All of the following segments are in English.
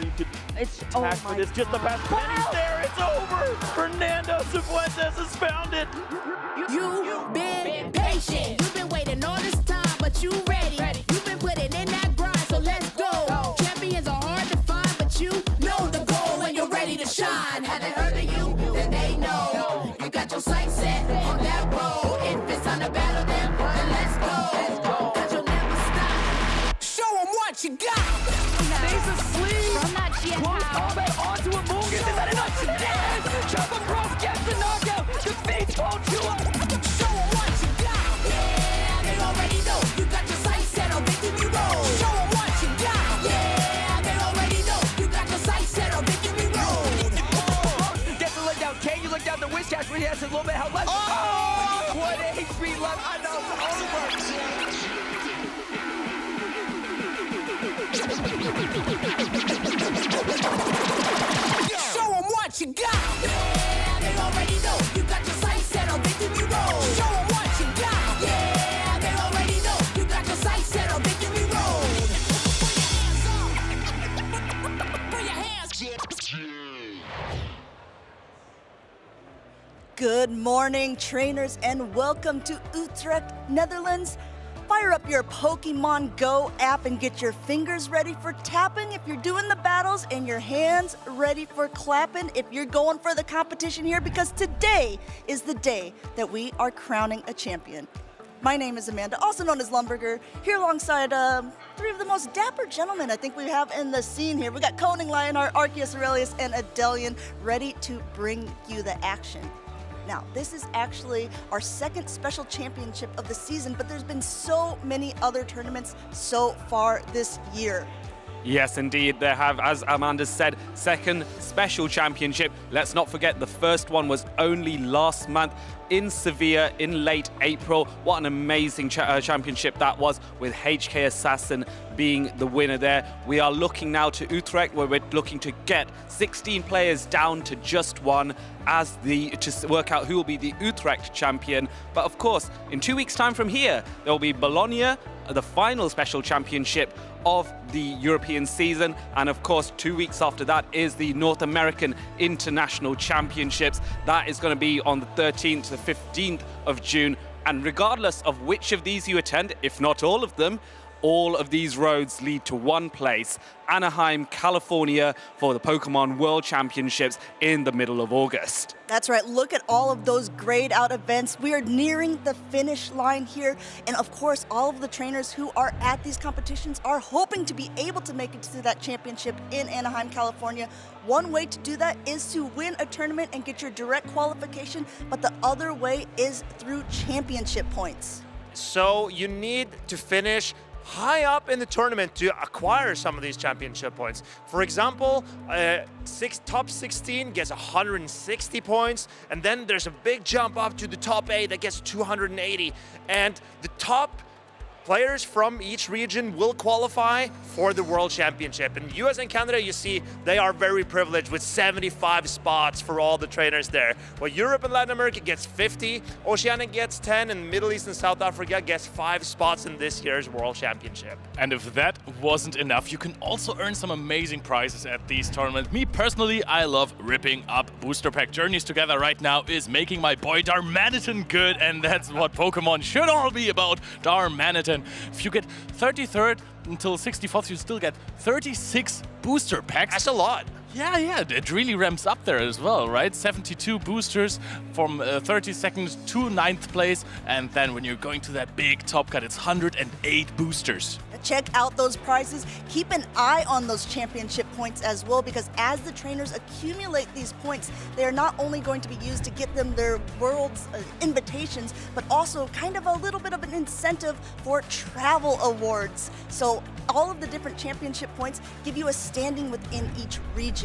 you could It's attack for this. Just the past pennies there. It's over. Fernando Cifuentes has found it. You've been patient. You've been waiting all this time, but you ready. You've been putting in that grind, so let's go. Champions are hard to find, but you know the goal when you're ready to shine. Have they heard of you? Then they know. You got your sights set on that road. If it's time to battle them, then let's go. Cause you'll never stop. Show them what you got. Stays asleep. From that GS Close house. combat onto Amungus. Is that enough? Yes! Chopper Cross gets the knockout. Defeats Pochua. Show them what you got. Yeah, they already know. You got your sights set on victory road. Show them what you got. Yeah, they already know. You got your sights set on victory road. Gets the leg down. K, you look down the wish cash where he has a little bit of health left. Oh! What HP left. I know it's over. Show them what you got. Yeah, they already know. You got your sights set on victory road. Show them what you got. Yeah, they already know. You got your sights set on victory road. Put your hands up. Good morning, trainers, and welcome to Utrecht, Netherlands. Fire up your Pokemon Go app and get your fingers ready for tapping if you're doing the battles and your hands ready for clapping if you're going for the competition here, because today is the day that we are crowning a champion. My name is Amanda, also known as Lumberger, here alongside three of the most dapper gentlemen I think we have in the scene here. We got Coning, Lionheart, Arceus Aurelius, and Adelian ready to bring you the action. Now, this is actually our second special championship of the season, but there's been so many other tournaments so far this year. Yes, indeed, there have, as Amanda said, second special championship. Let's not forget the first one was only last month in Seville in late April. What an amazing championship that was, with HK Assassin being the winner there. We are looking now to Utrecht, where we're looking to get 16 players down to just one to work out who will be the Utrecht champion. But of course, in 2 weeks' time from here, there will be Bologna, the final special championship of the European season, and of course 2 weeks after that is the North American International Championships. That is going to be on the 13th to the 15th of June, and regardless of which of these you attend, if not all of them, all of these roads lead to one place, Anaheim, California, for the Pokemon World Championships in the middle of August. That's right, look at all of those grayed out events. We are nearing the finish line here, and of course all of the trainers who are at these competitions are hoping to be able to make it to that championship in Anaheim, California. One way to do that is to win a tournament and get your direct qualification, but the other way is through championship points. So you need to finish high up in the tournament to acquire some of these championship points. For example, top 16 gets 160 points, and then there's a big jump up to the top 8 that gets 280. And the top players from each region will qualify for the World Championship. In US and Canada, you see, they are very privileged with 75 spots for all the trainers there. Well, Europe and Latin America gets 50, Oceania gets 10, and Middle East and South Africa gets 5 spots in this year's World Championship. And if that wasn't enough, you can also earn some amazing prizes at these tournaments. Me personally, I love ripping up booster pack journeys together right now is making my boy Darmanitan good, and that's what Pokemon should all be about, Darmanitan. If you get 33rd until 64th, you still get 36 booster packs. That's a lot. Yeah, it really ramps up there as well, right? 72 boosters from 32nd to 9th place, and then when you're going to that big top cut, it's 108 boosters. Check out those prizes. Keep an eye on those championship points as well, because as the trainers accumulate these points, they are not only going to be used to get them their world's invitations, but also kind of a little bit of an incentive for travel awards. So all of the different championship points give you a standing within each region.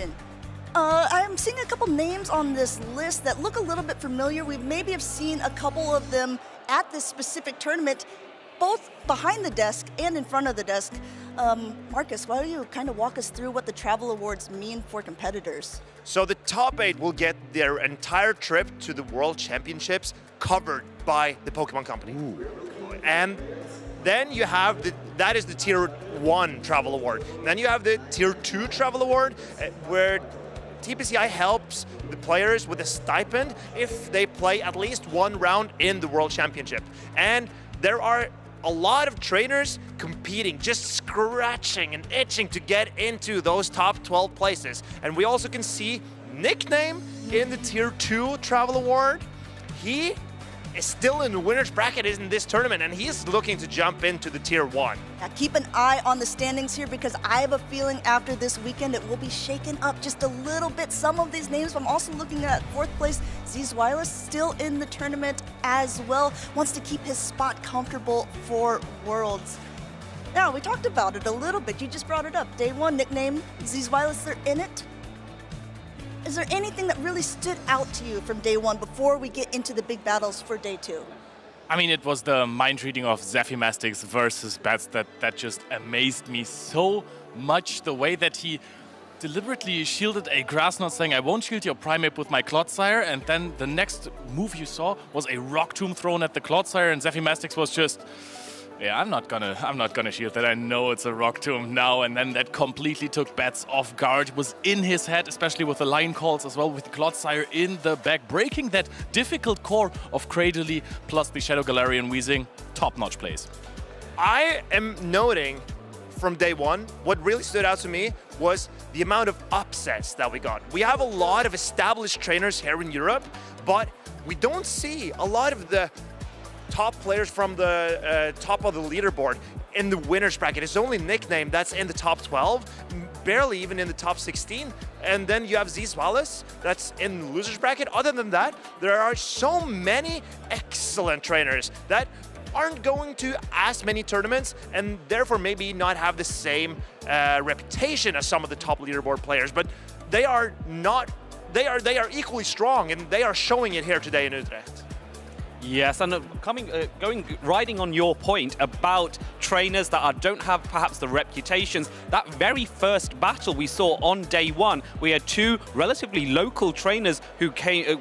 I'm seeing a couple names on this list that look a little bit familiar. We maybe have seen a couple of them at this specific tournament, both behind the desk and in front of the desk. Marcus, why don't you kind of walk us through what the travel awards mean for competitors? So the top 8 will get their entire trip to the World Championships covered by the Pokemon Company. And Then you have that is the Tier 1 Travel Award. Then you have the Tier 2 Travel Award, where TPCI helps the players with a stipend if they play at least one round in the World Championship. And there are a lot of trainers competing, just scratching and itching to get into those top 12 places. And we also can see Nickname in the Tier 2 Travel Award. He is still in the winner's bracket in this tournament, and he's looking to jump into the Tier 1. Now keep an eye on the standings here, because I have a feeling after this weekend it will be shaken up just a little bit. Some of these names, I'm also looking at 4th place, Zzweilous, still in the tournament as well, wants to keep his spot comfortable for Worlds. Now, we talked about it a little bit, you just brought it up. Day 1 nickname, Zzweilous, they're in it. Is there anything that really stood out to you from day 1 before we get into the big battles for day 2? I mean, it was the mind reading of Zephy Mastics versus BATS that just amazed me so much. The way that he deliberately shielded a grass knot, saying, I won't shield your Primeape with my Clodsire, and then the next move you saw was a Rock Tomb thrown at the Clodsire, and Zephy Mastics was just, yeah, I'm not gonna shield that. I know it's a Rock Tomb now, and then that completely took BATS off guard. It was in his head, especially with the line calls as well, with the Clodsire in the back, breaking that difficult core of Cradily plus the Shadow Galarian Weezing. Top-notch plays. I am noting from day 1, what really stood out to me was the amount of upsets that we got. We have a lot of established trainers here in Europe, but we don't see a lot of the top players from the top of the leaderboard in the winner's bracket. It's only Nickname that's in the top 12, barely even in the top 16. And then you have Zzweilous that's in the loser's bracket. Other than that, there are so many excellent trainers that aren't going to as many tournaments and therefore maybe not have the same reputation as some of the top leaderboard players. But they are not, they are equally strong, and they are showing it here today in Utrecht. Yes, and riding on your point about trainers that don't have perhaps the reputations, that very first battle we saw on day 1, we had 2 relatively local trainers who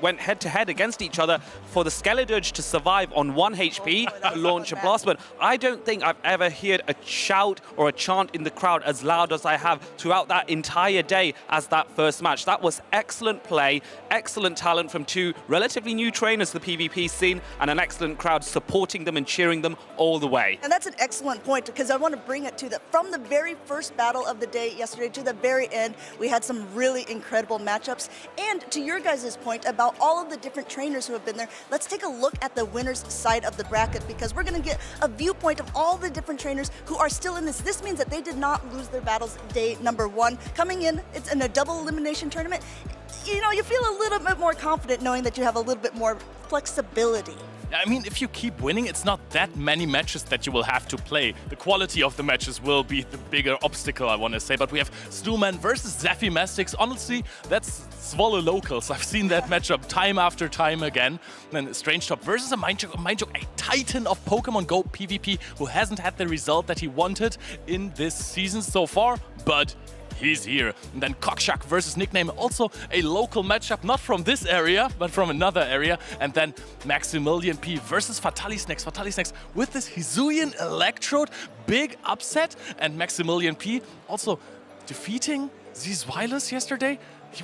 went head-to-head against each other for the Skelledurge to survive on 1 HP to launch a blast. But I don't think I've ever heard a shout or a chant in the crowd as loud as I have throughout that entire day as that first match. That was excellent play, excellent talent from 2 relatively new trainers to the PvP scene, and an excellent crowd supporting them and cheering them all the way. And that's an excellent point, because I want to bring it to that from the very first battle of the day yesterday to the very end, we had some really incredible matchups. And to your guys' point about all of the different trainers who have been there, let's take a look at the winner's side of the bracket, because we're going to get a viewpoint of all the different trainers who are still in this. This means that they did not lose their battles day number 1. Coming in, it's in a double elimination tournament. You know, you feel a little bit more confident knowing that you have a little bit more flexibility. I mean, if you keep winning, it's not that many matches that you will have to play. The quality of the matches will be the bigger obstacle, I want to say. But we have Snowman versus Zephy Mastics. Honestly, that's Zwolle locals. I've seen that matchup time after time again. And then StrangeTop versus AMindJoke, a titan of Pokemon Go PvP who hasn't had the result that he wanted in this season so far, but he's here. And then Koksik versus Nickname, also a local matchup, not from this area, but from another area. And then Maximilian P versus Fatalis next. Fatalis next with this Hisuian Electrode, big upset. And Maximilian P also defeating Zzweilous yesterday. He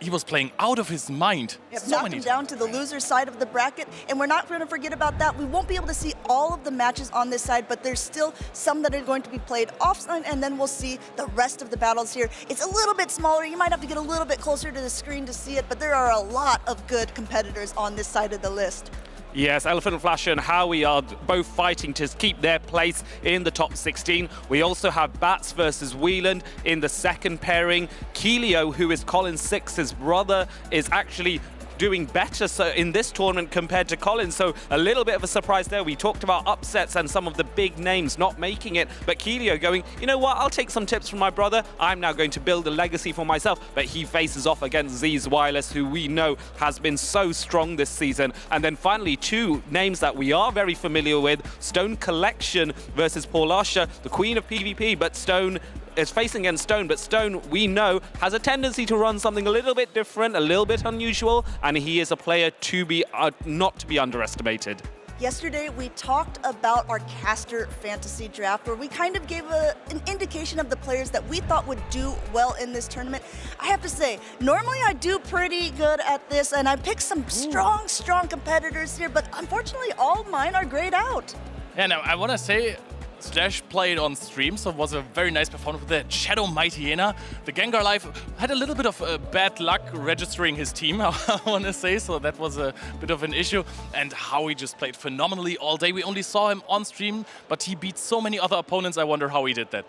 was playing out of his mind. Yep, knocked him down to the loser side of the bracket, and we're not going to forget about that. We won't be able to see all of the matches on this side, but there's still some that are going to be played offline, and then we'll see the rest of the battles here. It's a little bit smaller. You might have to get a little bit closer to the screen to see it, but there are a lot of good competitors on this side of the list. Yes, Elepfandflasche and Howie are both fighting to keep their place in the top 16. We also have BATS versus Wieland in the second pairing. Keelio, who is Colin Six's brother, is actually doing better in this tournament compared to Colin, so a little bit of a surprise there. We talked about upsets and some of the big names not making it, but Keelio going, you know what, I'll take some tips from my brother. I'm now going to build a legacy for myself. But he faces off against Zzweilous, who we know has been so strong this season. And then finally, 2 names that we are very familiar with, Stone Collection versus Paulasha, the queen of PvP, but Stone is facing against Stone, but Stone, we know, has a tendency to run something a little bit different, a little bit unusual, and he is a player to be not to be underestimated. Yesterday, we talked about our caster fantasy draft where we kind of gave an indication of the players that we thought would do well in this tournament. I have to say, normally I do pretty good at this and I picked some strong competitors here, but unfortunately all mine are grayed out. Yeah, now I want to say Slash played on stream, so it was a very nice performance with the Shadow Mighty Hyena. The Gengar Life had a little bit of bad luck registering his team, I want to say, so that was a bit of an issue. And Howie just played phenomenally all day. We only saw him on stream, but he beat so many other opponents. I wonder how he did that.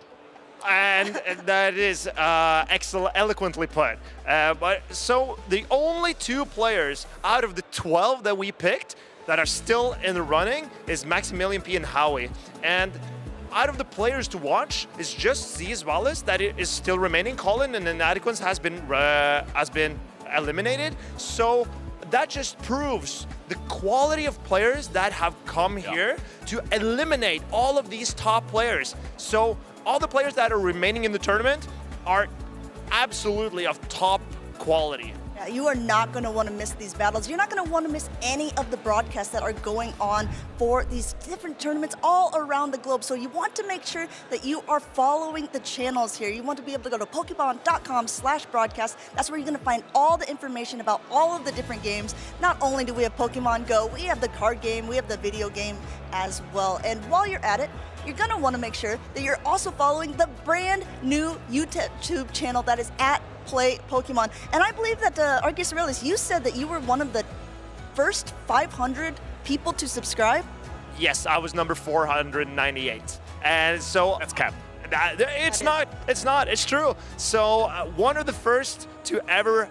And that is eloquently put. So the only 2 players out of the 12 that we picked that are still in the running is Maximilian P and Howie. And out of the players to watch is just Zzweilous that is still remaining. Colin and Inadequance has been eliminated. So that just proves the quality of players that have come here to eliminate all of these top players. So all the players that are remaining in the tournament are absolutely of top quality. Yeah, you are not going to want to miss these battles. You're not going to want to miss any of the broadcasts that are going on for these different tournaments all around the globe. So you want to make sure that you are following the channels here. You want to be able to go to Pokemon.com/broadcast. That's where you're going to find all the information about all of the different games. Not only do we have Pokemon Go, we have the card game, we have the video game as well. And while you're at it, you're going to want to make sure that you're also following the brand new YouTube channel that is at Play Pokemon. And I believe that Arceus Aurelius, you said that you were one of the first 500 people to subscribe? Yes, I was number 498. And so That's cap. It's not, it's true. So one of the first to ever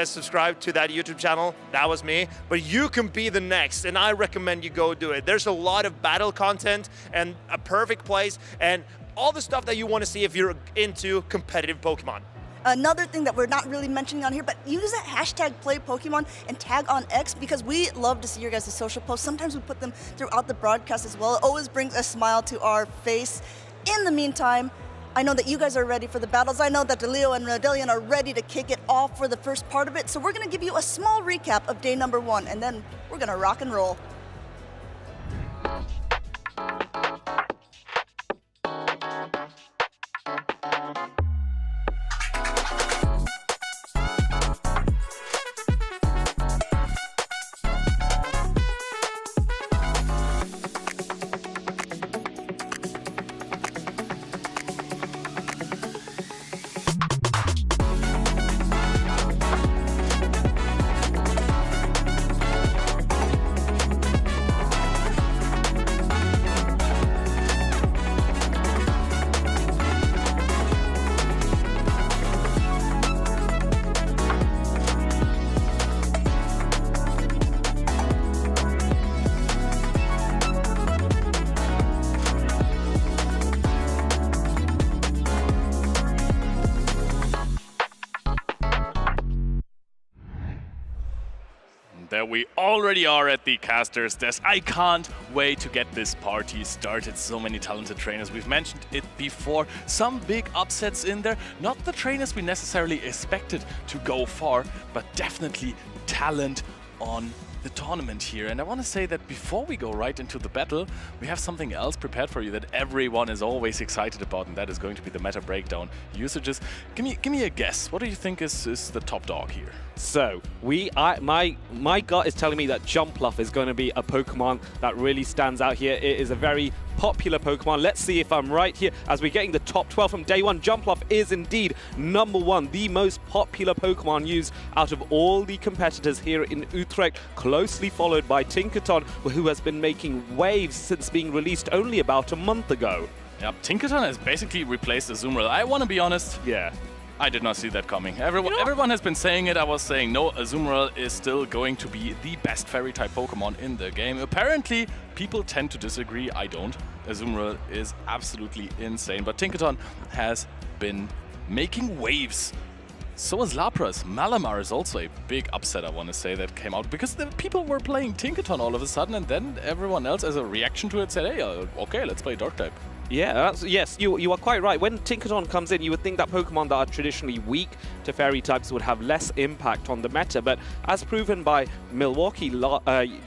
subscribe to that YouTube channel, that was me. But you can be the next, and I recommend you go do it. There's a lot of battle content and a perfect place and all the stuff that you want to see if you're into competitive Pokemon. Another thing that we're not really mentioning on here, but use that hashtag #PlayPokemon and tag on X because we love to see your guys' social posts. Sometimes we put them throughout the broadcast as well. It always brings a smile to our face. In the meantime, I know that you guys are ready for the battles. I know that DeLeo and Rodelian are ready to kick it off for the first part of it. So we're going to give you a small recap of day number 1, and then we're going to rock and roll. There we already are at the caster's desk. I can't wait to get this party started. So many talented trainers. We've mentioned it before. Some big upsets in there. Not the trainers we necessarily expected to go far, but definitely talent on the tournament here. And I want to say that before we go right into the battle, we have something else prepared for you that everyone is always excited about, and that is going to be the meta breakdown usages. Give me a guess. What do you think is the top dog here? So, my gut is telling me that Jumpluff is going to be a Pokemon that really stands out here. It is a very popular Pokemon. Let's see if I'm right here. As we're getting the top 12 from day one, Jumpluff is indeed #1, the most popular Pokemon used out of all the competitors here in Utrecht, closely followed by Tinkaton, who has been making waves since being released only about a month ago. Yeah, Tinkaton has basically replaced Azumarill. I want to be honest. Yeah. I did not see that coming. Everyone has been saying it. I was saying, no, Azumarill is still going to be the best fairy-type Pokemon in the game. Apparently, people tend to disagree. I don't. Azumarill is absolutely insane. But Tinkaton has been making waves. So is Lapras. Malamar is also a big upset, I want to say, that came out. Because the people were playing Tinkaton all of a sudden, and then everyone else, as a reaction to it, said, hey, okay, let's play Dark-type. Yeah, yes, you are quite right. When Tinkaton comes in, you would think that Pokemon that are traditionally weak to fairy types would have less impact on the meta, but as proven by Milwaukee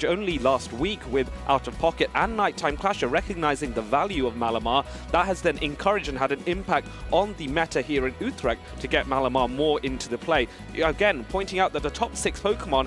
only last week with Out of Pocket and Nighttime Clasher recognizing the value of Malamar, that has then encouraged and had an impact on the meta here in Utrecht to get Malamar more into the play. Again, pointing out that the top 6 Pokemon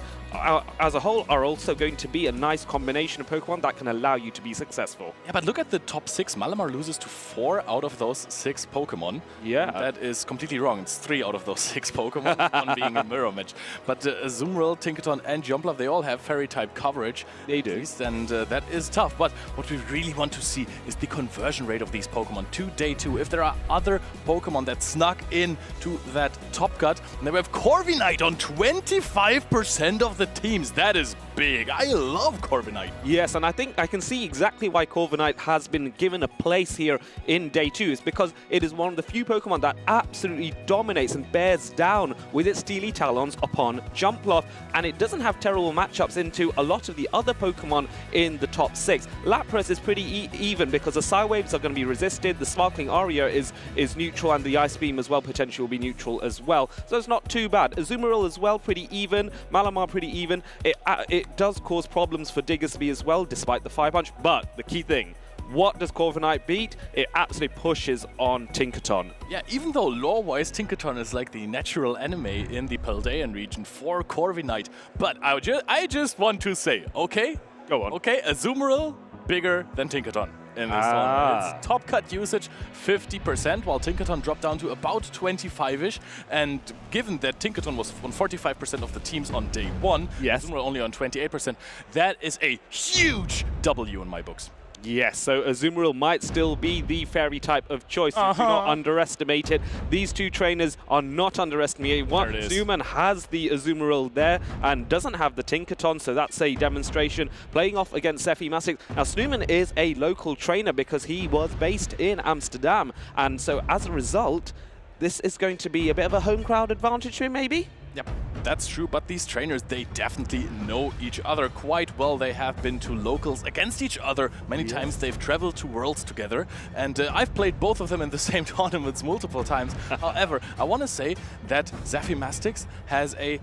as a whole are also going to be a nice combination of Pokemon that can allow you to be successful. Yeah, but look at the top 6. Malamar loses to 4 out of those 6 Pokemon. Yeah. That is completely wrong. It's 3 out of those 6 Pokemon, one being a mirror match. But Azumarill, Tinkaton, and Jumpluff, they all have fairy-type coverage. They do. And that is tough. But what we really want to see is the conversion rate of these Pokemon to day 2. If there are other Pokemon that snuck in to that top cut, and then we have Corviknight on 25% of the teams. That is big. I love Corviknight. Yes, and I think I can see exactly why Corviknight has been given a place here in day 2. It's because it is one of the few Pokemon that absolutely dominates and bears down with its Steely Talons upon Jumpluff, and it doesn't have terrible matchups into a lot of the other Pokemon in the top 6. Lapras is pretty even because the Psy Waves are going to be resisted, the Sparkling Aria is neutral, and the Ice Beam as well potentially will be neutral as well. So it's not too bad. Azumarill as well, pretty even. Malamar pretty even. It does cause problems for Diggersby as well, despite the Fire Punch. But the key thing, what does Corviknight beat? It absolutely pushes on Tinkaton. Yeah, even though lore-wise Tinkaton is like the natural enemy in the Paldean region for Corviknight. But I just want to say, okay? Go on. Okay, Azumarill bigger than Tinkaton in this one. Its top cut usage 50%, while Tinkaton dropped down to about 25-ish. And given that Tinkaton was on 45% of the teams on day 1, yes, Azumarill only on 28%, that is a huge W in my books. Yes, so Azumarill might still be the fairy type of choice. So do not underestimate it. These two trainers are not underestimated. One, Sneeuwman has the Azumarill there and doesn't have the Tinkaton, so that's a demonstration. Playing off against Zephy Mastics. Now, Sneeuwman is a local trainer because he was based in Amsterdam, and so as a result, this is going to be a bit of a home crowd advantage for him, maybe? Yep, that's true, but these trainers, they definitely know each other quite well. They have been to locals against each other. Many times they've traveled to Worlds together, and I've played both of them in the same tournaments multiple times. However, I want to say that Zephy Mastics has a,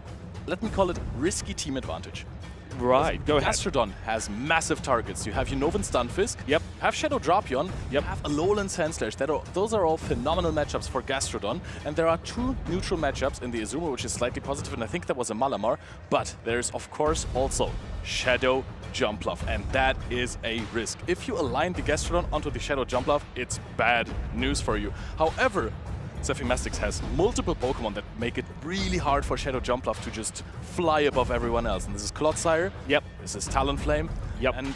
let me call it, risky team advantage. Right, go ahead. Gastrodon has massive targets. You have Unova Stunfisk, yep, have Shadow Drapion, yep, you have Alolan Sandslash. Those are all phenomenal matchups for Gastrodon. And there are 2 neutral matchups in the Azumarill, which is slightly positive, and I think that was a Malamar. But there's, of course, also Shadow Jumpluff, and that is a risk. If you align the Gastrodon onto the Shadow Jumpluff, it's bad news for you. However, Zephy Mastics has multiple Pokemon that make it really hard for Shadow Jumpluff to just fly above everyone else. And this is Clodsire. Yep. This is Talonflame. Yep. And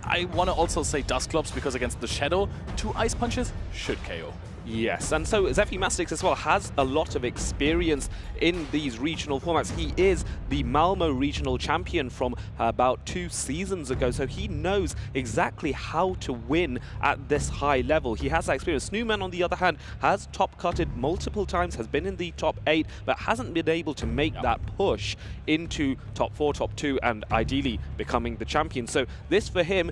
I want to also say Dusclops because against the Shadow, 2 Ice Punches should KO. Yes, and so Zephy Mastics as well has a lot of experience in these regional formats. He is the Malmo regional champion from about 2 seasons ago, so he knows exactly how to win at this high level. He has that experience. Sneeuwman, on the other hand, has top-cutted multiple times, has been in the top 8, but hasn't been able to make that push into top 4, top 2, and ideally becoming the champion. So this for him,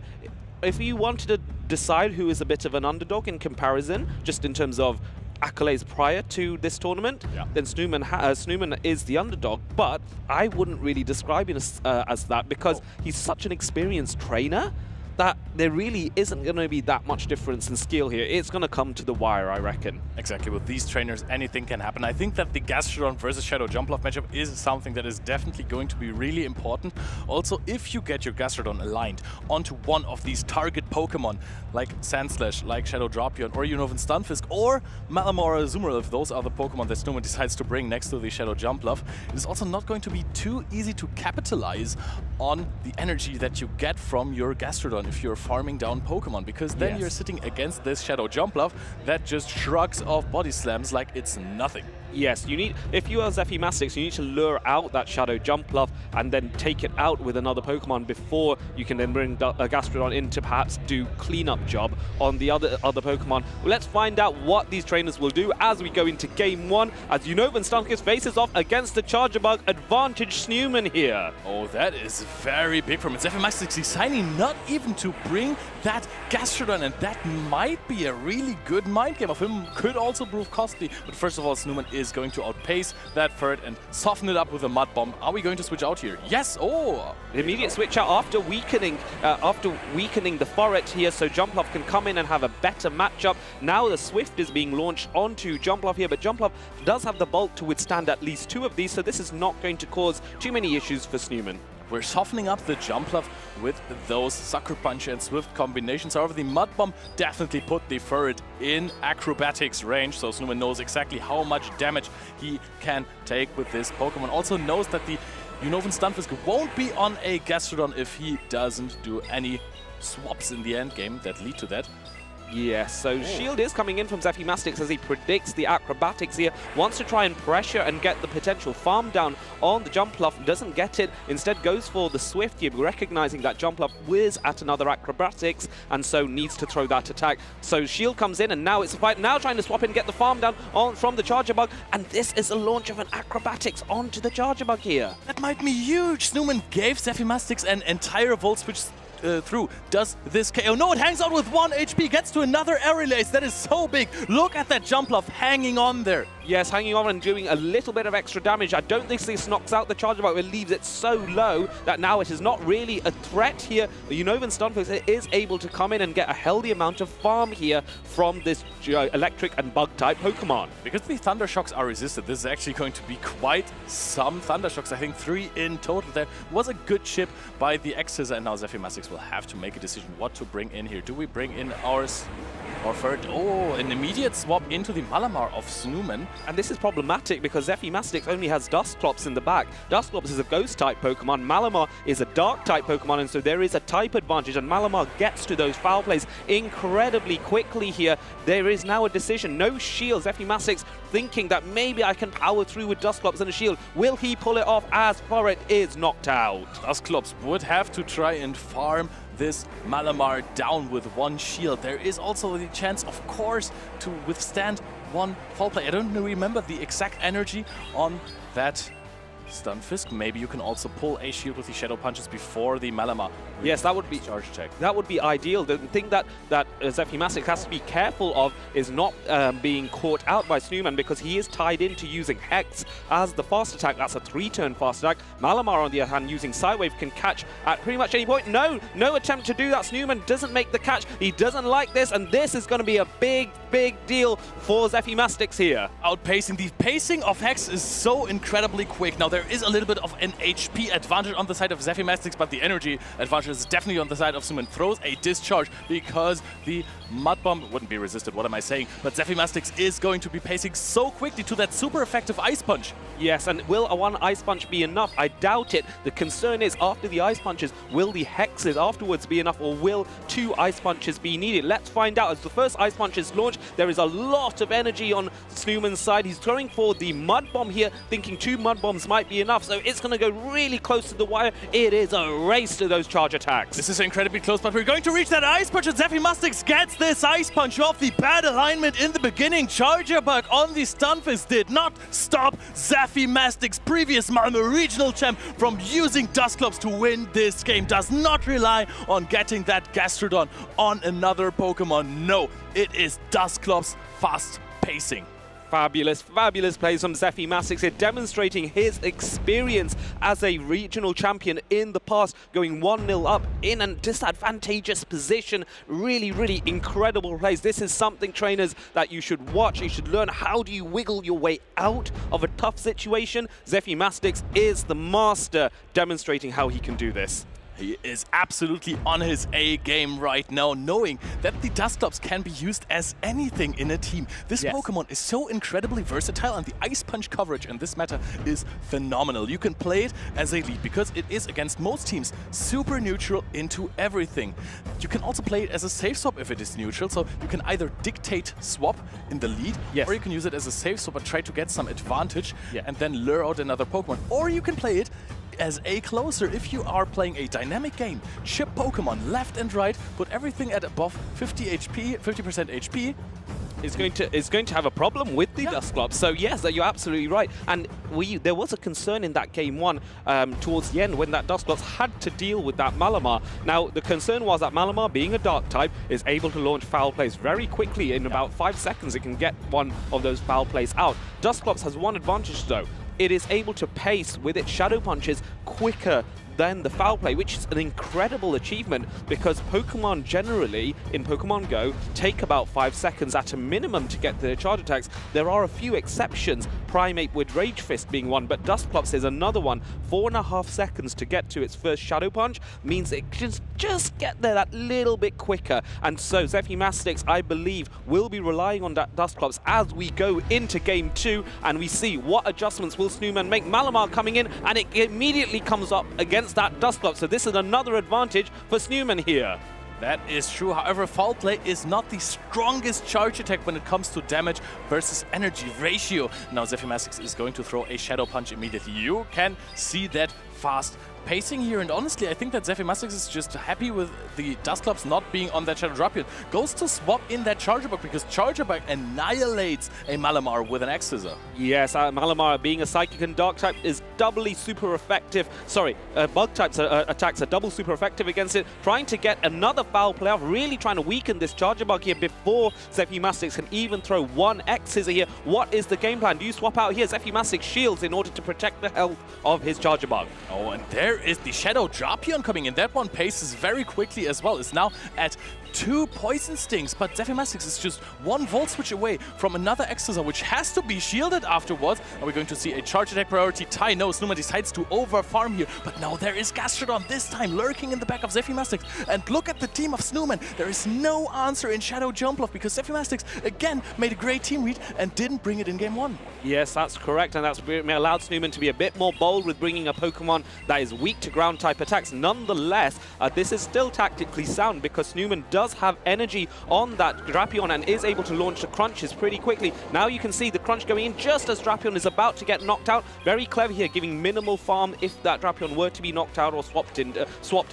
if you wanted to decide who is a bit of an underdog in comparison, just in terms of accolades prior to this tournament, then Sneeuwman is the underdog, but I wouldn't really describe him as that because he's such an experienced trainer that there really isn't going to be that much difference in skill here. It's going to come to the wire, I reckon. Exactly. With these trainers, anything can happen. I think that the Gastrodon versus Shadow Jumpluff matchup is something that is definitely going to be really important. Also, if you get your Gastrodon aligned onto one of these target Pokemon, like Sandslash, like Shadow Drapion, or Unova Stunfisk, or Malamar or Azumarill, if those are the Pokemon that Sneeuwman decides to bring next to the Shadow Jumpluff, it is also not going to be too easy to capitalize on the energy that you get from your Gastrodon if you're farming down Pokemon, because then you're sitting against this Shadow Jumpluff that just shrugs off body slams like it's nothing. Yes, you need, if you are Zephy Mastics, you need to lure out that Shadow Jumpluff and then take it out with another Pokemon before you can then bring Gastrodon in to perhaps do cleanup job on the other Pokemon. Let's find out what these trainers will do as we go into Game 1, as Unova Stunfisk faces off against the Charger Bug. Advantage Sneeuwman here. Oh, that is very big from it. Zephy Mastics deciding not even to bring that Gastrodon, and that might be a really good mind game of him. Could also prove costly, but first of all, Sneeuwman is going to outpace that Ferret and soften it up with a Mud Bomb. Are we going to switch out here? Yes! Oh! The immediate switch out after weakening the Ferret here, so Jumpluff can come in and have a better matchup. Now the Swift is being launched onto Jumpluff here, but Jumpluff does have the bulk to withstand at least 2 of these, so this is not going to cause too many issues for Sneeuwman. We're softening up the Jumpluff with those Sucker Punch and Swift combinations. However, the Mud Bomb definitely put the Ferret in acrobatics range, so Sneeuwman knows exactly how much damage he can take with this Pokemon. Also knows that the Unovan Stunfisk won't be on a Gastrodon if he doesn't do any swaps in the end game that lead to that. Yes, so Shield is coming in from Zephy Mastics as he predicts the acrobatics here. Wants to try and pressure and get the potential farm down on the Jumpluff. Doesn't get it. Instead goes for the Swift here, recognizing that Jumpluff whiz at another acrobatics and so needs to throw that attack. So Shield comes in and now it's a fight. Now trying to swap in and get the farm down on from the Charger Bug. And this is a launch of an acrobatics onto the Charger Bug here. That might be huge. Sneeuwman gave Zephy Mastics an entire Volt Switch through. Does this KO? No, it hangs out with 1 HP, gets to another Air Relays. That is so big. Look at that Jumpluff hanging on there. Yes, hanging on and doing a little bit of extra damage. I don't think this knocks out the Charger Bug. It leaves it so low that now it is not really a threat here. The Unovan Stunfisk is able to come in and get a healthy amount of farm here from this electric and bug type Pokemon. Because the Thunder Shocks are resisted, this is actually going to be quite some Thunder Shocks. I think 3 in total. There was a good chip by the X-Scissor, and now Zephy Mastics will have to make a decision what to bring in here. Do we bring in ours? Or Ferret? Oh, an immediate swap into the Malamar of Sneeuwman. And this is problematic because Zephy Mastics only has Dusclops in the back. Dusclops is a Ghost-type Pokemon. Malamar is a Dark-type Pokemon, and so there is a type advantage, and Malamar gets to those foul plays incredibly quickly here. There is now a decision. No shield. Zephy Mastics thinking that maybe I can power through with Dusclops and a shield. Will he pull it off as Ferret is knocked out? Dusclops would have to try and farm this Malamar down with 1 shield. There is also the chance, of course, to withstand 1 foul play. I don't remember the exact energy on that Stunfisk. Maybe you can also pull a shield with the Shadow Punches before the Malamar. Yes, that would be charge check. That would be ideal. The thing that Zephy Mastics has to be careful of is not being caught out by Sneeuwman, because he is tied into using Hex as the fast attack. That's a 3-turn fast attack. Malamar, on the other hand, using Psywave, can catch at pretty much any point. No attempt to do that. Sneeuwman doesn't make the catch. He doesn't like this, and this is going to be a big deal for Zephy Mastics here. Outpacing. The pacing of Hex is so incredibly quick. Now, there is a little bit of an HP advantage on the side of Zephy Mastics, but the energy advantage is definitely on the side of Sneeuwman. Throws a discharge because the Mud Bomb wouldn't be resisted. What am I saying? But Zephy Mastics is going to be pacing so quickly to that super effective Ice Punch. Yes, and will a 1 Ice Punch be enough? I doubt it. The concern is, after the Ice Punches, will the Hexes afterwards be enough, or will 2 Ice Punches be needed? Let's find out. As the first Ice Punch is launched, there is a lot of energy on Sneeuwman's side. He's throwing for the Mud Bomb here, thinking 2 Mud Bombs might be enough, so it's going to go really close to the wire. It is a race to those charge attacks. This is incredibly close, but we're going to reach that Ice Punch, and Zephy Mastics gets this Ice Punch off. The bad alignment in the beginning. Charger Bug on the Stunfisk did not stop Zephy Mastics, previous Malmö regional champ, from using Dusclops to win this game. Does not rely on getting that Gastrodon on another Pokemon. No, it is Dusclops fast pacing. Fabulous plays from Zephy Mastics here, demonstrating his experience as a regional champion in the past, going 1-0 up in a disadvantageous position. Really incredible plays. This is something, trainers, that you should watch. You should learn how do you wiggle your way out of a tough situation. Zephy Mastics is the master, demonstrating how he can do this. He is absolutely on his A game right now, knowing that the Dusclops can be used as anything in a team. This Pokemon is so incredibly versatile, and the Ice Punch coverage in this meta is phenomenal. You can play it as a lead because it is against most teams super neutral into everything. You can also play it as a safe swap if it is neutral, so you can either dictate swap in the lead, or you can use it as a safe swap and try to get some advantage and then lure out another Pokemon. Or you can play it as a closer if you are playing a dynamic game. Chip Pokemon left and right, put everything at above 50% HP. Is going to have a problem with the Dusclops. So yes, you're absolutely right. And there was a concern in that game one towards the end when that Dusclops had to deal with that Malamar. Now the concern was that Malamar, being a dark type, is able to launch foul plays very quickly. In about 5 seconds, it can get one of those foul plays out. Dusclops has one advantage though. It is able to pace with its Shadow Punches quicker than the foul play, which is an incredible achievement because Pokemon generally, in Pokemon Go, take about 5 seconds at a minimum to get their charge attacks. There are a few exceptions, Primeape with Rage Fist being one, but Dusclops is another one. 4.5 seconds to get to its first Shadow Punch means it can just get there that little bit quicker. And so Zephy Mastics, I believe, will be relying on that Dusclops as we go into Game 2, and we see what adjustments will Sneeuwman make. Malamar coming in, and it immediately comes up against that Dusclops, so this is another advantage for Sneeuwman here. That is true. However, Foul Play is not the strongest charge attack when it comes to damage versus energy ratio. Now Zephy Mastics is going to throw a Shadow Punch immediately. You can see that fast pacing here, and honestly, I think that Zephy Mastics is just happy with the Dusclops not being on that Shadow Drapion. Goes to swap in that Charger Bug because Charger Bug annihilates a Malamar with an X-Scissor. Yes, Malamar being a Psychic and Dark type is doubly super effective. Sorry, Bug types attacks are double super effective against it. Trying to get another foul play off, really trying to weaken this Charger Bug here before Zephy Mastics can even throw one X-Scissor here. What is the game plan? Do you swap out here? Zephy Mastics shields in order to protect the health of his Charger Bug. Oh, and there is the Shadow Drapion coming in. That one paces very quickly as well. It's now at 2 Poison Stings, but Zephy Mastics is just 1 Volt Switch away from another X-Scissor, which has to be shielded afterwards. Are we going to see a charge attack priority tie? No, Sneeuwman decides to over-farm here, but now there is Gastrodon, this time lurking in the back of Zephy Mastics. And look at the team of Sneeuwman. There is no answer in Shadow Jumpluff because Zephy Mastics, again, made a great team read and didn't bring it in Game 1. Yes, that's correct, and that's allowed Sneeuwman to be a bit more bold with bringing a Pokemon that is weak to ground-type attacks. Nonetheless, this is still tactically sound because Sneeuwman does have energy on that Drapion and is able to launch the Crunches pretty quickly. Now you can see the Crunch going in just as Drapion is about to get knocked out. Very clever here, giving minimal farm if that Drapion were to be knocked out or swapped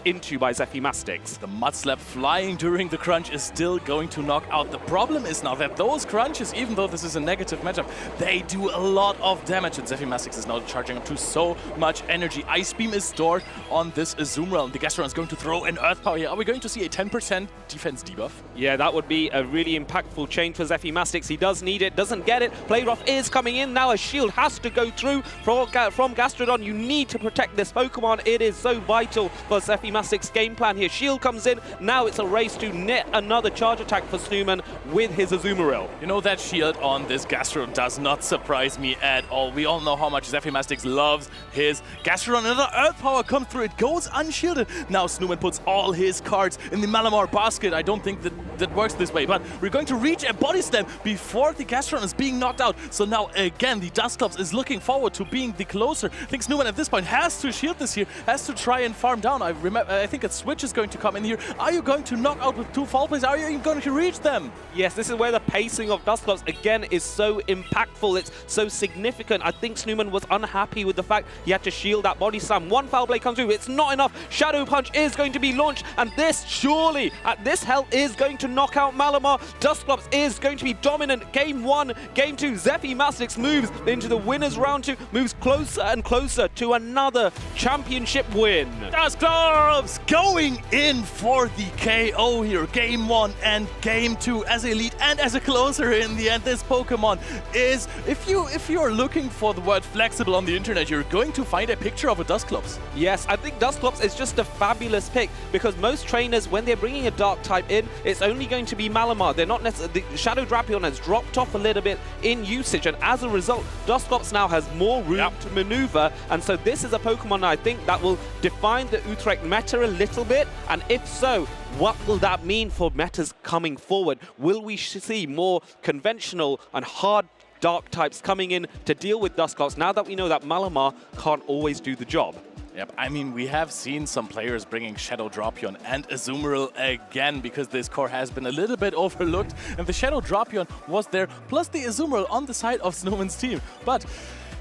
into by Zephy Mastics. The Mudslap flying during the Crunch is still going to knock out. The problem is now that those Crunches, even though this is a negative matchup, they do a lot of damage, and Zephy Mastics is now charging up to so much energy. Ice Beam is stored on this Azumarill. The Gastrodon is going to throw an Earth Power here. Are we going to see a 10% defense debuff? Yeah, that would be a really impactful change for Zephy Mastics. He does need it, doesn't get it. Play Rough is coming in. Now a shield has to go through from Gastrodon. You need to protect this Pokemon. It is so vital for Zephy Mastics' game plan here. Shield comes in. Now it's a race to net another charge attack for Sneeuwman with his Azumarill. You know, that shield on this Gastrodon does not surprise me at all. We all know how much Zephy Mastics loves his Gastrodon. Another Earth Power comes through. It goes unshielded. Now Sneeuwman puts all his cards in the Malamar basket. I don't think that works this way, but we're going to reach a Body Slam before the Gastrodon is being knocked out. So now again, the Dusclops is looking forward to being the closer. I think Sneeuwman at this point has to shield this here, has to try and farm down. I think a Switch is going to come in here. Are you going to knock out with 2 Foul Plays? Are you even going to reach them? Yes, this is where the pacing of Dusclops again is so impactful. It's so significant. I think Sneeuwman was unhappy with the fact he had to shield that Body Slam. 1 Foul Play comes through. It's not enough. Shadow Punch is going to be launched, and this surely at this health is going to knock out Malamar. Dusclops is going to be dominant. Game 1, Game 2, Zephy Mastics moves into the winners round 2, moves closer and closer to another championship win. Dusclops going in for the KO here. Game 1 and Game 2 as a lead And as a closer in the end, this Pokemon is, if you're looking for the word flexible on the internet, you're going to find a picture of a Dusclops. Yes, I think Dusclops is just a fabulous pick because most trainers, when they're bringing a dark type in, it's only going to be Malamar. They're not necessarily. The Shadow Drapion has dropped off a little bit in usage, and as a result, Dusclops now has more room to maneuver. And so this is a Pokemon I think that will define the Utrecht meta a little bit. And if so, what will that mean for metas coming forward? Will we see more conventional and hard dark types coming in to deal with Dusclops now that we know that Malamar can't always do the job? Yep, I mean, we have seen some players bringing Shadow Drapion and Azumarill again because this core has been a little bit overlooked, and the Shadow Drapion was there, plus the Azumarill on the side of Snowman's team. But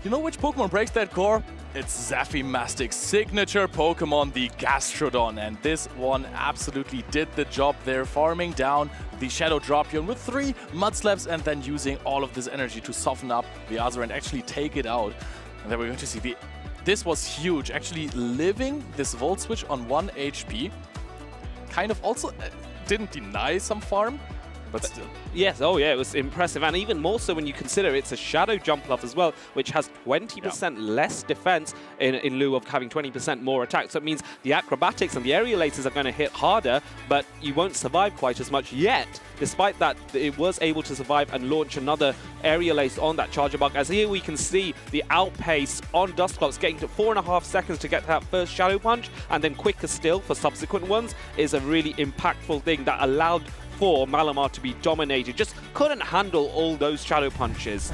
you know which Pokemon breaks that core? It's Zephy Mastics' signature Pokemon, the Gastrodon, and this one absolutely did the job there, farming down the Shadow Drapion with 3 Mudslaps and then using all of this energy to soften up the Azure and actually take it out. And then we're going to see this was huge, actually living this Volt Switch on 1 HP. Kind of also didn't deny some farm, but still. Yes, oh yeah, it was impressive, and even more so when you consider it's a Shadow Jumpluff as well, which has 20% less defense in lieu of having 20% more attack. So it means the acrobatics and the aerial aces are going to hit harder, but you won't survive quite as much yet. Despite that, it was able to survive and launch another aerial ace on that Charger Bug. As here we can see the outpace on Dusclops getting to 4.5 seconds to get to that first Shadow Punch, and then quicker still for subsequent ones is a really impactful thing that allowed for Malamar to be dominated. Just couldn't handle all those Shadow Punches.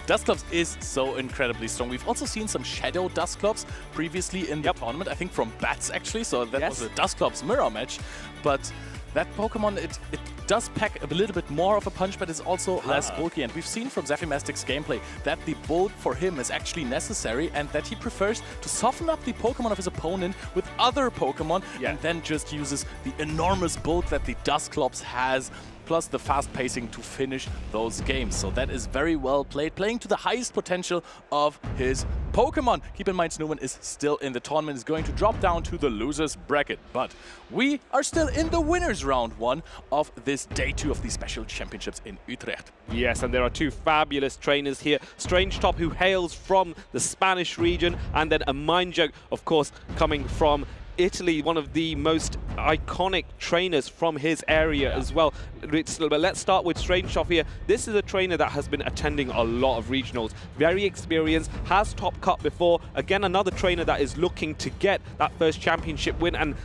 Dusclops is so incredibly strong. We've also seen some Shadow Dusclops previously in the tournament, I think from BATS actually, so that was a Dusclops mirror match. But that Pokemon, it does pack a little bit more of a punch, but it's also less bulky. And we've seen from Zephy Mastics' gameplay that the bolt for him is actually necessary and that he prefers to soften up the Pokemon of his opponent with other Pokemon and then just uses the enormous bolt that the Dusclops has, plus the fast pacing to finish those games. So that is very well played, playing to the highest potential of his Pokemon. Keep in mind, Sneeuwman is still in the tournament, is going to drop down to the losers bracket. But we are still in the winners round 1 of this day 2 of the Special Championships in Utrecht. Yes, and there are 2 fabulous trainers here. StrangeTop, who hails from the Spanish region, and then AMindJoke, of course, coming from Italy, one of the most iconic trainers from his area as well. But let's start with StrangeTop here. This is a trainer that has been attending a lot of regionals, very experienced, has top cut before. Again, another trainer that is looking to get that first championship win and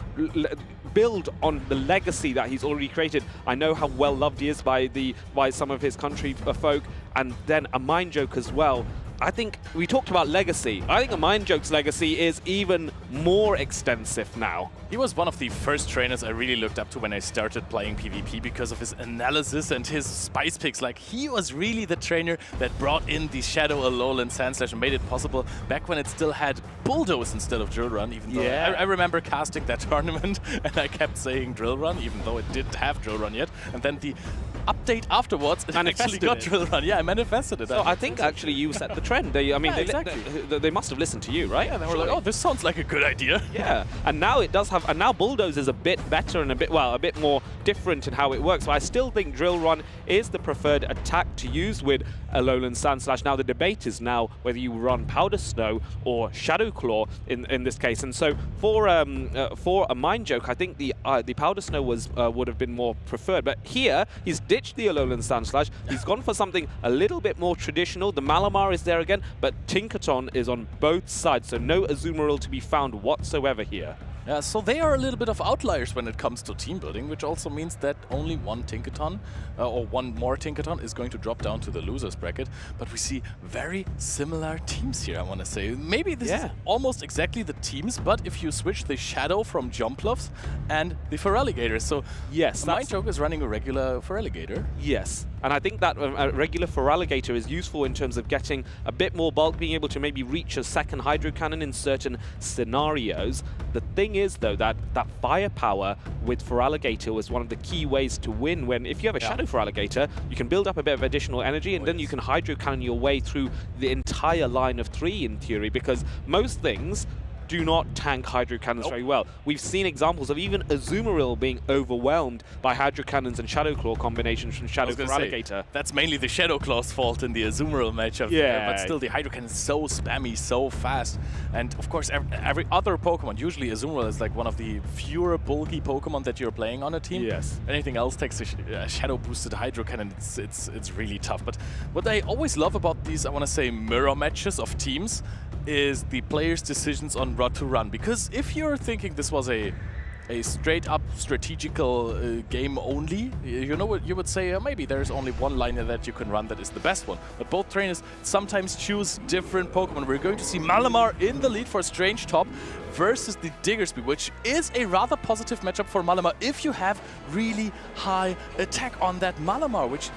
build on the legacy that he's already created. I know how well loved he is by some of his country folk, and then AMindJoke as well. I think we talked about legacy. I think AMindJoke's legacy is even more extensive now. He was one of the first trainers I really looked up to when I started playing PvP because of his analysis and his spice picks. Like, he was really the trainer that brought in the Shadow Alolan Sandslash and made it possible back when it still had Bulldoze instead of Drill Run, even though I remember casting that tournament and I kept saying Drill Run, even though it didn't have Drill Run yet. And then the update afterwards, it actually got Drill Run. Yeah, I manifested it. So I think actually you set the trend. They must have listened to you, right? Yeah, they were like, oh, this sounds like a good idea. Yeah, and now it does have, and now Bulldoze is a bit better and a bit more different in how it works. But I still think Drill Run is the preferred attack to use with Alolan Sandslash. Now the debate is now whether you run Powder Snow or Shadow Claw in this case. And so for AMindJoke, I think the Powder Snow would have been more preferred. But here he's ditched the Alolan Sandslash. He's gone for something a little bit more traditional. The Malamar is there again, but Tinkaton is on both sides, so no Azumarill to be found whatsoever here. Yeah, so they are a little bit of outliers when it comes to team building, which also means that only one Tinkaton, or one more Tinkaton, is going to drop down to the losers bracket. But we see very similar teams here, I want to say. Maybe this is almost exactly the teams, but if you switch the Shadow from Jumpluffs and the Feraligatr. So yes, AMindJoke is running a regular Feraligatr. Yes, and I think that a regular Feraligatr is useful in terms of getting a bit more bulk, being able to maybe reach a second Hydro Cannon in certain scenarios. The thing is, though, that firepower with Feraligatr was one of the key ways to win. When if you have a Shadow Feraligatr, you can build up a bit of additional energy, and then you can Hydro Cannon your way through the entire line of 3 in theory, because most things do not tank Hydro Cannons very well. We've seen examples of even Azumarill being overwhelmed by Hydro Cannons and Shadow Claw combinations from Shadow Feraligatr. That's mainly the Shadow Claw's fault in the Azumarill matchup. Yeah. But still, the Hydro Cannon is so spammy, so fast. And of course, every other Pokemon, usually Azumarill is like one of the fewer bulky Pokemon that you're playing on a team. Yes. Anything else takes a Shadow boosted Hydro Cannon. It's really tough. But what I always love about these, I want to say, mirror matches of teams is the players' decisions on what to run. Because if you're thinking this was a straight up strategical game only, you know what you would say, maybe there's only one liner that you can run that is the best one. But both trainers sometimes choose different Pokemon. We're going to see Malamar in the lead for StrangeTop versus the Diggersby, which is a rather positive matchup for Malamar if you have really high attack on that Malamar, which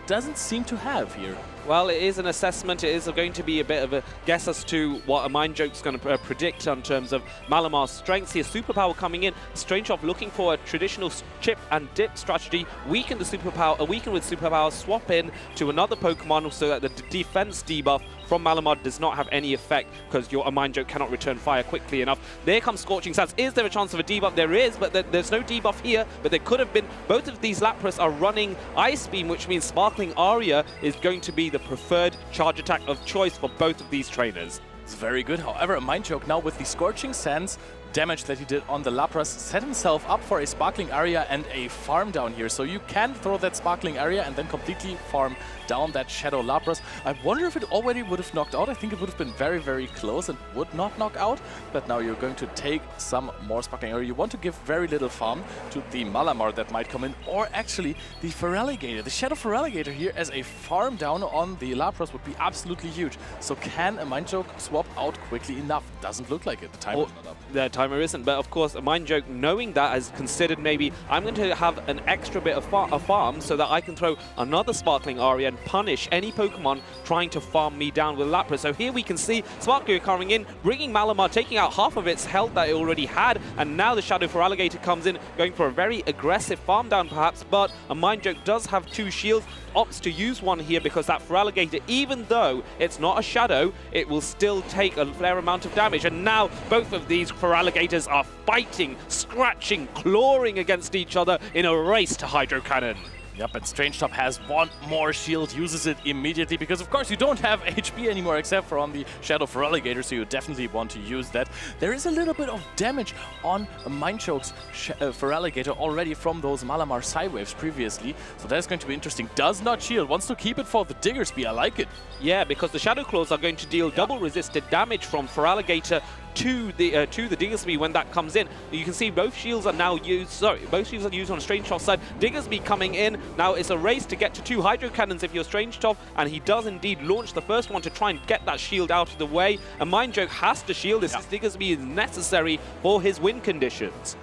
doesn't seem to have here. Well, it is an assessment. It is going to be a bit of a guess as to what AMindJoke's going to predict in terms of Malamar's strengths here. Superpower coming in. StrangeTop looking for a traditional chip and dip strategy. Weaken the superpower, weaken with superpower, swap in to another Pokemon so that the defense debuff from Malamar does not have any effect because your AMindJoke cannot return fire quickly enough. There comes Scorching Sands. Is there a chance of a debuff? There is, but there's no debuff here. But there could have been. Both of these Lapras are running Ice Beam, which means Sparkling Aria is going to be the preferred charge attack of choice for both of these trainers. It's very good. However, AMindJoke now with the Scorching Sands damage that he did on the Lapras set himself up for a Sparkling Area and a farm down here. So you can throw that Sparkling Area and then completely farm down that Shadow Lapras. I wonder if it already would have knocked out. I think it would have been very, very close and would not knock out. But now you're going to take some more Sparkling Area. You want to give very little farm to the Malamar that might come in, or actually the Feraligatr. The Shadow Feraligatr here as a farm down on the Lapras would be absolutely huge. So can AMindJoke swap out quickly enough? Doesn't look like it. The timer's not up. The timer isn't, but of course AMindJoke, knowing that, has considered maybe I'm going to have an extra bit of farm so that I can throw another Sparkling Aria and punish any Pokemon trying to farm me down with Lapras. So here we can see Sparkling coming in, bringing Malamar, taking out half of its health that it already had, and now the Shadow Feraligatr comes in, going for a very aggressive farm down perhaps, but AMindJoke does have two shields, opts to use one here because that Feraligatr, even though it's not a Shadow, it will still take a fair amount of damage. And now both of these Feraligatrs are fighting, scratching, clawing against each other in a race to Hydro Cannon. Yep, and StrangeTop has one more shield, uses it immediately, because of course you don't have HP anymore except for on the Shadow Feraligatr, so you definitely want to use that. There is a little bit of damage on AMindJoke's Feraligatr already from those Malamar Psywaves previously, so that's going to be interesting. Does not shield, wants to keep it for the Diggersby, I like it. Yeah, because the Shadow Claws are going to deal double resisted damage from Feraligatr to the Diggersby when that comes in. You can see both shields are now used. Sorry, both shields are used on StrangeTop's side. Diggersby coming in. Now it's a race to get to two Hydro Cannons if you're StrangeTop, and he does indeed launch the first one to try and get that shield out of the way. AMindJoke has to shield this. This Diggersby is necessary for his win conditions.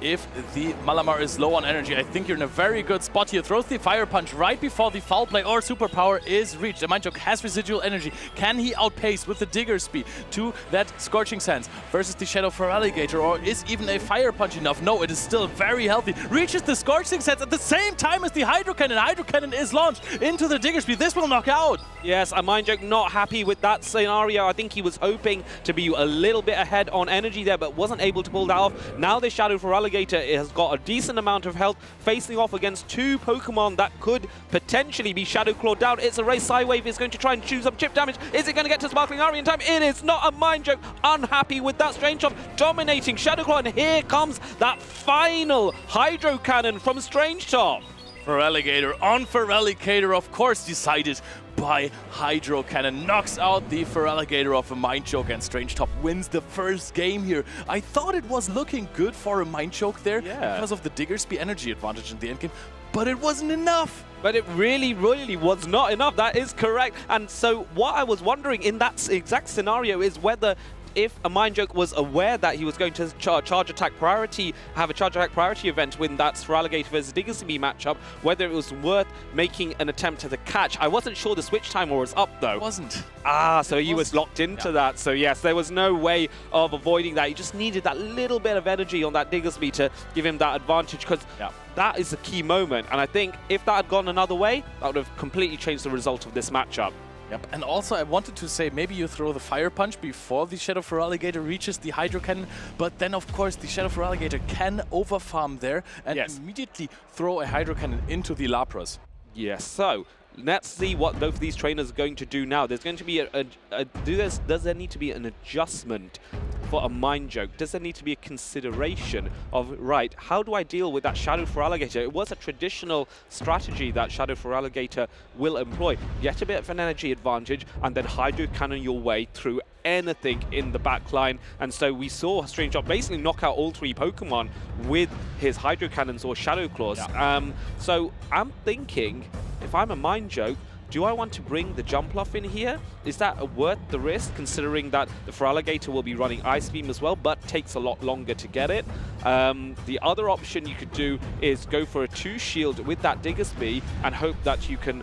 If the Malamar is low on energy, I think you're in a very good spot here. Throws the Fire Punch right before the Foul Play or Superpower is reached. AMindJoke has residual energy. Can he outpace with the Diggersby to that Scorching Sands versus the Shadow Feraligatr, or is even a Fire Punch enough? No, it is still very healthy. Reaches the Scorching Sands at the same time as the Hydro Cannon. Hydro Cannon is launched into the Diggersby. This will knock out. Yes, AMindJoke not happy with that scenario. I think he was hoping to be a little bit ahead on energy there, but wasn't able to pull that off. Now this Shadow Feraligatr has got a decent amount of health, facing off against two Pokemon that could potentially be Shadow Claw down. It's a race. Psywave is going to try and choose up chip damage. Is it going to get to Sparkling Aria in time? It is not. AMindJoke unhappy with that. StrangeTop dominating Shadow Claw, and here comes that final Hydro Cannon from StrangeTop. Feraligatr on Feraligatr, of course, decided by Hydro Cannon. Knocks out the Feraligatr of AMindJoke, and StrangeTop wins the first game here. I thought it was looking good for AMindJoke there because of the Diggersby energy advantage in the endgame, but it wasn't enough. But it really, really was not enough. That is correct. And so what I was wondering in that exact scenario is whether if AMindJoke was aware that he was going to charge attack priority, have a charge attack priority event when that Feraligatr versus Diggersby matchup, whether it was worth making an attempt to the catch. I wasn't sure the switch timer was up though. It wasn't. Ah, so he was locked into that. So yes, there was no way of avoiding that. He just needed that little bit of energy on that Diggersby to give him that advantage, because that is a key moment. And I think if that had gone another way, that would have completely changed the result of this matchup. Yep, and also I wanted to say maybe you throw the Fire Punch before the Shadow Feraligatr reaches the Hydro Cannon, but then of course the Shadow Feraligatr can overfarm there and immediately throw a Hydro Cannon into the Lapras. Yes, so let's see what both of these trainers are going to do now. There's going to be does there need to be an adjustment for AMindJoke? Does there need to be a consideration of, right, how do I deal with that Shadow Feraligatr? It was a traditional strategy that Shadow Feraligatr will employ. Get a bit of an energy advantage and then Hydro Cannon your way through anything in the back line. And so we saw StrangeTop basically knock out all 3 Pokemon with his Hydro Cannons or Shadow Claws. Yeah. So I'm thinking, if I'm AMindJoke, do I want to bring the Jumpluff in here? Is that worth the risk, considering that the Feraligatr will be running Ice Beam as well, but takes a lot longer to get it? The other option you could do is go for a 2-shield with that Digger's Bee and hope that you can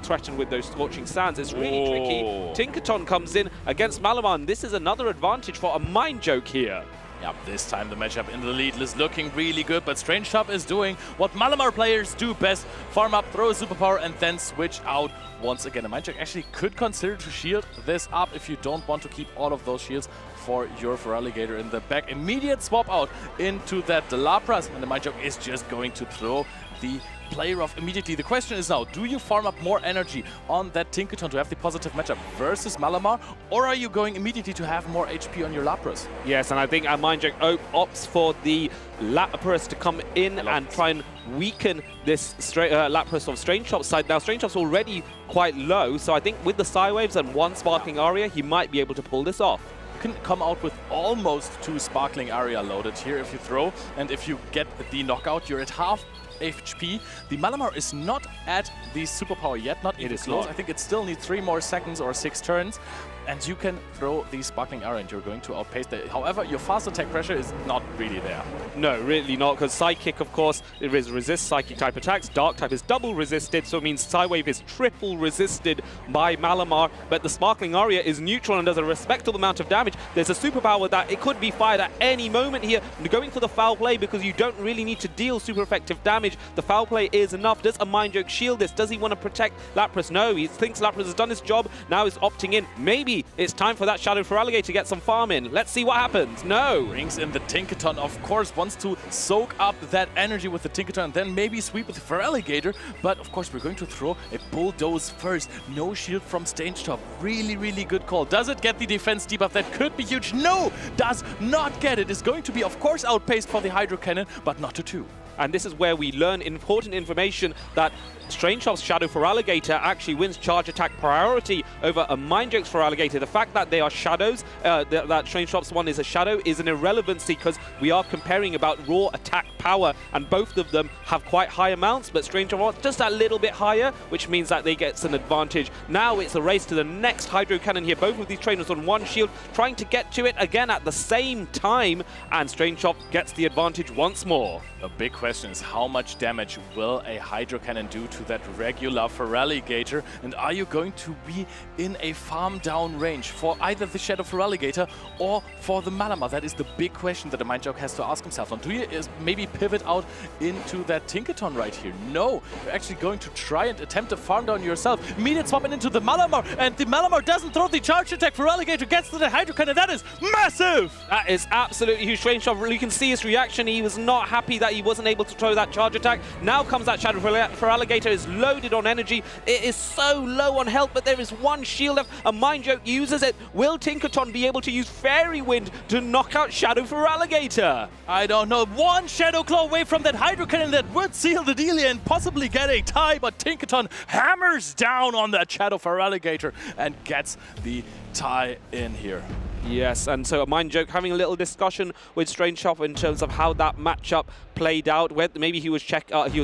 threaten with those Scorching Sands. It's really tricky. Tinkaton comes in against Malamar, and this is another advantage for AMindJoke here. Yep, this time the matchup in the lead is looking really good, but StrangeTop is doing what Malamar players do best. Farm up, throw a superpower, and then switch out once again. AMindJoke actually could consider to shield this up if you don't want to keep all of those shields for your Feraligatr in the back. Immediate swap out into that Lapras, and AMindJoke is just going to throw the player off immediately. The question is now, do you farm up more energy on that Tinkaton to have the positive matchup versus Malamar, or are you going immediately to have more HP on your Lapras? Yes, and I think AMindJoke opts for the Lapras to come in and try and weaken this Lapras of StrangeTop's side. Now, StrangeTop's already quite low, so I think with the Psywaves and 1 Sparkling Aria, he might be able to pull this off. You can come out with almost 2 Sparkling Aria loaded here if you throw, and if you get the knockout, you're at half HP. The Malamar is not at the superpower yet, not even close. I think it still needs 3 more seconds or 6 turns, and you can throw the Sparkling Aria and you're going to outpace that. However, your fast attack pressure is not really there. No, really not, because Psychic, of course, it resists Psychic type attacks. Dark type is double resisted, so it means Psywave is triple resisted by Malamar, but the Sparkling Aria is neutral and does a respectable amount of damage. There's a superpower that it could be fired at any moment here. Going for the foul play because you don't really need to deal super effective damage. The foul play is enough. Does AMindJoke shield this? Does he want to protect Lapras? No, he thinks Lapras has done his job. Now he's opting in. Maybe it's time for that Shadow Feraligatr to get some farm in. Let's see what happens. No. Brings in the Tinkaton, of course, wants to soak up that energy with the Tinkaton and then maybe sweep with the Feraligatr. But of course, we're going to throw a Bulldoze first. No shield from StrangeTop. Really, really good call. Does it get the defense debuff? That could be huge. No, does not get it. It's going to be, of course, outpaced for the Hydro Cannon, but not to 2. And this is where we learn important information that StrangeTop's Shadow Feraligatr actually wins charge attack priority over AMindJoke's Feraligatr. The fact that they are shadows, that StrangeTop's one is a shadow, is an irrelevancy because we are comparing about raw attack power, and both of them have quite high amounts, but StrangeTop wants just a little bit higher, which means that they get an advantage. Now it's a race to the next Hydro Cannon here. Both of these trainers on 1 shield, trying to get to it again at the same time, and StrangeTop gets the advantage once more. The big question is, how much damage will a Hydro Cannon do to that regular Feraligatr, and are you going to be in a farm down range for either the Shadow Feraligatr or for the Malamar? That is the big question that AMindJoke has to ask himself. And do you maybe pivot out into that Tinkaton right here? No, you're actually going to try and attempt to farm down yourself. Immediate swapping into the Malamar, and the Malamar doesn't throw the charge attack. Feraligatr gets to the Hydro Cannon. That is massive! That is absolutely huge. StrangeTop, you can see his reaction. He was not happy that he wasn't able to throw that charge attack. Now comes that Shadow Feraligatr, is loaded on energy. It is so low on health, but there is 1 shield left. AMindJoke uses it. Will Tinkaton be able to use Fairy Wind to knock out Shadow Feraligatr? I don't know. 1 Shadow Claw away from that Hydro Cannon that would seal the deal and possibly get a tie, but Tinkaton hammers down on that Shadow Feraligatr and gets the tie in here. Yes, and so AMindJoke having a little discussion with StrangeTop in terms of how that matchup played out. Maybe he was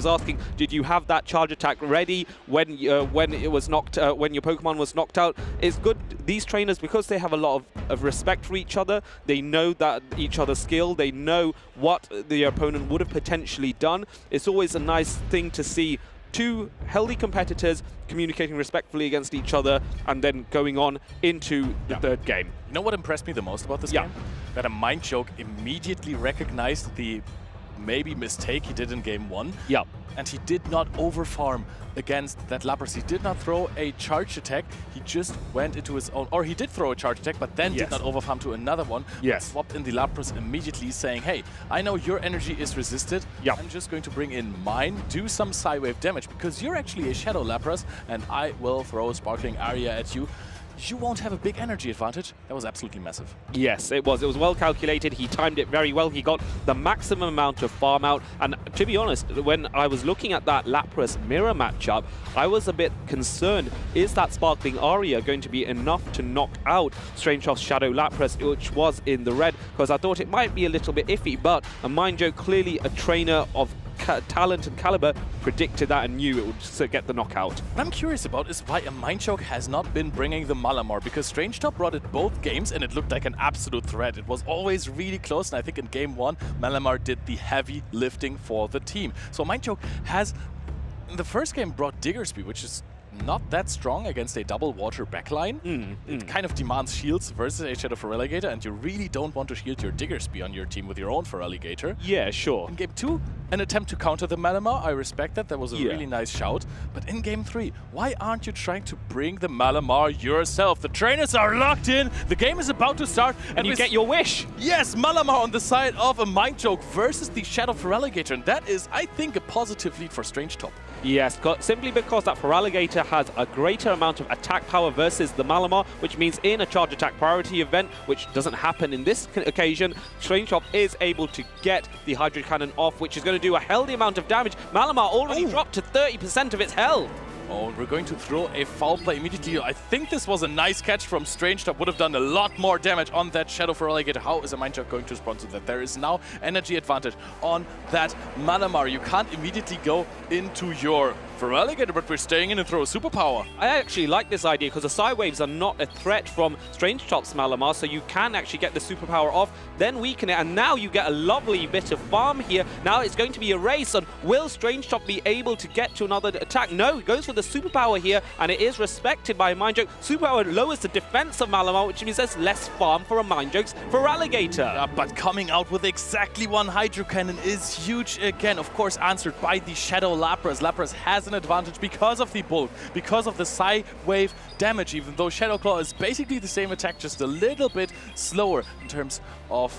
asking, did you have that charge attack ready when it was knocked when your Pokemon was knocked out? It's good, these trainers, because they have a lot of respect for each other. They know that each other's skill. They know what the opponent would have potentially done. It's always a nice thing to see 2 healthy competitors communicating respectfully against each other and then going on into the 3rd game. You know what impressed me the most about this game? That AMindJoke immediately recognized the maybe mistake he did in game 1. Yep. And he did not overfarm against that Lapras. He did not throw a charge attack. He just went into his own, or he did throw a charge attack, but then did not overfarm to another one. Yes. Swapped in the Lapras immediately, saying, hey, I know your energy is resisted. Yep. I'm just going to bring in mine, do some Psywave damage, because you're actually a Shadow Lapras, and I will throw Sparkling Aria at you. You won't have a big energy advantage. That was absolutely massive. Yes, it was. It was well calculated. He timed it very well. He got the maximum amount of farm out. And to be honest, when I was looking at that Lapras mirror matchup, I was a bit concerned. Is that Sparkling Aria going to be enough to knock out StrangeTop's Shadow Lapras, which was in the red? Because I thought it might be a little bit iffy, but AMindJoke, clearly a trainer of talent and caliber, predicted that and knew it would get the knockout. What I'm curious about is why AMindJoke has not been bringing the Malamar, because StrangeTop brought it both games and it looked like an absolute threat. It was always really close, and I think in game 1, Malamar did the heavy lifting for the team. So AMindJoke has, in the first game, brought Diggersby, which is not that strong against a double water backline. It kind of demands shields versus a Shadow Feraligatr, and you really don't want to shield your Diggersby on your team with your own Feraligatr. Yeah, sure. In game 2, an attempt to counter the Malamar. I respect that. That was a really nice shout. But in game 3, why aren't you trying to bring the Malamar yourself? The trainers are locked in. The game is about to start. And you get your wish. Yes, Malamar on the side of AMindJoke versus the Shadow Feraligatr. And that is, I think, a positive lead for StrangeTop. Yes, simply because that Feraligatr has a greater amount of attack power versus the Malamar, which means in a charge attack priority event, which doesn't happen in this occasion, StrangeTop is able to get the Hydro Cannon off, which is going to do a healthy amount of damage. Malamar already dropped to 30% of its health. Oh, we're going to throw a foul play immediately. I think this was a nice catch from StrangeTop. Would have done a lot more damage on that Shadow Feraligatr. How is AMindJoke going to respond to that? There is now energy advantage on that Malamar. You can't immediately go into your Feraligatr, but we're staying in and throw a superpower. I actually like this idea because the Psywaves are not a threat from StrangeTop's Malamar, so you can actually get the superpower off, then weaken it, and now you get a lovely bit of farm here. Now it's going to be a race on will StrangeTop be able to get to another attack? No, it goes for the superpower here, and it is respected by AMindJoke. Superpower lowers the defense of Malamar, which means there's less farm for AMindJoke's Feraligatr. But coming out with exactly one Hydro Cannon is huge again. Of course, answered by the Shadow Lapras. Lapras has an advantage because of the bulk, because of the Psywave damage, even though Shadow Claw is basically the same attack, just a little bit slower in terms of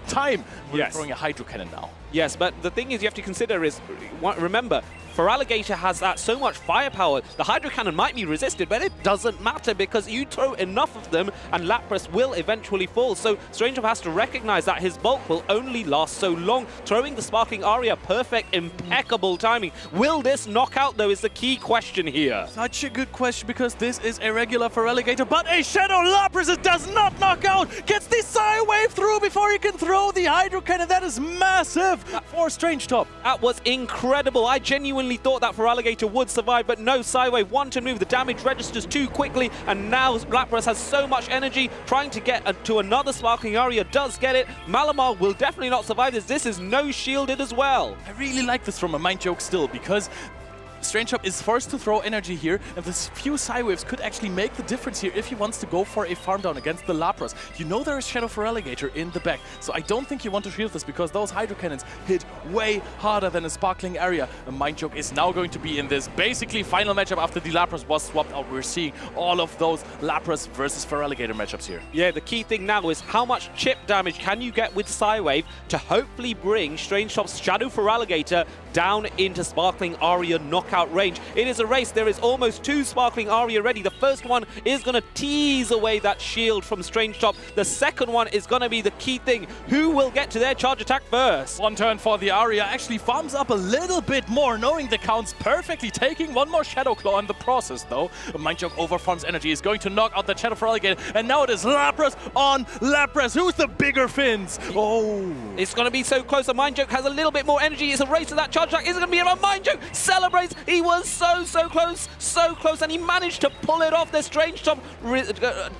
time. We're throwing a Hydro Cannon now. Yes, but the thing is you have to consider is, remember, Feraligatr has that so much firepower. The Hydro Cannon might be resisted, but it doesn't matter because you throw enough of them and Lapras will eventually fall. So StrangeTop has to recognize that his bulk will only last so long. Throwing the Sparkling Aria, perfect, impeccable timing. Will this knock out, though, is the key question here. Such a good question, because this is a regular Feraligatr, but a Shadow Lapras, it does not knock out. Gets the Psywave through before he can throw the Hydro Cannon. That is massive for StrangeTop. That was incredible. I genuinely thought that Feraligatr would survive, but no, Psywave one to move. The damage registers too quickly, and now Lapras has so much energy trying to get to another Sparkling Aria. Does get it. Malamar will definitely not survive this. This is no shielded as well. I really like this from AMindJoke still, because StrangeTop is forced to throw energy here, and this few Psywaves could actually make the difference here if he wants to go for a farm down against the Lapras. You know there is Shadow Feraligatr in the back, so I don't think you want to shield this because those Hydro Cannons hit way harder than a Sparkling Area. AMindJoke is now going to be in this basically final matchup after the Lapras was swapped out. We're seeing all of those Lapras versus Feraligatr matchups here. Yeah, the key thing now is how much chip damage can you get with Psywave to hopefully bring StrangeTop's Shadow Feraligatr down into Sparkling Aria knockout range. It is a race. There is almost two Sparkling Aria ready. The first one is going to tease away that shield from StrangeTop. The second one is going to be the key thing. Who will get to their charge attack first? One turn for the Aria. Actually farms up a little bit more, knowing the counts perfectly, taking one more Shadow Claw in the process, though. AMindJoke overfarms energy, is going to knock out the Shadow Feraligatr, and now it is Lapras on Lapras. Who's the bigger fins? Oh. It's going to be so close. AMindJoke has a little bit more energy. It's a race to that charge attack. Is it going to be AMindJoke? Celebrates. He was so close, and he managed to pull it off. The StrangeTop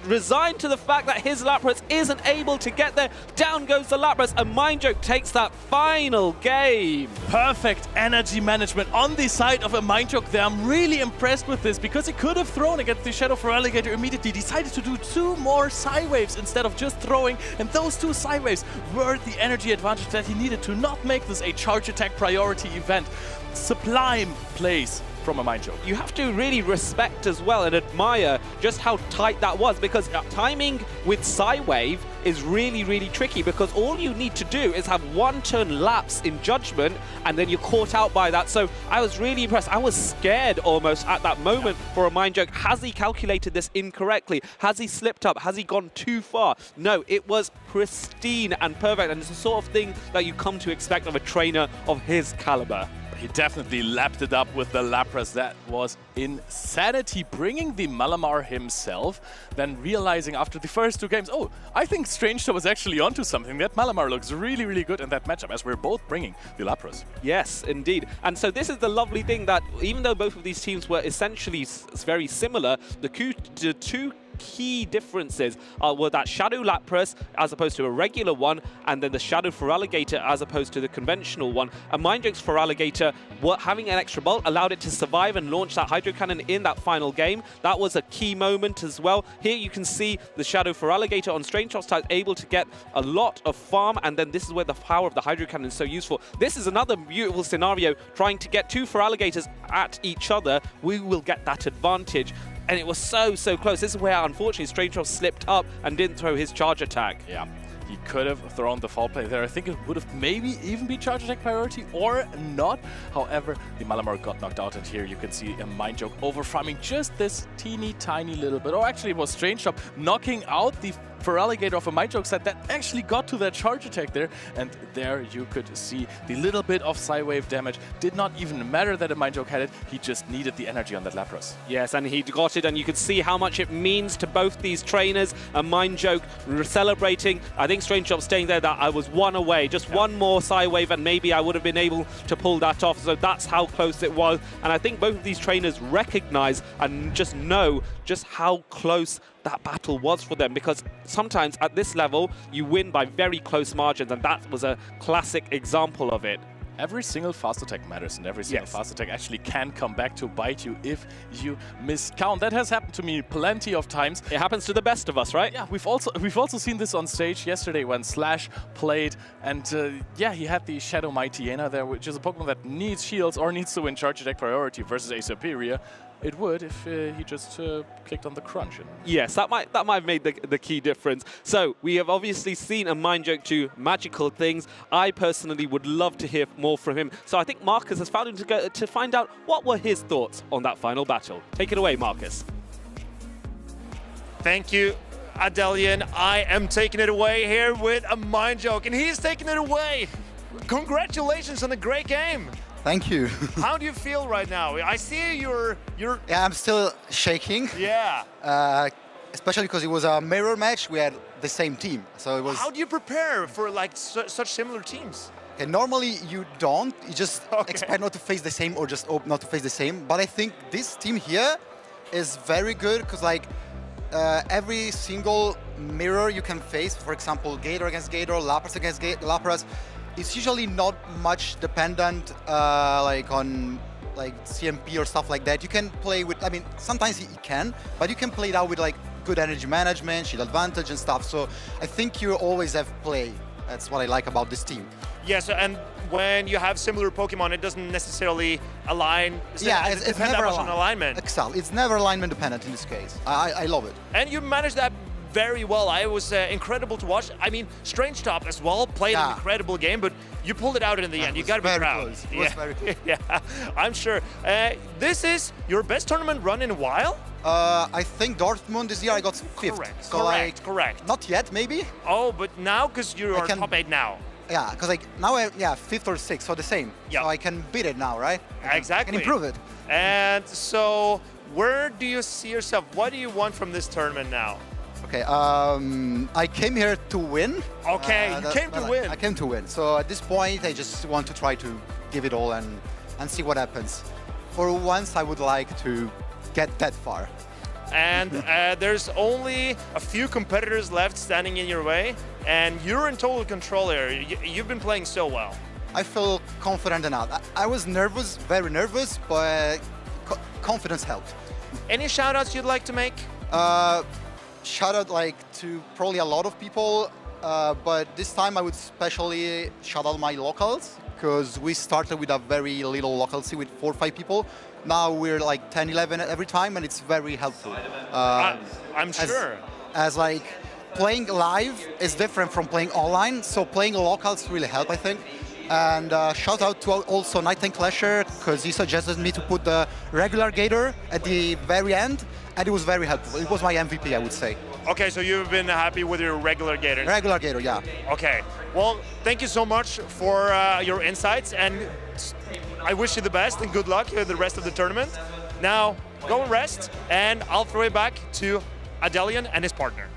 resigned to the fact that his Lapras isn't able to get there. Down goes the Lapras. AMindJoke takes that final game. Perfect energy management on the side of AMindJoke there. I'm really impressed with this because he could have thrown against the Shadow for Alligator immediately. Decided to do 2 more Psy Waves instead of just throwing. And those 2 Psy Waves were the energy advantage that he needed to not make this a charge attack priority event. Sublime plays from AMindJoke. You have to really respect as well and admire just how tight that was, because timing with Psy Wave is really, really tricky, because all you need to do is have 1 turn lapse in judgment and then you're caught out by that. So I was really impressed. I was scared almost at that moment for AMindJoke. Has he calculated this incorrectly? Has he slipped up? Has he gone too far? No, it was pristine and perfect, and it's the sort of thing that you come to expect of a trainer of his caliber. He definitely lapped it up with the Lapras. That was insanity, bringing the Malamar himself, then realizing after the first 2 games, oh, I think StrangeTop was actually onto something. That Malamar looks really, really good in that matchup, as we're both bringing the Lapras. Yes, indeed. And so this is the lovely thing, that even though both of these teams were essentially very similar, the two key differences were that Shadow Lapras as opposed to a regular one, and then the Shadow for Alligator as opposed to the conventional one. AMindJoke's for Alligator, having an extra bolt, allowed it to survive and launch that Hydro Cannon in that final game. That was a key moment as well. Here you can see the Shadow for Alligator on StrangeTop's side able to get a lot of farm, and then this is where the power of the Hydro Cannon is so useful. This is another beautiful scenario, trying to get 2 for Alligators at each other. We will get that advantage. And it was so, so close. This is where, unfortunately, StrangeTop slipped up and didn't throw his charge attack. Yeah, he could have thrown the fall play there. I think it would have maybe even been charge attack priority or not. However, the Malamar got knocked out, and here you can see AMindJoke over-farming just this teeny tiny little bit. Or actually, it was StrangeTop knocking out the for Alligator of AMindJoke set that actually got to that charge attack there, and there you could see the little bit of Psy Wave damage. Did not even matter that AMindJoke had it, he just needed the energy on that Lapras. Yes, and he got it, and you could see how much it means to both these trainers. AMindJoke celebrating. I think StrangeTop staying there, that I was 1 away, just 1 more Psy Wave, and maybe I would have been able to pull that off. So that's how close it was, and I think both of these trainers recognize and just know just how close that battle was for them, because sometimes at this level you win by very close margins, and that was a classic example of it. Every single fast attack matters, and every single fast attack actually can come back to bite you if you miscount. That has happened to me plenty of times. It happens to the best of us, right? Yeah, we've also seen this on stage yesterday when Slash played, and yeah, he had the Shadow Mightyena there, which is a Pokemon that needs shields or needs to win charge attack priority versus a superior. It would if he just clicked on the crunch. Yes, that might have made the key difference. So we have obviously seen AMindJoke do magical things. I personally would love to hear more from him. So I think Marcus has found him to find out what were his thoughts on that final battle. Take it away, Marcus. Thank you, Adelian. I am taking it away here with AMindJoke, and he's taking it away. Congratulations on a great game. Thank you. How do you feel right now? I see you're... Yeah, I'm still shaking. Yeah. Especially because it was a mirror match. We had the same team, so it was... How do you prepare for like such similar teams? Okay, normally you don't. You just expect not to face the same, or just hope not to face the same. But I think this team here is very good, because like every single mirror you can face, for example, Gator against Gator, Lapras against Lapras, it's usually not much dependent like on like CMP or stuff like that. You can play with, I mean, sometimes you can, but you can play it out with like good energy management, shield advantage and stuff. So I think you always have play. That's what I like about this team. Yes, and when you have similar Pokemon, it doesn't necessarily align. Yeah, it's never on alignment. Exactly, it's never alignment dependent in this case. I love it. And you managed that very well. It was incredible to watch. I mean, StrangeTop as well played an incredible game, but you pulled it out in the end. You got to be proud. Close. It was very close. Yeah, I'm sure. This is your best tournament run in a while? I think Dortmund this year I got 5th. Correct, So correct. Not yet, maybe. Oh, but now, because you are top 8 now. Yeah, because like now I 5th or 6th, so the same. Yep. So I can beat it now, right? Exactly. I can improve it. And so, where do you see yourself? What do you want from this tournament now? Okay, I came here to win. Okay, you came to win. I came to win. So at this point, I just want to try to give it all and see what happens. For once, I would like to get that far. And there's only a few competitors left standing in your way, and you're in total control here. You've been playing so well. I feel confident enough. I was nervous, very nervous, but confidence helped. Any shout-outs you'd like to make? Shout out like to probably a lot of people, but this time I would especially shout out my locals, because we started with a very little local scene with 4 or 5 people. Now we're like 10, 11 every time, and it's very helpful. I'm sure. As like playing live is different from playing online, so playing locals really help, I think. And shout out to also Elepfandflasche, because he suggested me to put the regular gator at the very end, and it was very helpful. It was my MVP, I would say. Okay, so you've been happy with your regular gators? Regular gator, yeah. Okay, well, thank you so much for your insights, and I wish you the best and good luck with the rest of the tournament. Now, go and rest, and I'll throw it back to Adelian and his partner.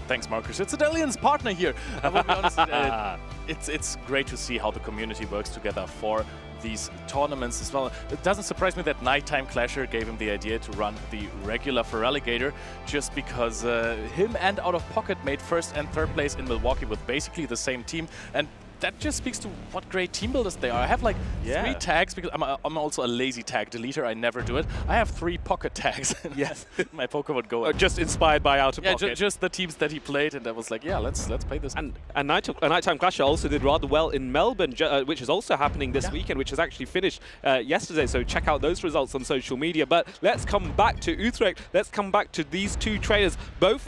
Thanks, Marcus. It's Adelian's partner here. I will be honest, it's great to see how the community works together for these tournaments as well. It doesn't surprise me that Nighttime Clasher gave him the idea to run the regular Feraligator, just because him and Out of Pocket made 1st and 3rd place in Milwaukee with basically the same team. And that just speaks to what great team builders they are. I have like 3 tags, because I'm also a lazy tag deleter. I never do it. I have 3 pocket tags in my Pokemon Go. Just inspired by Out of Pocket. Yeah, just the teams that he played, and I was like, yeah, let's play this. And Nighttime Clasher also did rather well in Melbourne, which is also happening this weekend, which has actually finished yesterday. So check out those results on social media. But let's come back to Utrecht. Let's come back to these 2 trainers.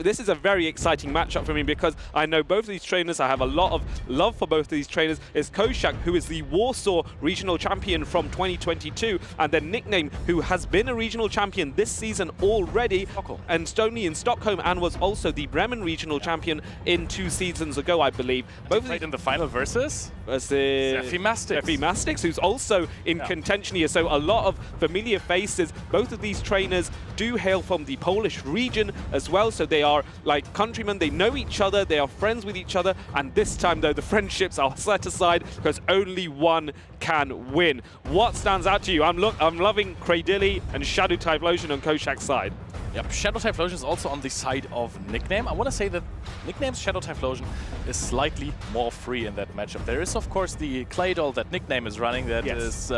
This is a very exciting matchup for me, because I know both of these trainers. I have a lot of love for both of these trainers. Is Koksik, who is the Warsaw regional champion from 2022, and then Nickname, who has been a regional champion this season already, and Stoney in Stockholm, and was also the Bremen regional champion in 2 seasons ago, I believe. Both played in the final versus Zephy Mastics, who's also in contention here. So a lot of familiar faces. Both of these trainers do hail from the Polish region as well, so they are like countrymen. They know each other, they are friends with each other, and this time though the friendships are set aside, because only one can win. What stands out to you? I'm loving Cradilly and Shadow Typhlosion on Koshak's side. Yep, Shadow Typhlosion is also on the side of Nickname. I want to say that Nickname's Shadow Typhlosion is slightly more free in that matchup. There is, of course, the Claydol that Nickname is running that is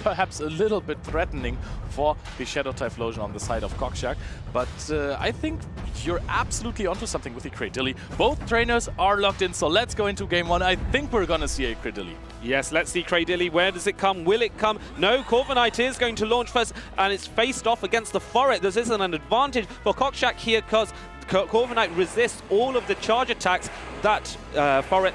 perhaps a little bit threatening for the Shadow Typhlosion on the side of Koksik. But I think you're absolutely onto something with the Cradilly. Both trainers are locked in, so let's go into game 1. I think we're going to see a Cradilly. Yes, let's see Cradilly. Where does it come? Will it come? No, Corviknight is going to launch first, and it's faced off against the Forret. This isn't an advantage for Koksik here, because Corviknight resists all of the charge attacks that Forret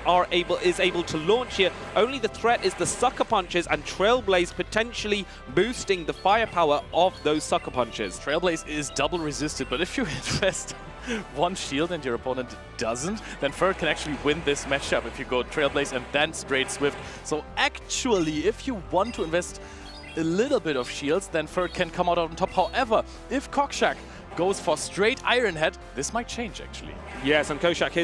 is able to launch here. Only the threat is the Sucker Punches, and Trailblaze potentially boosting the firepower of those Sucker Punches. Trailblaze is double resisted, but if you invest 1 shield and your opponent doesn't, then Ferret can actually win this matchup if you go Trailblaze and then straight Swift. So actually, if you want to invest a little bit of shields, then Ferret can come out on top. However, if Koksik goes for straight Iron Head, this might change actually. Yes, and Koksik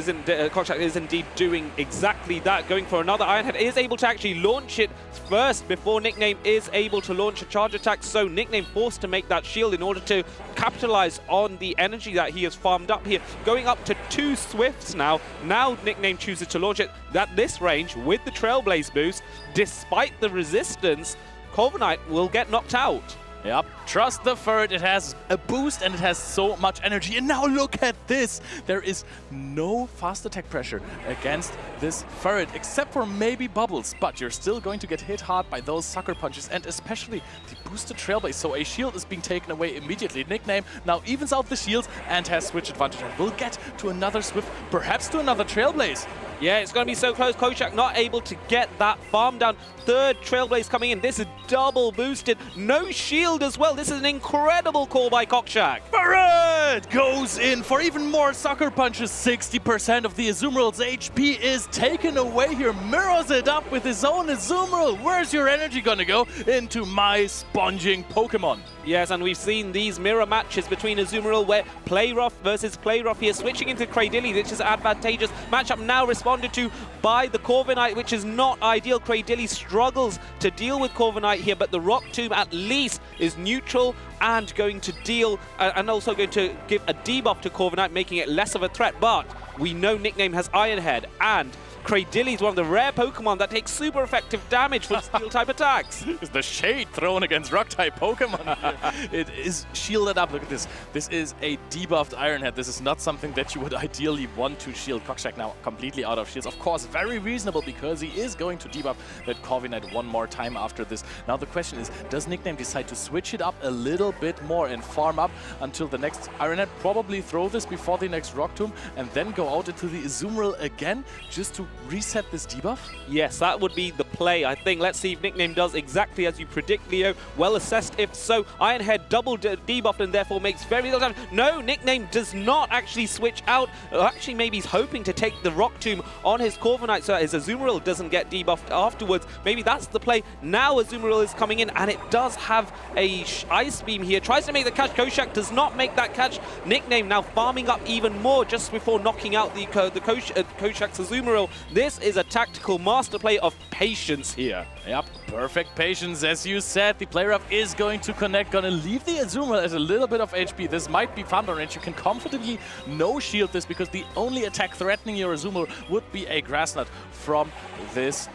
is indeed doing exactly that, going for another Iron Head. Is able to actually launch it first before Nickname is able to launch a charge attack, so Nickname forced to make that shield in order to capitalize on the energy that he has farmed up here. Going up to 2 Swifts now. Now Nickname chooses to launch it at this range with the Trailblaze boost. Despite the resistance, Corviknight will get knocked out. Yep, trust the Ferret, it has a boost and it has so much energy. And now look at this! There is no fast attack pressure against this Ferret, except for maybe Bubbles, but you're still going to get hit hard by those Sucker Punches, and especially the boosted Trailblaze. So a shield is being taken away immediately. Nickname now evens out the shields and has switch advantage, and will get to another Swift, perhaps to another Trailblaze. Yeah, it's going to be so close. Koksik not able to get that farm down. 3rd Trailblaze coming in. This is double boosted. No shield as well. This is an incredible call by Koksik. Ferret goes in for even more Sucker Punches. 60% of the Azumarill's HP is taken away here. Mirrors it up with his own Azumarill. Where's your energy going to go? Into my sponging Pokemon. Yes, and we've seen these mirror matches between Azumarill, where Playrough versus Playrough here, switching into Cradilly, which is advantageous. Matchup now responded to by the Corviknight, which is not ideal. Cradilly struggles to deal with Corviknight here, but the Rock Tomb at least is neutral and going to deal, and also going to give a debuff to Corviknight, making it less of a threat. But we know Nickname has Iron Head, and Cradily is one of the rare Pokemon that takes super effective damage from Steel-type attacks. Is the shade thrown against Rock-type Pokemon here. It is shielded up. Look at this. This is a debuffed Ironhead. This is not something that you would ideally want to shield. Koksik now completely out of shields. Of course, very reasonable because he is going to debuff that Corviknight one more time after this. Now the question is, does Nickname decide to switch it up a little bit more and farm up until the next Ironhead? Probably throw this before the next Rock Tomb and then go out into the Azumarill again just to reset this debuff? Yes, that would be the play, I think. Let's see if Nickname does exactly as you predict, Leo. Well assessed if so. Ironhead double debuffed and therefore makes very little damage. No, Nickname does not actually switch out. Actually, maybe he's hoping to take the Rock Tomb on his Corviknight so that his Azumarill doesn't get debuffed afterwards. Maybe that's the play. Now Azumarill is coming in and it does have a Ice Beam here. Tries to make the catch. Koksik does not make that catch. Nickname now farming up even more just before knocking out the Koksik's Azumarill. This is a tactical master play of patience here. Yep, perfect patience. As you said, the player up is going to connect, gonna leave the Azumarill at a little bit of HP. This might be Thunder Range. You can confidently no-shield this because the only attack threatening your Azumarill would be a Grass Knot from this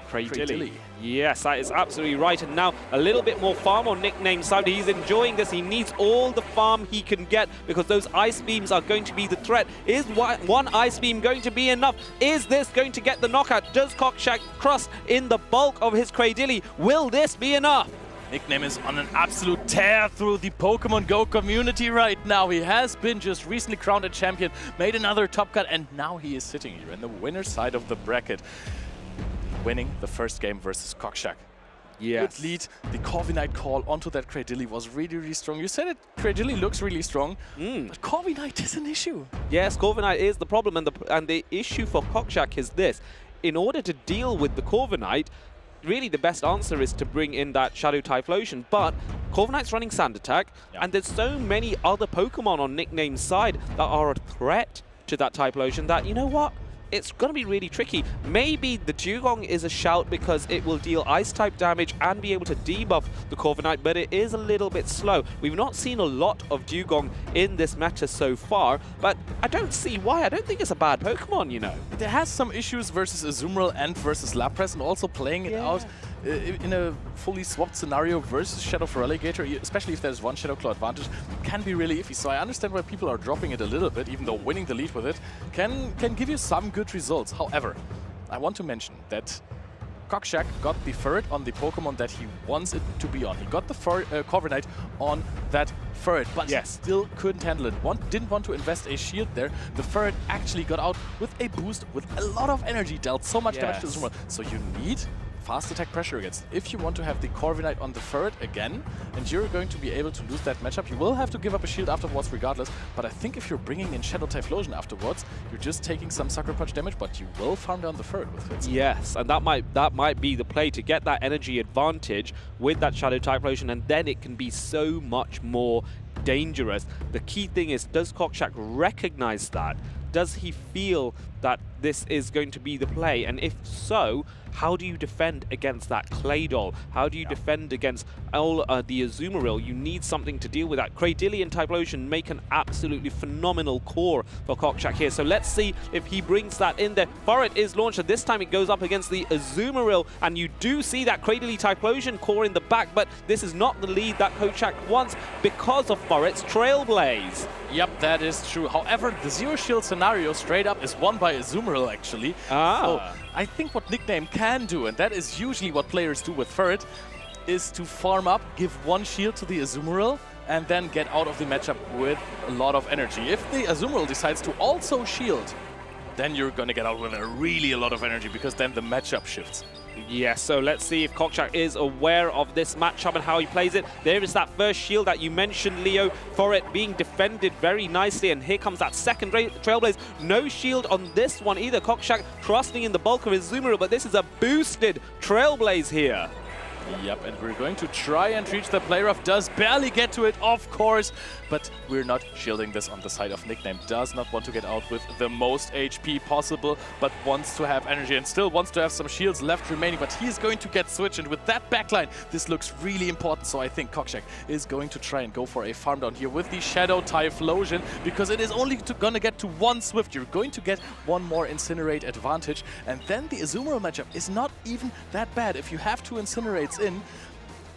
Cradily. Yes, that is absolutely right. And now a little bit more farm on Nickname's side. He's enjoying this. He needs all the farm he can get because those Ice Beams are going to be the threat. Is one Ice Beam going to be enough? Is this going to get the knockout? Does Koksik trust in the bulk of his Cradily? Will this be enough? Nickname is on an absolute tear through the Pokemon Go community right now. He has been just recently crowned a champion, made another top cut, and now he is sitting here in the winner's side of the bracket, winning the first game versus Koksik. Yes. Good lead. The Corviknight call onto that Cradily was really, really strong. You said it, Cradily looks really strong, but Corviknight is an issue. Yes, Corviknight is the problem, and the issue for Koksik is this. In order to deal with the Corviknight, really the best answer is to bring in that Shadow Typhlosion, but Corviknight's running Sand Attack, and there's so many other Pokemon on Nickname's side that are a threat to that Typhlosion that, you know what? It's going to be really tricky. Maybe the Dugong is a shout because it will deal Ice-type damage and be able to debuff the Corviknight, but it is a little bit slow. We've not seen a lot of Dugong in this meta so far, but I don't see why. I don't think it's a bad Pokemon, you know. It has some issues versus Azumarill and versus Lapras, and also playing it out in a fully swapped scenario versus Shadow Feraligatr, especially if there's one Shadow Claw advantage, can be really iffy. So I understand why people are dropping it a little bit, even though winning the lead with it can give you some good results. However, I want to mention that Koksik got the Ferret on the Pokemon that he wants it to be on. He got the Corviknight on that Ferret, but he still couldn't handle it. Didn't want to invest a shield there. The Ferret actually got out with a boost, with a lot of energy, dealt so much damage to Azumarill. So you need fast attack pressure against. If you want to have the Corviknight on the Ferret again, and you're going to be able to lose that matchup, you will have to give up a shield afterwards regardless, but I think if you're bringing in Shadow Typhlosion afterwards, you're just taking some Sucker Punch damage, but you will farm down the Ferret with it. Yes, and that might be the play to get that energy advantage with that Shadow Typhlosion, and then it can be so much more dangerous. The key thing is, does Koksik recognize that? Does he feel that this is going to be the play? And if so, how do you defend against that Claydol? How do you defend against all the Azumarill? You need something to deal with that. Cradily and Typhlosion make an absolutely phenomenal core for Koksik here. So let's see if he brings that in there. Ferret is launched, and this time it goes up against the Azumarill, and you do see that Cradily Typhlosion core in the back, but this is not the lead that Koksik wants because of Ferret's Trailblaze. Yep, that is true. However, the zero shield scenario straight up is won by Azumarill actually. So I think what Nickname can do, and that is usually what players do with Ferret, is to farm up, give one shield to the Azumarill, and then get out of the matchup with a lot of energy. If the Azumarill decides to also shield, then you're going to get out with a lot of energy, because then the matchup shifts. Yes, so let's see if Koksik is aware of this matchup and how he plays it. There is that first shield that you mentioned, Leo, for it being defended very nicely, and here comes that second Trailblaze. No shield on this one either. Koksik trusting in the bulk of his Azumarill, but this is a boosted Trailblaze here. Yep, and we're going to try and reach the play rough. Does barely get to it, of course, but we're not shielding this on the side of Nickname. Does not want to get out with the most HP possible, but wants to have energy and still wants to have some shields left remaining, but he's going to get switched, and with that backline, this looks really important. So I think Koksik is going to try and go for a farm down here with the Shadow Typhlosion, because it is only gonna get to one Swift. You're going to get one more Incinerate advantage, and then the Azumarill matchup is not even that bad. If you have two Incinerates in,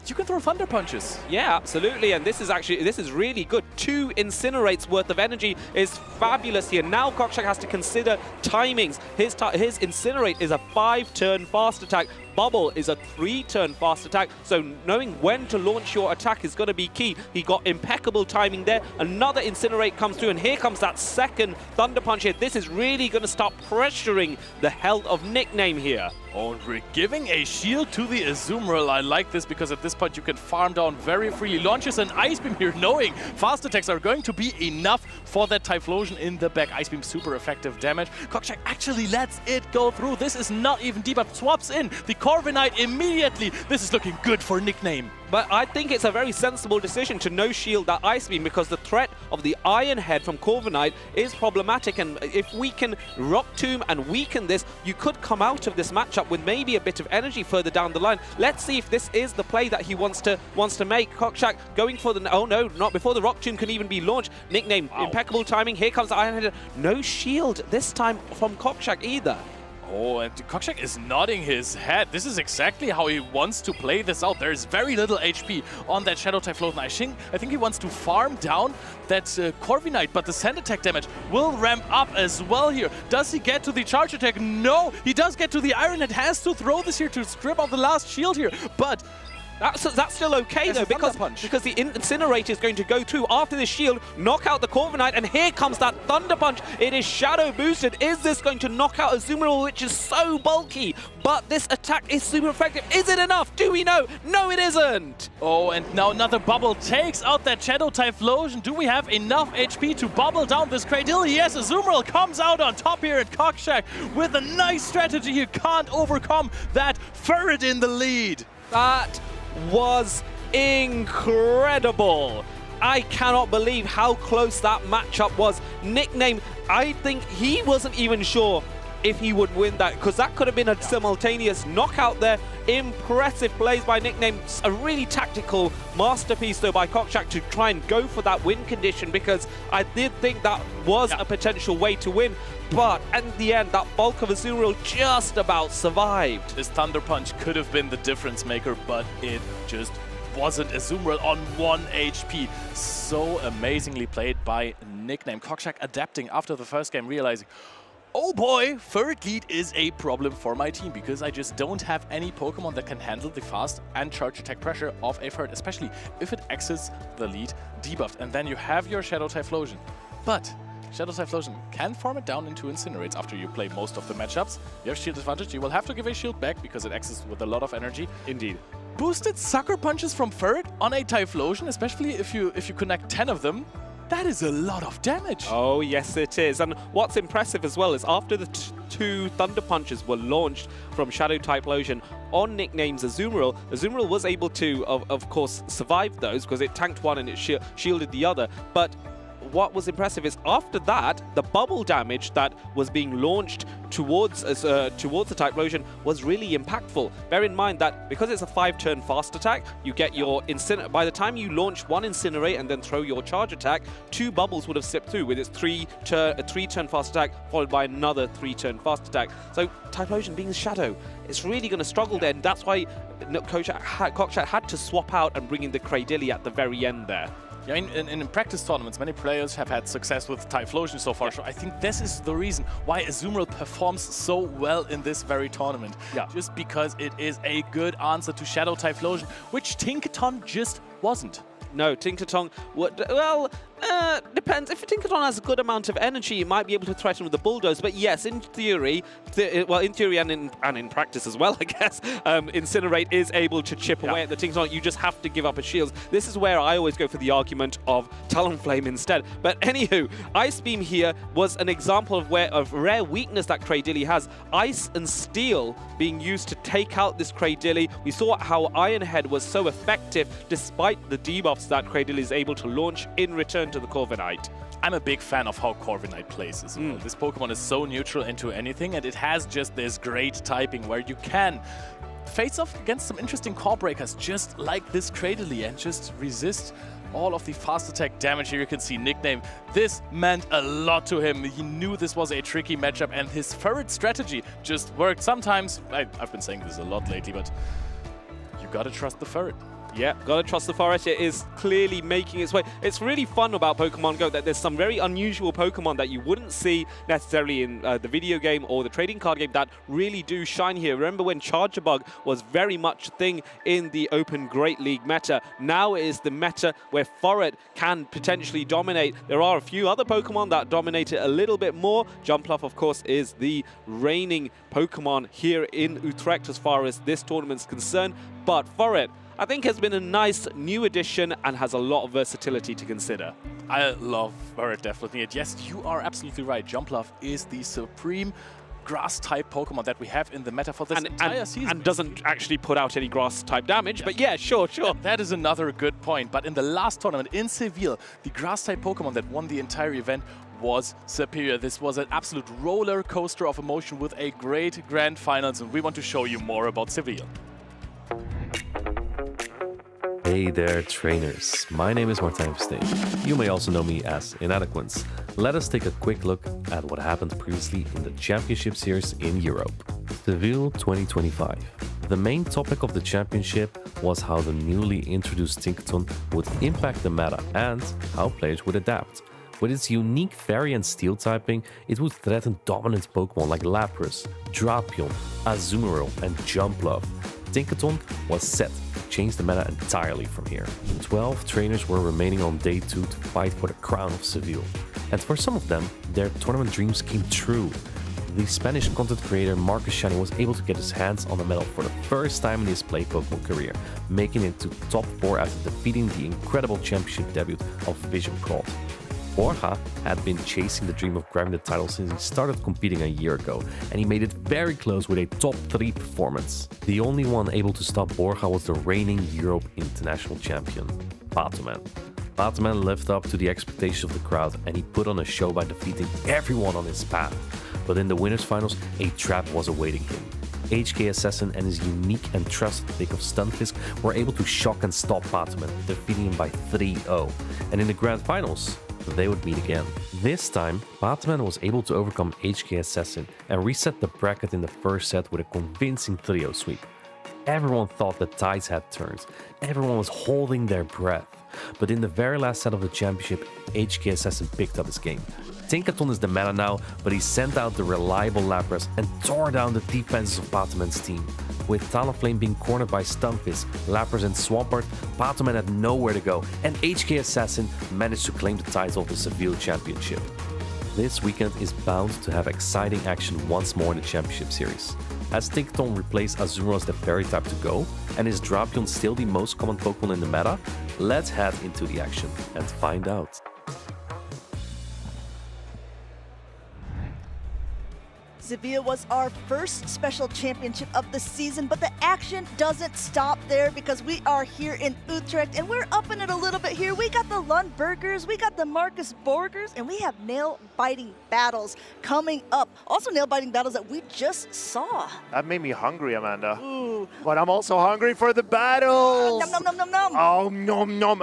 you can throw Thunder Punches. Yeah, absolutely, and this is really good. 2 Incinerates worth of energy is fabulous here. Now Koksik has to consider timings. His Incinerate is a 5-turn fast attack. Bubble is a 3-turn fast attack, so knowing when to launch your attack is going to be key. He got impeccable timing there. Another Incinerate comes through, and here comes that second Thunder Punch here. This is really going to start pressuring the health of Nickname here. Oh, we're giving a shield to the Azumarill. I like this because at this point you can farm down very freely. Launches an Ice Beam here, knowing fast attacks are going to be enough for that Typhlosion in the back. Ice Beam, super effective damage. Koksik actually lets it go through. This is not even debuff. Swaps in the Corviknight immediately. This is looking good for Nickname. But I think it's a very sensible decision to no-shield that Ice Beam, because the threat of the Iron Head from Corviknight is problematic, and if we can Rock Tomb and weaken this, you could come out of this matchup with maybe a bit of energy further down the line. Let's see if this is the play that he wants to make. Koksik going for the... Oh no, not before the Rock Tomb can even be launched. Nickname, impeccable timing. Here comes the Iron Head. No shield this time from Koksik either. Oh, and Koksik is nodding his head. This is exactly how he wants to play this out. There's very little HP on that Shadow Typhlosion. I think he wants to farm down that Corviknight, but the sand attack damage will ramp up as well here. Does he get to the charge attack? No, he does get to the Iron Head. Has to throw this here to strip out the last shield here, but... That's still okay though, because the Incinerate is going to go through after the shield, knock out the Corviknight, and here comes that Thunder Punch. It is shadow boosted. Is this going to knock out Azumarill, which is so bulky? But this attack is super effective. Is it enough? Do we know? No, it isn't. Oh, and now another bubble takes out that Shadow Typhlosion. Do we have enough HP to bubble down this Cradily? Yes, Azumarill comes out on top here, and Koksik with a nice strategy here can't overcome that Ferret in the lead. That was incredible. I cannot believe how close that matchup was. Nickname, I think he wasn't even sure if he would win that, because that could have been a simultaneous knockout there. Impressive plays by Nickname. A really tactical masterpiece though by Koksik to try and go for that win condition, because I did think that was a potential way to win. But in the end, that bulk of Azumarill just about survived. This Thunder Punch could have been the difference maker, but it just wasn't. Azumarill on 1 HP. So amazingly played by Nickname. Koksik adapting after the first game, realizing, oh boy, Ferret lead is a problem for my team, because I just don't have any Pokemon that can handle the fast and charge attack pressure of a Ferret, especially if it exits the lead debuffed. And then you have your Shadow Typhlosion. But Shadow Typhlosion can farm it down into Incinerates after you play most of the matchups. You have shield advantage. You will have to give a shield back because it exits with a lot of energy. Indeed. Boosted Sucker Punches from Ferret on a Typhlosion, especially if you connect 10 of them. That is a lot of damage. Oh, yes, it is. And what's impressive as well is after the 2 Thunder Punches were launched from Shadow Typhlosion on Nickname's Azumarill, Azumarill was able to, of course, survive those because it tanked one and it shielded the other. But what was impressive is after that, the bubble damage that was being launched towards the Typhlosion was really impactful. Bear in mind that because it's a 5-turn fast attack, you get your Incinerate. By the time you launch 1 Incinerate and then throw your charge attack, 2 bubbles would have sipped through with its 3-turn fast attack, followed by another 3-turn fast attack. So Typhlosion being a Shadow, it's really going to struggle there, and that's why Koksik had to swap out and bring in the Cradily at the very end there. Yeah, in practice tournaments, many players have had success with Typhlosion so far, so I think this is the reason why Azumarill performs so well in this very tournament. Yeah. Just because it is a good answer to Shadow Typhlosion, which Tinkaton just wasn't. No, Tinkaton would, well, depends. If Tinkaton has a good amount of energy, you might be able to threaten with the bulldoze. But yes, in theory, in theory and in practice as well, I guess, Incinerate is able to chip away at the Tinkaton. You just have to give up his shields. This is where I always go for the argument of Talonflame instead. But anywho, Ice Beam here was an example of rare weakness that Cradilly has. Ice and Steel being used to take out this Cradilly. We saw how Ironhead was so effective despite the debuffs that Cradilly is able to launch in return to the Corviknight. I'm a big fan of how Corviknight plays as well. This Pokemon is so neutral into anything, and it has just this great typing where you can face off against some interesting core breakers just like this Cradilly and just resist all of the fast attack damage. Here you can see Nickname. This meant a lot to him. He knew this was a tricky matchup, and his Ferret strategy just worked. Sometimes, I've been saying this a lot lately, but you gotta trust the Ferret. Yeah, gotta trust the Forest. It is clearly making its way. It's really fun about Pokemon Go that there's some very unusual Pokemon that you wouldn't see necessarily in the video game or the trading card game that really do shine here. Remember when Charjabug was very much a thing in the Open Great League meta. Now it is the meta where Forest can potentially dominate. There are a few other Pokemon that dominate it a little bit more. Jumpluff, of course, is the reigning Pokemon here in Utrecht as far as this tournament's concerned. But Forest, I think, has been a nice new addition and has a lot of versatility to consider. I love Ferret, definitely. And yes, you are absolutely right. Jumpluff is the supreme grass-type Pokemon that we have in the meta for this entire season. And doesn't actually put out any grass-type damage, but yeah, sure. That is another good point. But in the last tournament in Seville, the grass-type Pokemon that won the entire event was superior. This was an absolute roller coaster of emotion with a great grand finals, and we want to show you more about Seville. Hey there, trainers. My name is Martijn Versteeg. You may also know me as Inadequance. Let us take a quick look at what happened previously in the Championship Series in Europe. Seville 2025. The main topic of the championship was how the newly introduced Tinkaton would impact the meta and how players would adapt. With its unique Fairy and Steel typing, it would threaten dominant Pokemon like Lapras, Drapion, Azumarill, and Jumpluff. Tinkaton was set to change the meta entirely from here. 12 trainers were remaining on day 2 to fight for the crown of Seville. And for some of them, their tournament dreams came true. The Spanish content creator Marcus Shiny was able to get his hands on the medal for the first time in his Play Pokemon career, making it to top 4 after defeating the incredible championship debut of Vision Prod. Borja had been chasing the dream of grabbing the title since he started competing a year ago, and he made it very close with a top 3 performance. The only one able to stop Borja was the reigning Europe International Champion, Batoman. Batoman lived up to the expectations of the crowd, and he put on a show by defeating everyone on his path. But in the winners finals, a trap was awaiting him. HK Assassin and his unique and trusted pick of Stunfisk were able to shock and stop Batoman, defeating him by 3-0. And in the grand finals, they would meet again. This time, Batoman was able to overcome HK Assassin and reset the bracket in the first set with a convincing 3-0 sweep. Everyone thought the tides had turned. Everyone was holding their breath. But in the very last set of the championship, HK Assassin picked up his game. Tinkaton is the meta now, but he sent out the reliable Lapras and tore down the defenses of Batoman's team. With Talonflame being cornered by Stunfisk, Lapras and Swampert, Batoman had nowhere to go, and HK Assassin managed to claim the title of the Seville Championship. This weekend is bound to have exciting action once more in the Championship Series. Has Tinkaton replaced Azumarill as the fairy type to go? And is Drapion still the most common Pokemon in the meta? Let's head into the action and find out. Seville was our first special championship of the season, but the action doesn't stop there because we are here in Utrecht and we're upping it a little bit here. We got the Lundbergers, we got the Marcus Borgers, and we have nail-biting battles coming up. Also nail-biting battles that we just saw. That made me hungry, Amanda. Ooh. But I'm also hungry for the battles. Nom nom nom nom nom. Oh, nom nom.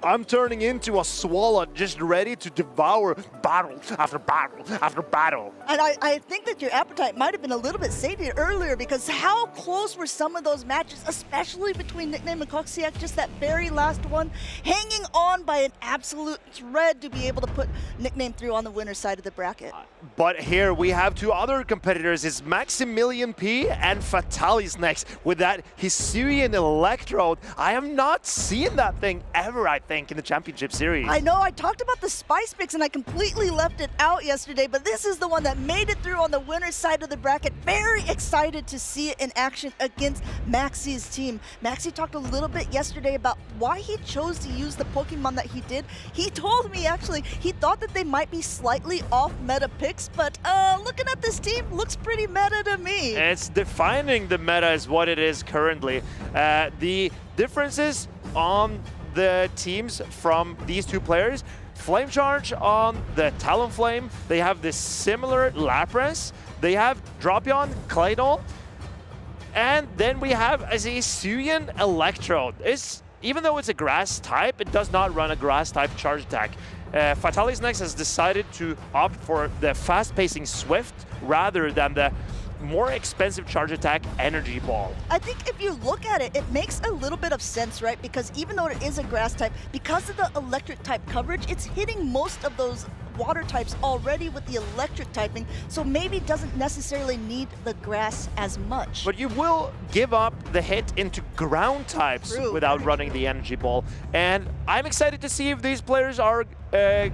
I'm turning into a swallow, just ready to devour battle after battle after battle. And I think that your appetite might have been a little bit sated earlier because how close were some of those matches, especially between Nickname and Koksik, just that very last one, hanging on by an absolute thread to be able to put Nickname through on the win winner's side of the bracket. But here we have two other competitors. It's Maximilian P and Fatalis next with that Hisuian Electrode. I have not seen that thing ever, I think, in the Championship Series. I know, I talked about the Spice Picks and I completely left it out yesterday, but this is the one that made it through on the winner's side of the bracket. Very excited to see it in action against Maxi's team. Maxi talked a little bit yesterday about why he chose to use the Pokemon that he did. He told me actually he thought that they might be slightly off meta picks, but looking at this team, looks pretty meta to me. It's defining the meta is what it is currently. The differences on the teams from these two players, Flame Charge on the Talonflame, they have this similar Lapras, they have Dropion, Claydol, and then we have a Hisuian Electrode. Even though it's a grass type, it does not run a grass type charge attack. Fatalis next has decided to opt for the fast-pacing Swift rather than the more expensive charge attack Energy Ball. I think if you look at it, it makes a little bit of sense, right? Because even though it is a grass type, because of the electric type coverage, it's hitting most of those water types already with the electric typing, so maybe doesn't necessarily need the grass as much. But you will give up the hit into ground types without running the Energy Ball. And I'm excited to see if these players are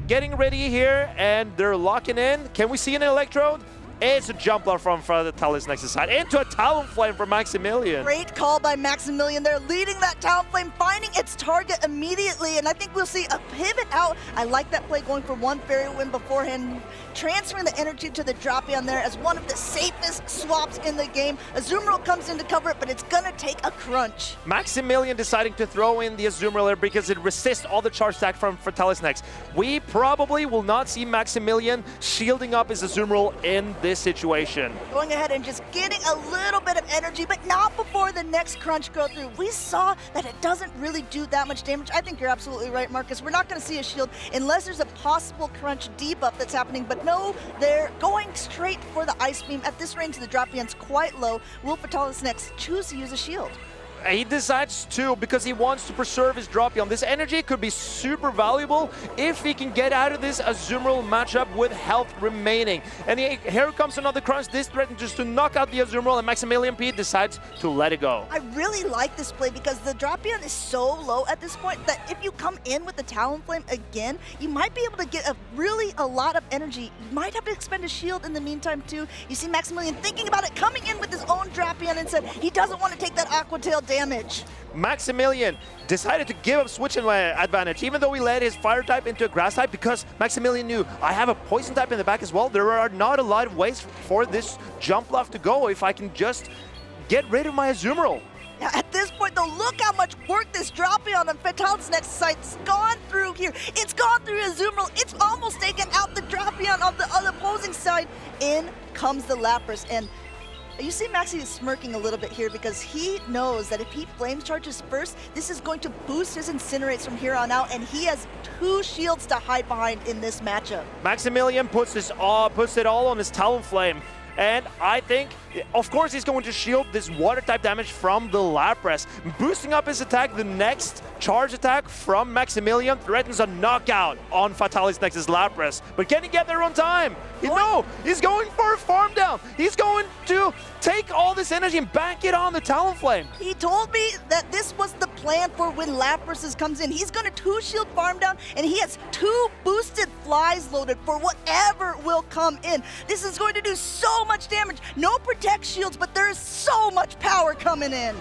getting ready here and they're locking in. Can we see an Electrode? It's a jump ball from Fatalis next side into a Talonflame for Maximilian. Great call by Maximilian. They're leading that Talonflame, finding its target immediately, and I think we'll see a pivot out. I like that play going for one Fairy Wind beforehand, transferring the energy to the Dropion there as one of the safest swaps in the game. Azumarill comes in to cover it, but it's gonna take a crunch. Maximilian deciding to throw in the Azumarill there because it resists all the charge attack from Fatalis next. We probably will not see Maximilian shielding up his Azumarill in this situation. Going ahead and just getting a little bit of energy, but not before the next crunch go through. We saw that it doesn't really do that much damage. I think you're absolutely right, Marcus. We're not going to see a shield unless there's a possible crunch debuff that's happening, but no, they're going straight for the Ice Beam. At this range, the Dropion's quite low. Will Fatalis next choose to use a shield? He decides to because he wants to preserve his Dropion. This energy could be super valuable if he can get out of this Azumarill matchup with health remaining. And here comes another crunch. This threatens just to knock out the Azumarill, and Maximilian P decides to let it go. I really like this play because the Dropion is so low at this point that if you come in with the Talonflame again, you might be able to get a lot of energy. You might have to expend a shield in the meantime too. You see Maximilian thinking about it, coming in with his own Dropion and said he doesn't want to take that Aqua Tail damage. Maximilian decided to give up switching advantage, even though he led his fire type into a grass type, because Maximilian knew I have a poison type in the back as well. There are not a lot of ways for this jump bluff to go if I can just get rid of my Azumarill. Now, at this point, though, look how much work this Dropion on Fatalis next site's gone through here. It's gone through Azumarill. It's almost taken out the Dropion on the opposing side. In comes the Lapras, and you see Maxi is smirking a little bit here because he knows that if he flame charges first, this is going to boost his Incinerates from here on out, and he has two shields to hide behind in this matchup. Maximilian puts it all on his Talonflame. And I think, of course, he's going to shield this water type damage from the Lapras. Boosting up his attack, the next charge attack from Maximilian threatens a knockout on Fatalis Nex's Lapras. But can he get there on time? No, he's going for a farm down. He's going to take all this energy and bank it on the Talonflame. He told me that this was the plan for when Lapras comes in. He's going to two-shield farm down, and he has two boosted flies loaded for whatever will come in. This is going to do so much damage. No protect shields, but there is so much power coming in.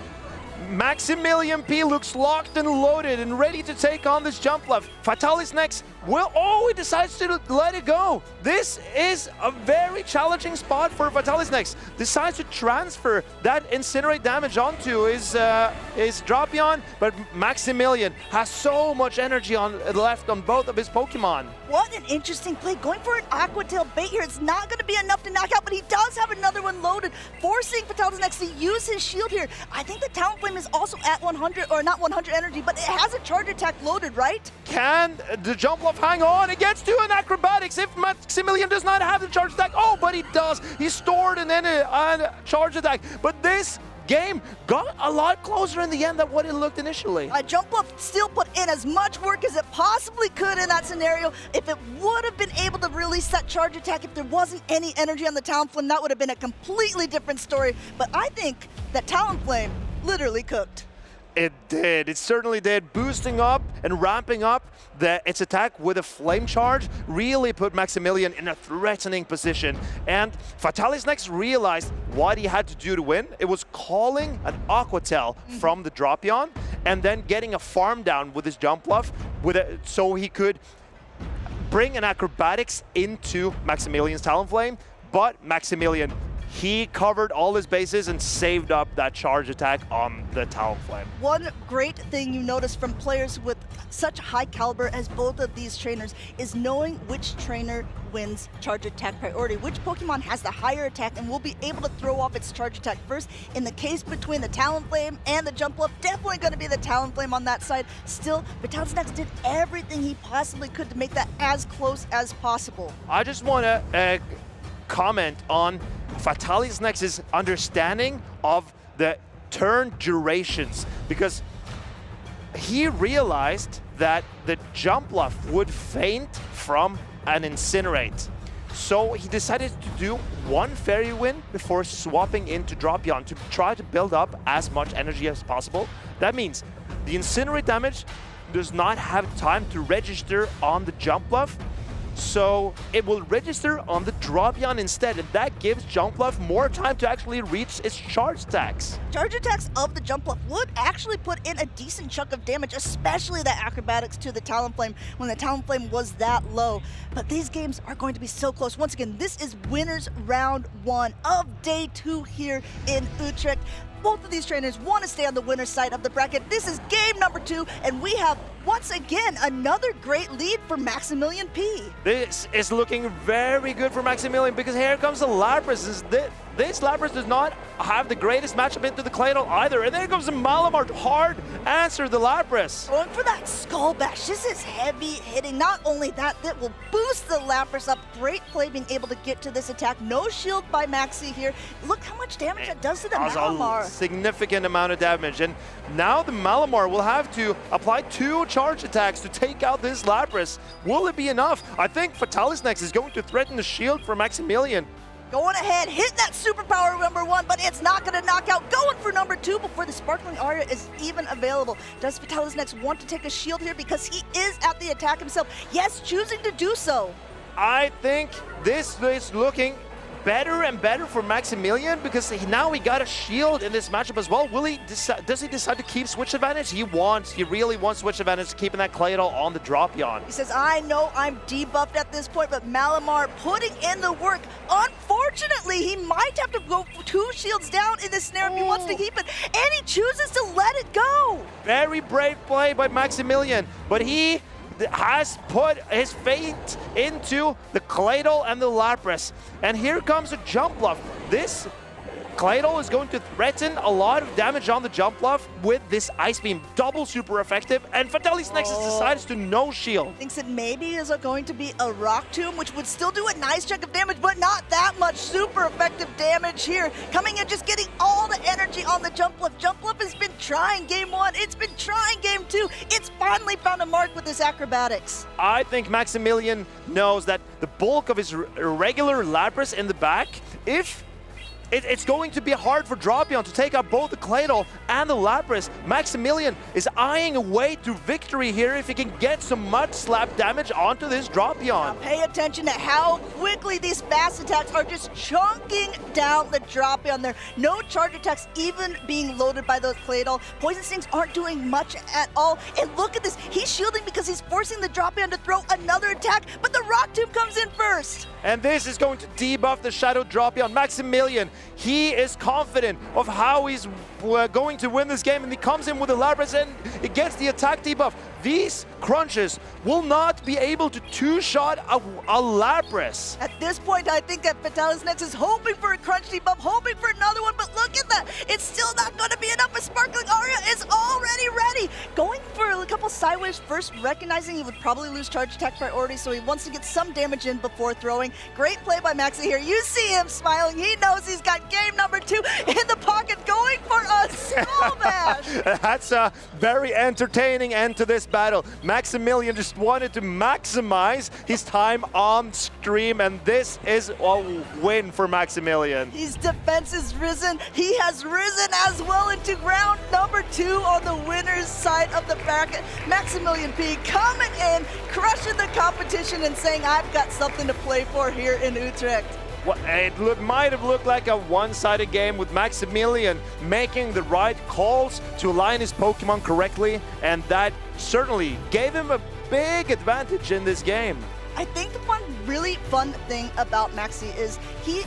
Maximilian P looks locked and loaded and ready to take on this jump left. Fatalis next he decides to let it go. This is a very challenging spot for Fatalis next. Decides to transfer that Incinerate damage onto his Dropion, but Maximilian has so much energy left on both of his Pokemon. What an interesting play. Going for an Aqua Tail bait here. It's not going to be enough to knock out, but he does have another one loaded, forcing Fatalis next to use his shield here. I think the Talonflame is also at 100, or not 100 energy, but it has a charge attack loaded, right? Can the jump bluff hang on? It gets to an acrobatics if Maximilian does not have the charge attack. Oh, but he does. He stored and then a charge attack. But this game got a lot closer in the end than what it looked initially. Jump Up still put in as much work as it possibly could in that scenario. If it would have been able to release that charge attack, if there wasn't any energy on the Talonflame, that would have been a completely different story. But I think that Talonflame literally cooked. It did. It certainly did. Boosting up and ramping up its attack with a flame charge really put Maximilian in a threatening position. And Fatalis next realized what he had to do to win. It was calling an Aqua Tail from the Dropion and then getting a farm down with his jump bluff so he could bring an acrobatics into Maximilian's Talonflame. But Maximilian, he covered all his bases and saved up that charge attack on the Talonflame. One great thing you notice from players with such high caliber as both of these trainers is knowing which trainer wins charge attack priority, which Pokemon has the higher attack and will be able to throw off its charge attack first. In the case between the Talonflame and the Jump Up, definitely going to be the Talonflame on that side. Still, Fatalis next did everything he possibly could to make that as close as possible. I just want to comment on Fatalis Nex's understanding of the turn durations, because he realized that the jump bluff would faint from an Incinerate. So he decided to do one Fairy Wind before swapping into Dropion to try to build up as much energy as possible. That means the Incinerate damage does not have time to register on the jump bluff, so it will register on the Dropion instead, and that gives Jump Bluff more time to actually reach its charge attacks. Charge attacks of the Jump Bluff would actually put in a decent chunk of damage, especially the acrobatics to the Talonflame when the Talonflame was that low. But these games are going to be so close. Once again, this is winners round 1 of day 2 here in Utrecht. Both of these trainers want to stay on the winner's side of the bracket. This is game number 2, and we have, once again, another great lead for Maximilian P. This is looking very good for Maximilian, because here comes the Lapras. This Lapras does not have the greatest matchup into the Claydol either. And there comes the Malamar. Hard answer the Lapras. Going for that Skull Bash. This is heavy hitting. Not only that, that will boost the Lapras up. Great play being able to get to this attack. No shield by Maxi here. Look how much damage that does to the Malamar. A significant amount of damage. And now the Malamar will have to apply 2 charge attacks to take out this Lapras. Will it be enough? I think Fatalis next is going to threaten the shield for Maximilian. Going ahead, hit that superpower number 1, but it's not going to knock out. Going for number 2 before the Sparkling Aria is even available. Does Fatalis next want to take a shield here because he is at the attack himself? Yes, choosing to do so. I think this is looking better and better for Maximilian, because now he got a shield in this matchup as well. Does he decide to keep switch advantage? He really wants switch advantage, keeping that Claydol on the Dropion. He says, I know I'm debuffed at this point, but Malamar putting in the work. Unfortunately, he might have to go 2 shields down in this snare if he wants to keep it, and he chooses to let it go. Very brave play by Maximilian, but he has put his fate into the Claydol and the Lapras. And here comes a Jump Bluff. This Claydol is going to threaten a lot of damage on the Jump Bluff with this Ice Beam. Double super effective, and Fatalis next decides to no shield. Thinks it maybe is going to be a Rock Tomb, which would still do a nice chunk of damage, but not that much super effective damage here. Coming in, just getting all the energy on the Jump Bluff. Jump Bluff has been trying game 1. It's been trying game 2. It's finally found a mark with this acrobatics. I think Maximilian knows that the bulk of his regular Lapras in the back, if it's going to be hard for Dropion to take out both the Claydol and the Lapras. Maximilian is eyeing a way to victory here if he can get some Mud Slap damage onto this Dropion. Now pay attention to how quickly these fast attacks are just chunking down the Dropion there. No charge attacks even being loaded by those Claydol. Poison Stings aren't doing much at all. And look at this. He's shielding because he's forcing the Dropion to throw another attack, but the Rock Tomb comes in first. And this is going to debuff the Shadow Dropion. Maximilian, he is confident of how he's going to win this game, and he comes in with the Lapras and it gets the attack debuff. These crunches will not be able to two-shot a Lapras. At this point, I think that Fatalis next is hoping for a crunch debuff, hoping for another one, but look at that. It's still not going to be enough. A Sparkling Aria is already ready. Going for a couple sideways first, recognizing he would probably lose charge attack priority, so he wants to get some damage in before throwing. Great play by Maxi here. You see him smiling. He knows he's got game number 2 in the pocket, going for Snowman! That's a very entertaining end to this battle. Maximilian just wanted to maximize his time on stream, and this is a win for Maximilian. His defense is risen. He has risen as well into round number 2 on the winner's side of the bracket. Maximilian P coming in, crushing the competition and saying, I've got something to play for here in Utrecht. Well, it might have looked like a one-sided game with Maximilian making the right calls to align his Pokemon correctly, and that certainly gave him a big advantage in this game. I think the one really fun thing about Maxi is he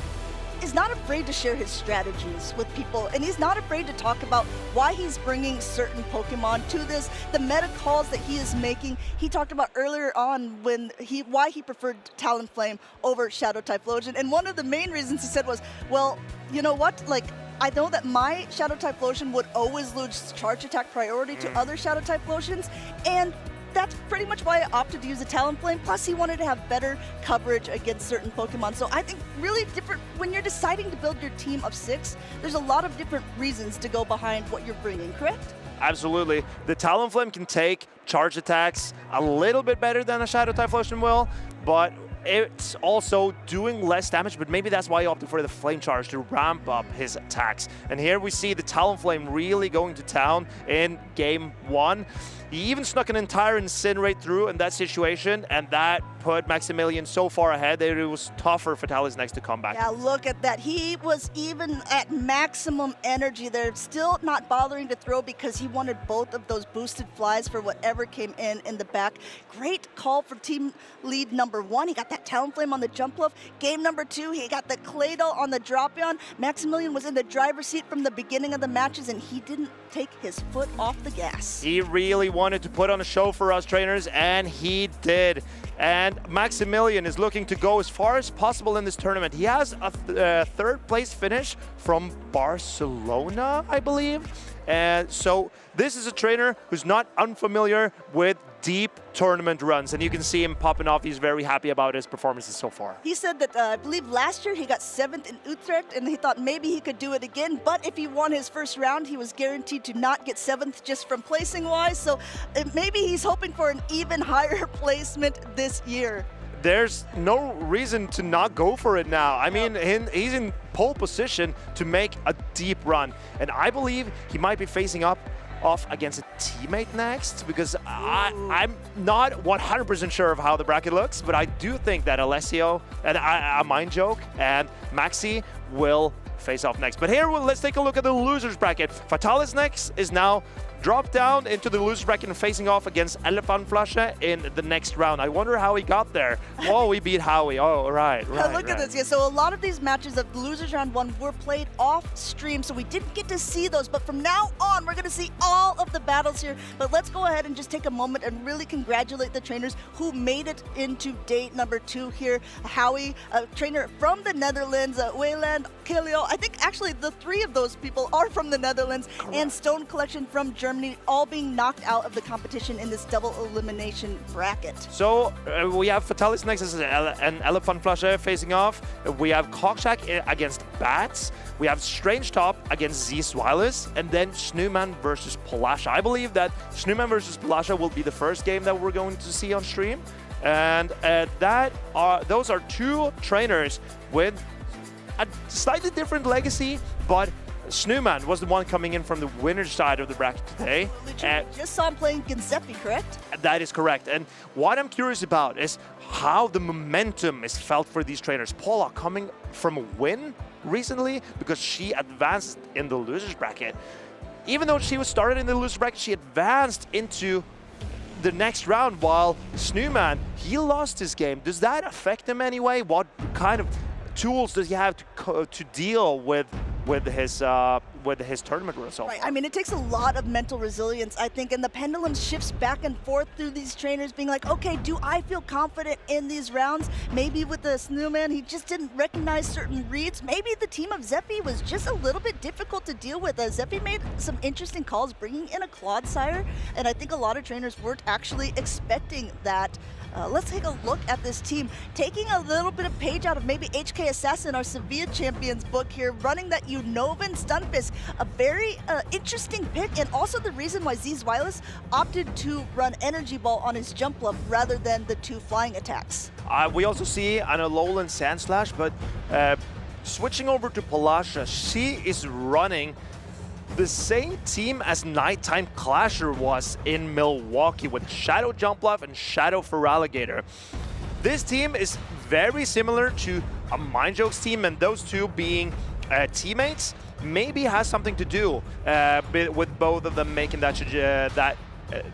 is not afraid to share his strategies with people, and he's not afraid to talk about why he's bringing certain Pokemon to this, the meta calls that he is making. He talked about earlier on when why he preferred Talonflame over Shadow Typhlosion, and one of the main reasons he said was, well, you know what, like, I know that my Shadow Typhlosion would always lose charge attack priority to other Shadow Typhlosions, and that's pretty much why I opted to use a Talonflame. Plus, he wanted to have better coverage against certain Pokemon. So I think really different, when you're deciding to build your team of 6, there's a lot of different reasons to go behind what you're bringing, correct? Absolutely. The Talonflame can take charge attacks a little bit better than a Shadow Typhlosion will, but it's also doing less damage, but maybe that's why he opted for the Flame Charge to ramp up his attacks. And here we see the Talonflame really going to town in game 1. He even snuck an entire Incinerate through in that situation, and that put Maximilian so far ahead that it was tougher for Fatalis next to come back. Yeah, look at that. He was even at maximum energy there, still not bothering to throw because he wanted both of those boosted flies for whatever came in the back. Great call for team lead number 1. He got that Talonflame on the jump bluff. Game number 2, he got the Claydol on the drop-down. Maximilian was in the driver's seat from the beginning of the matches, and he didn't take his foot off the gas. He really wanted to put on a show for us trainers, and he did. And Maximilian is looking to go as far as possible in this tournament. He has a third place finish from Barcelona, I believe. And so this is a trainer who's not unfamiliar with deep tournament runs, and you can see him popping off. He's very happy about his performances so far. He said that, I believe last year he got 7th in Utrecht, and he thought maybe he could do it again, but if he won his first round, he was guaranteed to not get 7th just from placing-wise, so maybe he's hoping for an even higher placement this year. There's no reason to not go for it now. I mean, he's in pole position to make a deep run, and I believe he might be facing off against a teammate next, because I'm not 100% sure of how the bracket looks, but I do think that Alessio and AMindJoke and Maxi will face off next. But here, let's take a look at the losers bracket. Fatalis next is now dropped down into the losers bracket and facing off against Elepfandflasche in the next round. I wonder how he got there. Oh, we beat Howie. Oh, right. Look at this. Yeah, so a lot of these matches of losers round 1 were played off stream, so we didn't get to see those. But from now on, we're going to see all of the battles here. But let's go ahead and just take a moment and really congratulate the trainers who made it into day number 2 here. Howie, a trainer from the Netherlands, Wayland, Kelio. I think actually the 3 of those people are from the Netherlands, and Stone Collection from Germany, all being knocked out of the competition in this double elimination bracket. So we have Fatalis next as an Elepfandflasche facing off. We have Koksik against BATS. We have StrangeTop against Zzweilous, and then Sneeuwman versus Paulasha. I believe that Sneeuwman versus Paulasha will be the first game that we're going to see on stream. And those are 2 trainers with a slightly different legacy, but Sneeuwman was the one coming in from the winner's side of the bracket today. Just saw him playing against Zephy, correct? That is correct. And what I'm curious about is how the momentum is felt for these trainers. Paula coming from a win recently because she advanced in the losers bracket. Even though she was started in the losers bracket, she advanced into the next round, while Sneeuwman, he lost his game. Does that affect him anyway? What kind of tools does he have to deal with his tournament result? Right. I mean, it takes a lot of mental resilience, I think, and the pendulum shifts back and forth through these trainers being like, okay, do I feel confident in these rounds? Maybe with the Snowman, he just didn't recognize certain reads. Maybe the team of Zephy was just a little bit difficult to deal with. Zephy made some interesting calls, bringing in a Clodsire, and I think a lot of trainers weren't actually expecting that. Let's take a look at this team, taking a little bit of page out of maybe HK Assassin, our Seville champions book here, running that Unovan Stunfisk. A very interesting pick, and also the reason why Zzweilous opted to run Energy Ball on his jump bluff rather than the 2 flying attacks. We also see an Alolan Sand Slash, but switching over to Paulasha, she is running the same team as Nighttime Clasher was in Milwaukee with Shadow Jump Bluff and Shadow Feraligatr. This team is very similar to AMindJoke's team, and those two being teammates maybe has something to do with both of them making that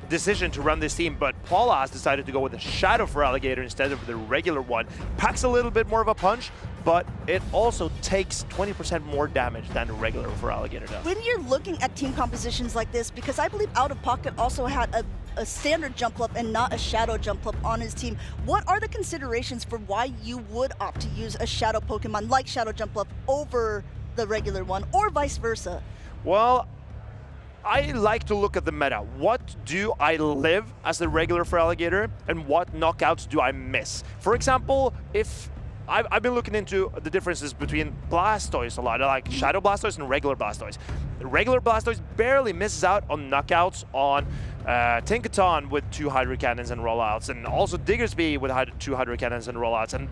decision to run this team. But Paula has decided to go with the Shadow Feraligatr instead of the regular one. Packs a little bit more of a punch, but it also takes 20% more damage than the regular Feraligatr does. When you're looking at team compositions like this, because I believe Out of Pocket also had a standard jump bluff and not a shadow jump bluff on his team, what are the considerations for why you would opt to use a shadow Pokemon like shadow jump bluff over the regular one, or vice versa? Well, I like to look at the meta. What do I live as the regular Feraligatr, and what knockouts do I miss? For example, if I've been looking into the differences between Blastoise a lot, like Shadow Blastoise and regular Blastoise. The regular Blastoise barely misses out on knockouts on Tinkaton with 2 Hydro Cannons and rollouts, and also Diggersby with 2 Hydro Cannons and rollouts, and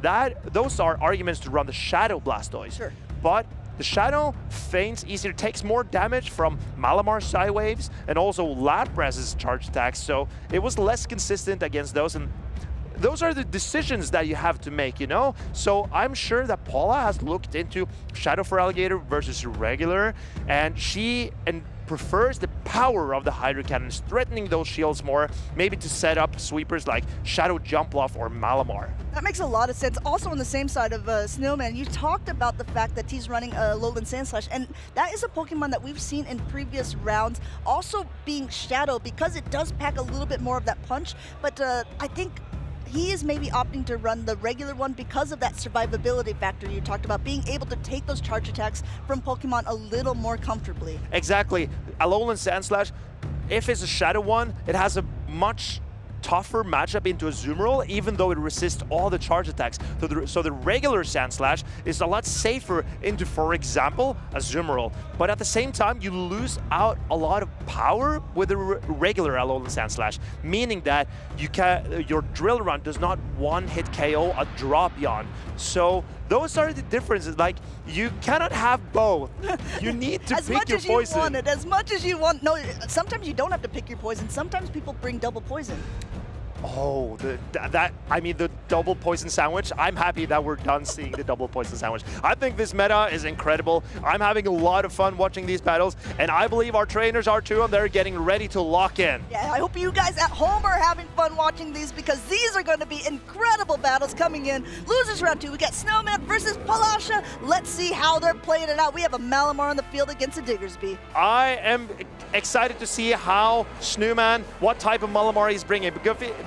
those are arguments to run the Shadow Blastoise. Sure. But the Shadow feigns easier, takes more damage from Malamar Psywaves and also Lapras's charge attacks, so it was less consistent against those, and those are the decisions that you have to make, you know? So I'm sure that Paula has looked into Shadow Feraligatr versus regular, and she prefers the power of the Hydro Cannons, threatening those shields more, maybe to set up sweepers like Shadow Jump Bluff or Malamar. That makes a lot of sense. Also on the same side of Sneeuwman, you talked about the fact that he's running a Alolan Sand Slash, and that is a Pokemon that we've seen in previous rounds also being Shadow, because it does pack a little bit more of that punch, but I think he is maybe opting to run the regular one because of that survivability factor you talked about, being able to take those charge attacks from Pokemon a little more comfortably. Exactly. Alolan Sand Slash, if it's a Shadow one, it has a much tougher matchup into a Azumarill, even though it resists all the charge attacks. So the regular Sand Slash is a lot safer into, for example, a Azumarill. But at the same time, you lose out a lot of power with the regular Alolan Sand Slash, meaning that your Drill Run does not one-hit KO a Dropion. So those are the differences. Like, you cannot have both. You need to pick your poison. As much as you want. No, sometimes you don't have to pick your poison. Sometimes people bring double poison. Oh, I mean the double poison sandwich. I'm happy that we're done seeing the double poison sandwich. I think this meta is incredible. I'm having a lot of fun watching these battles, and I believe our trainers are too, and they're getting ready to lock in. Yeah, I hope you guys at home are having fun watching these, because these are going to be incredible battles coming in. Losers round 2, we got Snowman versus Paulasha. Let's see how they're playing it out. We have a Malamar on the field against a Diggersby. I am excited to see how Sneeuwman, what type of Malamar he's bringing,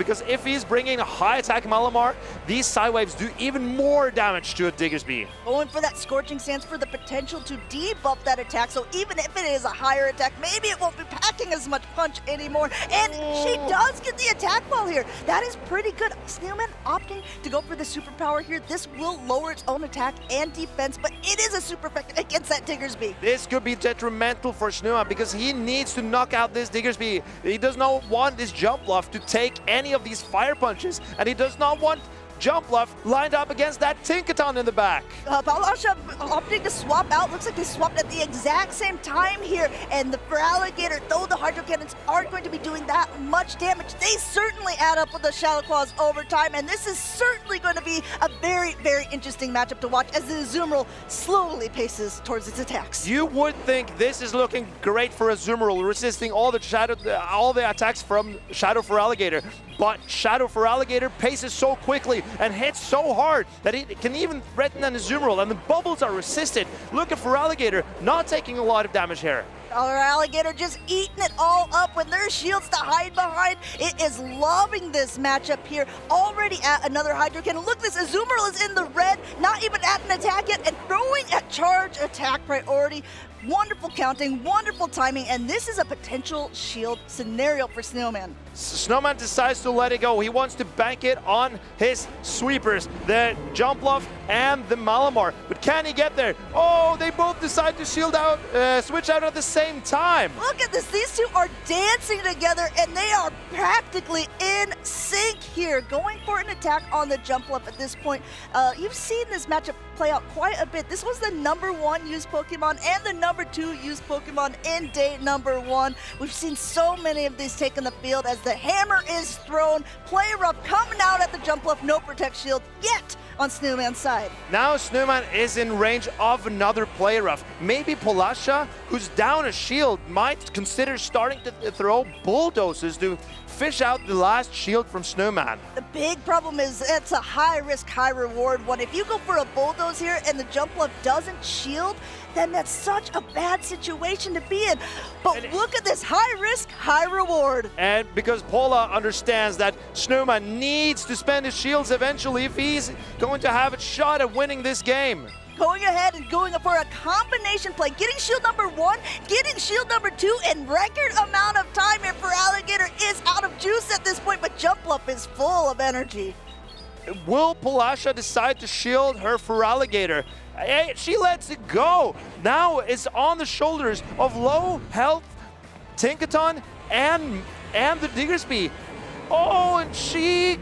because if he's bringing a high attack Malamar, these Psywaves do even more damage to a Diggersby. Going for that Scorching Sands for the potential to debuff that attack, so even if it is a higher attack, maybe it won't be packing as much punch anymore. And she does get the attack ball here. That is pretty good. Sneeuwman opting to go for the superpower here. This will lower its own attack and defense, but it is a super effective against that Diggersby. This could be detrimental for Sneeuwman, because he needs to knock out this Diggersby. He does not want this Jump Bluff to take any of these fire punches, and he does not want Jump Bluff lined up against that Tinkaton in the back. Paulasha opting to swap out. Looks like they swapped at the exact same time here. And the Feraligatr, though the Hydro Cannons aren't going to be doing that much damage, they certainly add up with the Shadow Claws over time. And this is certainly going to be a very, very interesting matchup to watch as the Azumarill slowly paces towards its attacks. You would think this is looking great for Azumarill, resisting all the attacks from Shadow Feraligatr. But Shadow Feraligatr paces so quickly and hits so hard that it can even threaten an Azumarill, and the bubbles are resisted. Look at Feraligatr not taking a lot of damage here. Alligator just eating it all up with their shields to hide behind. It is loving this matchup here. Already at another Hydro Cannon. Look, this Azumarill is in the red, not even at an attack yet, and throwing at charge attack priority. Wonderful counting, wonderful timing, and this is a potential shield scenario for Snowman. Snowman decides to let it go. He wants to bank it on his sweepers, the Jumpluff and the Malamar. But can he get there? Oh, they both decide to shield out, switch out at the same time. Look at this. These two are dancing together, and they are practically in sync here. Going for an attack on the Jumpluff at this point. You've seen this matchup play out quite a bit. This was the #1 used Pokemon and the #2 used Pokemon in day #1. We've seen so many of these taking the field as the hammer is thrown. Play rough coming out at the Jumpluff. No protect shield yet on Snowman's side. Now Snowman is in range of another play rough. Maybe Paulasha, who's down a shield, might consider starting to throw bulldozers to fish out the last shield from Snowman. The big problem is it's a high risk, high reward one. If you go for a bulldoze here and the Jumpluff doesn't shield, then that's such a bad situation to be in. But look at this high risk, high reward. And because Paula understands that Snowman needs to spend his shields eventually if he's going to have a shot at winning this game. Going ahead and going for a combination play, getting shield #1, getting shield #2 in record amount of time here for Alligator is out of juice at this point, but Jumpluff is full of energy. Will Paulasha decide to shield her for Alligator? Hey, she lets it go. Now it's on the shoulders of low health Tinkaton and the Diggersby. Oh, and she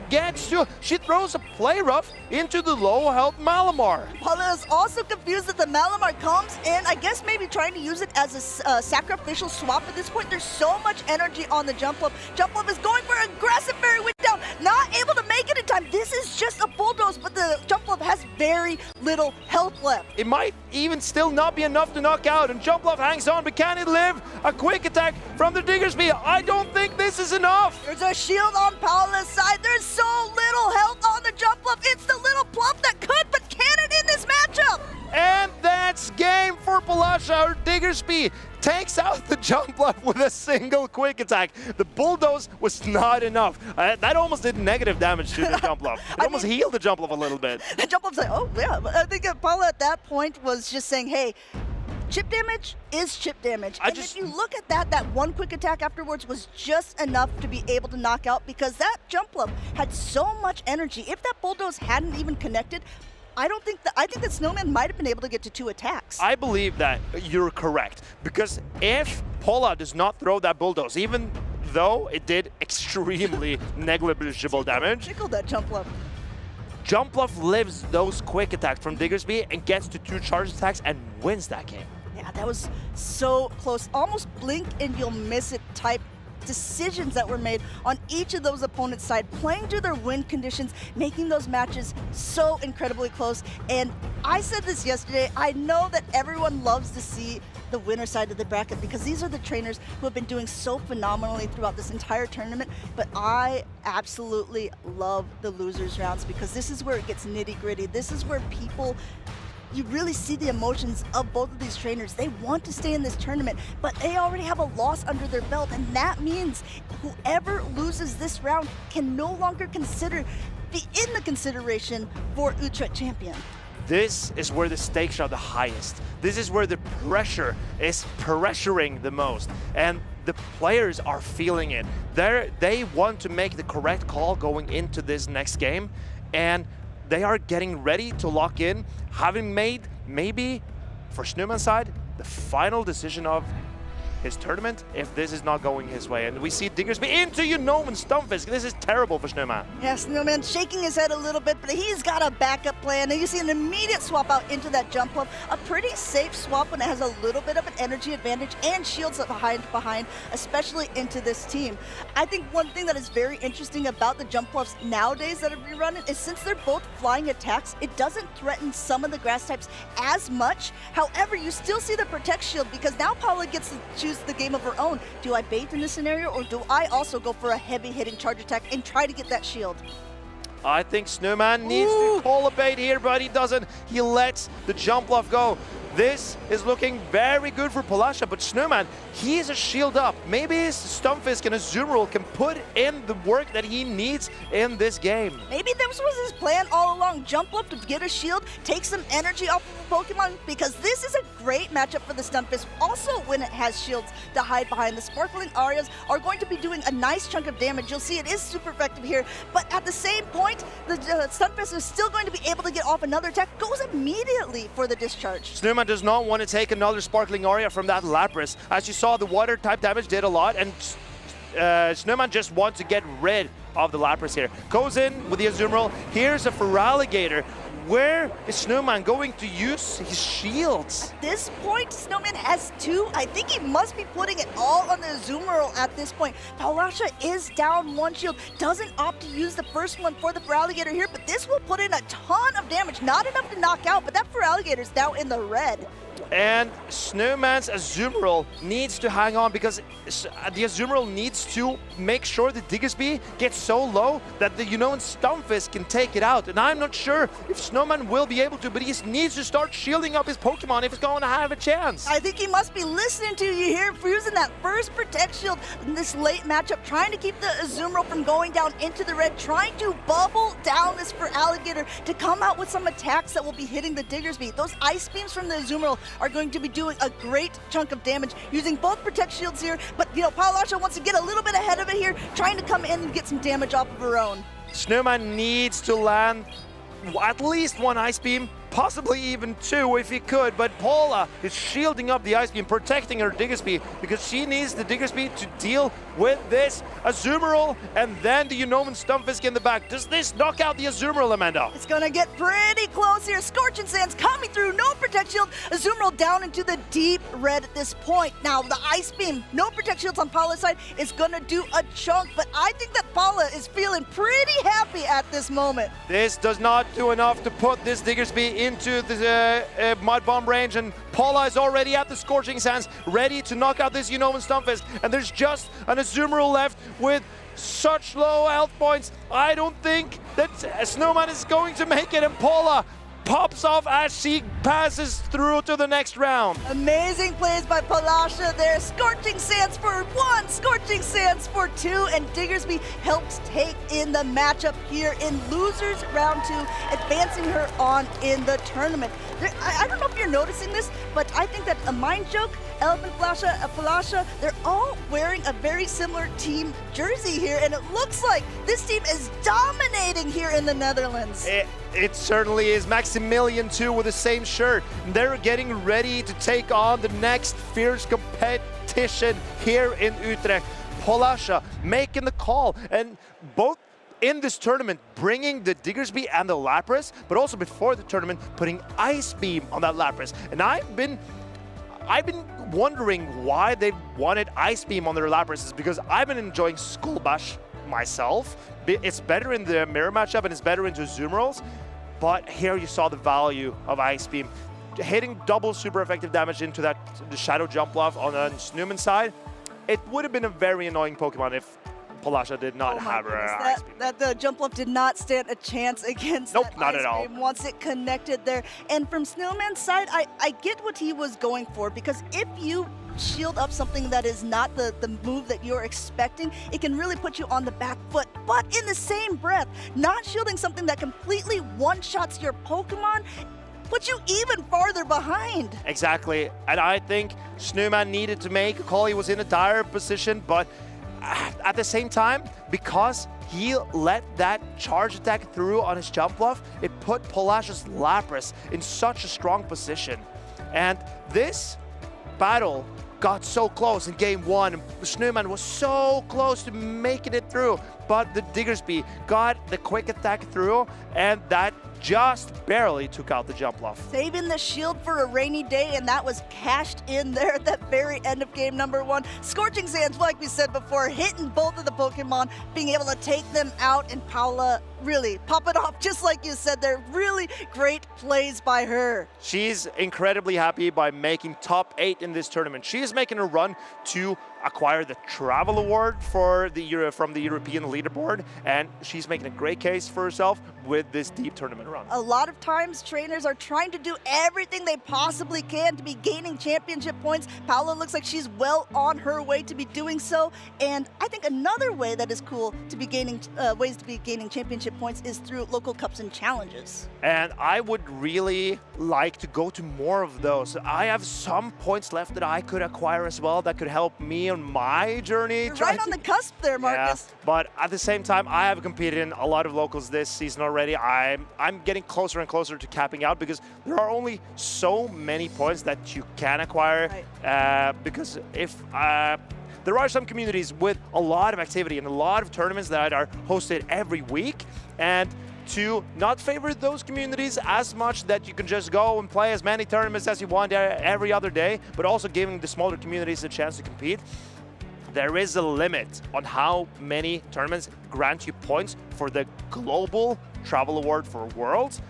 throws a play rough into the low health Malamar. Paula is also confused that the Malamar comes in, I guess maybe trying to use it as a sacrificial swap at this point. There's so much energy on the Jumpluff. Jumpluff is going for aggressive fairy wind down, not able to make it in time. This is just a bulldoze, but the Jumpluff has very little health left. It might even still not be enough to knock out, and Jumpluff hangs on, but can it live? A quick attack from the Diggersby. I don't think this is enough. There's a shield on Paula's side. There's so little health on the Jumpluff. It's the little plump that could, but can it in this matchup? And that's game for Paulasha. Her Diggersby takes out the Jumpluff with a single quick attack. The bulldoze was not enough. That almost did negative damage to the Jumpluff. It almost healed the Jumpluff a little bit. The Jumpluff's like, oh yeah. I think Paula at that point was just saying, hey, chip damage is chip damage. And if you look at that one quick attack afterwards was just enough to be able to knock out, because that Jumpluff had so much energy. If that bulldoze hadn't even connected, I think that Snowman might have been able to get to 2 attacks. I believe that you're correct, because if Paula does not throw that bulldoze, even though it did extremely negligible damage, Tickled that Jumpluff. Jumpluff lives those quick attacks from Diggersby and gets to 2 charge attacks and wins that game. Yeah, that was so close. Almost blink and you'll miss it type decisions that were made on each of those opponents' side, playing to their win conditions, making those matches so incredibly close. And I said this yesterday, I know that everyone loves to see the winner side of the bracket because these are the trainers who have been doing so phenomenally throughout this entire tournament, but I absolutely love the losers rounds because this is where it gets nitty-gritty. This is where you really see the emotions of both of these trainers. They want to stay in this tournament, but they already have a loss under their belt, and that means whoever loses this round can no longer be in the consideration for Utrecht champion. This is where the stakes are the highest. This is where the pressure is pressuring the most, and the players are feeling it. They want to make the correct call going into this next game, and they are getting ready to lock in, having made, maybe, for Snowman's side, the final decision of his tournament if this is not going his way. And we see Diggersby into Snowman Stumpfisk. This is terrible for Snowman. Yeah, Snowman shaking his head a little bit, but he's got a backup plan. And you see an immediate swap out into that Jumpluff. A pretty safe swap when it has a little bit of an energy advantage and shields up behind, especially into this team. I think one thing that is very interesting about the Jumpluffs nowadays that are rerunning is since they're both flying attacks, it doesn't threaten some of the grass types as much. However, you still see the protect shield because now Paula gets to choose the game of her own. Do I bait in this scenario, or do I also go for a heavy hitting charge attack and try to get that shield? I think Snowman needs to call a bait here, but he doesn't. He lets the Jumpluff go. This is looking very good for Paulasha, but Snowman, he's a shield up. Maybe Stunfisk and Azumarill can put in the work that he needs in this game. Maybe this was his plan all along. Jump up to get a shield, take some energy off of Pokemon, because this is a great matchup for the Stunfisk. Also, when it has shields to hide behind, the Sparkling Arias are going to be doing a nice chunk of damage. You'll see it is super effective here, but at the same point, the Stunfisk is still going to be able to get off another attack, goes immediately for the discharge. Snowman does not want to take another Sparkling Aria from that Lapras. As you saw, the water type damage did a lot, and Snowman just wants to get rid of the Lapras here. Goes in with the Azumarill. Here's a Feraligatr. Where is Snowman going to use his shields? At this point, Snowman has two. I think he must be putting it all on the Azumarill at this point. Paulasha is down one shield. Doesn't opt to use the first one for the Feraligatr here, but this will put in a ton of damage. Not enough to knock out, but that Feraligatr is now in the red. And Snowman's Azumarill needs to hang on, because the Azumarill needs to make sure the Diggersby gets so low that the Stunfisk can take it out. And I'm not sure if Snowman will be able to, but he needs to start shielding up his Pokemon if he's going to have a chance. I think he must be listening to you here, using that first Protect Shield in this late matchup, trying to keep the Azumarill from going down into the red, trying to bubble down this Feraligatr to come out with some attacks that will be hitting the Diggersby. Those Ice Beams from the Azumarill are going to be doing a great chunk of damage using both Protect Shields here, but Paulasha wants to get a little bit ahead of it here, trying to come in and get some damage off of her own. Snowman needs to land at least one Ice Beam, possibly even two if he could, but Paula is shielding up the Ice Beam, protecting her Diggersby, because she needs the Diggersby to deal with this Azumarill and then the Stunfisk in the back. Does this knock out the Azumarill, Amanda? It's gonna get pretty close here. Scorching Sands coming through, no Protect Shield. Azumarill down into the deep red at this point. Now the Ice Beam, no Protect Shields on Paula's side, is gonna do a chunk, but I think that Paula is feeling pretty happy at this moment. This does not do enough to put this Diggersby into the Mud Bomb range, and Paula is already at the Scorching Sands, ready to knock out this Stunfisk, and there's just an Azumarill left with such low health points. I don't think that Snowman is going to make it, and Paula pops off as she passes through to the next round. Amazing plays by Paulasha there. Scorching Sands for one, Scorching Sands for two, and Diggersby helps take in the matchup here in losers round 2, advancing her on in the tournament. I don't know if you're noticing this, but I think that AMindJoke, Elepfandflasche, Paulasha, they're all wearing a very similar team jersey here, and it looks like this team is dominating here in the Netherlands. It certainly is. Maximilian P with the same shirt. They're getting ready to take on the next fierce competition here in Utrecht. Paulasha making the call, and both in this tournament, bringing the Diggersby and the Lapras, but also before the tournament, putting Ice Beam on that Lapras. And I've been wondering why they wanted Ice Beam on their Lapras, because I've been enjoying Skull Bash myself. It's better in the mirror matchup, and it's better into Azumarills. But here you saw the value of Ice Beam. Hitting double super effective damage into the Shadow Jump Bluff on the Sneeuwman side, it would have been a very annoying Pokemon if Paulasha did not have her Ice Beam. The Jump Bluff did not stand a chance against that not Ice at all. Beam once it connected there. And from Snowman's side, I get what he was going for, because if you shield up something that is not the move that you're expecting, it can really put you on the back foot. But in the same breath, not shielding something that completely one-shots your Pokemon puts you even farther behind. Exactly, and I think Snowman needed to make a call. He was in a dire position, but at the same time, because he let that charge attack through on his Jump Bluff, it put Paulasha's Lapras in such a strong position. And this battle got so close in game 1, and Snowman was so close to making it through, but the Diggersby got the quick attack through, and that just barely took out the Jump Bluff. Saving the shield for a rainy day, and that was cashed in there at that very end of game number 1. Scorching Sands, like we said before, hitting both of the Pokemon, being able to take them out, and Paula really popping off, just like you said there. Really great plays by her. She's incredibly happy by making top 8 in this tournament. She is making a run to acquire the travel award for the from the European leaderboard, and she's making a great case for herself with this deep tournament run. A lot of times, trainers are trying to do everything they possibly can to be gaining championship points. Paula looks like she's well on her way to be doing so, and I think another way that is cool to be gaining ways to be gaining championship points is through local cups and challenges. And I would really like to go to more of those. I have some points left that I could acquire as well that could help me on my journey. You're right on the cusp there, Marcus. Yeah, but at the same time, I have competed in a lot of locals this season already. I'm getting closer and closer to capping out because there are only so many points that you can acquire. Right. Because if there are some communities with a lot of activity and a lot of tournaments that are hosted every week, and to not favor those communities as much that you can just go and play as many tournaments as you want every other day, but also giving the smaller communities a chance to compete. There is a limit on how many tournaments grant you points for the global travel award for Worlds.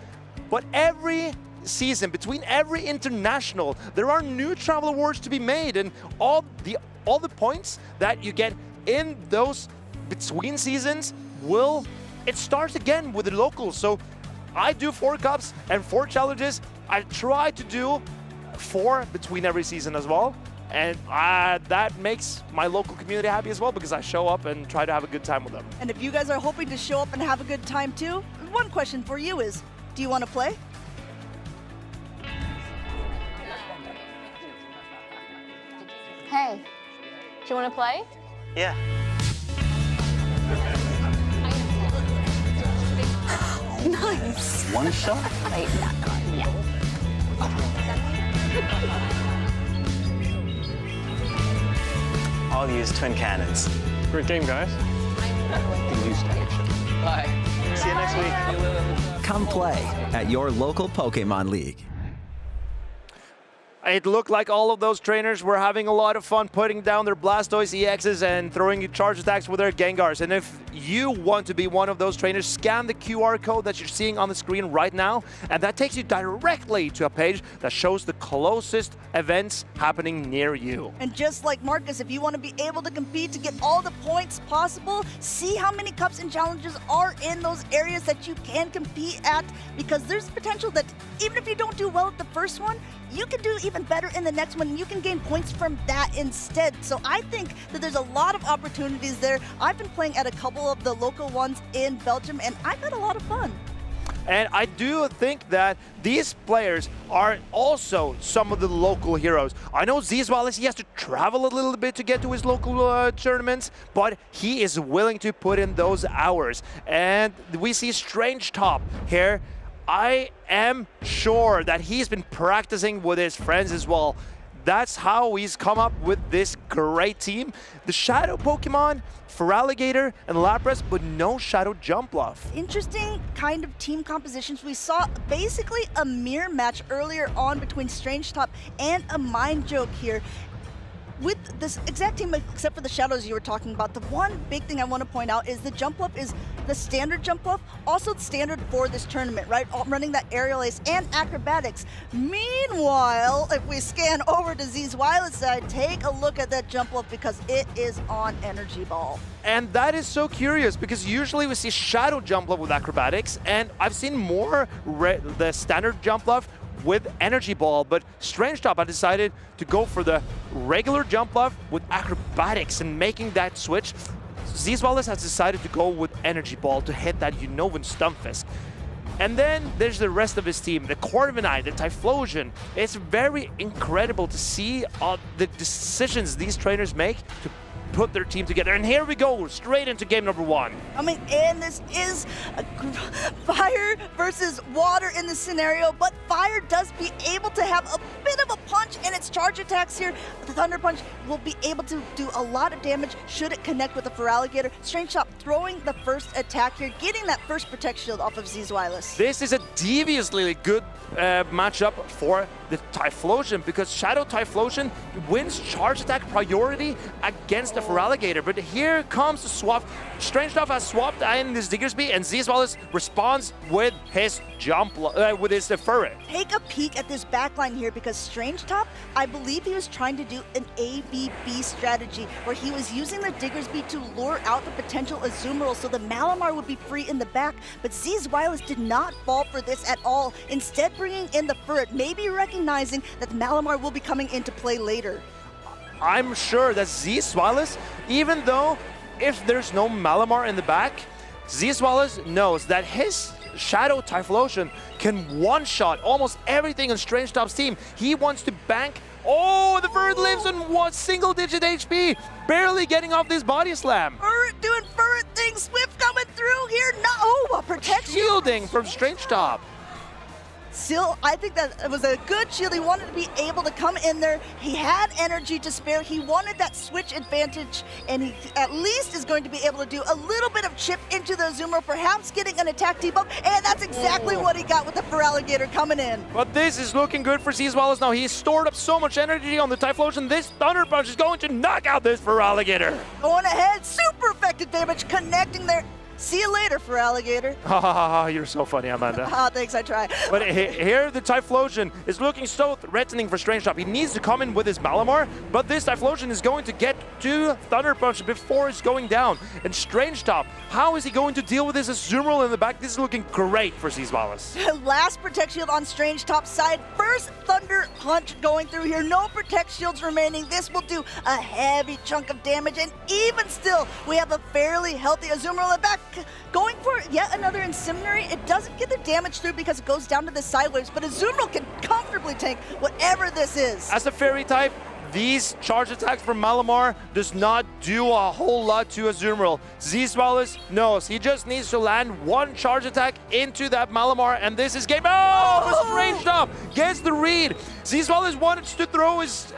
But every season, between every international, there are new travel awards to be made, and all the points that you get in those between seasons it starts again with the locals. So I do 4 cups and 4 challenges. I try to do 4 between every season as well. And that makes my local community happy as well because I show up and try to have a good time with them. And if you guys are hoping to show up and have a good time too, one question for you is, do you want to play? Hey, do you want to play? Yeah. Nice. One shot? Wait, not gone. Yeah. I'll use twin cannons. Great game, guys. Bye. See you next week. Come play at your local Pokemon League. It looked like all of those trainers were having a lot of fun putting down their Blastoise EXs and throwing charge attacks with their Gengars. And if you want to be one of those trainers, scan the QR code that you're seeing on the screen right now, and that takes you directly to a page that shows the closest events happening near you. And just like Marcus, if you want to be able to compete to get all the points possible, see how many cups and challenges are in those areas that you can compete at, because there's potential that even if you don't do well at the first one, you can do even better in the next one, and you can gain points from that instead. So I think that there's a lot of opportunities there. I've been playing at a couple of the local ones in Belgium, and I've had a lot of fun. And I do think that these players are also some of the local heroes. I know Zzweilous, he has to travel a little bit to get to his local tournaments, but he is willing to put in those hours. And we see StrangeTop here. I am sure that he's been practicing with his friends as well. That's how he's come up with this great team. The Shadow Pokemon, Feraligatr, and Lapras, but no Shadow Jumpluff. Interesting kind of team compositions. We saw basically a mirror match earlier on between StrangeTop and AMindJoke here. With this exact team, except for the shadows you were talking about, the one big thing I want to point out is the Jumpluff is the standard Jumpluff, also standard for this tournament, right? Running that aerial ace and acrobatics. Meanwhile, if we scan over to Zzweilous side, take a look at that Jumpluff because it is on Energy Ball. And that is so curious because usually we see Shadow Jumpluff with acrobatics, and I've seen more the standard Jumpluff with Energy Ball, but StrangeTop had decided to go for the regular Jumpluff with acrobatics and making that switch. Zzweilous has decided to go with Energy Ball to hit that Unnovan Stunfisk. And then there's the rest of his team, the Corviknight, the Typhlosion. It's very incredible to see the decisions these trainers make to put their team together. And here we go, straight into game number 1. I mean, and this is a fire versus water in this scenario, but fire does be able to have a bit of a punch in its charge attacks here. The Thunder Punch will be able to do a lot of damage should it connect with the Feraligatr. StrangeTop throwing the first attack here, getting that first Protect Shield off of Zzweilous. This is a deviously good matchup for the Typhlosion, because Shadow Typhlosion wins charge attack priority against the Feraligatr. But here comes the swap. StrangeTop has swapped in this Diggersby, and Zzweilous responds with his jump, with his Furret. Take a peek at this backline here, because StrangeTop, I believe he was trying to do an ABB strategy where he was using the Diggersby to lure out the potential Azumarill so the Malamar would be free in the back, but Zzweilous did not fall for this at all, instead bringing in the Furret, maybe recognizing that the Malamar will be coming into play later. I'm sure that Zzweilous, even though if there's no Malamar in the back, Zzweilous knows that his Shadow Typhlosion can one-shot almost everything on StrangeTop's team. He wants to bank. Oh, the Furret lives on one single-digit HP, barely getting off this body slam. Furret doing Furret things, Swift coming through here. No, a protection. Shielding from StrangeTop. Still, I think that it was a good shield. He wanted to be able to come in there. He had energy to spare. He wanted that switch advantage, and he at least is going to be able to do a little bit of chip into the Azumarill, perhaps getting an attack debuff, and that's exactly what he got with the Feraligatr coming in. But this is looking good for Zzweilous now. He's stored up so much energy on the Typhlosion. This Thunder Punch is going to knock out this Feraligatr. Going ahead, super effective damage, connecting there. See you later, Feraligatr. Ha ha ha, you're so funny, Amanda. Thanks, I try. But here the Typhlosion is looking so threatening for StrangeTop. He needs to come in with his Malamar, but this Typhlosion is going to get to Thunder Punch before it's going down. And StrangeTop, how is he going to deal with this Azumarill in the back? This is looking great for Zzweilous. Last Protect Shield on StrangeTop's side. First Thunder Punch going through here. No Protect Shields remaining. This will do a heavy chunk of damage, and even still, we have a fairly healthy Azumarill in the back. Going for yet another Incinerary. It doesn't get the damage through because it goes down to the side waves, but Azumarill can comfortably tank whatever this is. As a fairy type, these charge attacks from Malamar does not do a whole lot to Azumarill. Zzweilous knows he just needs to land one charge attack into that Malamar, and this is game. Oh! StrangeTop gets the read. Zzweilous wanted to throw his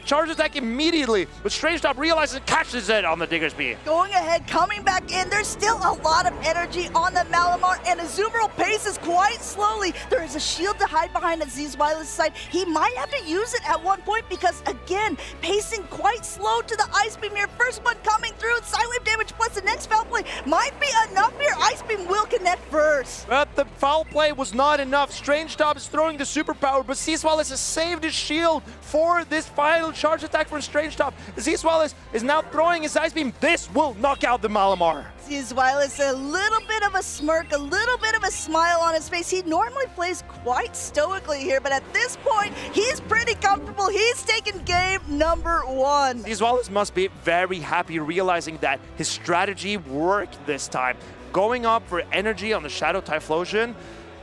charge attack immediately, but StrangeTop realizes and catches it on the Diggersby. Going ahead, coming back in. There's still a lot of energy on the Malamar, and Azumarill paces quite slowly. There is a shield to hide behind at Zzweilous' side. He might have to use it at one point because, again, pacing quite slow to the Ice Beam here. First one coming through, Sidewave damage plus the next foul play might be enough here. Ice Beam will connect first. But the foul play was not enough. StrangeTop is throwing the superpower, but Zzweilous has saved his shield for this final charge attack from StrangeTop. Zzweilous is now throwing his Ice Beam. This will knock out the Malamar. Zzweilous, a little bit of a smirk, a little bit of a smile on his face. He normally plays quite stoically here, but at this point, he's pretty comfortable. He's taking game number one. Zzweilous must be very happy realizing that his strategy worked this time. Going up for energy on the Shadow Typhlosion,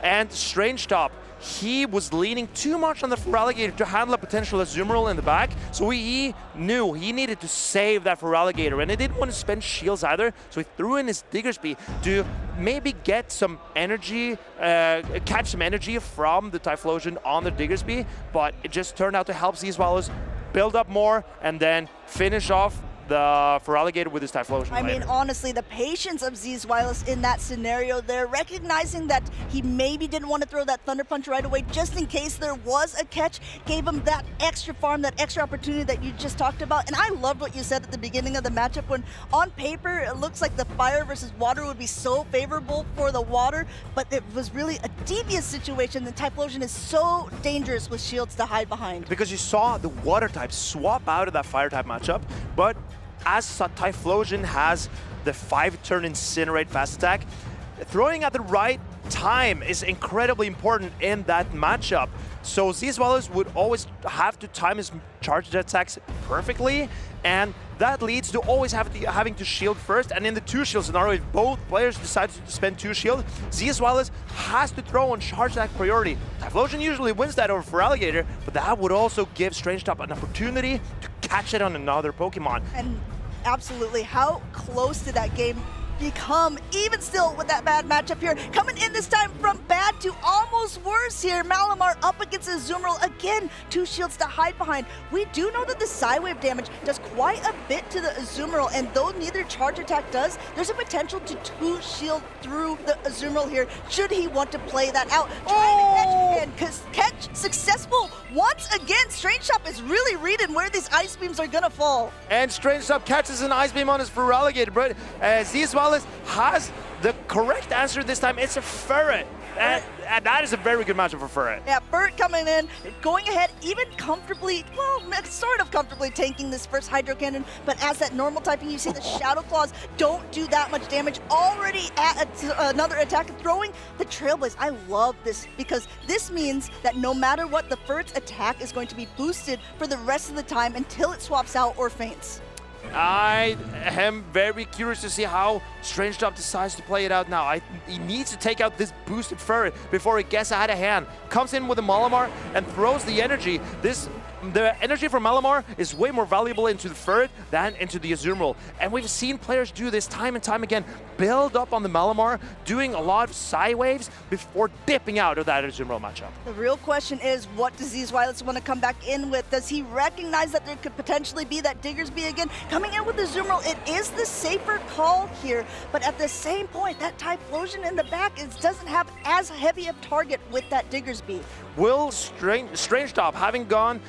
and StrangeTop, he was leaning too much on the Feraligatr to handle a potential Azumarill in the back, so he knew he needed to save that Feraligatr, and he didn't want to spend shields either, so he threw in his Diggersby to maybe get some energy, catch some energy from the Typhlosion on the Diggersby, but it just turned out to help Zzweilous build up more and then finish off the Feraligatr with his Typhlosion. I mean, honestly, the patience of Zzweilous in that scenario there, recognizing that he maybe didn't want to throw that Thunder Punch right away just in case there was a catch, gave him that extra farm, that extra opportunity that you just talked about. And I loved what you said at the beginning of the matchup when on paper it looks like the fire versus water would be so favorable for the water, but it was really a devious situation. The Typhlosion is so dangerous with shields to hide behind. Because you saw the water type swap out of that fire type matchup, but as Typhlosion has the 5-turn Incinerate fast attack, throwing at the right time is incredibly important in that matchup. So Zzweilous would always have to time his charged attacks perfectly, and that leads to always having to shield first. And in the 2-shield scenario, if both players decide to spend 2 shield, Zzweilous has to throw on charge attack priority. Typhlosion usually wins that over Feraligatr, but that would also give StrangeTop an opportunity to catch it on another Pokemon. And absolutely, how close did that game become, even still with that bad matchup here? Coming in this time from bad to almost worse here. Malamar up against Azumarill. Again, 2 shields to hide behind. We do know that the Psywave damage does quite a bit to the Azumarill, and though neither charge attack does, there's a potential to 2-shield through the Azumarill here, should he want to play that out. Trying to and catch successful once again. StrangeTop is really reading where these ice beams are gonna fall. And StrangeTop catches an ice beam on his Feraligatr, but Zzweilous has the correct answer this time. It's a Ferret. And that is a very good matchup for Ferret. Yeah, Ferret coming in, going ahead, even comfortably, well, sort of comfortably tanking this first Hydro Cannon, but as that normal typing, you see the Shadow Claws don't do that much damage. Already at another attack, throwing the Trailblaze. I love this because this means that no matter what, the Ferret's attack is going to be boosted for the rest of the time until it swaps out or faints. I am very curious to see how StrangeTop decides to play it out now. He needs to take out this boosted Ferret before it gets out of hand. Comes in with a Malamar and throws the energy. The energy from Malamar is way more valuable into the Ferret than into the Azumarill. And we've seen players do this time and time again. Build up on the Malamar, doing a lot of side waves before dipping out of that Azumarill matchup. The real question is, what does Zzweilous want to come back in with? Does he recognize that there could potentially be that Diggersby again? Coming in with the Azumarill, it is the safer call here, but at the same point, that Typhlosion in the back doesn't have as heavy a target with that Diggersby. Will StrangeTop, having gone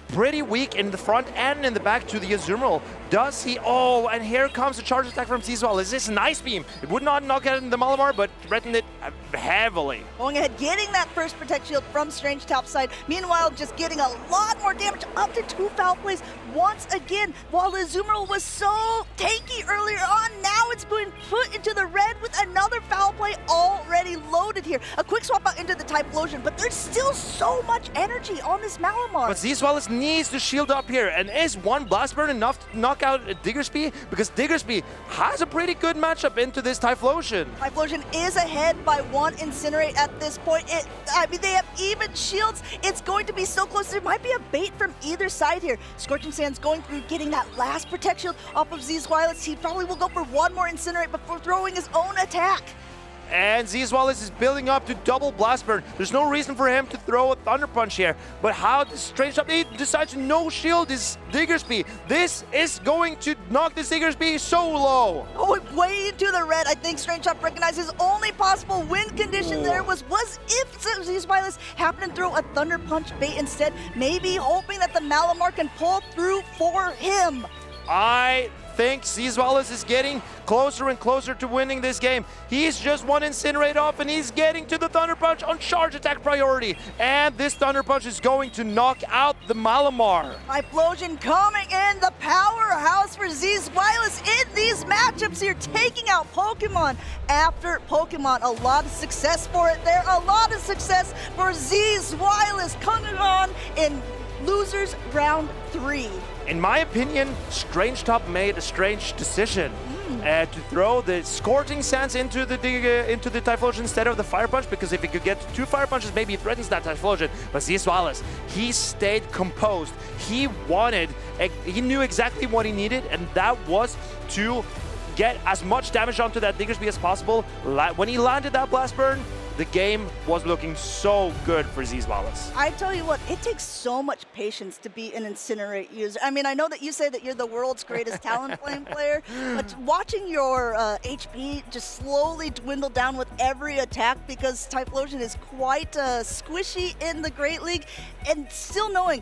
pretty weak in the front and in the back to the Azumarill, does he? Oh, and here comes the charge attack from Zzweilous. This is an Ice Beam. It would not knock out the Malamar, but threatened it heavily. Going ahead, getting that first Protect Shield from StrangeTop's side. Meanwhile, just getting a lot more damage, up to 2 foul plays once again. While the Azumarill was so tanky earlier on, now it's being put into the red with another foul play already loaded here. A quick swap out into the Typhlosion, but there's still so much energy on this Malamar. But Zzweilous needs to shield up here, and is one Blast Burn enough to knock out Diggersby? Because Diggersby has a pretty good matchup into this Typhlosion. Typhlosion is ahead by 1 Incinerate at this point. I mean, they have even shields. It's going to be so close. There might be a bait from either side here. Scorching Sands going through, getting that last Protect Shield off of Zzweilous. He probably will go for 1 more Incinerate before throwing his own attack. And Zzweilous is building up to double Blast Burn. There's no reason for him to throw a Thunder Punch here. But how does StrangeTop, he decides to no shield his Diggersby. This is going to knock this Diggersby so low. Oh, way into the red. I think StrangeTop recognizes only possible win condition there was if Zzweilous happened to throw a Thunder Punch bait instead, maybe hoping that the Malamar can pull through for him. I think Zzweilous is getting closer and closer to winning this game. He's just 1 Incinerate off, and he's getting to the Thunder Punch on charge attack priority. And this Thunder Punch is going to knock out the Malamar. Typhlosion coming in, the powerhouse for Zzweilous in these matchups here, taking out Pokemon after Pokemon. A lot of success for it there. A lot of success for Zzweilous coming on in losers round 3. In my opinion, StrangeTop made a strange decision to throw the Scorching Sands into the Typhlosion instead of the Fire Punch, because if he could get 2 Fire Punches, maybe he threatens that Typhlosion. But Zzweilous, he stayed composed. He knew exactly what he needed, and that was to get as much damage onto that Diggersby as possible. When he landed that Blast Burn, the game was looking so good for Zzweilous. I tell you what, it takes so much patience to be an Incinerate user. I mean, I know that you say that you're the world's greatest Talonflame player, but watching your HP just slowly dwindle down with every attack, because Typhlosion is quite squishy in the Great League, and still knowing,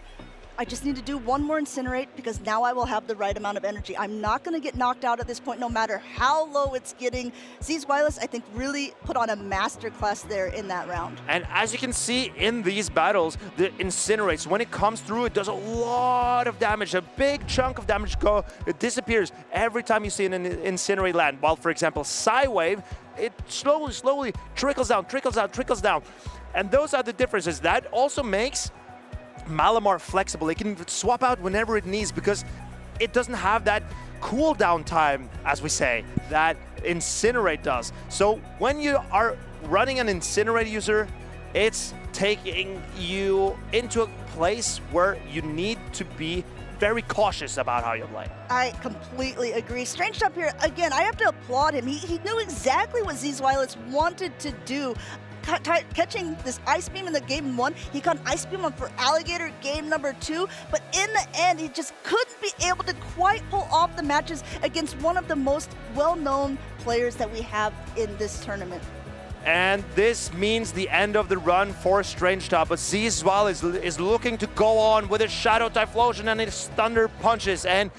I just need to do 1 more Incinerate because now I will have the right amount of energy. I'm not going to get knocked out at this point, no matter how low it's getting. Zzweilous, I think, really put on a masterclass there in that round. And as you can see in these battles, the Incinerates, when it comes through, it does a lot of damage. A big chunk of damage it disappears every time you see an Incinerate land. While, for example, Psywave, it slowly trickles down. And those are the differences. That also makes Malamar flexible. It can swap out whenever it needs because it doesn't have that cooldown time, as we say, that Incinerate does. So when you are running an Incinerate user, it's taking you into a place where you need to be very cautious about how you play. I completely agree. StrangeTop here, again, I have to applaud him. He knew exactly what Zzweilous wanted to do. Catching this Ice Beam in the game 1, he caught an Ice Beam on for Alligator game number 2, but in the end, he just couldn't be able to quite pull off the matches against one of the most well-known players that we have in this tournament. And this means the end of the run for StrangeTop. But Zzweilous is looking to go on with his Shadow Typhlosion and his Thunder Punches. And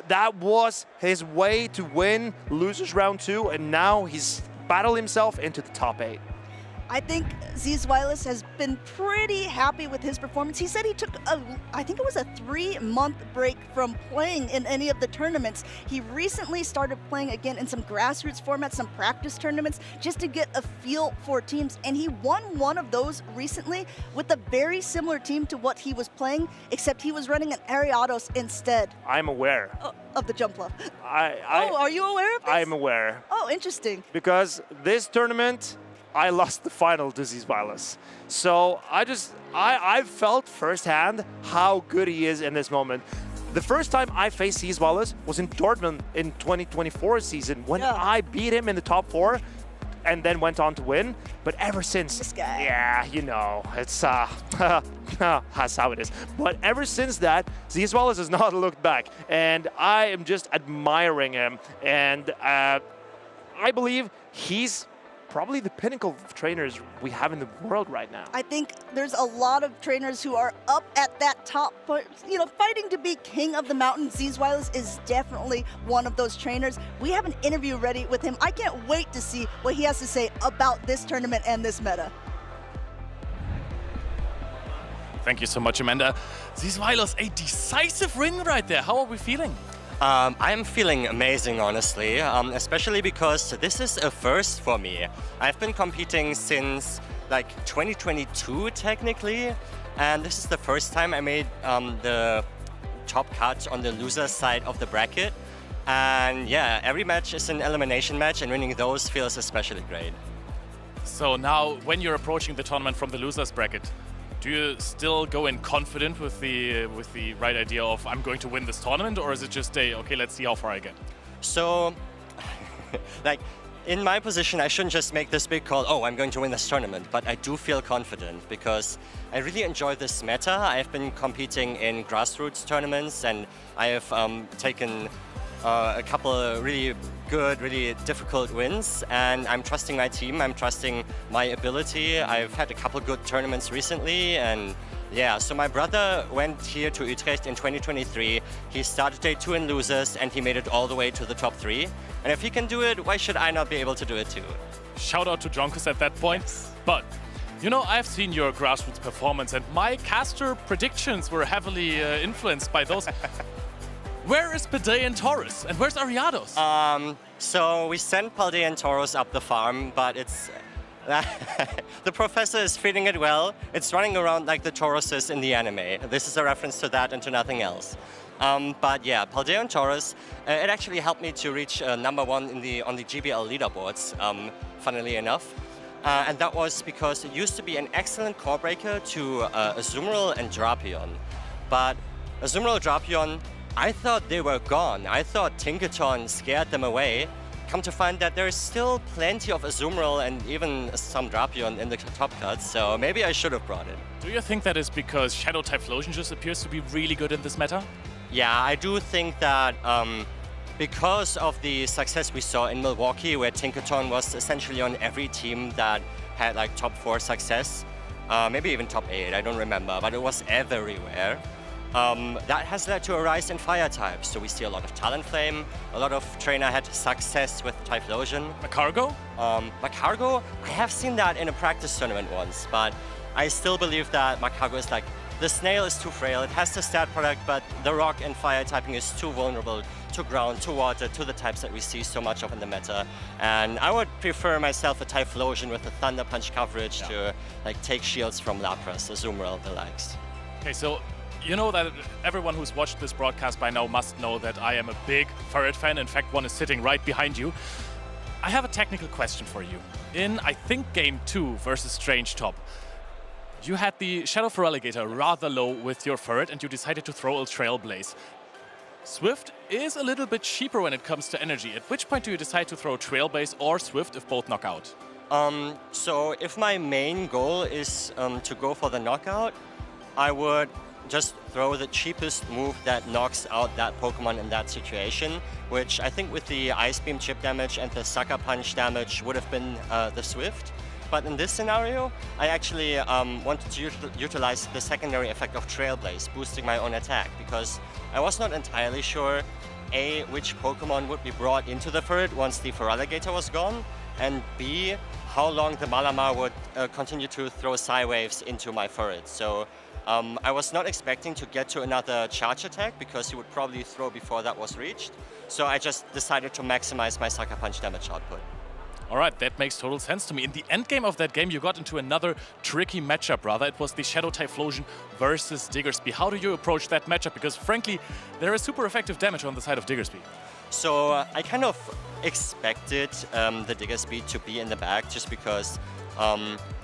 that was his way to win losers round 2. And now he's battled himself into the top 8. I think Zzweilous has been pretty happy with his performance. He said he took I think it was a 3-month break from playing in any of the tournaments. He recently started playing again in some grassroots formats, some practice tournaments, just to get a feel for teams. And he won one of those recently with a very similar team to what he was playing, except he was running an Ariados instead. I'm aware. Of the jump love. Oh, are you aware of this? I'm aware. Oh, interesting. Because this tournament, I lost the final to Zzweilous. So I felt firsthand how good he is in this moment. The first time I faced Zzweilous was in Dortmund in 2024 season when I beat him in the top 4 and then went on to win. But ever since, this guy. Yeah, you know, it's that's how it is. But ever since that, Zzweilous has not looked back, and I am just admiring him. And I believe he's probably the pinnacle of trainers we have in the world right now. I think there's a lot of trainers who are up at that top, you know, fighting to be king of the mountain. Zzweilous is definitely one of those trainers. We have an interview ready with him. I can't wait to see what he has to say about this tournament and this meta. Thank you so much, Amanda. Zzweilous, a decisive win right there. How are we feeling? I'm feeling amazing, honestly, especially because this is a first for me. I've been competing since like 2022 technically, and this is the first time I made the top cut on the loser side of the bracket. And yeah, every match is an elimination match, and winning those feels especially great. So now, when you're approaching the tournament from the losers bracket, do you still go in confident with the right idea of I'm going to win this tournament, or is it just a okay, let's see how far I get? So, like in my position, I shouldn't just make this big call. Oh, I'm going to win this tournament, but I do feel confident because I really enjoy this meta. I've been competing in grassroots tournaments, and I have taken a couple of really good, really difficult wins, and I'm trusting my team, I'm trusting my ability. I've had a couple good tournaments recently, and yeah, so my brother went here to Utrecht in 2023. He started day 2 in losers, and he made it all the way to the top 3. And if he can do it, why should I not be able to do it too? Shout out to Jonkus at that point. Yes. But you know, I've seen your grassroots performance, and my caster predictions were heavily influenced by those. Where is Paldea and Taurus? And where's Ariados? So we sent Paldea and Taurus up the farm, but it's... the professor is feeding it well. It's running around like the Tauruses in the anime. This is a reference to that and to nothing else. But yeah, Paldea and Taurus, it actually helped me to reach #1 on the GBL leaderboards, funnily enough. And that was because it used to be an excellent core breaker to Azumarill and Drapion. But Azumarill and Drapion, I thought they were gone. I thought Tinkaton scared them away. Come to find that there is still plenty of Azumarill and even some Drapion in the top cuts, so maybe I should have brought it. Do you think that is because Shadow Typhlosion just appears to be really good in this meta? Yeah, I do think that because of the success we saw in Milwaukee, where Tinkaton was essentially on every team that had like top 4 success, maybe even top 8, I don't remember, but it was everywhere. That has led to a rise in fire types. So we see a lot of Talonflame, a lot of trainer had success with Typhlosion. Macargo? Macargo, I have seen that in a practice tournament once, but I still believe that Macargo is like, the snail is too frail, it has the stat product, but the rock and fire typing is too vulnerable to ground, to water, to the types that we see so much of in the meta. And I would prefer myself a Typhlosion with a Thunder Punch coverage to like take shields from Lapras, Azumarill, the likes. Okay, so you know that everyone who's watched this broadcast by now must know that I am a big Ferret fan. In fact, one is sitting right behind you. I have a technical question for you. In, I think, Game 2 versus StrangeTop, you had the Shadow Feraligatr rather low with your Ferret, and you decided to throw a Trailblaze. Swift is a little bit cheaper when it comes to energy. At which point do you decide to throw Trailblaze or Swift if both knock out? So if my main goal is to go for the knockout, I would just throw the cheapest move that knocks out that Pokemon in that situation, which I think with the Ice Beam chip damage and the Sucker Punch damage would have been the Swift. but in this scenario, I actually wanted to utilize the secondary effect of Trailblaze, boosting my own attack, because I was not entirely sure, A, which Pokemon would be brought into the Ferret once the Feraligatr was gone, and B, how long the Malamar would continue to throw Psy Waves into my Ferret. So I was not expecting to get to another charge attack because he would probably throw before that was reached. So I just decided to maximize my Sucker Punch damage output. All right, that makes total sense to me. In the end game of that game, you got into another tricky matchup, rather. It was the Shadow Typhlosion versus Diggersby. How do you approach that matchup? Because frankly, there is super effective damage on the side of Diggersby. So I kind of expected the Diggersby to be in the back just because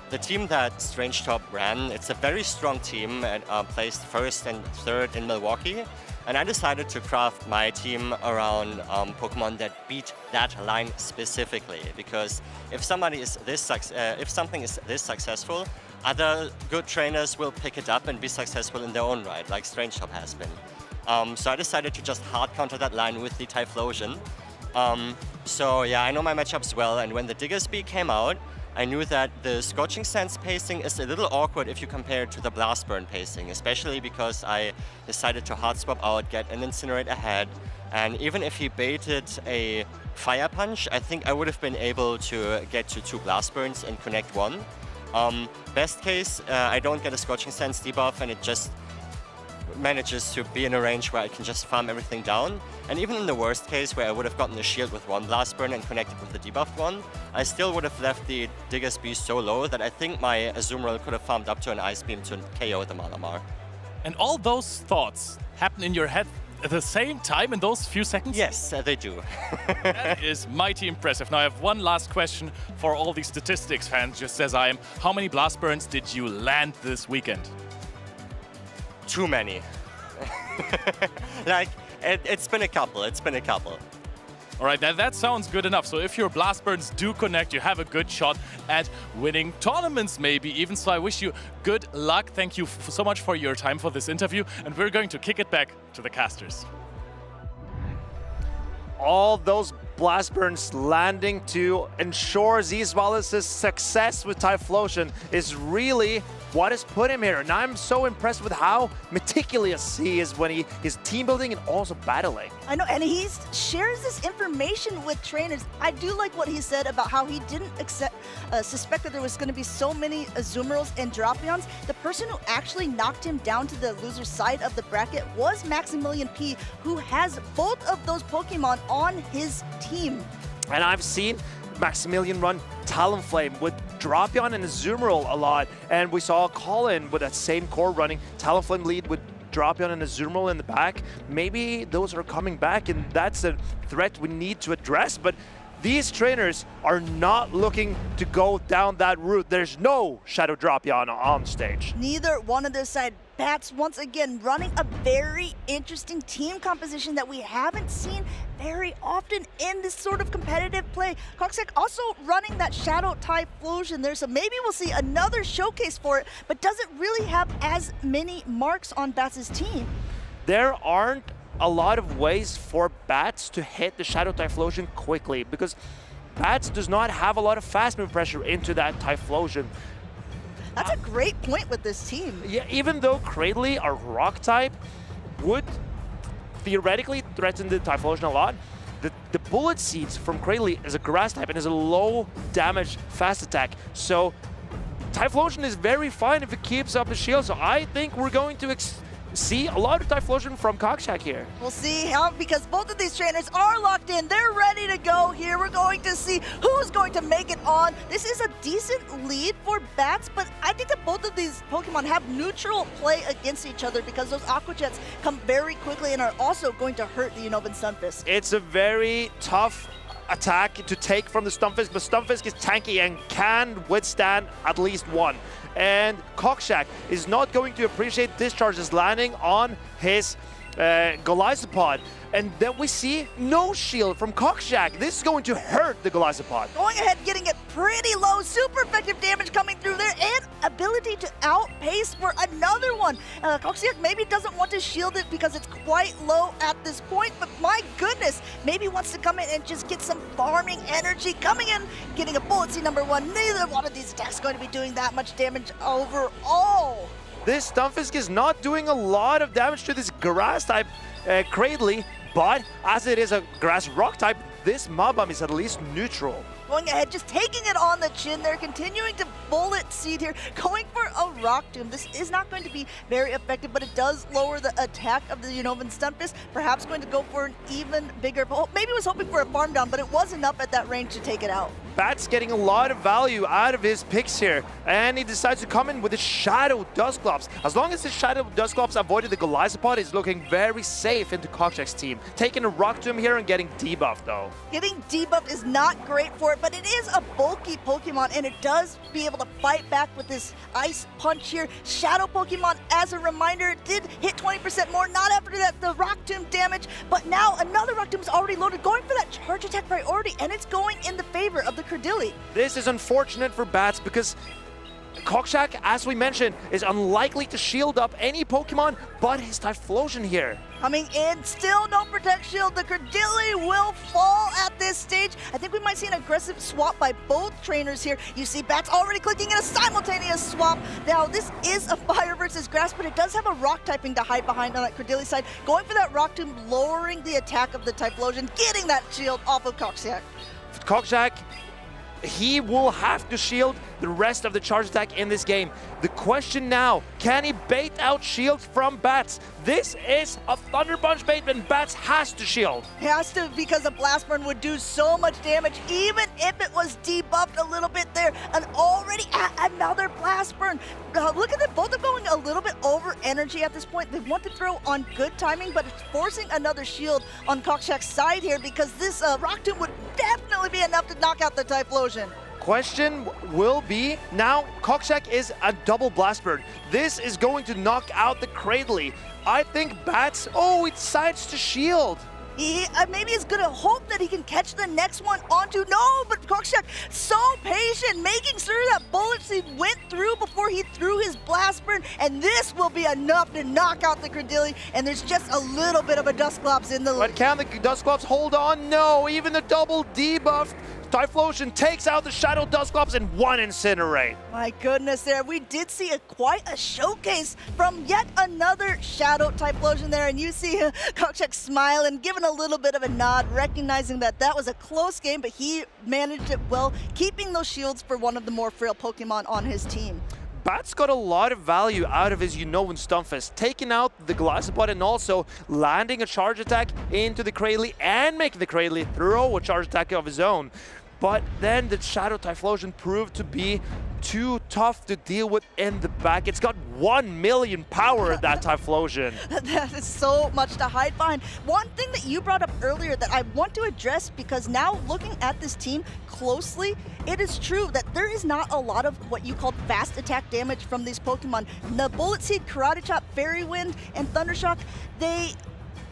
the team that StrangeTop ran, it's a very strong team and placed first and third in Milwaukee. And I decided to craft my team around Pokemon that beat that line specifically, because if something is this successful, other good trainers will pick it up and be successful in their own right, like StrangeTop has been. So I decided to just hard counter that line with the Typhlosion. So yeah, I know my matchups well, and when the Diggersby came out, I knew that the Scorching Sands pacing is a little awkward if you compare it to the Blast Burn pacing, especially because I decided to hard swap out, get an Incinerate ahead, and even if he baited a Fire Punch, I think I would have been able to get to 2 Blast Burns and connect 1. Best case, I don't get a Scorching Sands debuff and it just manages to be in a range where I can just farm everything down. And even in the worst case, where I would have gotten a shield with 1 Blast Burn and connected with the debuffed one, I still would have left the Diggersby so low that I think my Azumarill could have farmed up to an Ice Beam to KO the Malamar. And all those thoughts happen in your head at the same time in those few seconds? Yes, they do. That is mighty impressive. Now I have one last question for all the statistics fans, just as I am. How many Blast Burns did you land this weekend? Too many. Like, it's been a couple, All right, that sounds good enough. So if your Blast Burns do connect, you have a good shot at winning tournaments maybe even. So I wish you good luck. Thank you so much for your time for this interview. And we're going to kick it back to the casters. All those Blast Burns landing to ensure Zzweilous' success with Typhlosion is really what has put him here. And I'm so impressed with how meticulous he is when he is team building and also battling. I know, and he shares this information with trainers. I do like what he said about how he didn't suspect that there was going to be so many Azumarills and Dropions. The person who actually knocked him down to the loser side of the bracket was Maximilian P, who has both of those Pokemon on his team. And I've seen Maximilian run Talonflame with Dropion and Azumarill a lot, and we saw Colin with that same core running Talonflame lead with Dropion and Azumarill in the back. Maybe those are coming back, and that's a threat we need to address, but these trainers are not looking to go down that route. There's no Shadow Dropion on stage. Neither one of their side. Bats once again running a very interesting team composition that we haven't seen very often in this sort of competitive play. Koksik also running that Shadow Typhlosion there, so maybe we'll see another showcase for it, but doesn't really have as many marks on Bats' team. There aren't a lot of ways for Bats to hit the Shadow Typhlosion quickly because Bats does not have a lot of fast move pressure into that Typhlosion. That's a great point with this team. Yeah, even though Cradley, a rock type, would theoretically threaten the Typhlosion a lot, the Bullet Seeds from Cradley is a grass type and is a low damage fast attack. So Typhlosion is very fine if it keeps up the shield. So I think we're going to see a lot of Typhlosion from Koksik here. We'll see how, because both of these trainers are locked in. They're ready to go here. We're going to see who's going to make it on. This is a decent lead for Bats, but I think that both of these Pokemon have neutral play against each other because those Aqua Jets come very quickly and are also going to hurt the Unova Stunfisk. It's a very tough attack to take from the Stunfisk, but Stunfisk is tanky and can withstand at least one. And Koksik is not going to appreciate discharges landing on his Golisopod. And then we see no shield from Koksik. This is going to hurt the Golisopod. Going ahead, getting it pretty low. Super effective damage coming through there, and ability to outpace for another one. Koksik maybe doesn't want to shield it because it's quite low at this point, but my goodness, maybe wants to come in and just get some farming energy. Coming in, getting a bullet seed number 1. Neither one of these attacks going to be doing that much damage overall. This Stunfisk is not doing a lot of damage to this grass type Cradley, but as it is a grass rock type, this Mabam is at least neutral. Going ahead, just taking it on the chin there, continuing to bullet seed here, going for a Rock Tomb. This is not going to be very effective, but it does lower the attack of the Unnovan Stunfisk. Perhaps going to go for an even bigger, maybe was hoping for a farm down, but it wasn't up at that range to take it out. Bat's getting a lot of value out of his picks here, and he decides to come in with his Shadow Dustclops. As long as his Shadow Dustclops avoided the Golisopod, he's looking very safe into Koksik's team. Taking a Rock Tomb here and getting debuffed though. Getting debuffed is not great for it, but it is a bulky Pokemon, and it does be able to fight back with this Ice Punch here. Shadow Pokemon, as a reminder, did hit 20% more, not after that the Rock Tomb damage, but now another Rock Tomb is already loaded, going for that charge attack priority, and it's going in the favor of the Credilli. This is unfortunate for Bats because Koksik, as we mentioned, is unlikely to shield up any Pokemon but his Typhlosion here. Coming in, still no Protect Shield. The Credilli will fall at this stage. I think we might see an aggressive swap by both trainers here. You see Bats already clicking in a simultaneous swap. Now, this is a Fire versus Grass, but it does have a Rock typing to hide behind on that Credilli side. Going for that Rock Tomb, lowering the attack of the Typhlosion, getting that shield off of Koksik. Koksik, he will have to shield the rest of the charge attack in this game. The question now, can he bait out shields from Bats? This is a Thunder Punch bait, and Bats has to shield. He has to, because a Blast Burn would do so much damage, even if it was debuffed a little bit there. And already another Blast Burn. Look at them, both are going a little bit over energy at this point. They want to throw on good timing, but it's forcing another shield on Koksik's side here, because this Rock Tomb would definitely be enough to knock out the Typhlosion. Question will be, now Koksik is a double Blast Bird. This is going to knock out the Cradley. I think Bats, he decides to shield. He maybe is going to hope that he can catch the next one onto, no, but Koksik so patient, making sure that Bullet Seed went through before he threw his Blast Burn, and this will be enough to knock out the Credilli, and there's just a little bit of a Dustclops in the... But can the Dustclops hold on? No, even the double debuff Typhlosion takes out the Shadow Dustclops in one Incinerate. My goodness there, we did see quite a showcase from yet another Shadow Typhlosion there, and you see Koksik smiling, giving a little bit of a nod, recognizing that that was a close game, but he managed it well, keeping those shields for one of the more frail Pokemon on his team. Bats got a lot of value out of his Unnovan Stunfisk, taking out the Golisopod and also landing a charge attack into the Cradley and making the Cradley throw a charge attack of his own. But then the Shadow Typhlosion proved to be too tough to deal with in the back. It's got 1 million power, that Typhlosion. That is so much to hide behind. One thing that you brought up earlier that I want to address, because now looking at this team closely, it is true that there is not a lot of what you call fast attack damage from these Pokemon. The Bullet Seed, Karate Chop, Fairy Wind, and Thundershock, they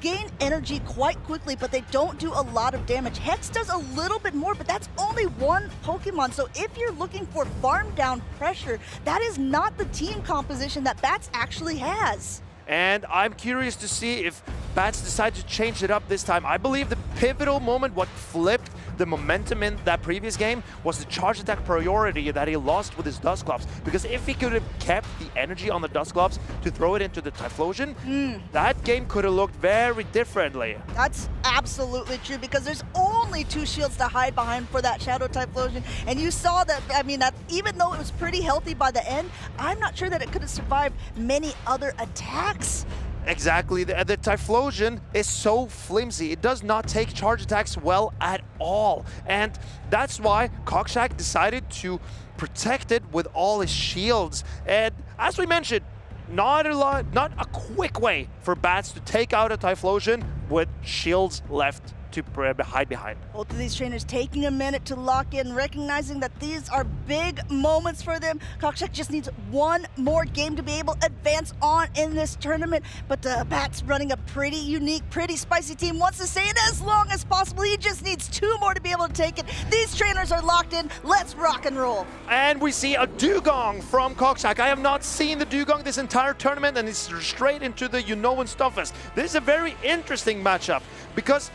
gain energy quite quickly, but they don't do a lot of damage. Hex does a little bit more, but that's only one Pokemon. So if you're looking for farm down pressure, that is not the team composition that Bats actually has. And I'm curious to see if Bats decide to change it up this time. I believe the pivotal moment, what flipped the momentum in that previous game, was the charge attack priority that he lost with his Dustclops. Because if he could have kept the energy on the Dustclops to throw it into the Typhlosion, that game could have looked very differently. That's absolutely true, because there's only 2 shields to hide behind for that Shadow Typhlosion. And you saw that, I mean, that even though it was pretty healthy by the end, I'm not sure that it could have survived many other attacks. Exactly, the Typhlosion is so flimsy. It does not take charge attacks well at all. And that's why Koksik decided to protect it with all his shields. And as we mentioned, not a quick way for Bats to take out a Typhlosion with shields left to hide behind. Both of these trainers taking a minute to lock in, recognizing that these are big moments for them. Koksik just needs one more game to be able to advance on in this tournament. But BATS running a pretty unique, pretty spicy team, wants to stay in as long as possible. He just needs 2 more to be able to take it. These trainers are locked in. Let's rock and roll. And we see a Dugong from Koksik. I have not seen the Dugong this entire tournament, and it's straight into the you-know-and Stunfisk. This is a very interesting matchup because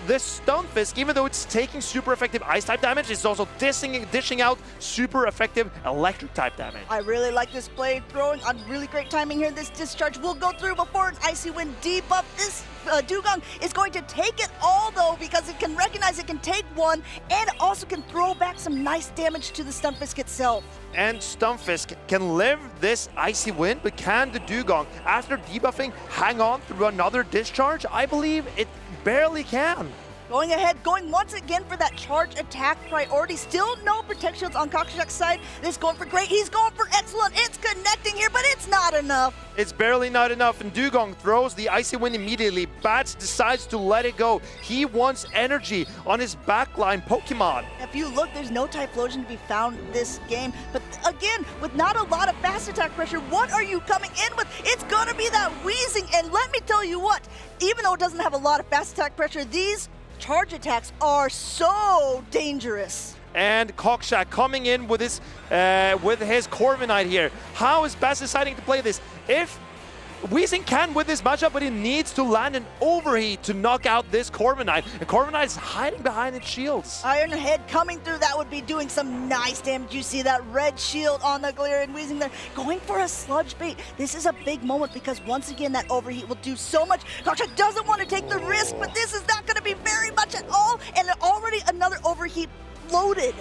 this Stunfisk, even though it's taking super effective Ice-type damage, it's also dishing out super effective Electric-type damage. I really like this play, throwing on really great timing here. This discharge will go through before an Icy Wind debuff. This Dugong is going to take it all, though, because it can recognize it can take one and also can throw back some nice damage to the Stunfisk itself. And Stunfisk can live this Icy Wind, but can the Dugong, after debuffing, hang on through another discharge? I believe it barely can. Going ahead, going once again for that charge attack priority. Still no protect shields on Koksik's side. This is going for great. He's going for excellent. It's connecting here, but it's not enough. It's barely not enough, and Dugong throws the Icy Wind immediately. BATS decides to let it go. He wants energy on his backline Pokemon. If you look, there's no Typhlosion to be found this game. But again, with not a lot of fast attack pressure, what are you coming in with? It's gonna be that Wheezing, and let me tell you what, even though it doesn't have a lot of fast attack pressure, these charge attacks are so dangerous. And Koksik coming in with his Corviknight here. How is BATS deciding to play this? If Wheezing can win this matchup, but he needs to land an overheat to knock out this Corviknight. And Corviknight is hiding behind its shields. Iron Head coming through, that would be doing some nice damage. You see that red shield on the Galarian Wheezing there. Going for a Sludge Bait. This is a big moment because once again, that overheat will do so much. Koksik doesn't want to take the risk, but this is not going to be very much at all. And already another overheat loaded.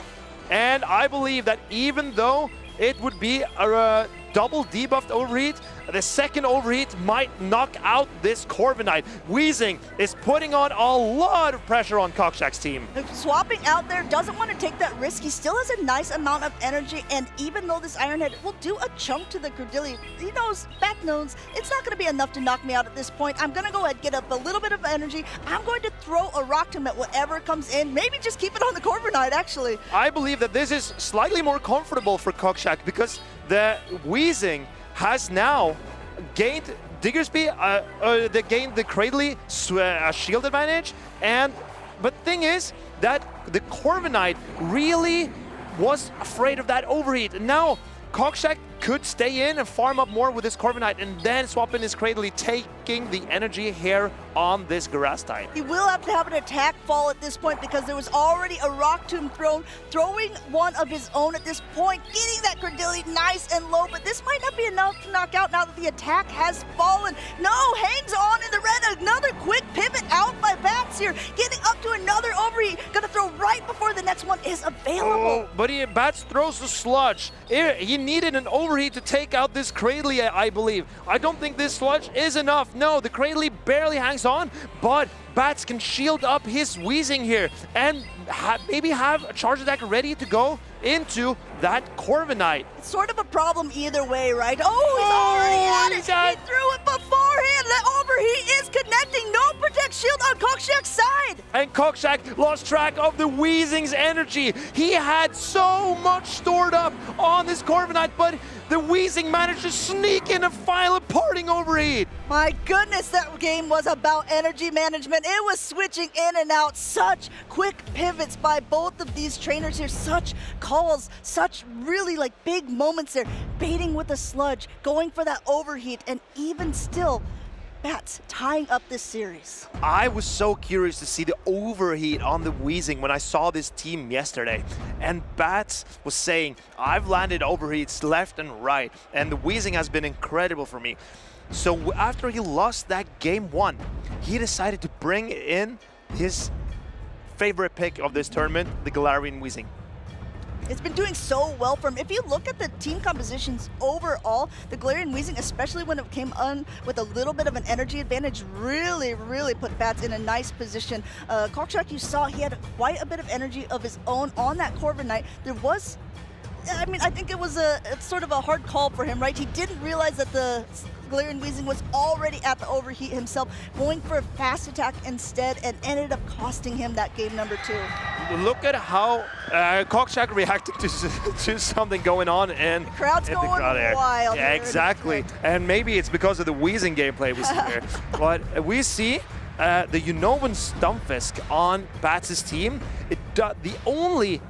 And I believe that even though it would be a double debuffed overheat, the second overheat might knock out this Corviknight. Wheezing is putting on a lot of pressure on Koksik's team. Swapping out there, doesn't want to take that risk. He still has a nice amount of energy, and even though this Iron Head will do a chunk to the Credilli, he knows, BATS knows, it's not going to be enough to knock me out at this point. I'm going to go ahead, get up a little bit of energy. I'm going to throw a Rock Tomb at whatever comes in. Maybe just keep it on the Corviknight, actually. I believe that this is slightly more comfortable for Koksik because the Wheezing has now gained Diggersby, they gained the Cradley shield advantage, but thing is that the Corviknight really was afraid of that overheat. And now Koksik could stay in and farm up more with his Corviknight and then swap in his Cradley, taking the energy here on this grass type. He will have to have an attack fall at this point because there was already a Rock Tomb thrown, throwing one of his own at this point, getting that Credilli nice and low, but this might not be enough to knock out now that the attack has fallen. No, hangs on in the red, another quick pivot out by BATS here, getting up to another overheat, gonna throw right before the next one is available. Oh, but BATS throws the Sludge. He needed an overheat to take out this Cradley, I believe. I don't think this Sludge is enough. No, the Cradley barely hangs on, but BATS can shield up his Wheezing here and maybe have a charge attack ready to go into that Corviknight. It's sort of a problem either way, right? Oh, he's already at it. He threw it beforehand. The overheat is connecting. No protect shield on Koksik's side. And Koksik lost track of the Wheezing's energy. He had so much stored up on this Corviknight, but the Wheezing managed to sneak in a final parting overheat. My goodness, that game was about energy management. It was switching in and out. Such quick pivots by both of these trainers here. Such calls, such really like big moments there. Baiting with a Sludge, going for that overheat, and even still, BATS tying up this series. I was so curious to see the overheat on the Wheezing when I saw this team yesterday. And BATS was saying, I've landed overheats left and right, and the Wheezing has been incredible for me. So after he lost that game 1, he decided to bring in his favorite pick of this tournament, the Galarian Wheezing. It's been doing so well for him. If you look at the team compositions overall, the Galarian Wheezing, especially when it came on with a little bit of an energy advantage, really put BATS in a nice position. Koksik, you saw he had quite a bit of energy of his own on that Corviknight. There was, I mean, I think it was a sort of a hard call for him, right? He didn't realize that the Galarian Weezing was already at the overheat himself, going for a fast attack instead and ended up costing him that game number 2. Look at how Koksik reacted to something going on in the crowd's going wild. Yeah, exactly. And maybe it's because of the Weezing gameplay we see here. But we see the Unova Stunfisk on BATS' team. The only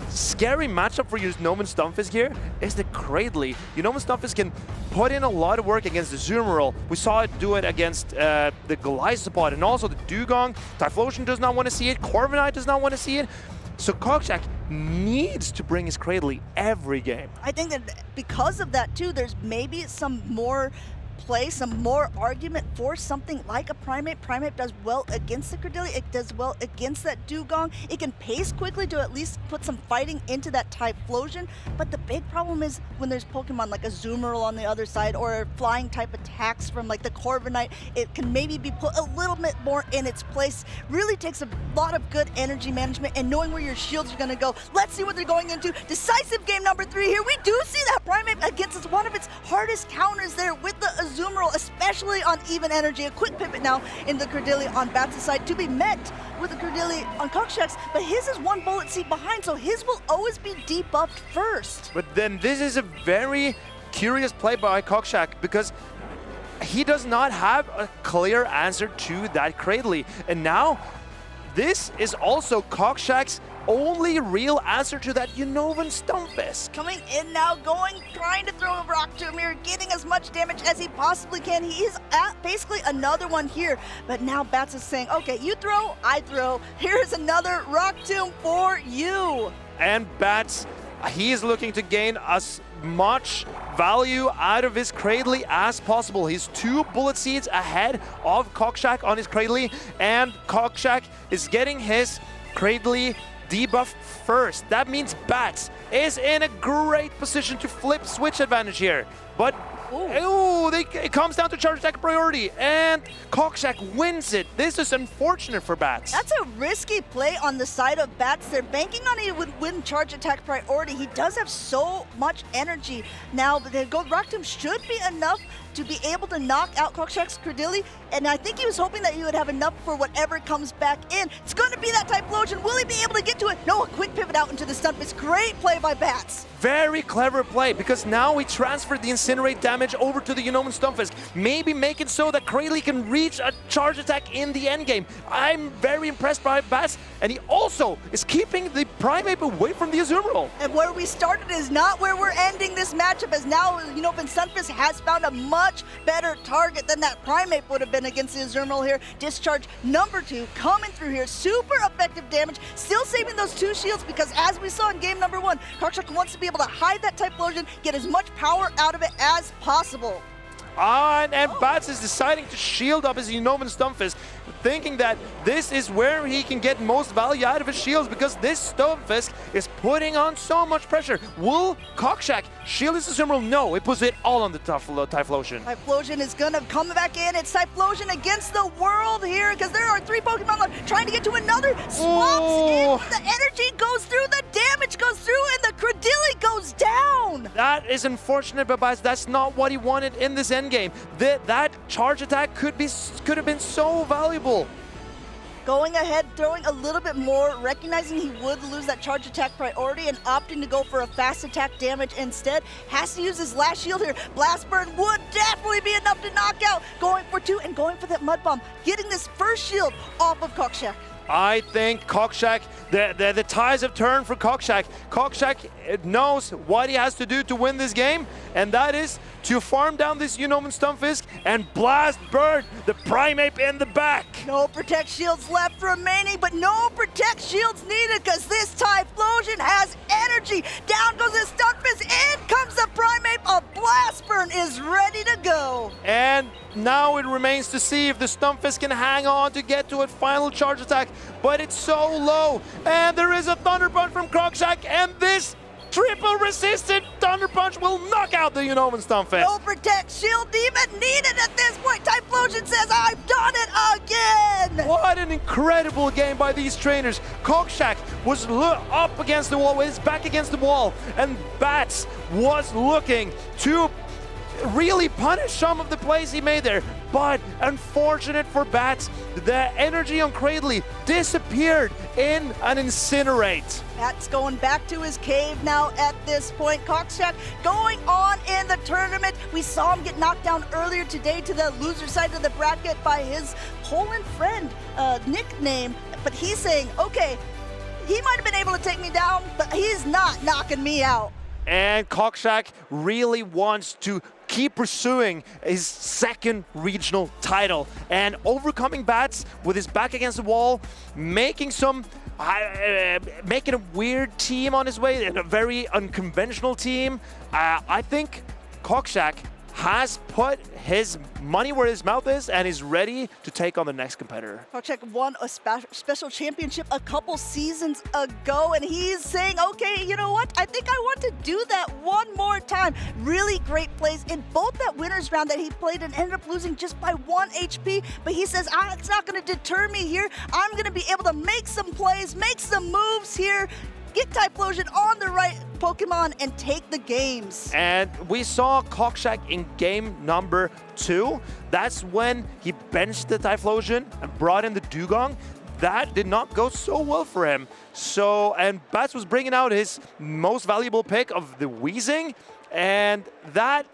scary matchup for Unova Stunfisk here is the Cradley. Unova Stunfisk can put in a lot of work against the Zoomerl. We saw it do it against the Golisopod and also the Dugong. Typhlosion does not want to see it. Corviknight does not want to see it. So Koksik needs to bring his Cradley every game. I think that because of that too, there's maybe some more play, some more argument for something like a Primate. Primate does well against the Cradily, it does well against that Dugong. It can pace quickly to at least put some fighting into that Typhlosion, but the big problem is when there's Pokemon like a Zoomerl on the other side or flying type attacks from like the Corviknight, it can maybe be put a little bit more in its place. Really takes a lot of good energy management and knowing where your shields are going to go. Let's see what they're going into. Decisive game number 3 here. We do see that Primate against one of its hardest counters there with the Azumarill, especially on even energy. A quick pivot now in the Cradily on BATS' side to be met with the Cradily on Koksik's, but his is 1 bullet seat behind, so his will always be debuffed first. But then this is a very curious play by Koksik because he does not have a clear answer to that Cradily. And now this is also Koksik's only real answer to that Unova Stunfisk. Coming in now, trying to throw a rock to him here, getting as much damage as he possibly can. He is at basically another one here, but now BATS is saying, okay, you throw, I throw. Here's another rock tomb for you. And BATS, he is looking to gain as much value out of his Cradily as possible. He's 2 bullet seeds ahead of Koksik on his Cradily, and Koksik is getting his Cradily debuff first. That means BATS is in a great position to flip switch advantage here. But it comes down to charge attack priority, and Koksik wins it. This is unfortunate for BATS. That's a risky play on the side of BATS. They're banking on it with win charge attack priority. He does have so much energy. Now, the Gold Rock Tomb should be enough to be able to knock out Koksik's Cradily, and I think he was hoping that he would have enough for whatever comes back in. It's going to be that Typhlosion. Will he be able to get to it? No, a quick pivot out into the Stunfisk. Great play by BATS. Very clever play, because now we transferred the Incinerate damage over to the Unova Stunfisk, maybe make it so that Cradily can reach a charge attack in the endgame. I'm very impressed by BATS, and he also is keeping the Primate away from the Azumarill. And where we started is not where we're ending this matchup, as now Unova Stunfisk has found a much better target than that Primate would have been against the Azumarill here. Discharge number 2 coming through here. Super effective damage, still saving those 2 shields, because as we saw in game number 1, Koksik wants to be able to hide that Typhlosion, get as much power out of it as possible. And BATS is deciding to shield up his Unova Stunfisk, thinking that this is where he can get most value out of his shields, because this Stunfisk is putting on so much pressure. Will Koksik shield his Azumarill? No, it puts it all on the Typhlosion. Typhlosion is going to come back in. It's Typhlosion against the world here, because there are 3 Pokemon left trying to get to another. Swaps in, the energy goes through, the damage goes through, and the Cradily goes down. That is unfortunate, but BATS, that's not what he wanted in this endgame. That charge attack could have been so valuable. Going ahead, throwing a little bit more, recognizing he would lose that charge attack priority and opting to go for a fast attack damage instead. Has to use his last shield here. Blast Burn would definitely be enough to knock out. Going for 2 and going for that Mud Bomb. Getting this first shield off of Koksik. I think Koksik, the ties have turned for Koksik. Koksik knows what he has to do to win this game, and that is to farm down this Unova Stunfisk and Blast Burn the Primate in the back. No Protect Shields left remaining, but no Protect Shields needed, because this Typhlosion has energy. Down goes the Stunfisk, in comes the Primate. A Blast Burn is ready to go. And now it remains to see if the Stunfisk can hang on to get to a final charge attack, but it's so low. And there is a Thunder Punch from Koksik, and this triple resisted Thunder Punch will knock out the Unova Stunfisk. No Protect Shield even needed at this point. Typhlosion says, I've done it again. What an incredible game by these trainers. Koksik was up against the wall, with his back against the wall, and BATS was looking to really punish some of the plays he made there. But unfortunate for Bats, the energy on Cradley disappeared in an Incinerate. Bats going back to his cave now at this point. Koksik going on in the tournament. We saw him get knocked down earlier today to the loser side of the bracket by his Poland friend, nickname. But he's saying, okay, he might have been able to take me down, but he's not knocking me out. And Koksik really wants to keep pursuing his second regional title and overcoming Bats with his back against the wall, making a weird team on his way, and a very unconventional team. I think Koksik has put his money where his mouth is and is ready to take on the next competitor. Koksik won a special championship a couple seasons ago, and he's saying, okay, you know what? I think I want to do that one more time. Really great plays in both that winner's round that he played and ended up losing just by 1 HP, but he says, it's not going to deter me here. I'm going to be able to make some plays, make some moves here, get Typhlosion on the right Pokemon, and take the games. And we saw Koksik in game number 2. That's when he benched the Typhlosion and brought in the Dugong. That did not go so well for him. And Bats was bringing out his most valuable pick of the Weezing, and that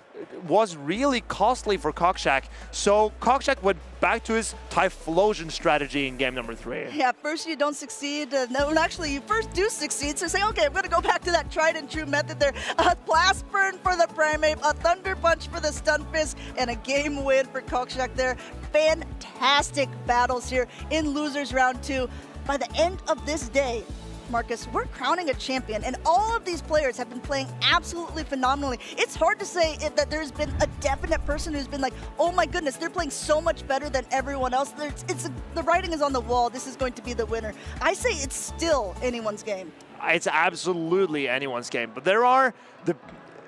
was really costly for Koksik. So Koksik went back to his Typhlosion strategy in game number 3. Yeah, first you don't succeed. No, actually, you first do succeed. So say, okay, I'm going to go back to that tried and true method there. A Blast Burn for the Primeape, a Thunder Punch for the Stunfisk, and a game win for Koksik there. Fantastic battles here in Losers Round 2. By the end of this day, Marcus, we're crowning a champion, and all of these players have been playing absolutely phenomenally. It's hard to say that there's been a definite person who's been like, oh my goodness, they're playing so much better than everyone else. The writing is on the wall. This is going to be the winner. I say it's still anyone's game. It's absolutely anyone's game, but there are the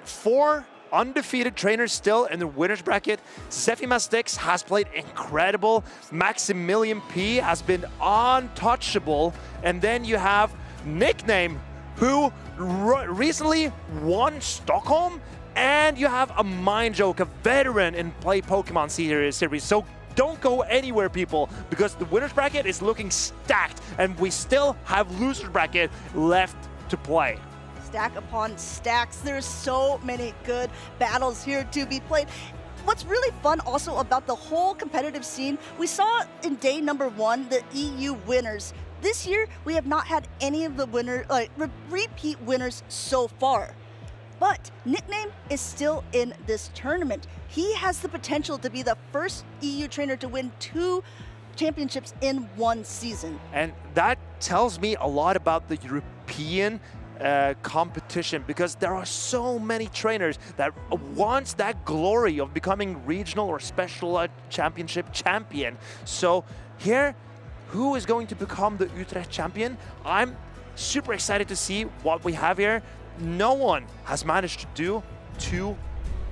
4 undefeated trainers still in the winner's bracket. Zephy Mastics has played incredible. Maximilian P has been untouchable. And then you have Nickname, who recently won Stockholm. And you have AMindJoke, a veteran in Play Pokemon series. So don't go anywhere, people, because the winner's bracket is looking stacked. And we still have loser's bracket left to play. Stack upon stacks. There's so many good battles here to be played. What's really fun also about the whole competitive scene, we saw in day number 1 the EU winners. This year, we have not had any of the repeat winners so far. But Nickname is still in this tournament. He has the potential to be the first EU trainer to win 2 championships in 1 season. And that tells me a lot about the European competition, because there are so many trainers that wants that glory of becoming regional or special championship champion. So here, who is going to become the Utrecht champion? I'm super excited to see what we have here. No one has managed to do 2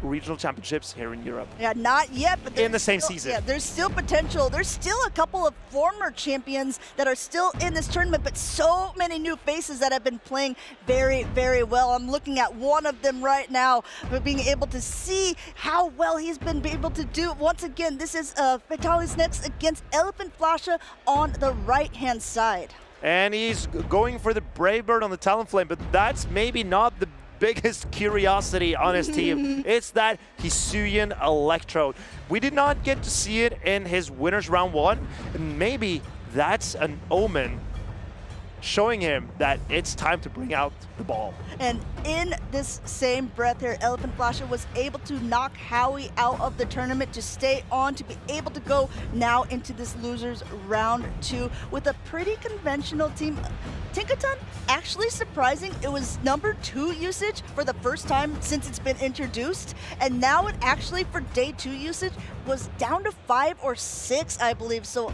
regional championships here in Europe. Yeah, not yet, but in the same season. Yeah, there's still potential. There's still a couple of former champions that are still in this tournament, but so many new faces that have been playing very, very well. I'm looking at one of them right now, being able to see how well he's been able to do. Once again, this is Fatalis next against Elepfandflasche on the right-hand side. And he's going for the Brave Bird on the Talonflame, but that's maybe not the biggest curiosity on his team. It's that Hisuian Electrode. We did not get to see it in his winners round 1, and maybe that's an omen showing him that it's time to bring out the ball. And in this same breath here, Elepfandflasche was able to knock Howie out of the tournament to stay on, to be able to go now into this losers round 2 with a pretty conventional team. Tinkaton, actually surprising, it was number 2 usage for the first time since it's been introduced, and now it actually for day 2 usage was down to 5 or 6, I believe. So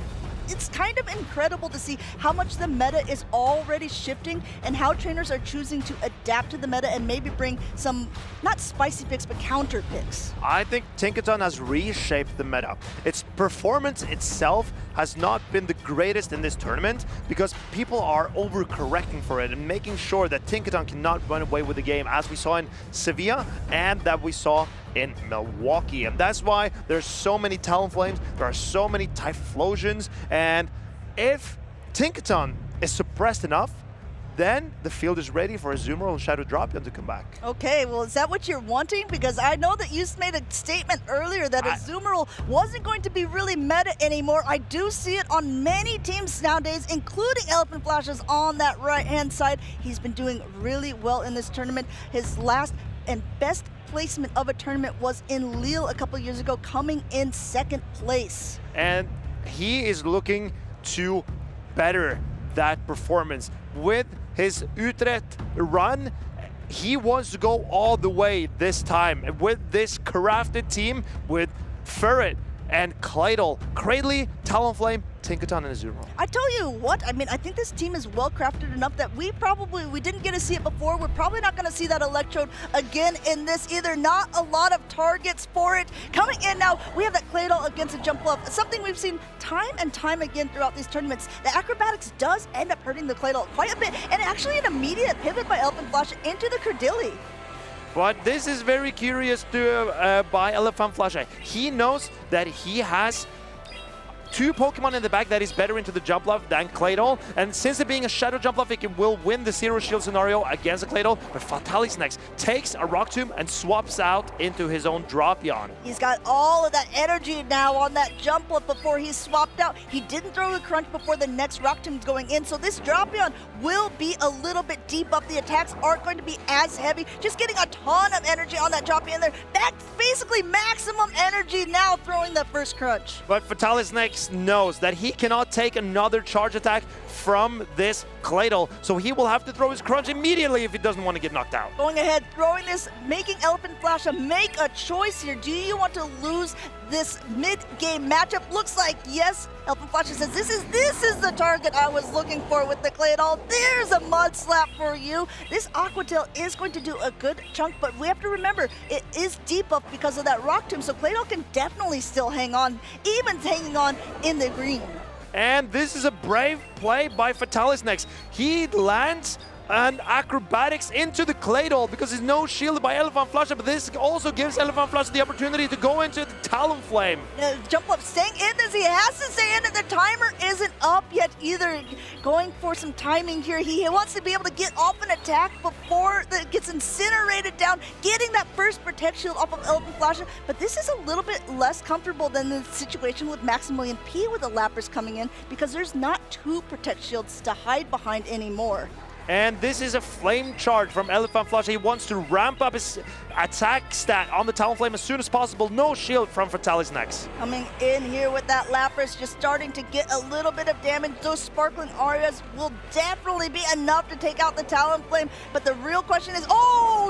it's kind of incredible to see how much the meta is already shifting and how trainers are choosing to adapt to the meta and maybe bring some, not spicy picks, but counter picks. I think Tinkaton has reshaped the meta. Its performance itself has not been the greatest in this tournament because people are overcorrecting for it and making sure that Tinkaton cannot run away with the game, as we saw in Seville and that we saw in Milwaukee. And that's why there's so many Talonflames, there are so many Typhlosions, and if Tinkaton is suppressed enough, then the field is ready for a Zoomer and Shadow Dropion to come back. Okay, well, is that what you're wanting? Because I know that you made a statement earlier that a Zoomer wasn't going to be really meta anymore. I do see it on many teams nowadays, including Elepfandflasche on that right-hand side. He's been doing really well in this tournament. His last and best placement of a tournament was in Lille a couple years ago, coming in 2nd place. And he is looking to better that performance. With his Utrecht run, he wants to go all the way this time. With this crafted team, with Ferret and Cladle, Cradley, Talonflame, Tinkaton, and Azumarill. I tell you what, I mean, I think this team is well crafted enough that we didn't get to see it before. We're probably not going to see that Electrode again in this either. Not a lot of targets for it. Coming in now, we have that Cladle against a jump bluff. Something we've seen time and time again throughout these tournaments. The acrobatics does end up hurting the Cladle quite a bit, and actually an immediate pivot by Elepfandflasche into the Credilli. But this is very curious by Elepfandflasche. He knows that he has 2 Pokemon in the back that is better into the jump bluff than Cladle, and since it being a Shadow jump bluff, it will win the Zero Shield scenario against the Cladle, but Fatalis next takes a Rock Tomb and swaps out into his own Dropion. He's got all of that energy now on that jump bluff before he's swapped out. He didn't throw the Crunch before the next Rock Tomb's going in, so this Dropion will be a little bit deep up. The attacks aren't going to be as heavy, just getting a ton of energy on that Dropion there. That's basically maximum energy now throwing that first Crunch. But Fatalis next knows that he cannot take another charge attack from this Cladle, so he will have to throw his Crunch immediately if he doesn't want to get knocked out. Going ahead, throwing this, making Elepfandflasche make a choice here. Do you want to lose this mid-game matchup? Looks like yes. Elepfandflasche says, this is the target I was looking for with the Cladle. There's a Mud Slap for you. This Aqua Tail is going to do a good chunk, but we have to remember, it is deep up because of that Rock Tomb, so Cladle can definitely still hang on, even hanging on in the green. And this is a brave play by Fatalis next. He lands and acrobatics into the Cladle because he's no shielded by Elepfandflasche, but this also gives Elepfandflasche the opportunity to go into the Talonflame. Jump up, staying in as he has to stay in, and the timer isn't up yet either. Going for some timing here. He wants to be able to get off an attack before it gets incinerated down, getting that first Protect Shield off of Elepfandflasche, but this is a little bit less comfortable than the situation with Maximilian P with the Lapras coming in because there's not 2 Protect Shields to hide behind anymore. And this is a flame charge from Elepfandflasche. He wants to ramp up his attack stat on the Talonflame as soon as possible. No shield from Fatalis next. Coming in here with that Lapras, just starting to get a little bit of damage. Those Sparkling Arias will definitely be enough to take out the Talonflame. But the real question is,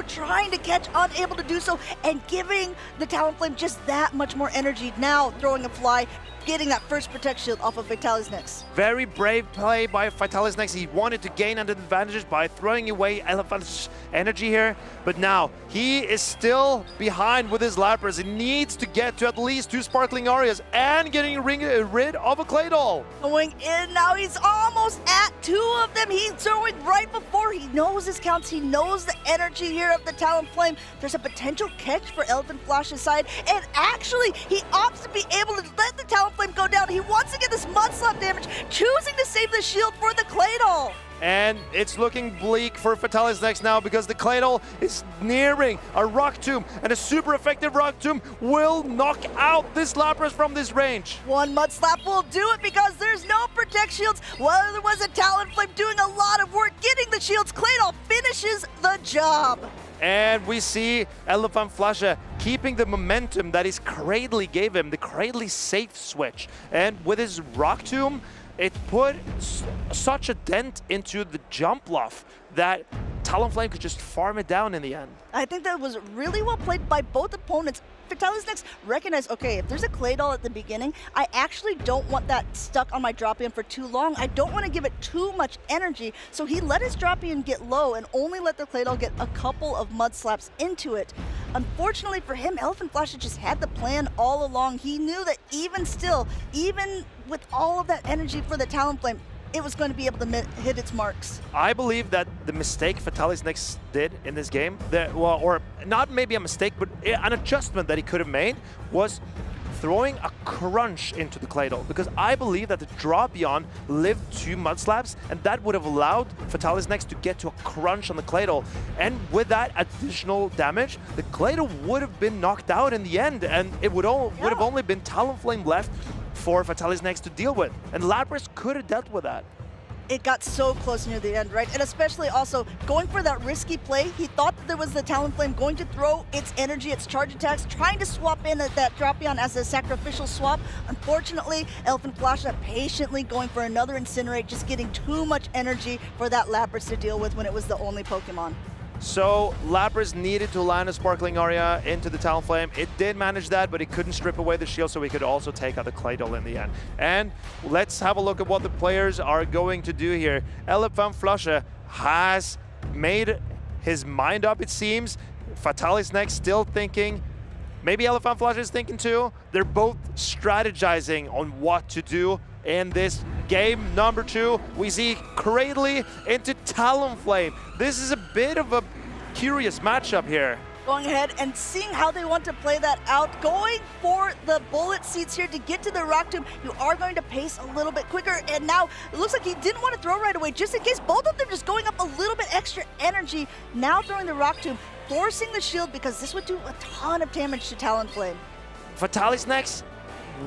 trying to catch, unable to do so, and giving the Talonflame just that much more energy. Now throwing a fly, getting that first Protect Shield off of Fatalis next. Very brave play by Fatalis next. He wanted to gain an advantage by throwing away Elepfandflasche's energy here, but now he is still behind with his Lapras. He needs to get to at least 2 Sparkling Arias and getting rid of a Cladle. Going in now, he's almost at 2 of them. He's throwing right before. He knows his counts. He knows the energy here of the Talonflame. There's a potential catch for Elepfandflasche's side, and actually he opts to be able to let the Talonflame go down. He wants to get this Mud Slap damage, choosing to save the shield for the Cladle. And it's looking bleak for Fatalis next now because the Cladle is nearing a Rock Tomb, and a super effective Rock Tomb will knock out this Lapras from this range. 1 Mud Slap will do it because there's no Protect Shields. Well, there was a Talonflame doing a lot of work getting the shields. Cladle finishes the job. And we see Elepfandflasche keeping the momentum that his Cradley gave him, the Cradley safe switch. And with his Rock Tomb, it put such a dent into the jump bluff that Talonflame could just farm it down in the end. I think that was really well played by both opponents. Fatalis next recognized, okay, if there's a Cladle at the beginning, I actually don't want that stuck on my Dropion for too long. I don't want to give it too much energy, so he let his Dropion get low and only let the Cladle get a couple of Mud Slaps into it. Unfortunately for him, Elepfandflasche just had the plan all along. He knew that even still, even with all of that energy for the Talonflame, it was going to be able to hit its marks. I believe that the mistake Fatalis next did in this game, or not maybe a mistake, but an adjustment that he could have made was throwing a crunch into the Cladle, because I believe that the drop beyond lived 2 mud slabs, and that would have allowed Fatalis next to get to a crunch on the Cladle. And with that additional damage, the Cladle would have been knocked out in the end, and it would have only been Talonflame left for Fatalis next to deal with. And Lapras could have dealt with that. It got so close near the end, right? And especially also going for that risky play. He thought that there was the Talonflame going to throw its energy, its charge attacks, trying to swap in at that Drapion as a sacrificial swap. Unfortunately, Elepfandflasche patiently going for another Incinerate, just getting too much energy for that Lapras to deal with when it was the only Pokemon. So Lapras needed to land a Sparkling Aria into the Talonflame. It did manage that, but it couldn't strip away the shield, so we could also take out the Cladle in the end. And let's have a look at what the players are going to do here. Elepfandflasche has made his mind up, it seems. Fatalis next still thinking. Maybe Elepfandflasche is thinking too. They're both strategizing on what to do in this game number 2. We see Cradley into Talonflame. This is a bit of a curious matchup here. Going ahead and seeing how they want to play that out. Going for the bullet seeds here to get to the Rock Tomb. You are going to pace a little bit quicker. And now it looks like he didn't want to throw right away, just in case. Both of them just going up a little bit extra energy. Now throwing the Rock Tomb, forcing the shield, because this would do a ton of damage to Talonflame. Fatalis next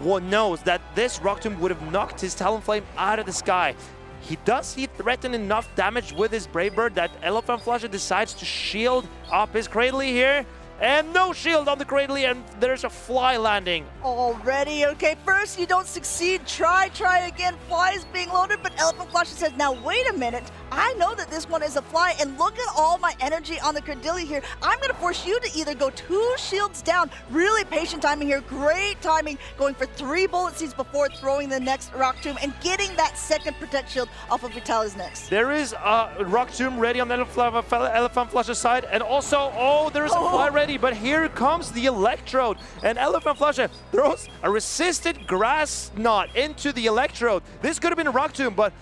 knows that this Rock Tomb would have knocked his Talonflame out of the sky. He threaten enough damage with his Brave Bird that Elepfandflasche decides to shield up his Cradley here. And no shield on the Cradley, and there's a fly landing. Already, okay, first you don't succeed, try again, fly is being loaded, but Elepfandflasche says, now wait a minute, I know that this one is a fly, and look at all my energy on the Cradilly here. I'm gonna force you to either go 2 shields down, really patient timing here, great timing, going for 3 bullet seeds before throwing the next Rock Tomb and getting that second Protect Shield off of Fatalis next. There is a Rock Tomb ready on the Elepfandflasche side, and also, oh, there's a fly ready. But here comes the Electrode, and Elepfandflasche throws a resisted Grass Knot into the Electrode. This could have been a Rock Tomb, but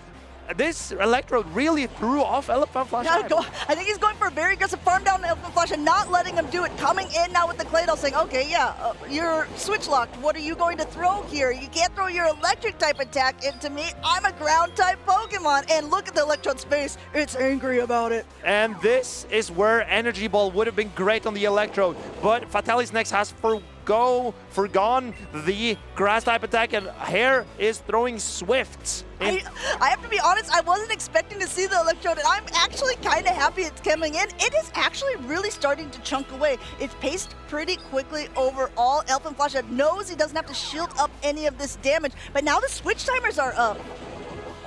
this Electrode really threw off Elepfandflasche. I think he's going for a very aggressive farm down to Elepfandflasche, not letting him do it. Coming in now with the Cladle saying, okay, yeah, you're switch locked. What are you going to throw here? You can't throw your electric type attack into me. I'm a ground type Pokemon. And look at the Electrode's face. It's angry about it. And this is where Energy Ball would have been great on the Electrode, but Fatalis next has forgone the grass type attack, and here is throwing Swift. I have to be honest, I wasn't expecting to see the Electrode, and I'm actually kind of happy it's coming in. It is actually really starting to chunk away. It's paced pretty quickly overall. Elepfandflasche knows he doesn't have to shield up any of this damage, but now the switch timers are up.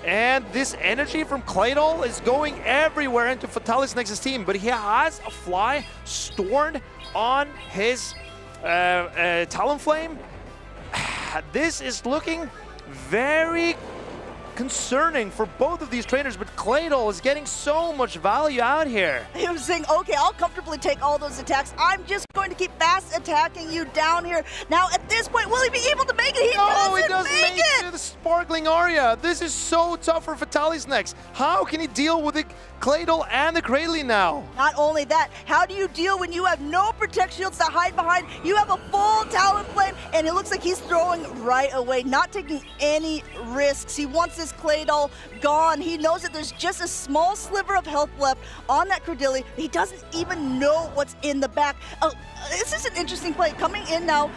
And this energy from Cladle is going everywhere into Fatalis Nexus team, but he has a fly stored on his Talonflame. This is looking very concerning for both of these trainers, but Cladle is getting so much value out here. He was saying, okay, I'll comfortably take all those attacks. I'm just going to keep fast attacking you down here. Now, at this point, will he be able to make it? He doesn't make it! The Sparkling Aria. This is so tough for Fatalis next. How can he deal with the Cladle and the Cradley now? Not only that, how do you deal when you have no Protect Shields to hide behind? You have a full Talonflame, and it looks like he's throwing right away, not taking any risks. He wants this Cladle gone. He knows that there's just a small sliver of health left on that Cradilly. He doesn't even know what's in the back. Oh, this is an interesting play. Coming in now,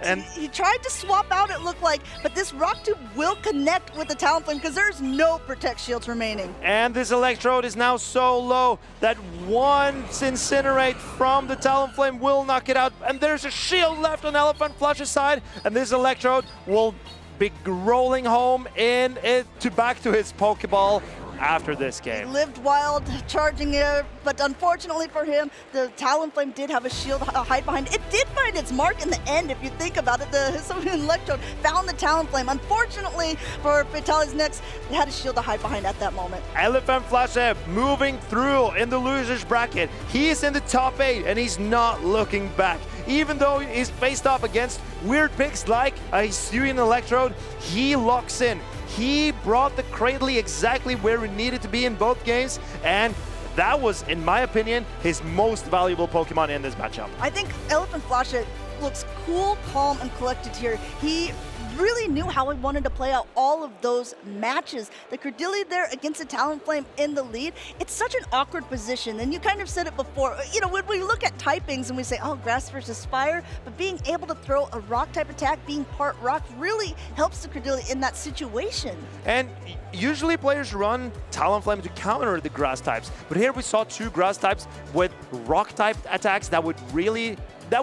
and he tried to swap out, it looked like, but this Rock Tomb will connect with the Talonflame because there's no Protect Shields remaining. And this Electrode is now so low that one Incinerate from the Talonflame will knock it out. And there's a shield left on Elepfandflasche's side, and this Electrode will be rolling home back to his Pokeball after this game. He lived wild, charging it, but unfortunately for him, the Talonflame did have a shield hide behind. It did find its mark in the end, if you think about it. The Electrode found the Talonflame. Unfortunately for Fatalis next, it had a shield to hide behind at that moment. Elepfandflasche moving through in the losers bracket. He's in the top 8 and he's not looking back. Even though he's faced up against weird picks like a Hisuian Electrode, he locks in. He brought the Cradley exactly where it needed to be in both games, and that was, in my opinion, his most valuable Pokemon in this matchup. I think Elepfandflasche looks cool, calm, and collected here. He really knew how he wanted to play out all of those matches. The Cradily there against the Talonflame in the lead, it's such an awkward position, and you kind of said it before. You know, when we look at typings and we say, oh, grass versus fire, but being able to throw a rock type attack, being part rock, really helps the Cradily in that situation. And usually players run Talonflame to counter the grass types, but here we saw two grass types with rock type attacks that would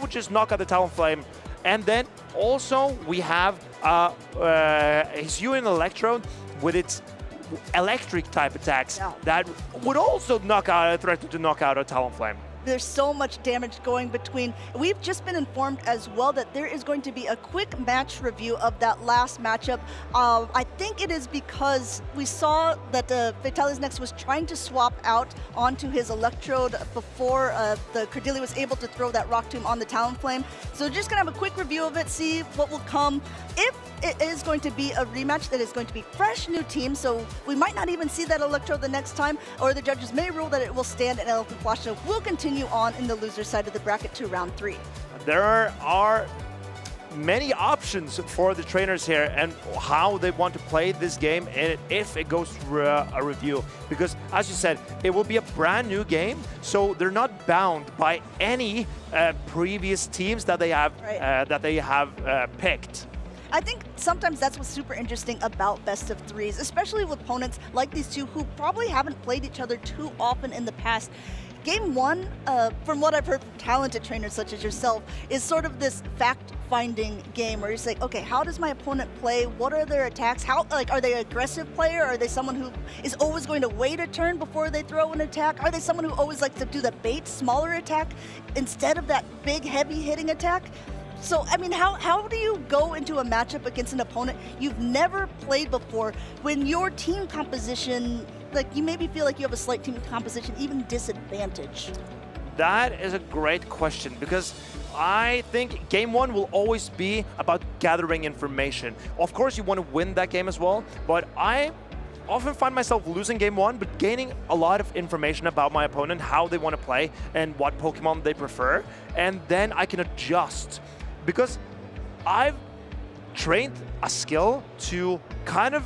just knock out the Talonflame. And then also we have his Hisuian Electrode with its electric type attacks that would also threaten to knock out a Talonflame. There's so much damage going between. We've just been informed as well that there is going to be a quick match review of that last matchup. I think it is because we saw that Fatalis next was trying to swap out onto his Electrode before the Cradily was able to throw that Rock Tomb on the Talonflame. So we're just gonna have a quick review of it, see what will come. If it is going to be a rematch that is going to be fresh new team, so we might not even see that Electrode the next time, or the judges may rule that it will stand and Elepfandflasche will continue on in the loser side of the bracket to round 3. There are many options for the trainers here and how they want to play this game and if it goes through a review, because as you said, it will be a brand new game, so they're not bound by any previous teams that they have picked. I think sometimes that's what's super interesting about best of threes, especially with opponents like these two who probably haven't played each other too often in the past. Game 1, from what I've heard from talented trainers such as yourself, is sort of this fact-finding game where you're like, okay, how does my opponent play? What are their attacks? Are they an aggressive player? Are they someone who is always going to wait a turn before they throw an attack? Are they someone who always likes to do the bait, smaller attack instead of that big, heavy-hitting attack? So, I mean, how do you go into a matchup against an opponent you've never played before when your team composition, like, you maybe feel like you have a slight team composition, even disadvantage? That is a great question, because I think game 1 will always be about gathering information. Of course, you want to win that game as well, but I often find myself losing game 1, but gaining a lot of information about my opponent, how they want to play, and what Pokemon they prefer, and then I can adjust. Because I've trained a skill to kind of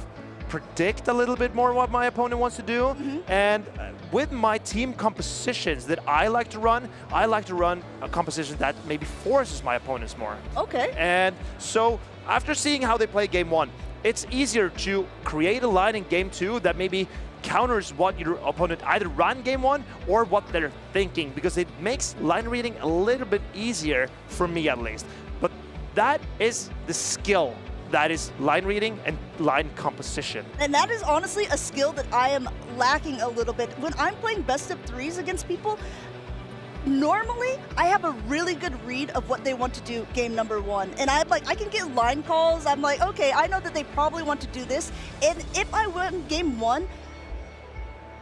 predict a little bit more what my opponent wants to do. And with my team compositions that I like to run a composition that maybe forces my opponents more. Okay. And so after seeing how they play game 1, it's easier to create a line in game 2 that maybe counters what your opponent either ran game 1 or what they're thinking, because it makes line reading a little bit easier for me at least. But that is the skill. That is line reading and line composition. And that is honestly a skill that I am lacking a little bit. When I'm playing best of threes against people, normally I have a really good read of what they want to do game number 1. And I can get line calls. I'm like, okay, I know that they probably want to do this. And if I win game 1,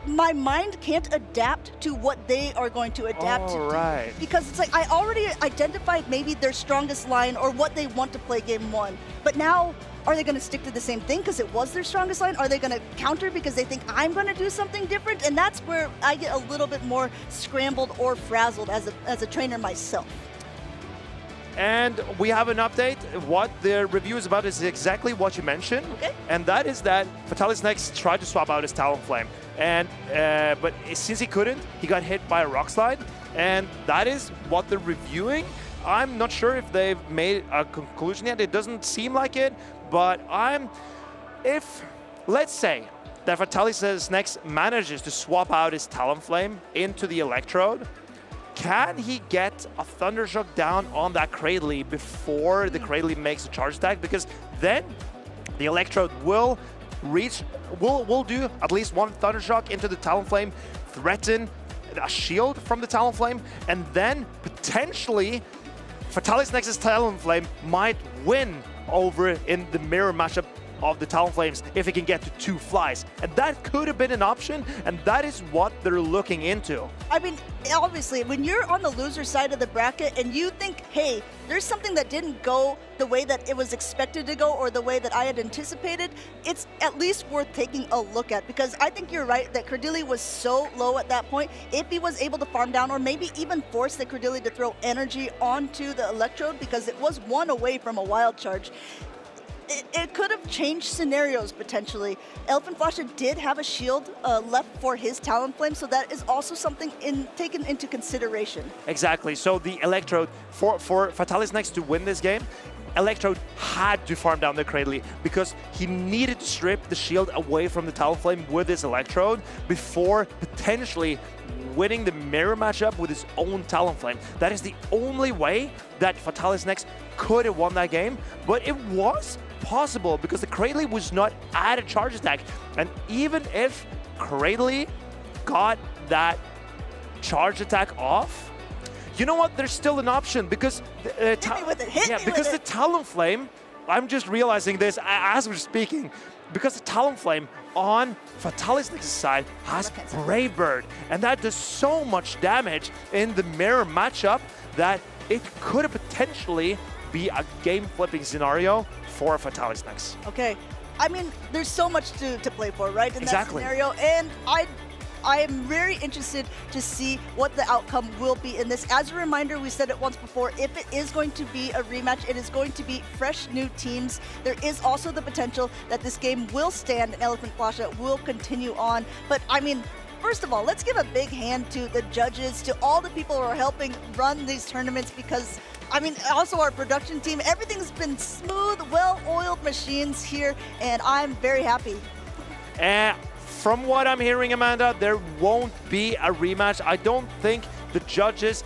my mind can't adapt to what they are going to adapt to do. Because it's like I already identified maybe their strongest line or what they want to play game 1. But now, are they going to stick to the same thing because it was their strongest line? Are they going to counter because they think I'm going to do something different? And that's where I get a little bit more scrambled or frazzled as a trainer myself. And we have an update. What the review is about is exactly what you mentioned. Okay. And that is that Fatalis next tried to swap out his Talonflame. And but since he couldn't, he got hit by a Rock Slide. And that is what they're reviewing. I'm not sure if they've made a conclusion yet. It doesn't seem like it. But if, let's say, that Fatalis next manages to swap out his Talonflame into the Electrode, can he get a Thundershock down on that Cradily before the Cradily makes a charge attack? Because then the Electrode will do at least one Thundershock into the Talonflame, threaten a shield from the Talonflame, and then potentially Fatalis Nexus Talonflame might win over in the mirror matchup of the Talonflames if he can get to 2 flies. And that could have been an option, and that is what they're looking into. I mean, obviously, when you're on the loser side of the bracket and you think, hey, there's something that didn't go the way that it was expected to go or the way that I had anticipated, it's at least worth taking a look at, because I think you're right that Credili was so low at that point. If he was able to farm down or maybe even force the Credili to throw energy onto the Electrode, because it was 1 away from a wild charge, it could have changed scenarios potentially. Elepfandflasche did have a shield left for his Talonflame, so that is also something taken into consideration. Exactly. So the Electrode, for Fatalis next to win this game, Electrode had to farm down the Cradley because he needed to strip the shield away from the Talonflame with his Electrode before potentially winning the mirror matchup with his own Talonflame. That is the only way that Fatalis next could have won that game, but it was possible because the Cradley was not at a charge attack. And even if Cradley got that charge attack off, you know what? There's still an option because the Talonflame, I'm just realizing this as we're speaking, because the Talonflame on Fatalis Nex's side has Brave Bird, and that does so much damage in the mirror matchup that it could have potentially be a game-flipping scenario for Fatalis Nex. Okay, I mean, there's so much to play for, right, in Exactly. that scenario, and I am very interested to see what the outcome will be in this. As a reminder, we said it once before, if it is going to be a rematch, it is going to be fresh new teams. There is also the potential that this game will stand and Elepfandflasche will continue on. But I mean, first of all, let's give a big hand to the judges, to all the people who are helping run these tournaments, because I mean, also our production team, everything's been smooth, well-oiled machines here, and I'm very happy. From what I'm hearing, Amanda, there won't be a rematch. I don't think the judges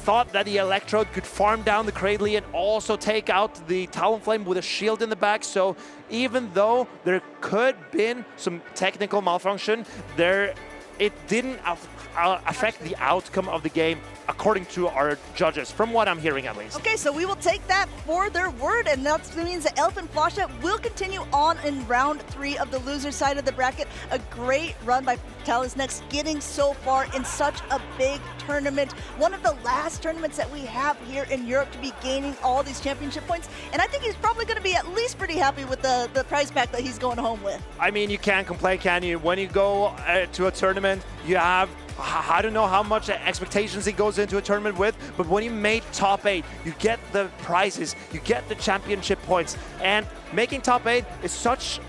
thought that the Electrode could farm down the Cradley and also take out the Talonflame with a shield in the back. So even though there could have been some technical malfunction, it didn't affect the outcome of the game, according to our judges, from what I'm hearing at least. Okay, so we will take that for their word, and that means that Elepfandflasche will continue on in round 3 of the loser side of the bracket. A great run by Fatalis Nex, getting so far in such a big tournament. One of the last tournaments that we have here in Europe to be gaining all these championship points, and I think he's probably going to be at least pretty happy with the prize pack that he's going home with. I mean, you can't complain, can you? When you go to a tournament, you have, I don't know how much expectations it goes into a tournament with, but when you made top 8, you get the prizes, you get the championship points, and making top 8 is such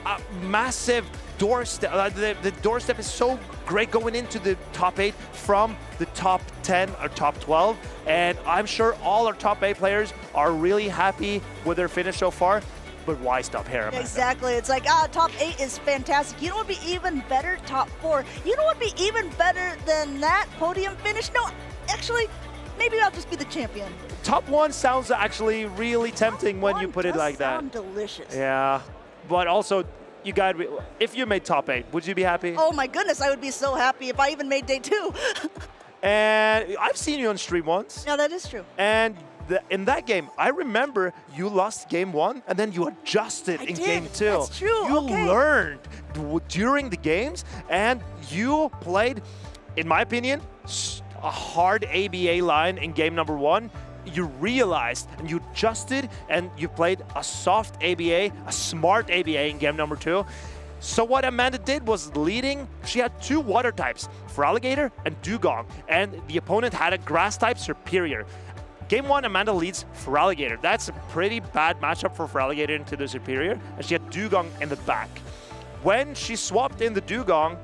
a massive doorstep. The doorstep is so great going into the top 8 from the top 10 or top 12, and I'm sure all our top 8 players are really happy with their finish so far. But why stop here, Amanda? Exactly. It's like, top 8 is fantastic. You know what would be even better? Top 4. You know what would be even better than that podium finish? No, actually, maybe I'll just be the champion. Top 1 sounds actually really tempting when you put it like that. Sound delicious. Yeah, but also, you got. If you made top 8, would you be happy? Oh my goodness, I would be so happy if I even made day 2. And I've seen you on stream once. Yeah, that is true. And in that game, I remember you lost game 1 and then you adjusted in game 2. That's true. You learned during the games, and you played, in my opinion, a hard ABA line in game number 1. You realized and you adjusted and you played a soft ABA, a smart ABA in game number 2. So what Amanda did was leading, she had 2 water types, Feraligatr and Dugong, and the opponent had a grass type Superior. Game 1, Amanda leads Feraligatr. That's a pretty bad matchup for Feraligatr into the Superior, and she had Dugong in the back. When she swapped in the Dugong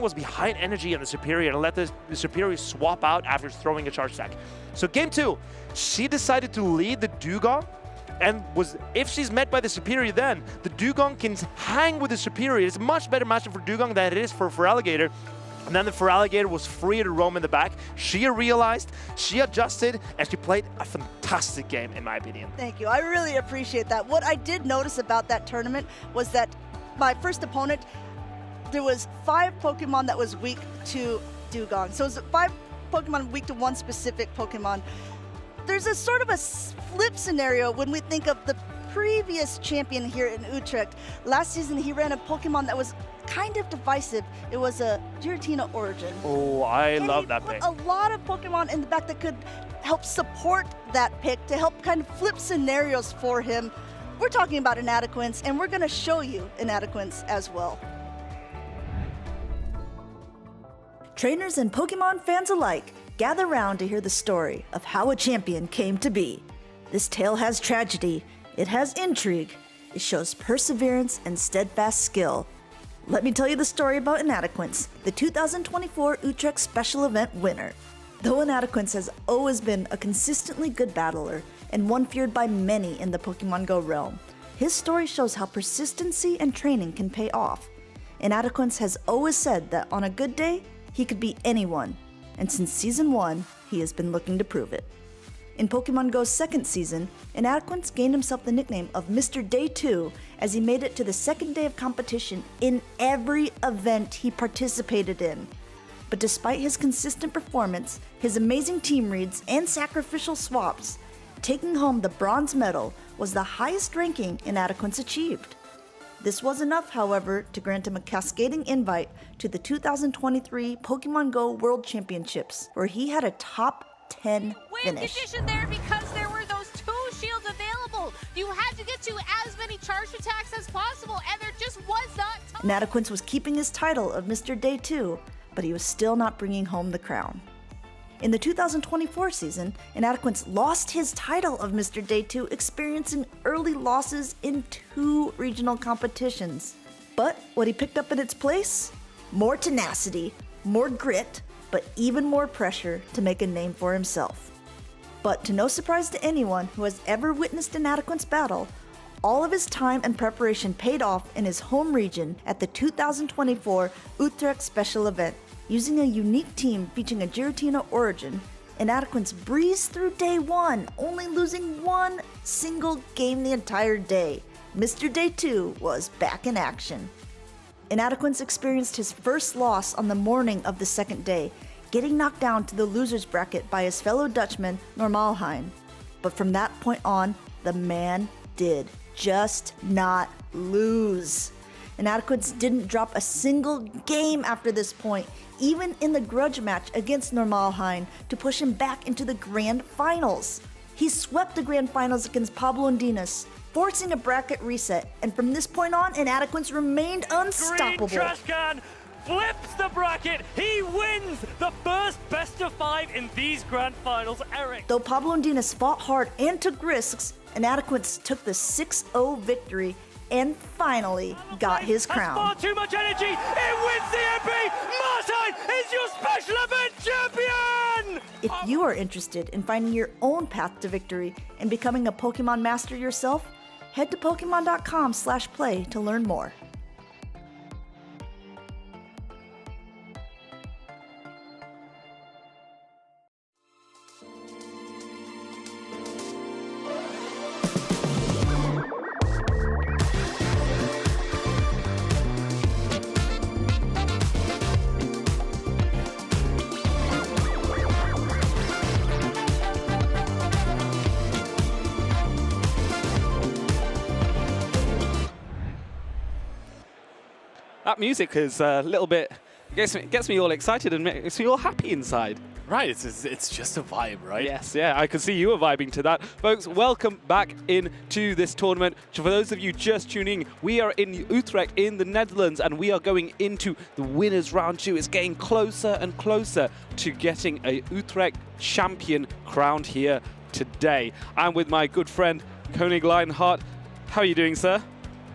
was behind energy in the Superior and let the Superior swap out after throwing a charge attack. So game 2, she decided to lead the Dugong, and if she's met by the Superior, then the Dugong can hang with the Superior. It's a much better matchup for Dugong than it is for Feraligatr. And then the Feraligatr was free to roam in the back. She realized, she adjusted, and she played a fantastic game, in my opinion. Thank you. I really appreciate that. What I did notice about that tournament was that my first opponent, there was 5 Pokemon that was weak to Dugong. So it was 5 Pokemon weak to one specific Pokemon. There's a sort of a flip scenario when we think of the previous champion here in Utrecht. Last season, he ran a Pokemon that was kind of divisive. It was a Giratina origin. Oh, I love that pick. A lot of Pokemon in the back that could help support that pick to help kind of flip scenarios for him. We're talking about Inadequance, and we're going to show you Inadequance as well. Trainers and Pokemon fans alike, gather round to hear the story of how a champion came to be. This tale has tragedy, it has intrigue, it shows perseverance and steadfast skill. Let me tell you the story about Inadequance, the 2024 Utrecht Special Event winner. Though Inadequance has always been a consistently good battler and one feared by many in the Pokemon Go realm, his story shows how persistency and training can pay off. Inadequance has always said that on a good day, he could beat anyone, and since Season 1, he has been looking to prove it. In Pokemon Go's second season, Inadequance gained himself the nickname of Mr. Day 2 as he made it to the second day of competition in every event he participated in. But despite his consistent performance, his amazing team reads, and sacrificial swaps, taking home the bronze medal was the highest ranking Inadequance achieved. This was enough, however, to grant him a cascading invite to the 2023 Pokemon Go World Championships, where he had a top 10 Win finish. condition there because there were those 2 shields available. You had to get to as many charged attacks as possible, and there just was not time. Inadequance was keeping his title of Mr. Day 2, but he was still not bringing home the crown. In the 2024 season, Inadequance lost his title of Mr. Day 2, experiencing early losses in 2 regional competitions. But what he picked up in its place? More tenacity, more grit, but even more pressure to make a name for himself. But to no surprise to anyone who has ever witnessed Inadequance battle, all of his time and preparation paid off in his home region at the 2024 Utrecht Special Event. Using a unique team featuring a Giratina origin, Inadequance breezed through day 1, only losing 1 single game the entire day. Mr. Day 2 was back in action. Inadequance experienced his first loss on the morning of the second day, getting knocked down to the loser's bracket by his fellow Dutchman, Normalheim. But from that point on, the man did just not lose. Inadequance didn't drop a single game after this point, even in the grudge match against Normalheim to push him back into the Grand Finals. He swept the Grand Finals against Pablo Undinas, forcing a bracket reset, and from this point on, Inadequance remained unstoppable. Green trash can flips the bracket. He wins the first best of 5 in these Grand Finals, Eric. Though Pablo Undinas fought hard and took risks, Inadequance took the 6-0 victory and finally got his crown. Far too much energy. It wins the MP. Martin is your special event champion. If you are interested in finding your own path to victory and becoming a Pokemon master yourself, head to Pokemon.com/play to learn more. That music is a little bit, gets me all excited and makes me all happy inside. Right, it's just a vibe, right? Yes, yeah, I could see you were vibing to that. Folks, welcome back into this tournament. For those of you just tuning in, we are in Utrecht in the Netherlands and we are going into the winners round 2. It's getting closer and closer to getting a Utrecht champion crowned here today. I'm with my good friend, Konig Leinhardt. How are you doing, sir?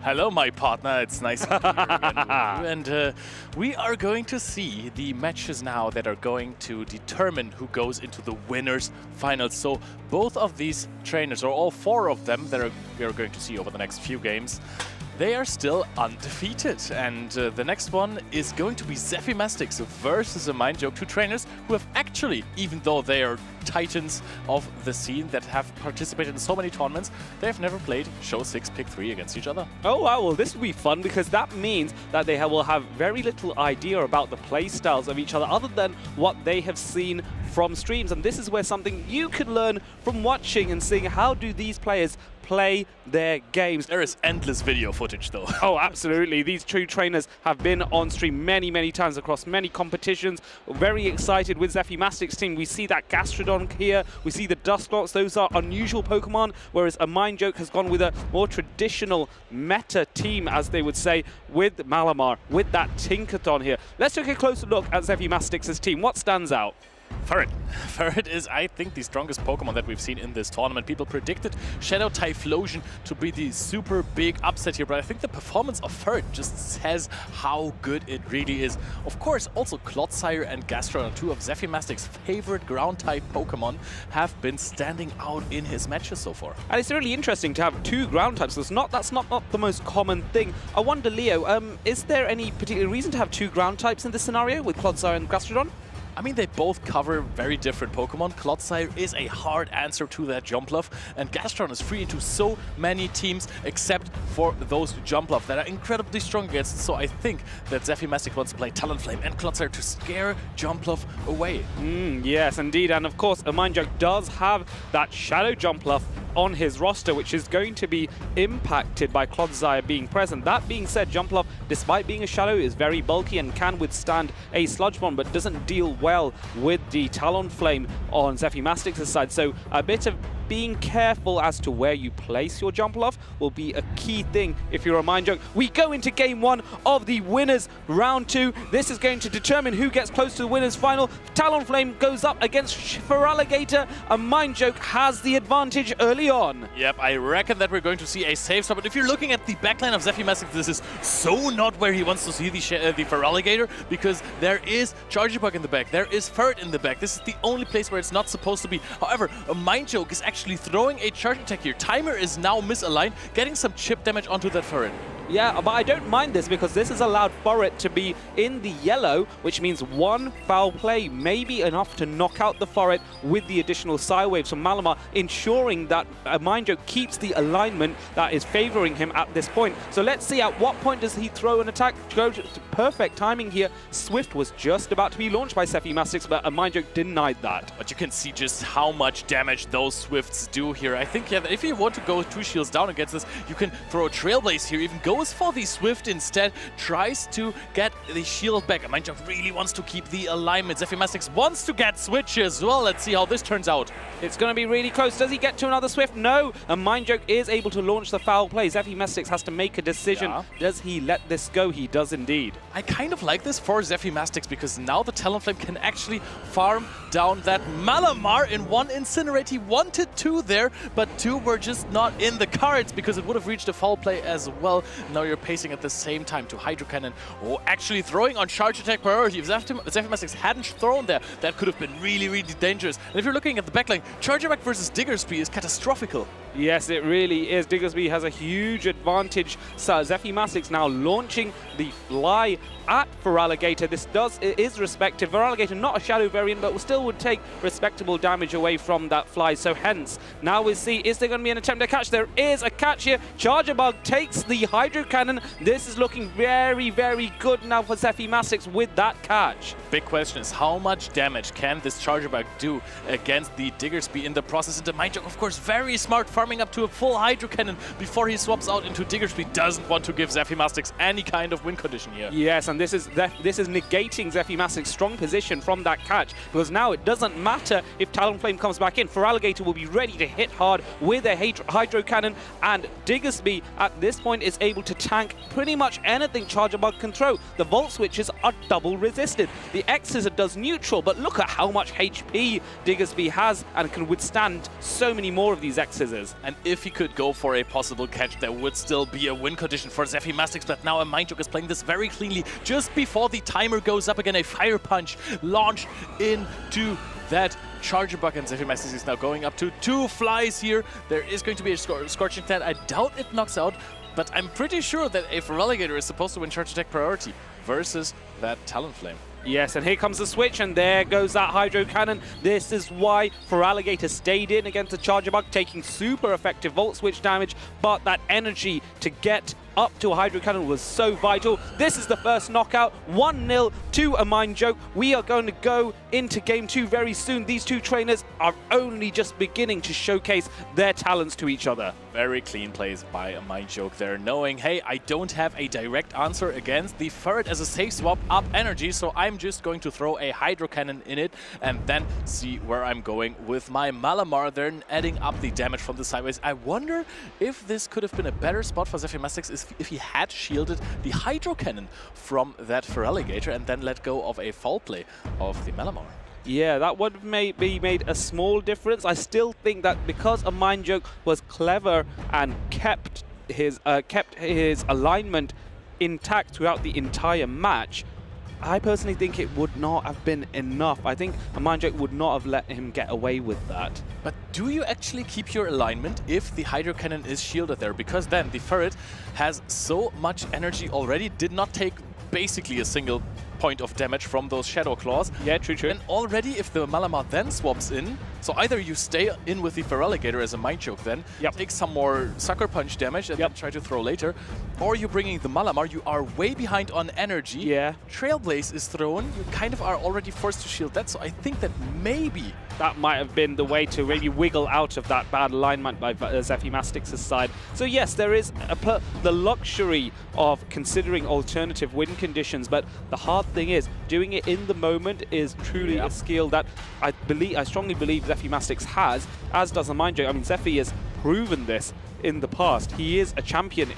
Hello, my partner. It's nice to be here again with you. And we are going to see the matches now that are going to determine who goes into the winners' finals. So both of these trainers, or all 4 of them that we are going to see over the next few games, they are still undefeated. And the next one is going to be Zephy Mastics versus AMindJoke, 2 trainers who have actually, even though they are titans of the scene that have participated in so many tournaments, they have never played Show 6 Pick 3 against each other. Oh wow, well this will be fun because that means that they will have very little idea about the play styles of each other than what they have seen from streams. And this is where something you can learn from watching and seeing how do these players play their games. There is endless video footage though. Oh, absolutely. These two trainers have been on stream many, many times across many competitions. We're very excited with Zephy Mastics' team. We see that Gastrodon here. We see the Dusclops. Those are unusual Pokemon, whereas AMindJoke has gone with a more traditional meta team, as they would say, with Malamar, with that Tinkathon here. Let's take a closer look at Zephy Mastics' team. What stands out? Ferret. Ferret is, I think, the strongest Pokemon that we've seen in this tournament. People predicted Shadow Typhlosion to be the super big upset here, but I think the performance of Ferret just says how good it really is. Of course, also Clodsire and Gastrodon, two of Zephy Mastics' favorite ground-type Pokemon, have been standing out in his matches so far. And it's really interesting to have two ground types. That's not the most common thing. I wonder, Leo, is there any particular reason to have two ground types in this scenario with Clodsire and Gastrodon? I mean, they both cover very different Pokemon. Clodsire is a hard answer to that Jumpluff, and Gastrodon is free into so many teams except for those Jumpluff that are incredibly strong against. So I think that Zephy Mastics wants to play Talonflame and Clodsire to scare Jumpluff away. Yes, indeed. And of course, AMindJoke does have that Shadow Jumpluff on his roster, which is going to be impacted by Clodsire being present. That being said, Jumpluff, despite being a Shadow, is very bulky and can withstand a Sludge Bomb, but doesn't deal well with the Talonflame on Zephy Mastics' side. So a bit of being careful as to where you place your Jumpluff will be a key thing if you're AMindJoke. We go into game one of the winners round 2. This is going to determine who gets close to the winners final. Talonflame goes up against Feraligatr. AMindJoke has the advantage early on. Yep, I reckon that we're going to see a safe start, but if you're looking at the backline of Zephy Mastics, this is so not where he wants to see the Feraligatr, because there is Charjabug in the back, there is Ferret in the back. This is the only place where it's not supposed to be. However, AMindJoke is actually throwing a charge attack here. Timer is now misaligned, getting some chip damage onto that Ferret. Yeah, but I don't mind this because this has allowed Ferret to be in the yellow, which means one foul play may be enough to knock out the Ferret with the additional Psy Waves from Malamar, ensuring that AMindJoke keeps the alignment that is favoring him at this point. So let's see at what point does he throw an attack. Perfect timing here. Swift was just about to be launched by Zephy Mastics, but AMindJoke denied that. But you can see just how much damage those Swifts do here. I think, yeah, if you want to go 2 shields down against this, you can throw a Trailblaze here, even goes for the Swift instead, tries to get the shield back. AMindJoke really wants to keep the alignment. Zephy Mastics wants to get switches. Well, let's see how this turns out. It's going to be really close. Does he get to another Swift? No. AMindJoke is able to launch the foul play. Zephy Mastics has to make a decision. Yeah. Does he let this go? He does indeed. I kind of like this for Zephy Mastics because now the Talonflame can actually farm down that Malamar in one Incinerate. He wanted 2 there, but 2 were just not in the cards because it would have reached a foul play as well. Now you're pacing at the same time to Hydro Cannon. Oh, actually throwing on charge attack priority. If Zephy Mastics hadn't thrown there, that could have been really, really dangerous. And if you're looking at the backline, Chargeback versus Diggersby is catastrophical. Yes, it really is. Diggersby has a huge advantage. So Zephy Mastics now launching the fly at Feraligatr. This is respective. Feraligatr not a Shadow variant, but still would take respectable damage away from that fly. So hence, now we see, is there going to be an attempt to catch? There is a catch here. Charjabug takes the Hydro Cannon. This is looking very, very good now for Zephy Mastics with that catch. Big question is, how much damage can this Charjabug do against the Diggersby in the process? And AMindJoke, of course, very smart, farming up to a full Hydro Cannon before he swaps out into Diggersby. Doesn't want to give Zephy Mastics any kind of win condition here. Yes, and this is negating Zephy Mastics' strong position from that catch, because now it doesn't matter if Talonflame comes back in. Feraligatr will be ready to hit hard with a Hydro Cannon, and Diggersby at this point is able to tank pretty much anything Charjabug can throw. The Volt Switches are double resisted. The X-Scissor does neutral, but look at how much HP Diggersby has and can withstand so many more of these X-Scissors. And if he could go for a possible catch, there would still be a win condition for Zephy Mastics, but now AMindJoke is playing this very cleanly. Just before the timer goes up again, a Fire Punch launched into that Charjabug, and Zephy Mastics is now going up to 2 flies here. There is going to be a Scorching Tag. I doubt it knocks out, but I'm pretty sure that a Feraligatr is supposed to win Charge Attack priority versus that Talonflame. Yes, and here comes the switch, and there goes that Hydro Cannon. This is why Feraligatr stayed in against the Charjabug, taking super effective Volt Switch damage, but that energy to get up to a Hydro Cannon was so vital. This is the first knockout, 1-0 to AMindJoke. We are going to go into Game 2 very soon. These two trainers are only just beginning to showcase their talents to each other. Very clean plays by AMindJoke there, knowing, hey, I don't have a direct answer against the Ferret as a safe swap up energy, so I'm just going to throw a Hydro Cannon in it and then see where I'm going with my Malamar, then adding up the damage from the sideways. I wonder if this could have been a better spot for Zephy Mastics if he had shielded the Hydro Cannon from that Feraligatr and then let go of a foul play of the Malamar. Yeah, that would maybe made a small difference. I still think that because AMindJoke was clever and kept his alignment intact throughout the entire match, I personally think it would not have been enough. I think AMindJoke would not have let him get away with that. But do you actually keep your alignment if the Hydro Cannon is shielded there? Because then the Ferret has so much energy already, did not take basically a single point of damage from those Shadow Claws. Yeah, true. And already if the Malamar then swaps in, so either you stay in with the Feraligatr as AMindJoke then, take some more Sucker Punch damage and then try to throw later, or you're bringing the Malamar, you are way behind on energy. Yeah. Trailblaze is thrown, you kind of are already forced to shield that, so I think that maybe that might have been the way to maybe wiggle out of that bad alignment by Zephy Mastics' side. So yes, there is the luxury of considering alternative win conditions, but the hard thing is doing it in the moment is truly a skill that I strongly believe Zephy Mastics has, as does AMindJoke. I mean, Zephy has proven this in the past. He is a champion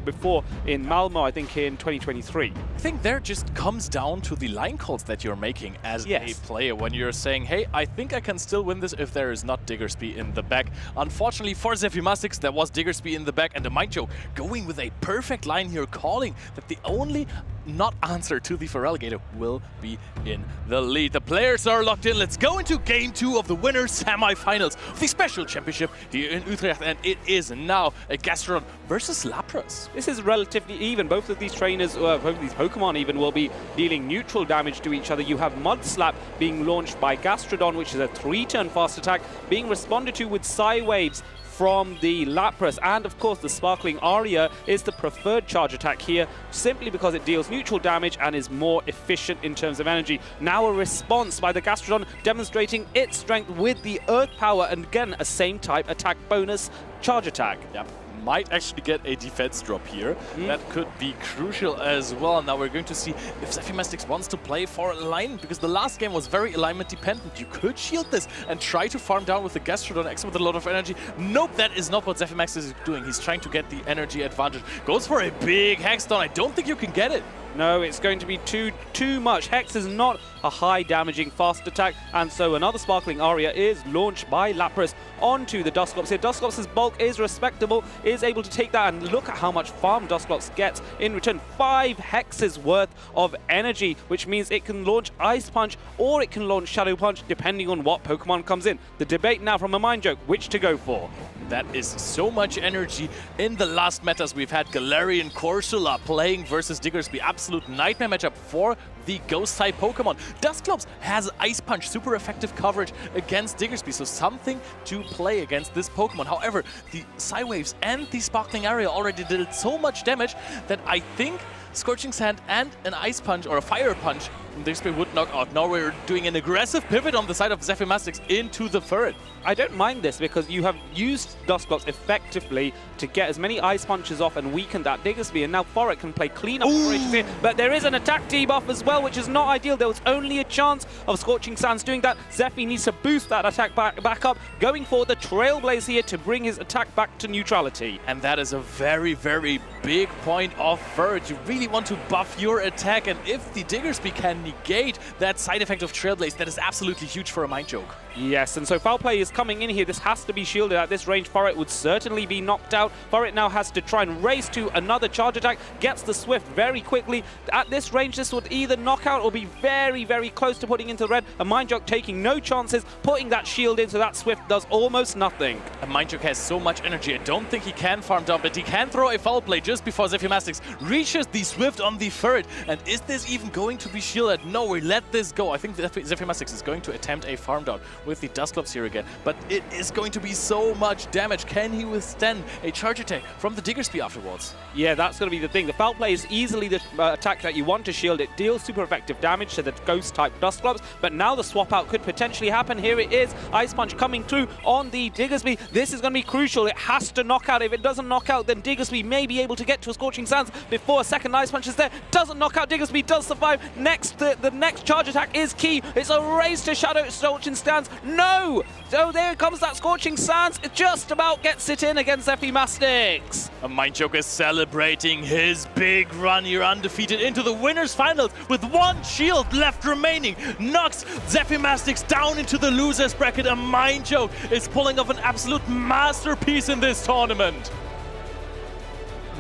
before in Malmo, I think in 2023. I think there just comes down to the line calls that you're making as a player when you're saying, hey, I think I can still win this if there is not Diggersby in the back. Unfortunately for Zephy Mastics, there was Diggersby in the back, and AMindJoke going with a perfect line here, calling that the only not answer to the Feraligatr will be in the lead. The players are locked in. Let's go into Game 2 of the winners semi-finals of the Special Championship here in Utrecht, and it is now a Gastrodon versus Lapras. This is relatively even. Both of these trainers, both of these Pokemon even, will be dealing neutral damage to each other. You have Mud Slap being launched by Gastrodon, which is a 3-turn fast attack, being responded to with Psy Waves from the Lapras, and of course the Sparkling Aria is the preferred charge attack here, simply because it deals neutral damage and is more efficient in terms of energy. Now a response by the Gastrodon demonstrating its strength with the Earth Power, and again a same type attack bonus charge attack. Yep. Might actually get a defense drop here. That could be crucial as well. Now we're going to see if Zephy Mastics wants to play for alignment, because the last game was very alignment dependent. You could shield this and try to farm down with the Gastrodon X with a lot of energy. Nope, that is not what Zephy Mastics is doing. He's trying to get the energy advantage. Goes for a big Hex Down. I don't think you can get it. No, it's going to be too much. Hex is not a high damaging fast attack, and so another Sparkling Aria is launched by Lapras onto the Dusclops here. Dusclops' bulk is respectable, is able to take that, and look at how much farm Dusclops gets in return. 5 hexes worth of energy, which means it can launch Ice Punch or it can launch Shadow Punch, depending on what Pokemon comes in. The debate now from AMindJoke, which to go for. That is so much energy. In the last metas, we've had Galarian Corsola playing versus Diggersby. Absolute nightmare matchup for the Ghost-type Pokemon. Dusclops has Ice Punch, super effective coverage against Diggersby, so something to play against this Pokemon. However, the Psywaves and the Sparkling Area already did so much damage that I think Scorching Sand and an Ice Punch or a Fire Punch from Diggersby would knock out. Now we're doing an aggressive pivot on the side of Zephy Mastics into the Ferret. I don't mind this because you have used Dusclops effectively to get as many Ice Punches off and weaken that Diggersby, and now Forret can play clean-up operations here. But there is an attack debuff as well, which is not ideal. There was only a chance of Scorching Sands doing that. Zephy needs to boost that attack back up, going for the Trailblaze here to bring his attack back to neutrality. And that is a very, very big point of Ferret. You really want to buff your attack, and if the Diggersby can negate that side effect of Trailblaze, that is absolutely huge for AMindJoke. Yes, and so Foul Play is coming in here. This has to be shielded at this range. Forret would certainly be knocked out. Forret now has to try and race to another charge attack. Gets the Swift very quickly. At this range, this would either knock out or be very, very close to putting into red. AMindJoke taking no chances, putting that shield in, so that Swift does almost nothing. AMindJoke has so much energy. I don't think he can farm down, but he can throw a Foul Play just before Zephy Mastics reaches the Swift on the Ferret. And is this even going to be shielded? that, no, we let this go. I think Zephy Mastics is going to attempt a farm down with the Dustclops here again, but it is going to be so much damage. Can he withstand a charge attack from the Diggersby afterwards? Yeah, that's going to be the thing. The Foul Play is easily the attack that you want to shield. It deals super effective damage to the Ghost-type Dustclops, but now the swap-out could potentially happen. Here it is. Ice Punch coming through on the Diggersby. This is going to be crucial. It has to knock out. If it doesn't knock out, then Diggersby may be able to get to a Scorching Sands before a second Ice Punch is there. Doesn't knock out. Diggersby does survive. Next, the next charge attack is key. It's a race to Shadow Scorching Sands. No! So there comes that Scorching Sands. It just about gets it in against Zephy Mastics. AMindJoke is celebrating his big run here, undefeated into the winners finals with one shield left remaining. Knocks Zephy Mastics down into the losers bracket. AMindJoke is pulling off an absolute masterpiece in this tournament.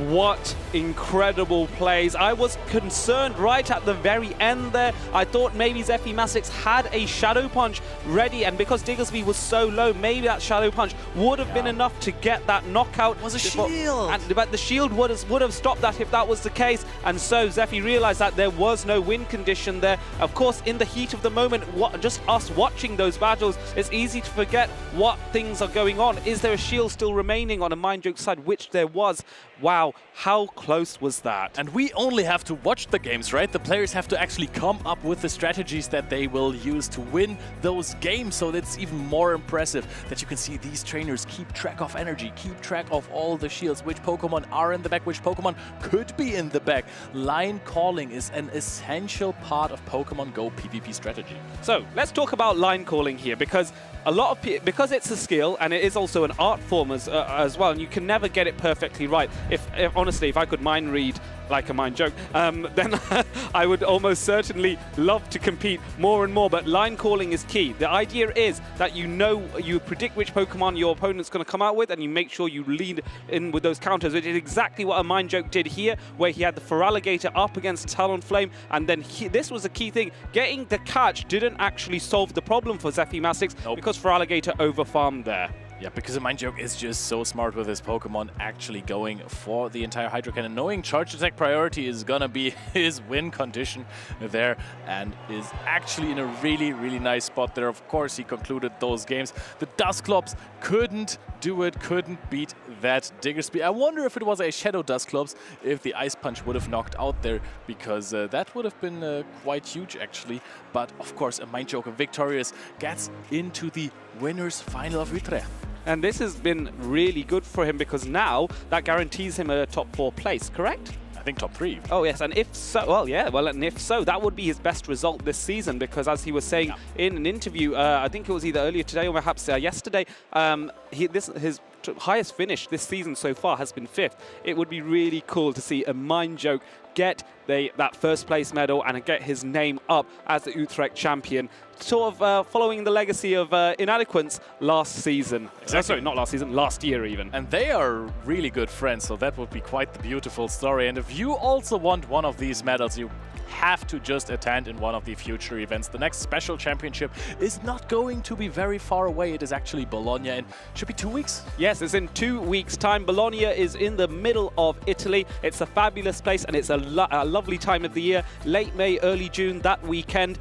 What incredible plays. I was concerned right at the very end there. I thought maybe Zephy Mastics had a Shadow Punch ready, and because Diggersby was so low, maybe that Shadow Punch would have been enough to get that knockout. It was a shield! But the shield would have stopped that if that was the case, and so Zephy realized that there was no win condition there. Of course, in the heat of the moment, just us watching those battles, it's easy to forget what things are going on. Is there a shield still remaining on AMindJoke's side, which there was. Wow, how close was that? And we only have to watch the games, right? The players have to actually come up with the strategies that they will use to win those games. So that's even more impressive that you can see these trainers keep track of energy, keep track of all the shields, which Pokemon are in the back, which Pokemon could be in the back. Line calling is an essential part of Pokemon Go PvP strategy. So let's talk about line calling here, because because it's a skill and it is also an art form as well, and you can never get it perfectly right. Honestly, if I could mind read like AMindJoke, then I would almost certainly love to compete more and more, but line calling is key. The idea is that you predict which Pokemon your opponent's going to come out with, and you make sure you lead in with those counters, which is exactly what AMindJoke did here, where he had the Feraligatr up against Talonflame, and then this was a key thing. Getting the catch didn't actually solve the problem for Zephy Mastics, because Feraligatr overfarmed there. Yeah, because AMindJoke is just so smart with his Pokemon actually going for the entire Hydro Cannon, knowing charge attack priority is gonna be his win condition there, and is actually in a really, really nice spot there. Of course, he concluded those games. The Dustclops couldn't do it, couldn't beat that Diggersby. I wonder if it was a Shadow Dustclops, if the Ice Punch would have knocked out there, because that would have been quite huge actually. But of course, AMindJoke victorious gets into the winners final of Utrecht. And this has been really good for him, because now that guarantees him a top 4 place, correct? I think top 3. Oh yes, and if so, well yeah, and if so, that would be his best result this season, because as he was saying in an interview, I think it was either earlier today or perhaps yesterday, his highest finish this season so far has been 5th. It would be really cool to see AMindJoke get that first place medal and get his name up as the Utrecht champion, sort of following the legacy of Inadequance last season. Exactly. Sorry, not last season, last year even. And they are really good friends, so that would be quite the beautiful story. And if you also want one of these medals, you have to just attend in one of the future events. The next special championship is not going to be very far away. It is actually Bologna, and should be 2 weeks. Yes, it's in 2 weeks' time. Bologna is in the middle of Italy. It's a fabulous place, and it's a lovely time of the year. Late May, early June, that weekend.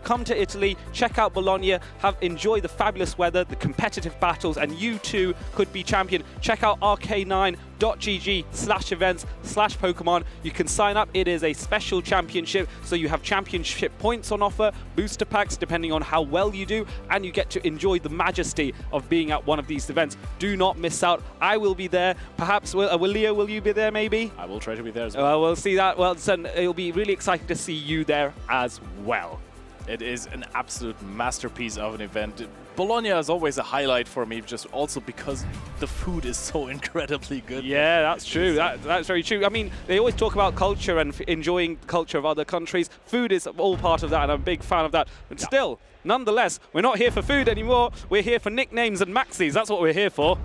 Come to Italy, check out Bologna, enjoy the fabulous weather, the competitive battles, and you too could be champion. Check out rk9.gg/events/Pokemon. You can sign up. It is a special championship, so you have championship points on offer, booster packs depending on how well you do, and you get to enjoy the majesty of being at one of these events. Do not miss out. I will be there. Perhaps, Leo, will you be there maybe? I will try to be there as well. We'll see that. Well, son, it'll be really exciting to see you there as well. It is an absolute masterpiece of an event. Bologna is always a highlight for me, just also because the food is so incredibly good. Yeah, that's true. That's very true. I mean, they always talk about culture and enjoying the culture of other countries. Food is all part of that, and I'm a big fan of that. But still, nonetheless, we're not here for food anymore. We're here for nicknames and maxis. That's what we're here for.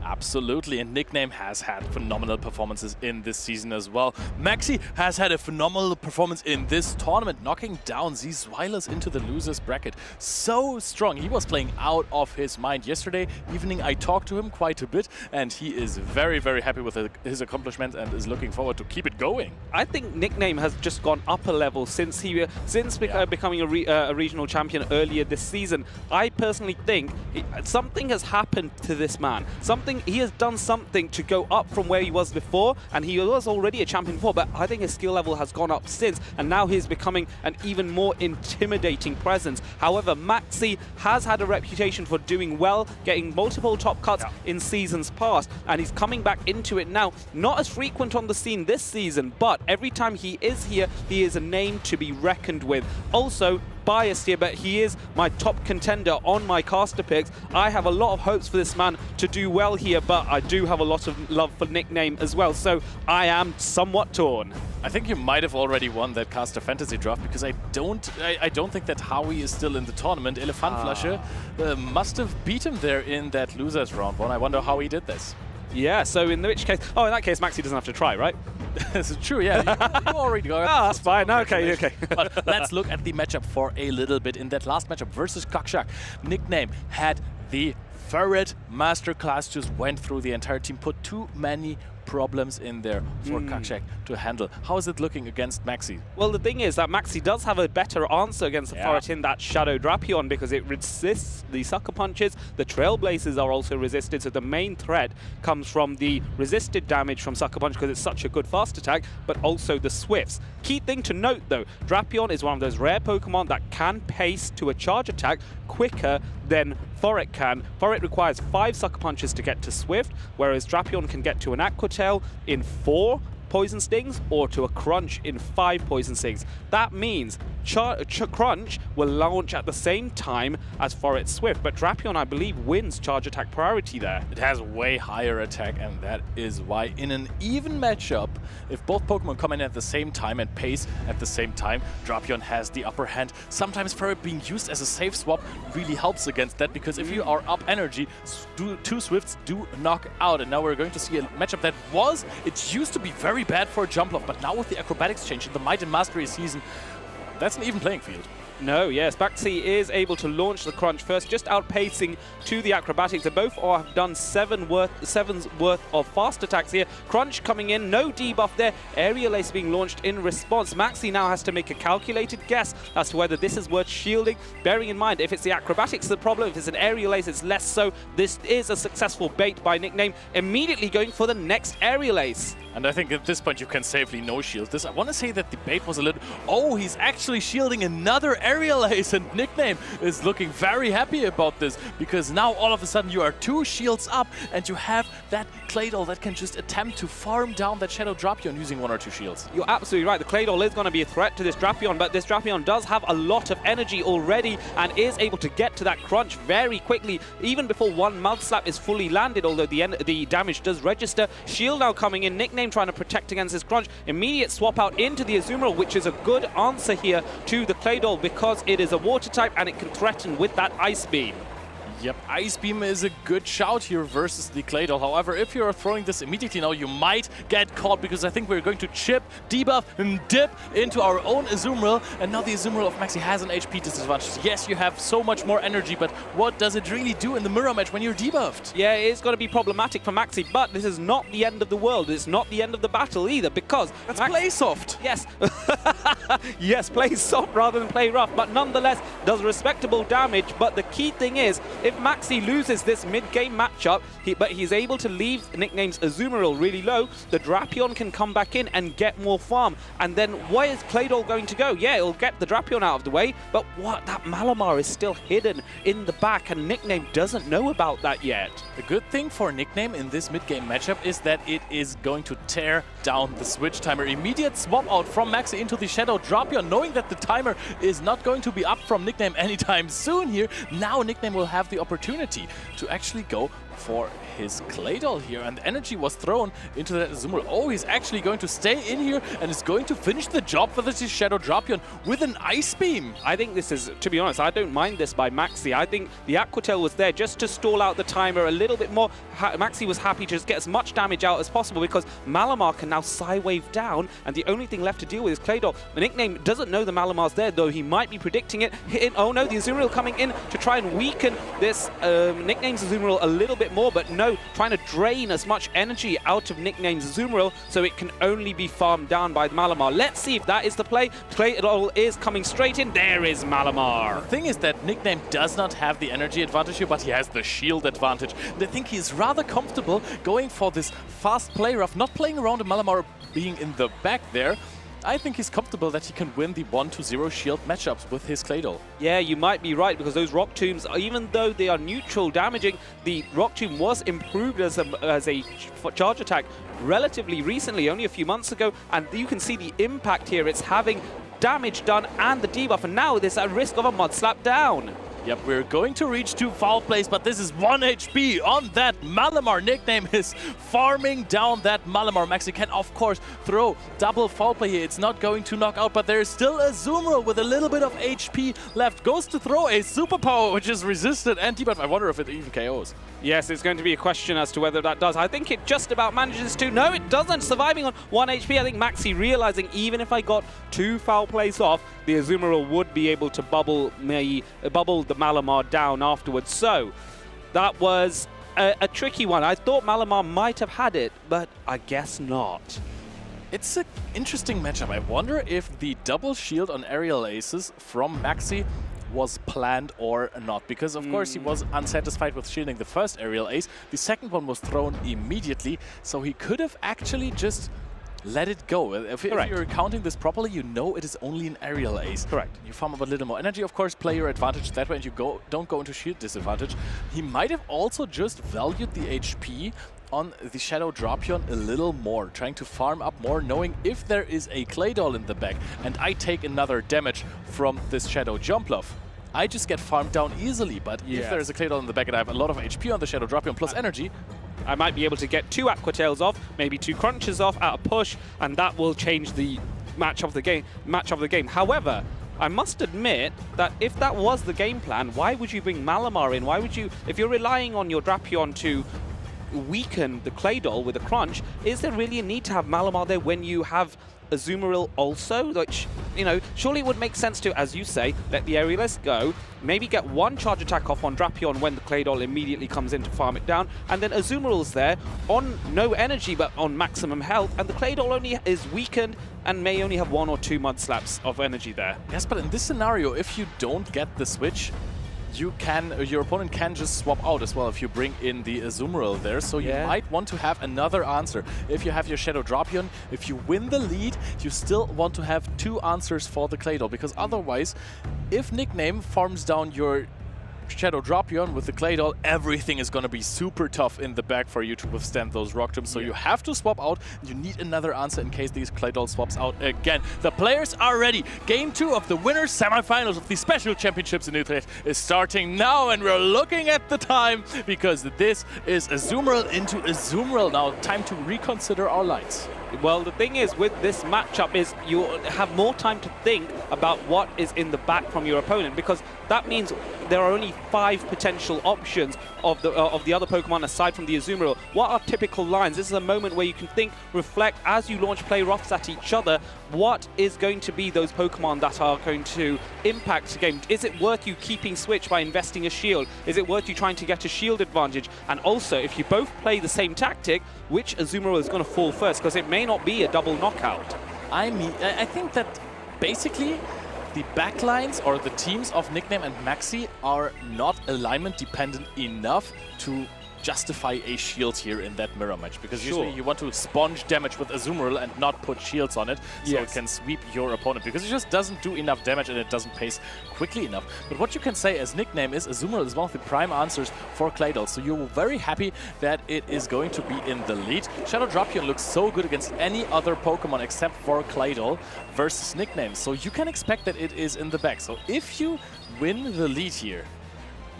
Absolutely, and Nickname has had phenomenal performances in this season as well. Maxi has had a phenomenal performance in this tournament, knocking down Zzweilous into the losers bracket. So strong. He was playing out of his mind yesterday evening. I talked to him quite a bit, and he is very, very happy with his accomplishments and is looking forward to keep it going. I think Nickname has just gone up a level since becoming a regional champion earlier this season. I personally think something has happened to this man. He has done something to go up from where he was before, and he was already a champion before, but I think his skill level has gone up since, and now he's becoming an even more intimidating presence. However, Maxi has had a reputation for doing well, getting multiple top cuts in seasons past, and he's coming back into it now. Not as frequent on the scene this season, but every time he is here, he is a name to be reckoned with. Also, biased here, but he is my top contender on my caster picks. I have a lot of hopes for this man to do well here, but I do have a lot of love for Nickname as well, so I am somewhat torn. I think you might have already won that caster fantasy draft, because I don't think that Howie is still in the tournament. Elepfandflasche must have beat him there in that losers round one. I wonder how he did this. Yeah, so in which case, in that case, Maxi doesn't have to try, right? This is true, yeah. You already got it. Oh, that's fine. Okay. But let's look at the matchup for a little bit. In that last matchup versus Koksik, Nickname had the Ferret Masterclass, just went through the entire team, put too many problems in there for Koksik to handle. How is it looking against Maxi? Well, the thing is that Maxi does have a better answer against the Ferret in that Shadow Drapion, because it resists the Sucker Punches. The Trailblazers are also resisted, so the main threat comes from the resisted damage from Sucker Punch, because it's such a good fast attack, but also the Swifts. Key thing to note, though, Drapion is one of those rare Pokemon that can pace to a charge attack quicker than Ferret can. Ferret requires 5 Sucker Punches to get to Swift, whereas Drapion can get to an Aqua Tail in 4 Poison Stings or to a Crunch in 5 Poison Stings. That means Crunch will launch at the same time as Ferret Swift, but Drapion, I believe, wins charge attack priority there. It has way higher attack, and that is why in an even matchup, if both Pokemon come in at the same time and pace at the same time, Drapion has the upper hand. Sometimes Ferret being used as a safe swap really helps against that, because if you are up energy, 2 Swifts do knock out, and now we're going to see a matchup that it used to be very bad for a Jumpluff, but now with the acrobatics change in the Might and Mastery season, that's an even playing field. No, yes, Maxi is able to launch the Crunch first, just outpacing to the acrobatics. They both have done 7's worth of fast attacks here. Crunch coming in, no debuff there. Aerial Ace being launched in response. Maxi now has to make a calculated guess as to whether this is worth shielding. Bearing in mind, if it's the acrobatics the problem, if it's an Aerial Ace, it's less so. This is a successful bait by Nickname, immediately going for the next Aerial Ace. And I think at this point you can safely no-shield this. I want to say that the bait was a little... Oh, he's actually shielding another Aerial Ace, and Nickname is looking very happy about this, because now all of a sudden you are 2 shields up, and you have that Claydol that can just attempt to farm down that Shadow Drapion using 1 or 2 shields. You're absolutely right. The Claydol is going to be a threat to this Drapion, but this Drapion does have a lot of energy already and is able to get to that Crunch very quickly, even before 1 Mouth Slap is fully landed, although the damage does register. Shield now coming in. Nickname trying to protect against this Crunch. Immediate swap out into the Azumarill, which is a good answer here to the Claydol, because it is a water type and it can threaten with that Ice Beam. Yep, Ice Beam is a good shout here versus the Claydol. However, if you're throwing this immediately now, you might get caught, because I think we're going to chip, debuff, and dip into our own Azumarill. And now the Azumarill of Maxi has an HP disadvantage. Yes, you have so much more energy, but what does it really do in the mirror match when you're debuffed? Yeah, it is going to be problematic for Maxi, but this is not the end of the world. It's not the end of the battle either, because... Let's play soft. Yes. Yes, play soft rather than play rough, but nonetheless does respectable damage. But the key thing is, if Maxi loses this mid-game matchup, but he's able to leave Nickname's Azumarill really low, the Drapion can come back in and get more farm. And then where is Claydol going to go? Yeah, it'll get the Drapion out of the way, but what? That Malamar is still hidden in the back, and Nickname doesn't know about that yet. The good thing for Nickname in this mid-game matchup is that it is going to tear down the switch timer. Immediate swap out from Maxi into the Shadow Drapion, knowing that the timer is not going to be up from Nickname anytime soon here. Now Nickname will have the opportunity to actually go for his Claydol here, and energy was thrown into that Azumarill. Oh, he's actually going to stay in here and is going to finish the job for this Shadow Drapion with an Ice Beam. I think this is, to be honest, I don't mind this by Maxi. I think the Aqua Tail was there just to stall out the timer a little bit more. Maxi was happy to just get as much damage out as possible because Malamar can now Psy-Wave down, and the only thing left to deal with is Claydol. The Nickname doesn't know the Malamar's there, though he might be predicting it. Oh no, the Azumarill coming in to try and weaken this Nickname's Azumarill a little bit more, but no, trying to drain as much energy out of Nickname's Azumarill so it can only be farmed down by Malamar. Let's see if that is the play. Claydol is coming straight in. There is Malamar. The thing is that Nickname does not have the energy advantage here, but he has the shield advantage. And I think he's rather comfortable going for this fast play rough, not playing around and Malamar being in the back there. I think he's comfortable that he can win the 1-0 shield matchups with his Claydol. Yeah, you might be right, because those Rock Tombs, even though they are neutral damaging, the Rock Tomb was improved as a charge attack relatively recently, only a few months ago, and you can see the impact here. It's having damage done and the debuff, and now there's a risk of a Mud Slap down. Yep, we're going to reach 2 foul plays, but this is 1 HP on that Malamar. Nickname is farming down that Malamar. Maxi can, of course, throw double foul play here. It's not going to knock out, but there's still a Azumarill with a little bit of HP left. Goes to throw a superpower, which is resisted and debuff. I wonder if it even KOs. Yes, it's going to be a question as to whether that does. I think it just about manages to. No, it doesn't. Surviving on 1 HP. I think Maxi realizing even if I got 2 foul plays off, the Azumarill would be able to bubble the Malamar down afterwards. So that was a tricky one. I thought Malamar might have had it, but I guess not. It's an interesting matchup. I wonder if the double shield on aerial aces from Maxi was planned or not, because of course he was unsatisfied with shielding the first aerial ace. The second one was thrown immediately, so he could have actually just let it go. If you're counting this properly, you know it is only an aerial ace. Correct. You farm up a little more energy, of course, play your advantage that way, and you don't go into shield disadvantage. He might have also just valued the HP on the Shadow Drapion a little more, trying to farm up more, knowing if there is a Claydol in the back and I take another damage from this Shadow Jumpluff, I just get farmed down easily. But if there is a Claydol in the back and I have a lot of HP on the Shadow Drapion plus energy, I might be able to get 2 Aqua Tails off, maybe 2 Crunches off at a push, and that will change the match of the game. However, I must admit that if that was the game plan, why would you bring Malamar in? Why would you, if you're relying on your Drapion to weaken the Claydol with a crunch, is there really a need to have Malamar there when you have Azumarill also? Which, you know, surely it would make sense to, as you say, let the Aerialist go, maybe get 1 charge attack off on Drapion when the Claydol immediately comes in to farm it down, and then Azumarill's there on no energy but on maximum health, and the Claydol only is weakened and may only have 1 or 2 Mud Slaps of energy there. Yes, but in this scenario, if you don't get the switch, your opponent can just swap out as well if you bring in the Azumarill there. So you might want to have another answer. If you have your Shadow Drapion, if you win the lead, you still want to have 2 answers for the Claydol, because otherwise, if Nickname farms down your Shadow Drapion with the Claydol, everything is going to be super tough in the back for you to withstand those Rock Tombs. So you have to swap out. You need another answer in case these Claydol swaps out again. The players are ready. Game 2 of the winners semifinals of the Special Championships in Utrecht is starting now, and we're looking at the time because this is Azumarill into Azumarill. Now, time to reconsider our lines. Well, the thing is, with this matchup is you have more time to think about what is in the back from your opponent, because that means there are only 5 potential options of the other Pokemon aside from the Azumarill. What are typical lines? This is a moment where you can think, reflect, as you launch play roughs at each other, what is going to be those Pokemon that are going to impact the game? Is it worth you keeping Switch by investing a shield? Is it worth you trying to get a shield advantage? And also, if you both play the same tactic, which Azumarill is going to fall first? Because it may not be a double knockout. I think that basically the backlines or the teams of Nickname and Maxi are not alignment dependent enough to justify a shield here in that mirror match, because usually you want to sponge damage with Azumarill and not put shields on it so it can sweep your opponent, because it just doesn't do enough damage and it doesn't pace quickly enough. But what you can say as Nickname is Azumarill is one of the prime answers for Claydol, so you're very happy that it is going to be in the lead. Shadow Drapion looks so good against any other Pokemon except for Claydol versus Nickname, so you can expect that it is in the back. So if you win the lead here,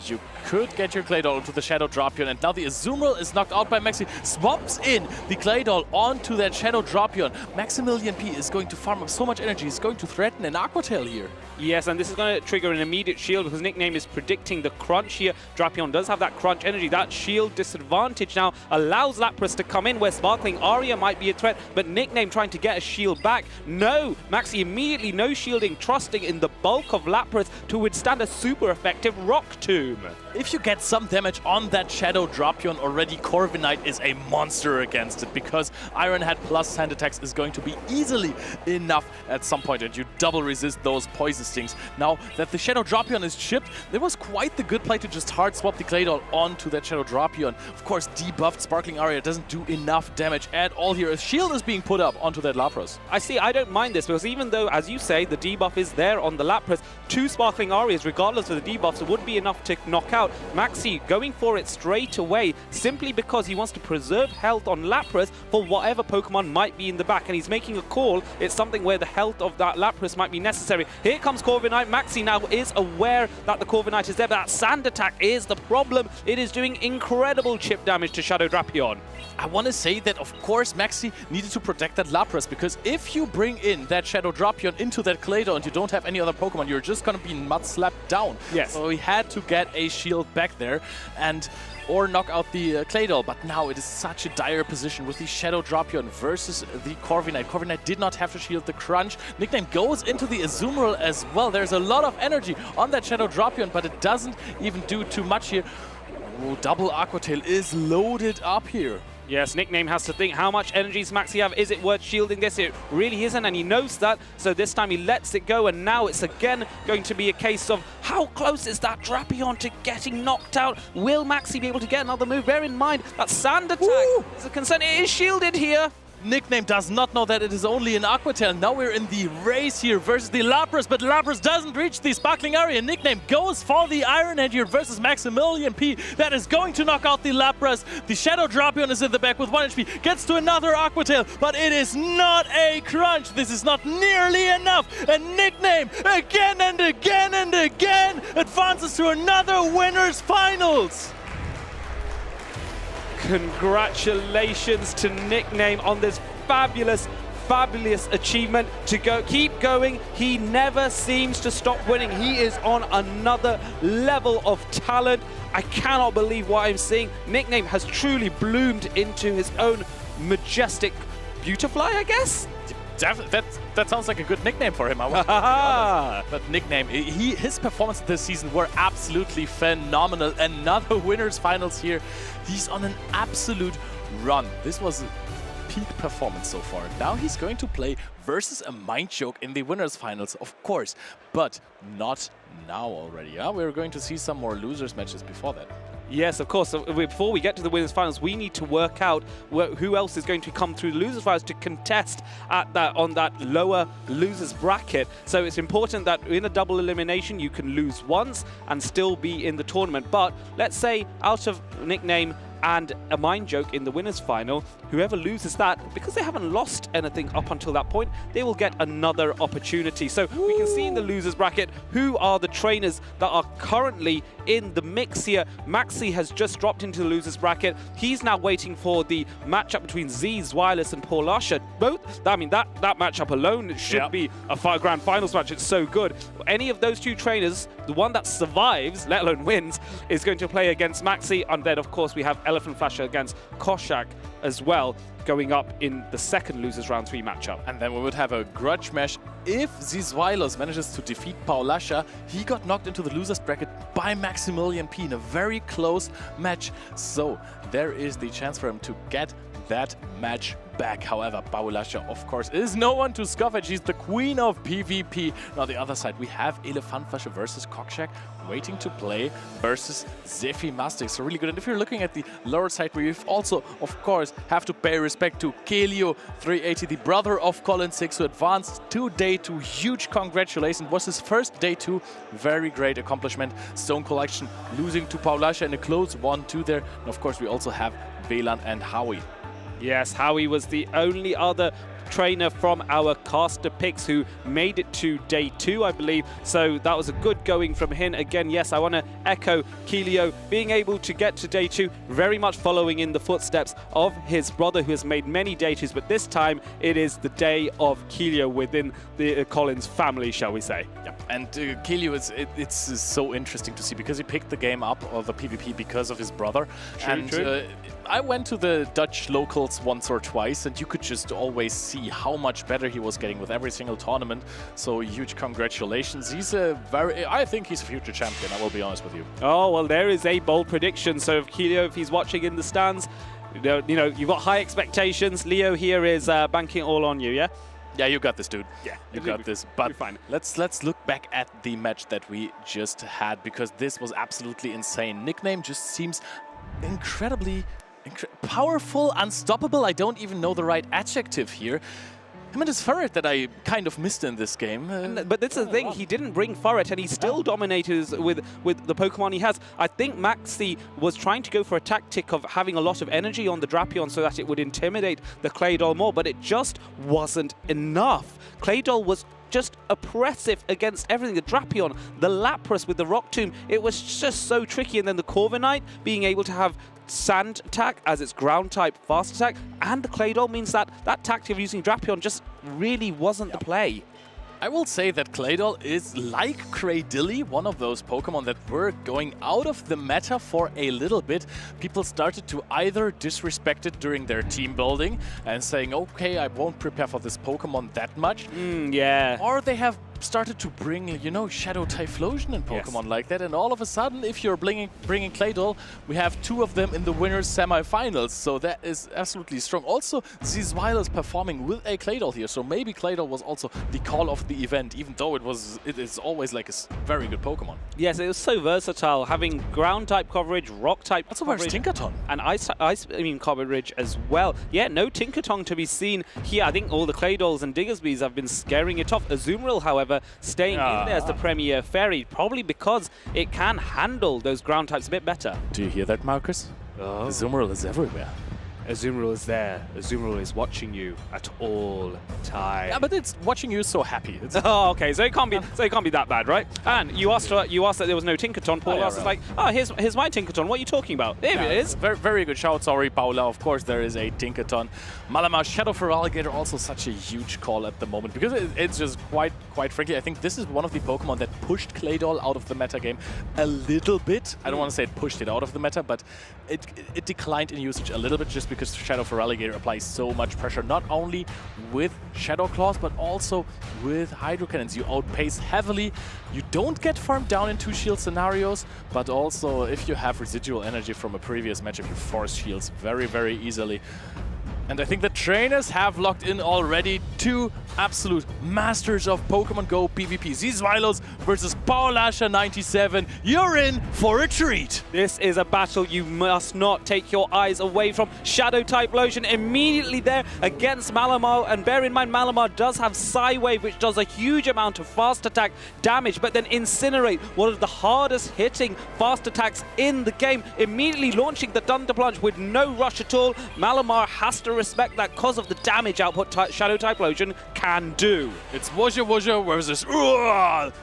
You could get your Claydol into the Shadow Dropion, and now the Azumarill is knocked out by Maxi. Swaps in the Claydol onto that Shadow Dropion. Maximilian P is going to farm up so much energy. He's going to threaten an Aqua Tail here. Yes, and this is going to trigger an immediate shield because Nickname is predicting the crunch here. Drapion does have that crunch energy. That shield disadvantage now allows Lapras to come in where Sparkling Aria might be a threat, but Nickname trying to get a shield back. No, Maxi immediately no shielding, trusting in the bulk of Lapras to withstand a super effective Rock Tomb. If you get some damage on that Shadow Dropion already, Corviknight is a monster against it because Iron Head plus Sand Attacks is going to be easily enough at some point, and you double resist those Poison Stings. Now that the Shadow Dropion is chipped, there was quite the good play to just hard swap the Claydol onto that Shadow Dropion. Of course, debuffed Sparkling Aria doesn't do enough damage at all here. A shield is being put up onto that Lapras. I don't mind this because even though, as you say, the debuff is there on the Lapras, 2 Sparkling Arias, regardless of the debuffs, would be enough to knock out. Maxi going for it straight away simply because he wants to preserve health on Lapras for whatever Pokemon might be in the back, and he's making a call. It's something where the health of that Lapras might be necessary. Here comes Corviknight. Maxi now is aware that the Corviknight is there, but that Sand Attack is the problem. It is doing incredible chip damage to Shadow Drapion. I want to say that, of course, Maxi needed to protect that Lapras, because if you bring in that Shadow Dropion into that Claydol and you don't have any other Pokemon, you're just going to be mud-slapped down. Yes. So he had to get a shield back there or knock out the Claydol. But now it is such a dire position with the Shadow Dropion versus the Corviknight. Corviknight did not have to shield the crunch. Nickname goes into the Azumarill as well. There's a lot of energy on that Shadow Dropion, but it doesn't even do too much here. Oh, double Aqua Tail is loaded up here. Yes, Nickname has to think, how much energy does Maxi have? Is it worth shielding this? It really isn't, and he knows that. So this time he lets it go, and now it's again going to be a case of how close is that Drapion to getting knocked out? Will Maxi be able to get another move? Bear in mind that Sand Attack is a concern. It is shielded here. Nickname does not know that it is only an Aqua Tail. Now we're in the race here versus the Lapras, but Lapras doesn't reach the Sparkling Aria. Nickname goes for the Iron Head here versus Maximilian P. That is going to knock out the Lapras. The Shadow Dropion is in the back with 1 HP. Gets to another Aqua Tail, but it is not a crunch. This is not nearly enough. And Nickname, again and again and again, advances to another Winners Finals. Congratulations to Nickname on this fabulous achievement to keep going. He never seems to stop winning. He is on another level of talent. I cannot believe what I'm seeing. Nickname has truly bloomed into his own majestic beautifly, I guess. That sounds like a good nickname for him. I want to be honest. But Nickname, his performance this season were absolutely phenomenal. Another Winners Finals here. He's on an absolute run. This was a peak performance so far. Now he's going to play versus AMindJoke in the Winners Finals, of course, but not now already. Yeah, we're going to see some more losers matches before that. Yes, of course. So before we get to the Winners Finals, we need to work out who else is going to come through the Losers Finals to contest on that lower Losers bracket. So it's important that in a double elimination, you can lose once and still be in the tournament. But let's say out of Nickname and AMindJoke in the Winners Final, whoever loses that, because they haven't lost anything up until that point, they will get another opportunity. So we can see in the Losers bracket who are the trainers that are currently in the mix here. Maxi has just dropped into the Losers bracket. He's now waiting for the matchup between Zzweilous and Paulasha. I mean, that matchup alone should be a grand finals match. It's so good. Any of those two trainers, the one that survives, let alone wins, is going to play against Maxi. And then, of course, we have Elepfandflasche against Koksik as well, going up in the second Losers Round 3 matchup. And then we would have a grudge match. If Zzweilous manages to defeat Paulasha, he got knocked into the Losers bracket by Maximilian P in a very close match. So there is the chance for him to get that match back. However, Paulasha, of course, is no one to scoff at. She's the queen of PvP. Now, on the other side, we have Elepfandflasche versus Koksik waiting to play versus Zephy Mastics. So really good. And if you're looking at the lower side, we also, of course, have to pay respect to Kelio380, the brother of Colin 6, who advanced to Day 2. Huge congratulations. Was his first Day 2. Very great accomplishment. Stone Collection losing to Paulasha in a close 1-2 there. And of course, we also have Velan and Howie. Yes, Howie was the only other trainer from our caster picks who made it to day 2, I believe. So that was a good going from him. Again, yes, I want to echo Keelio being able to get to day 2, very much following in the footsteps of his brother who has made many day 2s, but this time it is the day of Keelio within the Collins family, shall we say. Yeah. And Keelio, it's so interesting to see because he picked the game up, or the PvP, because of his brother. True. I went to the Dutch locals once or twice, and you could just always see how much better he was getting with every single tournament. So huge congratulations. He's I think he's a future champion, I will be honest with you. Oh, well, there is a bold prediction. So if Keelio, if he's watching in the stands, you know, you've got high expectations. Leo here is banking all on you, yeah? Yeah, you got this, dude. Yeah, you got this. But let's look back at the match that we just had, because this was absolutely insane. Nickname just seems incredibly powerful, unstoppable. I don't even know the right adjective here. I mean, it's Ferret that I kind of missed in this game. But that's the thing, he didn't bring Ferret, and he still dominated with the Pokemon he has. I think Maxi was trying to go for a tactic of having a lot of energy on the Drapion so that it would intimidate the Claydol more, but it just wasn't enough. Claydol was just oppressive against everything. The Drapion, the Lapras with the Rock Tomb, it was just so tricky. And then the Corviknight being able to have Sand attack as its ground type fast attack, and the Claydol means that that tactic of using Drapion just really wasn't the play. I will say that Claydol is like Cradily, one of those Pokemon that were going out of the meta for a little bit. People started to either disrespect it during their team building and saying, okay, I won't prepare for this Pokemon that much. Yeah. Or they have started to bring, you know, Shadow Typhlosion in Pokemon like that, and all of a sudden, if you're bringing Claydol, we have 2 of them in the winners semifinals, so that is absolutely strong. Also, Zzweilous performing with a Claydol here, so maybe Claydol was also the call of the event, even though it is always like a very good Pokemon. Yes, it was so versatile, having ground type coverage, rock type also coverage, Tinkaton, and ice coverage as well. Yeah, no Tinkaton to be seen here. I think all the Claydols and Diggersbys have been scaring it off. Azumarill, however, staying in there as the premier fairy, probably because it can handle those ground types a bit better. Do you hear that, Marcus? Azumarill is everywhere. Azumarill is there. Azumarill is watching you at all times. Yeah, but it's watching you so happy. Oh, okay. So it can't be. So it can't be that bad, right? And you asked that there was no Tinkaton. Paul asked, like, oh, here's my Tinkaton. What are you talking about? There it is. Very, very good shout. Sorry, Paula. Of course, there is a Tinkaton. Malamar, Shadow for Alligator, also such a huge call at the moment because it's just quite frankly, I think this is one of the Pokemon that pushed Claydol out of the meta game a little bit. I don't want to say it pushed it out of the meta, but it declined in usage a little bit just because Shadow for Alligator applies so much pressure, not only with Shadow Claws, but also with Hydro Cannons. You outpace heavily. You don't get farmed down in 2 shield scenarios, but also if you have residual energy from a previous matchup, you force shields very, very easily. And I think the trainers have locked in already 2 absolute masters of Pokemon Go PvP. Zzweilous versus Paulasha 97. You're in for a treat. This is a battle you must not take your eyes away from. Shadow Typhlosion immediately there against Malamar. And bear in mind, Malamar does have Psywave, which does a huge amount of fast attack damage, but then Incinerate, one of the hardest hitting fast attacks in the game, immediately launching the Thunder Plunge with no rush at all. Malamar has to respect that because of the damage output Shadow Typhlosion can do. It's Wusha Wusha versus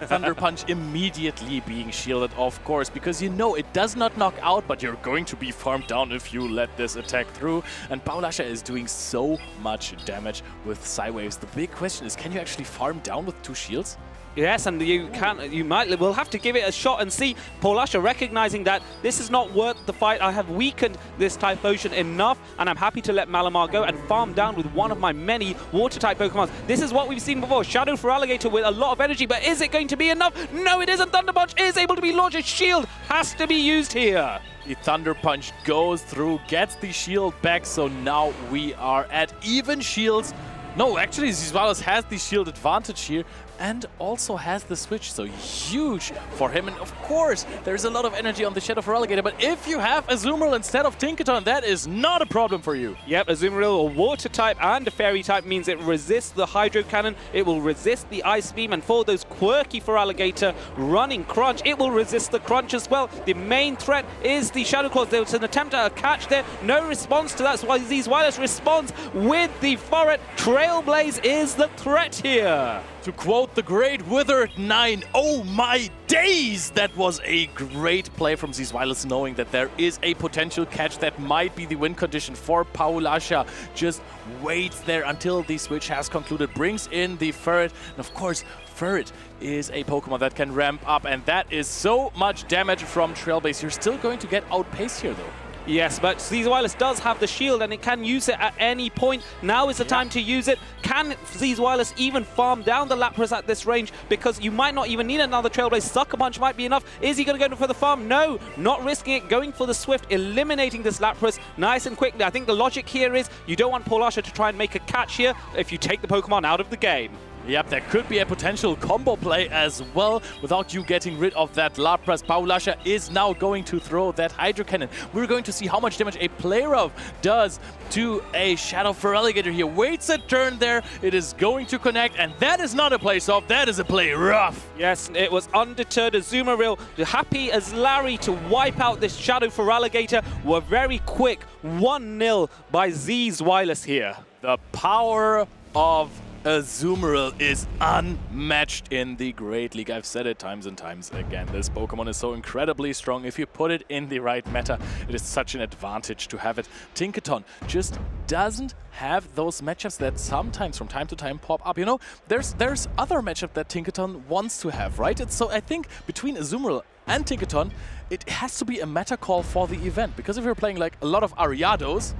Thunder Punch immediately being shielded, of course, because you know it does not knock out, but you're going to be farmed down if you let this attack through. And Paulasha is doing so much damage with Psywaves. The big question is, can you actually farm down with 2 shields? Yes, and we'll have to give it a shot and see. Paulasha recognizing that this is not worth the fight. I have weakened this Typhlosion enough, and I'm happy to let Malamar go and farm down with one of my many water-type Pokemon. This is what we've seen before. Shadow for Alligator with a lot of energy, but is it going to be enough? No, it isn't. Thunder Punch is able to be launched. A shield has to be used here. The Thunder Punch goes through, gets the shield back, so now we are at even shields. No, actually, Zzweilous has the shield advantage here, and also has the switch, so huge for him. And of course, there's a lot of energy on the Shadow Feraligatr, but if you have Azumarill instead of Tinkaton, that is not a problem for you. Yep, Azumarill, a water type and a fairy type, means it resists the Hydro Cannon, it will resist the Ice Beam, and for those quirky Feraligatr running Crunch, it will resist the Crunch as well. The main threat is the Shadow Claws. There was an attempt at a catch there, no response to that, so Zzweilous responds with the Furret. Trailblaze is the threat here. To quote the great Withered 9, oh my days! That was a great play from Zzweilous, knowing that there is a potential catch that might be the win condition for Paulasha. Just waits there until the switch has concluded, brings in the Ferret, and of course, Ferret is a Pokemon that can ramp up, and that is so much damage from Trailblaze. You're still going to get outpaced here, though. Yes, but Zzweilous does have the shield and it can use it at any point. Now is the time to use it. Can Zzweilous even farm down the Lapras at this range? Because you might not even need another Trailblaze. Sucker Punch might be enough. Is he going to go for the farm? No, not risking it. Going for the Swift, eliminating this Lapras nice and quickly. I think the logic here is you don't want Paulasha to try and make a catch here if you take the Pokemon out of the game. Yep, there could be a potential combo play as well without you getting rid of that Lapras. Paulasha is now going to throw that Hydro Cannon. We're going to see how much damage a Play Rough does to a Shadow Feraligatr here. Waits a turn there. It is going to connect, and that is not a Play Soft, that is a Play Rough. Yes, it was undeterred. Azumarill, happy as Larry to wipe out this Shadow Feraligatr, were very quick. 1-0 by Zzweilous here. The power of Azumarill is unmatched in the Great League. I've said it times and times again. This Pokemon is so incredibly strong. If you put it in the right meta, it is such an advantage to have it. Tinkaton just doesn't have those matchups that sometimes from time to time pop up. You know, there's other matchup that Tinkaton wants to have, right? So I think between Azumarill and Tinkaton, it has to be a meta call for the event, because if you're playing like a lot of Ariados,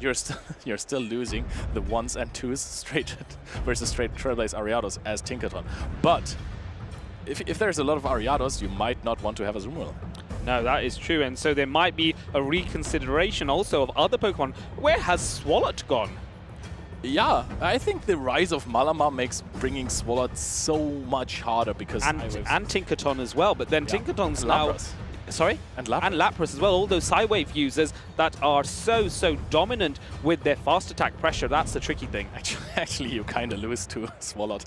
you're still losing the 1s and 2s straight versus straight Trailblaze Ariados as Tinkaton. But if there's a lot of Ariados, you might not want to have Azumarill. No, that is true, and so there might be a reconsideration also of other Pokemon. Where has Swalot gone? Yeah, I think the rise of Malamar makes bringing Swalot so much harder because... And Tinkaton as well, but then Tinkaton's now... Lapras. Sorry? And Lapras. And Lapras as well, all those Psywave users that are so dominant with their fast attack pressure. That's the tricky thing. Actually, you kind of lose to Swalot.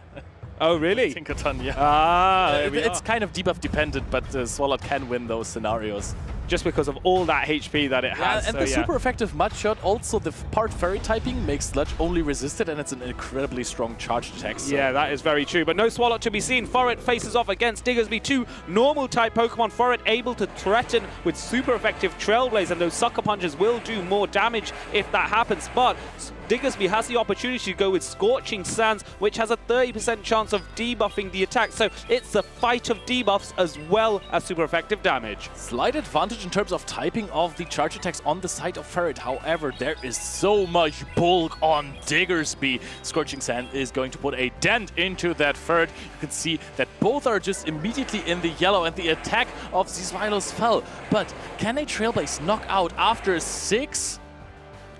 Oh, really? Tinkaton, yeah. Ah, it's kind of debuff dependent, but Swalot can win those scenarios. Just because of all that HP that it has. And so, the super effective Mud Shot, also the part Fairy typing makes Sludge only resisted, and it's an incredibly strong charged attack. So. Yeah, that is very true. But no Swalot to be seen. Furret faces off against Diggersby, two normal type Pokemon. Furret able to threaten with super effective Trailblaze, and those Sucker Punches will do more damage if that happens. But Diggersby has the opportunity to go with Scorching Sands, which has a 30% chance of debuffing the attack. So it's a fight of debuffs as well as super effective damage. Slight advantage in terms of typing of the charge attacks on the side of Ferret. However, there is so much bulk on Diggersby. Scorching Sand is going to put a dent into that Ferret. You can see that both are just immediately in the yellow, and the attack of Zzweilous fell. But can a Trailblaze knock out after 6?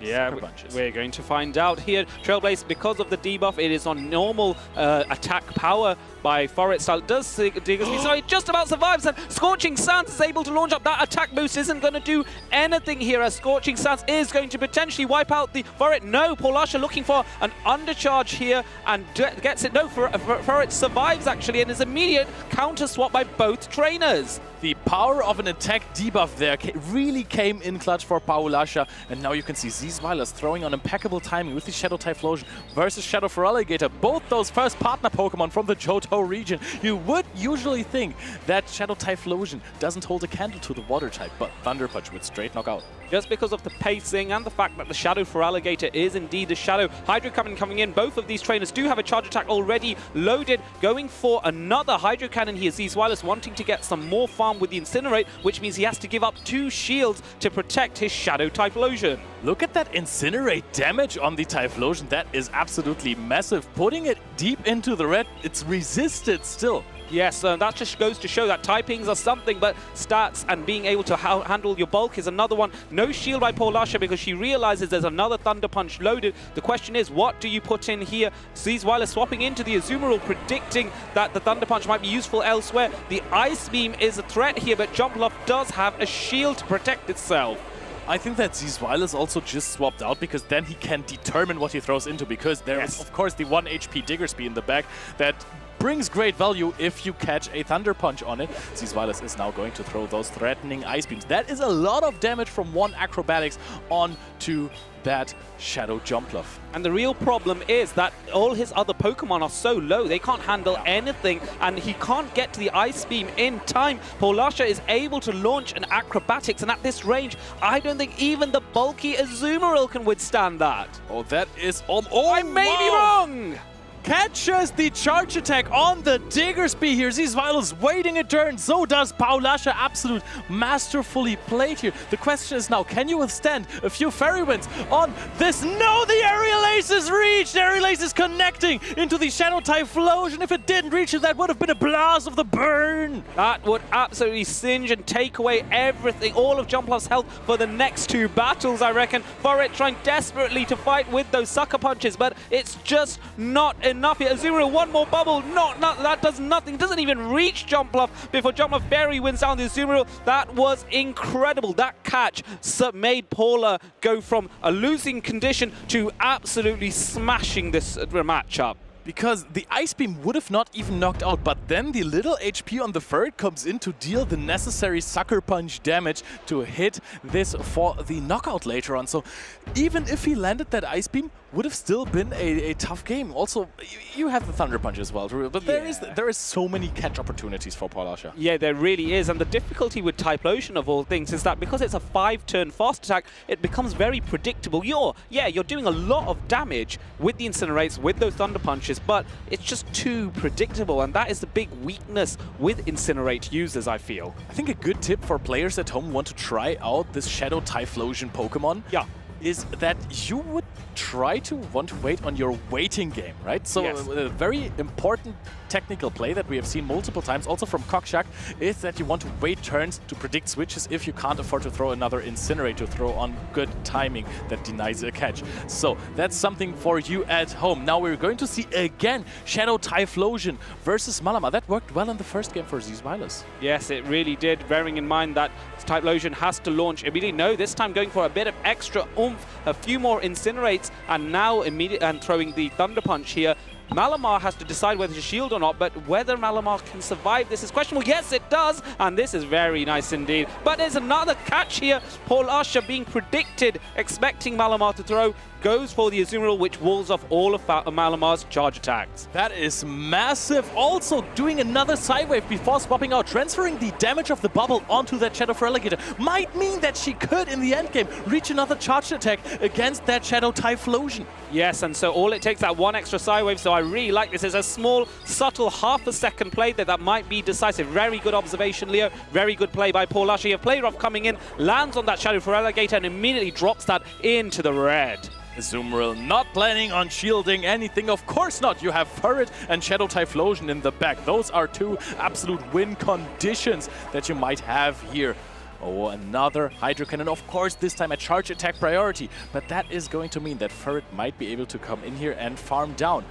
Yeah, we're going to find out here. Trailblaze, because of the debuff, it is on normal attack power by Furret style. Does Diggersby, so it just about survives, and Scorching Sands is able to launch up. That attack boost isn't going to do anything here, as Scorching Sands is going to potentially wipe out the Furret. No, Paulasha looking for an undercharge here and gets it. No, Furret survives actually, and is immediate counter swap by both trainers. The power of an attack debuff there really came in clutch for Paulasha, and now you can see Zzweilous throwing on impeccable timing with the Shadow Typhlosion versus Shadow Feraligatr. Both those first partner Pokemon from the Johto region. You would usually think that Shadow Typhlosion doesn't hold a candle to the water type, but Thunder Punch would straight knock out. Just because of the pacing and the fact that the Shadow Feraligatr is indeed a Shadow. Hydro Cannon coming in. Both of these trainers do have a charge attack already loaded. Going for another Hydro Cannon here. Zzweilous wanting to get some more farm with the Incinerate, which means he has to give up 2 shields to protect his Shadow Typhlosion. Look at that Incinerate damage on the Typhlosion. That is absolutely massive. Putting it deep into the red, it's resisted still. Yes, that just goes to show that typings are something, but stats and being able to handle your bulk is another one. No shield by Paulasha because she realizes there's another Thunder Punch loaded. The question is, what do you put in here? Zzweilous swapping into the Azumarill, predicting that the Thunder Punch might be useful elsewhere. The Ice Beam is a threat here, but Jumpluff does have a shield to protect itself. I think that Zzweilous also just swapped out because then he can determine what he throws into, because there is, of course, the 1 HP Diggersby in the back that brings great value if you catch a Thunder Punch on it. Zzweilous is now going to throw those threatening Ice Beams. That is a lot of damage from one Acrobatics onto that Shadow Jumpluff. And the real problem is that all his other Pokemon are so low, they can't handle anything, and he can't get to the Ice Beam in time. Paulasha is able to launch an Acrobatics, and at this range, I don't think even the bulky Azumarill can withstand that. Oh, that is... Oh, I may be wrong! Catches the charge attack on the Diggersby here. Zzweilous waiting a turn. So does Paulasha. Absolute masterfully played here. The question is now, can you withstand a few Fairy Winds on this? No, the Aerial Ace is reached. Aerial Ace is connecting into the Shadow Typhlosion. If it didn't reach it, that would have been a blast of the burn. That would absolutely singe and take away everything, all of Jumpluff's health for the next 2 battles, I reckon. Furret trying desperately to fight with those Sucker Punches, but it's just not enough here. Azumarill, one more bubble. That does nothing. Doesn't even reach Jumpluff before Jumpluff Fairy wins down the Azumarill. That was incredible. That catch made Paula go from a losing condition to absolutely smashing this matchup. Because the Ice Beam would have not even knocked out, but then the little HP on the Ferret comes in to deal the necessary Sucker Punch damage to hit this for the knockout later on. So even if he landed that Ice Beam, would have still been a tough game. Also, you have the Thunder Punch as well, but there is so many catch opportunities for Paulasha. Yeah, there really is, and the difficulty with Typhlosion of all things is that because it's a 5-turn fast attack, it becomes very predictable. You're doing a lot of damage with the Incinerates, with those Thunder Punches, but it's just too predictable, and that is the big weakness with Incinerate users, I feel. I think a good tip for players at home who want to try out this Shadow Typhlosion Pokemon is that you would try to want to wait on your waiting game, right? So a very important technical play that we have seen multiple times, also from Koksik, is that you want to wait turns to predict switches if you can't afford to throw another Incinerate to throw on good timing that denies a catch. So that's something for you at home. Now we're going to see again Shadow Typhlosion versus Malamar. That worked well in the first game for Zzweilous. Yes, it really did, bearing in mind that Typhlosion has to launch immediately. No, this time going for a bit of extra oomph, a few more Incinerates, and now throwing the Thunder Punch here. Malamar has to decide whether to shield or not, but whether Malamar can survive this is questionable. Yes, it does, and this is very nice indeed. But there's another catch here. Paulasha being predicted, expecting Malamar to throw, goes for the Azumarill, which walls off all of Malamar's charge attacks. That is massive. Also doing another side wave before swapping out, transferring the damage of the bubble onto that Shadow Feraligatr. Might mean that she could, in the end game, reach another charge attack against that Shadow Typhlosion. Yes, and so all it takes that one extra side wave, so I really like this. It's a small, subtle half-a-second play that might be decisive. Very good observation, Leo. Very good play by Paulasha. You have Playrough coming in, lands on that Shadow Feraligatr, and immediately drops that into the red. Azumarill not planning on shielding anything. Of course not. You have Ferret and Shadow Typhlosion in the back. Those are 2 absolute win conditions that you might have here. Oh, another Hydro Cannon. Of course, this time a charge attack priority. But that is going to mean that Ferret might be able to come in here and farm down.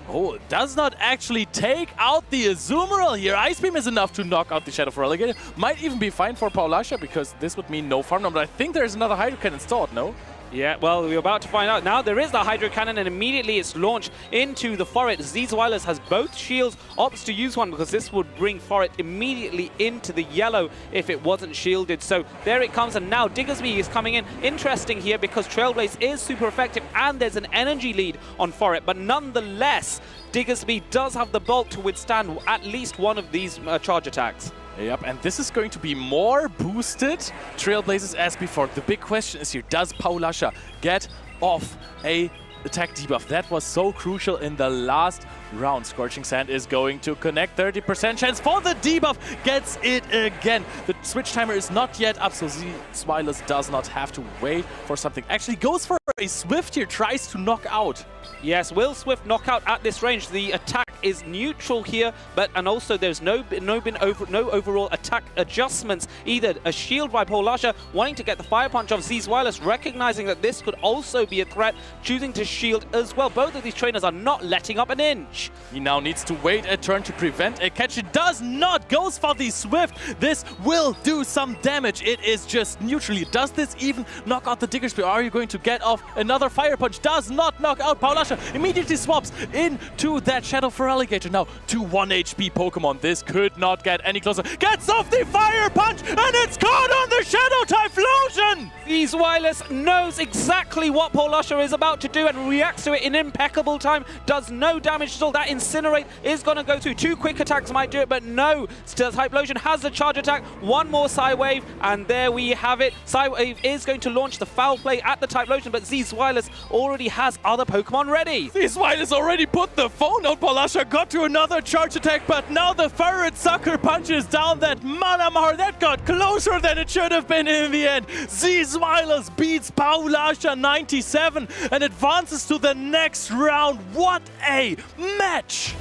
Oh, does not actually take out the Azumarill here. Ice Beam is enough to knock out the Shadow Feraligatr. Might even be fine for Paulasha because this would mean no farm down. But I think there's another Hydro Cannon stored, no? Yeah, well, we're about to find out. Now there is the Hydro Cannon, and immediately it's launched into the Forest. Zzweilous has both shields, opts to use one because this would bring Forest immediately into the yellow if it wasn't shielded. So there it comes, and now Diggersby is coming in. Interesting here because Trailblaze is super effective, and there's an energy lead on Forest, but nonetheless, Diggersby does have the bulk to withstand at least one of these charge attacks. Yep, and this is going to be more boosted Trailblazers as before. The big question is here, does Paulasha get off a attack debuff? That was so crucial in the last round. Scorching Sand is going to connect, 30% chance for the debuff, gets it again. The switch timer is not yet up, so Zzweilous does not have to wait for something. Actually goes for a Swift here, tries to knock out. Yes, will Swift knock out at this range? The attack is neutral here, and also there's no overall attack adjustments either. A shield by Paulasha, wanting to get the fire punch of Zzweilous, recognizing that this could also be a threat, choosing to shield as well. Both of these trainers are not letting up an inch. He now needs to wait a turn to prevent a catch. It does not, goes for the Swift. This will do some damage. It is just neutrally. Does this even knock out the Digger Spear? Are you going to get off another fire punch? Does not knock out Paulasha. Immediately swaps into that Shadow for Alligator. Now to 1 HP Pokemon. This could not get any closer. Gets off the fire punch and it's caught on the Shadow Typhlosion. Zzweilous knows exactly what Paulasha is about to do and reacts to it in impeccable time. Does no damage at all. That Incinerate is going to go through. 2 quick attacks might do it, but no. Typhlosion has the charge attack. 1 more Psywave, and there we have it. Psywave is going to launch the foul play at the Typhlosion, but Zzweilous already has other Pokemon ready. Zzweilous already put the phone out. Paulasha got to another charge attack, but now the Ferret Sucker punches down that Malamar. That got closer than it should have been in the end. Zzweilous beats Paulasha 97 and advances to the next round. What a match!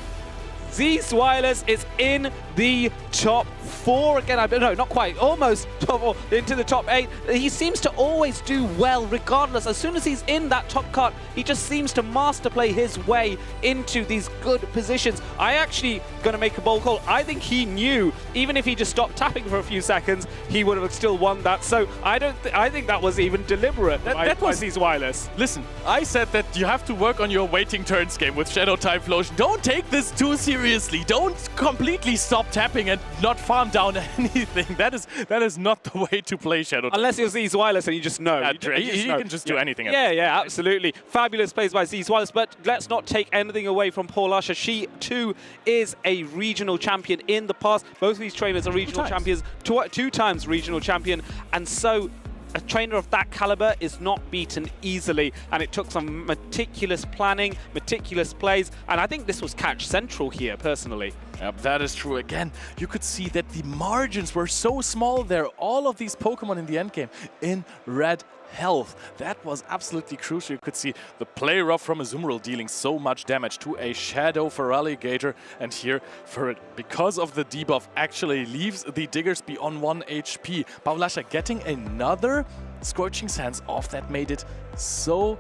Zzweilous is in the top 4 again. No, not quite. Almost top 4 into the top 8. He seems to always do well regardless. As soon as he's in that top cut, he just seems to master play his way into these good positions. I actually going to make a bold call. I think he knew, even if he just stopped tapping for a few seconds, he would have still won that. So I think that was even deliberate by Zzweilous. Listen, I said that you have to work on your waiting turns game with Shadow Typhlosion. Don't take this too seriously. Don't completely stop tapping and not farm down anything. That is not the way to play Shadow. Unless you're Zzweilous and you just know. He can just do anything. Yeah, absolutely. Fabulous plays by Zzweilous, but let's not take anything away from Paulasha. She too is a regional champion in the past. Both of these trainers are regional champions, 2 times regional champion, and so a trainer of that caliber is not beaten easily, and it took some meticulous planning, meticulous plays, and I think this was catch central here, personally. Yep, that is true. Again, you could see that the margins were so small there. All of these Pokemon in the endgame in red health. That was absolutely crucial. You could see the play rough from Azumarill dealing so much damage to a Shadow for Alligator, and here Ferret, because of the debuff, actually leaves the Diggers beyond 1 HP. Paulasha getting another Scorching Sands off. That made it so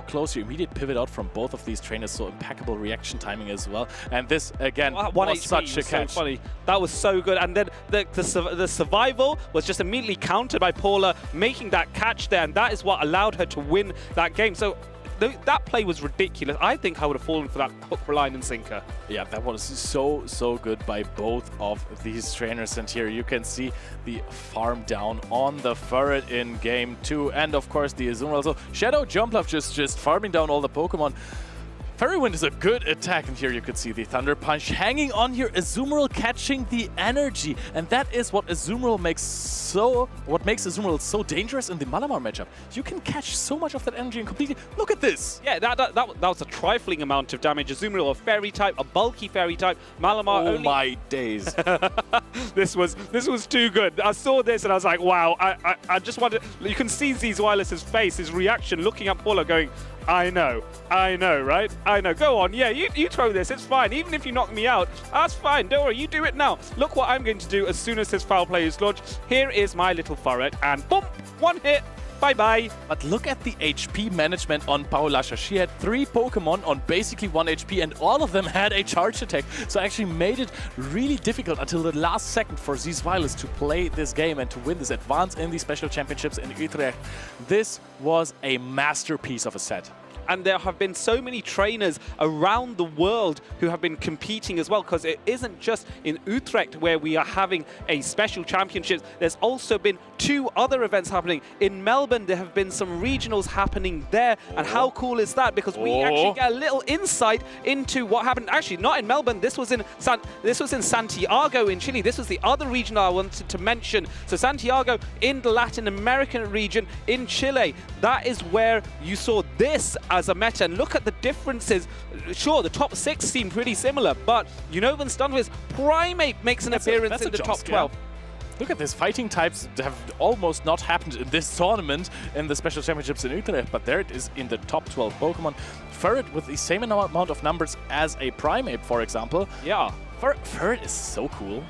close. You immediate pivot out from both of these trainers, so impeccable reaction timing as well. And this again was such a catch. So funny. That was so good. And then the survival was just immediately countered by Paula making that catch there, and that is what allowed her to win that game. So that play was ridiculous. I think I would have fallen for that hook, line, and sinker. Yeah, that was so good by both of these trainers. And here you can see the farm down on the Ferret in game 2, and of course the Azumarill. So Shadow Jumpluff just farming down all the Pokemon. Fairy Wind is a good attack, and here you could see the Thunder Punch hanging on here. Azumarill catching the energy, and that is what makes Azumarill so dangerous in the Malamar matchup. You can catch so much of that energy and completely look at this. Yeah, that was a trifling amount of damage. Azumarill, a fairy type, a bulky fairy type. Malamar only... my days. This was too good. I saw this and I was like, wow. I just wanted. You can see Zzweilous' face, his reaction, looking at Paula, going, I know, right? I know. Go on, yeah, you throw this, it's fine. Even if you knock me out, that's fine. Don't worry, you do it now. Look what I'm going to do as soon as this foul play is launched. Here is my little Ferret, and boom, 1 hit. Bye-bye. But look at the HP management on Paulasha. She had 3 Pokemon on basically 1 HP, and all of them had a charge attack. So actually made it really difficult until the last second for Zzweilous to play this game and to win this advance in the Special Championships in Utrecht. This was a masterpiece of a set. And there have been so many trainers around the world who have been competing as well, because it isn't just in Utrecht where we are having a special championships. There's also been 2 other events happening. In Melbourne, there have been some regionals happening there. And how cool is that? Because we actually get a little insight into what happened. Actually, not in Melbourne. This was in Santiago in Chile. This was the other region I wanted to mention. So Santiago in the Latin American region in Chile. That is where you saw this as a meta, and look at the differences. Sure, the top 6 seem pretty similar, but Unova and Stunfisk, Primate makes an appearance in the top 12. Look at this, fighting types have almost not happened in this tournament in the Special Championships in Utrecht, but there it is in the top 12 Pokemon. Ferret with the same amount of numbers as a Primeape, for example. Yeah. Ferret is so cool.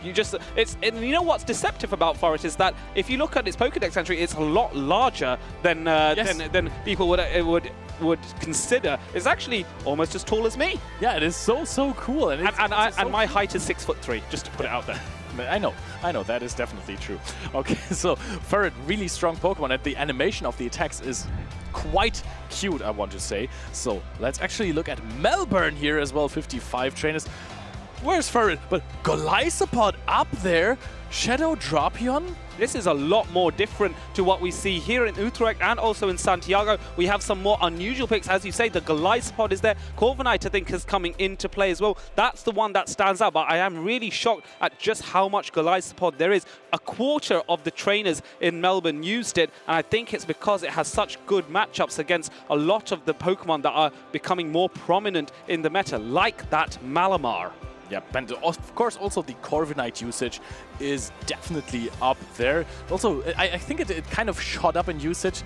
And you know what's deceptive about Forest is that if you look at its Pokédex entry, it's a lot larger than than people would consider. It's actually almost as tall as me. Yeah, it is so cool. And my height is 6'3", just to put it out there. I know, that is definitely true. Okay, so Ferret, really strong Pokemon, and the animation of the attacks is quite cute, I want to say. So let's actually look at Melbourne here as well, 55 trainers. Where's Ferret? But Golisopod up there, Shadow Drapion? This is a lot more different to what we see here in Utrecht and also in Santiago. We have some more unusual picks. As you say, the Golisopod is there. Corviknight, I think, is coming into play as well. That's the one that stands out, but I am really shocked at just how much Golisopod there is. A quarter of the trainers in Melbourne used it, and I think it's because it has such good matchups against a lot of the Pokemon that are becoming more prominent in the meta, like that Malamar. Yep, and of course also the Corviknight usage is definitely up there. Also, I think it kind of shot up in usage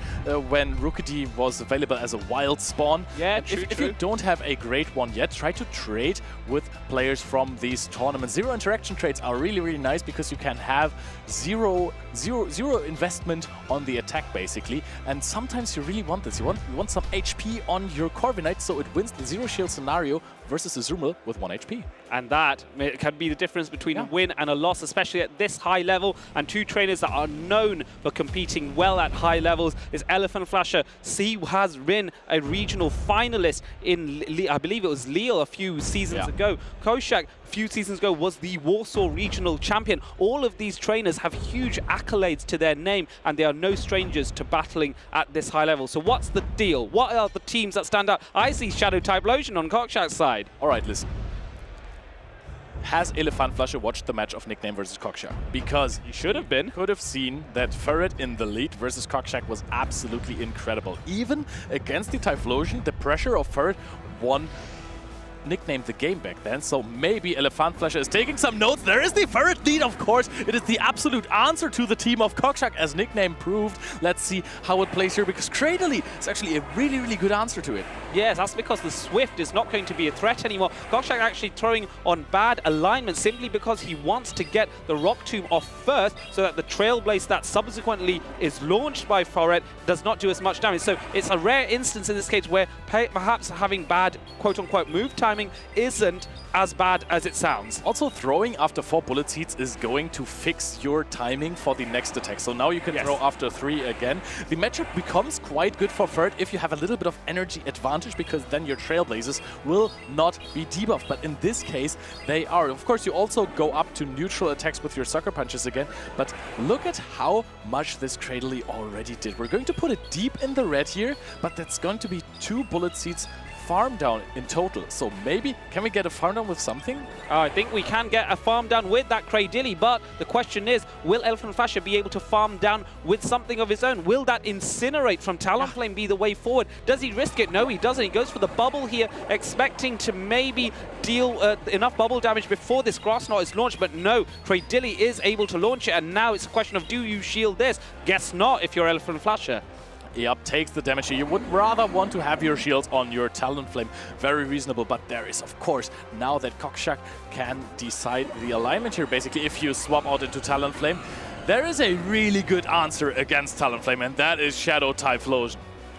when Rookidee was available as a wild spawn. Yeah, if you don't have a great one yet, try to trade with players from these tournaments. Zero interaction trades are really nice because you can have zero investment on the attack basically. And sometimes you really want this. You want some HP on your Corviknight so it wins the zero shield scenario versus a Zzweilous with 1 HP. And that can be the difference between a win and a loss, especially at this high level. And two trainers that are known for competing well at high levels is Elepfandflasche. She has been a regional finalist in, I believe it was Lille a few seasons ago. Koksik, a few seasons ago, was the Warsaw regional champion. All of these trainers have huge accolades to their name, and they are no strangers to battling at this high level. So what's the deal? What are the teams that stand out? I see Shadow Typhlosion on Koksik's side. All right, listen. Has Elepfandflasche watched the match of Nickname versus Koksik? Because he should have been. Could have seen that Ferret in the lead versus Koksik was absolutely incredible. Even against the Typhlosion, the pressure of Ferret won Nicknamed the game back then, so maybe Elepfandflasche is taking some notes. There is the Ferret lead, of course. It is the absolute answer to the team of Koksik, as Nickname proved. Let's see how it plays here, because Cradily is actually a really good answer to it. Yes, that's because the Swift is not going to be a threat anymore. Koksik actually throwing on bad alignment simply because he wants to get the Rock Tomb off first so that the Trailblaze that subsequently is launched by Ferret does not do as much damage. So it's a rare instance in this case where perhaps having bad quote-unquote move timing isn't as bad as it sounds. Also, throwing after 4 bullet seeds is going to fix your timing for the next attack. So now you can throw after 3 again. The matchup becomes quite good for Ferret if you have a little bit of energy advantage, because then your Trailblazers will not be debuffed. But in this case, they are. Of course, you also go up to neutral attacks with your Sucker Punches again. But look at how much this Cradily already did. We're going to put it deep in the red here, but that's going to be 2 bullet seeds farm down in total. So maybe, can we get a farm down with something? I think we can get a farm down with that Cradily, but the question is, will Elepfandflasche be able to farm down with something of his own? Will that Incinerate from Talonflame be the way forward? Does he risk it? No, he doesn't. He goes for the bubble here, expecting to maybe deal enough bubble damage before this Grass Knot is launched, but no, Cradily is able to launch it, and now it's a question of, do you shield this? Guess not if you're Elepfandflasche. Yep, takes the damage here. You would rather want to have your shields on your Talonflame. Very reasonable, but there is, of course, now that Koksik can decide the alignment here, basically, if you swap out into Talonflame, there is a really good answer against Talonflame, and that is Shadow Typhlosion.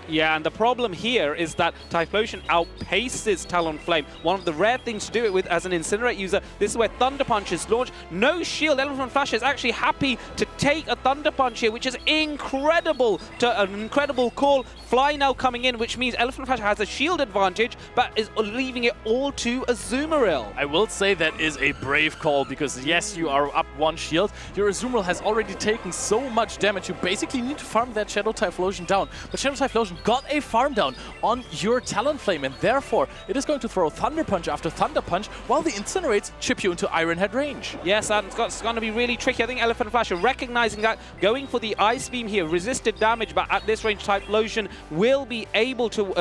Yeah, and the problem here is that Typhlosion outpaces Talonflame. One of the rare things to do it with as an Incinerate user. This is where Thunder Punch is launched. No shield. Elepfandflasche is actually happy to take a Thunder Punch here, which is incredible. An incredible call. Fly now coming in, which means Elepfandflasche has a shield advantage, but is leaving it all to Azumarill. I will say that is a brave call, because yes, you are up 1 shield. Your Azumarill has already taken so much damage. You basically need to farm that Shadow Typhlosion down. But Shadow Typhlosion Explosion got a farm down on your Talonflame, and therefore it is going to throw Thunder Punch after Thunder Punch while the Incinerates chip you into Iron Head range. Yes, and it's going to be really tricky. I think Elepfandflasche recognizing that, going for the Ice Beam here, resisted damage, but at this range Typhlosion will be able to,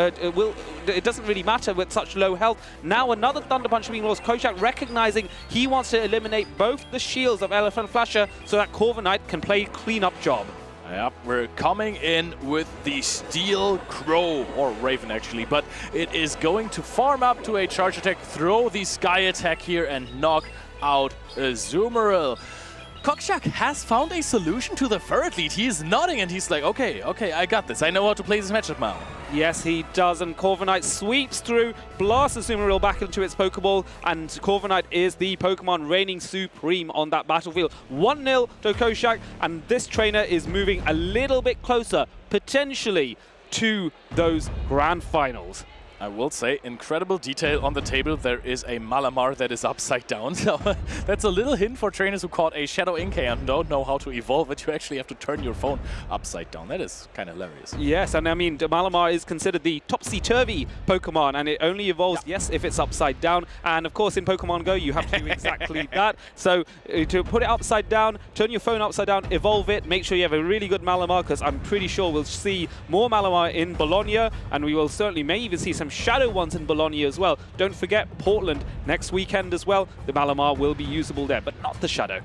it doesn't really matter with such low health. Now another Thunder Punch being lost. Koksik recognizing he wants to eliminate both the shields of Elepfandflasche so that Corviknight can play cleanup job. Yep, we're coming in with the Steel Crow, or Raven actually, but it is going to farm up to a charge attack, throw the Sky Attack here and knock out Azumarill. Koksik has found a solution to the Ferret lead. He is nodding and he's like, okay, I got this. I know how to play this matchup now. Yes, he does, and Corviknight sweeps through, blasts Azumarill back into its Pokeball, and Corviknight is the Pokemon reigning supreme on that battlefield. 1-0 to Koksik, and this trainer is moving a little bit closer, potentially, to those grand finals. I will say, incredible detail on the table. There is a Malamar that is upside down. So that's a little hint for trainers who caught a Shadow Inkay and don't know how to evolve it. You actually have to turn your phone upside down. That is kind of hilarious. Yes, and I mean, the Malamar is considered the topsy-turvy Pokemon, and it only evolves, yes, if it's upside down. And of course, in Pokemon Go, you have to do exactly that. So to put it upside down, turn your phone upside down, evolve it, make sure you have a really good Malamar, because I'm pretty sure we'll see more Malamar in Bologna, and we will certainly may even see some Shadow ones in Bologna as well. Don't forget Portland next weekend as well. The Malamar will be usable there, but not the Shadow.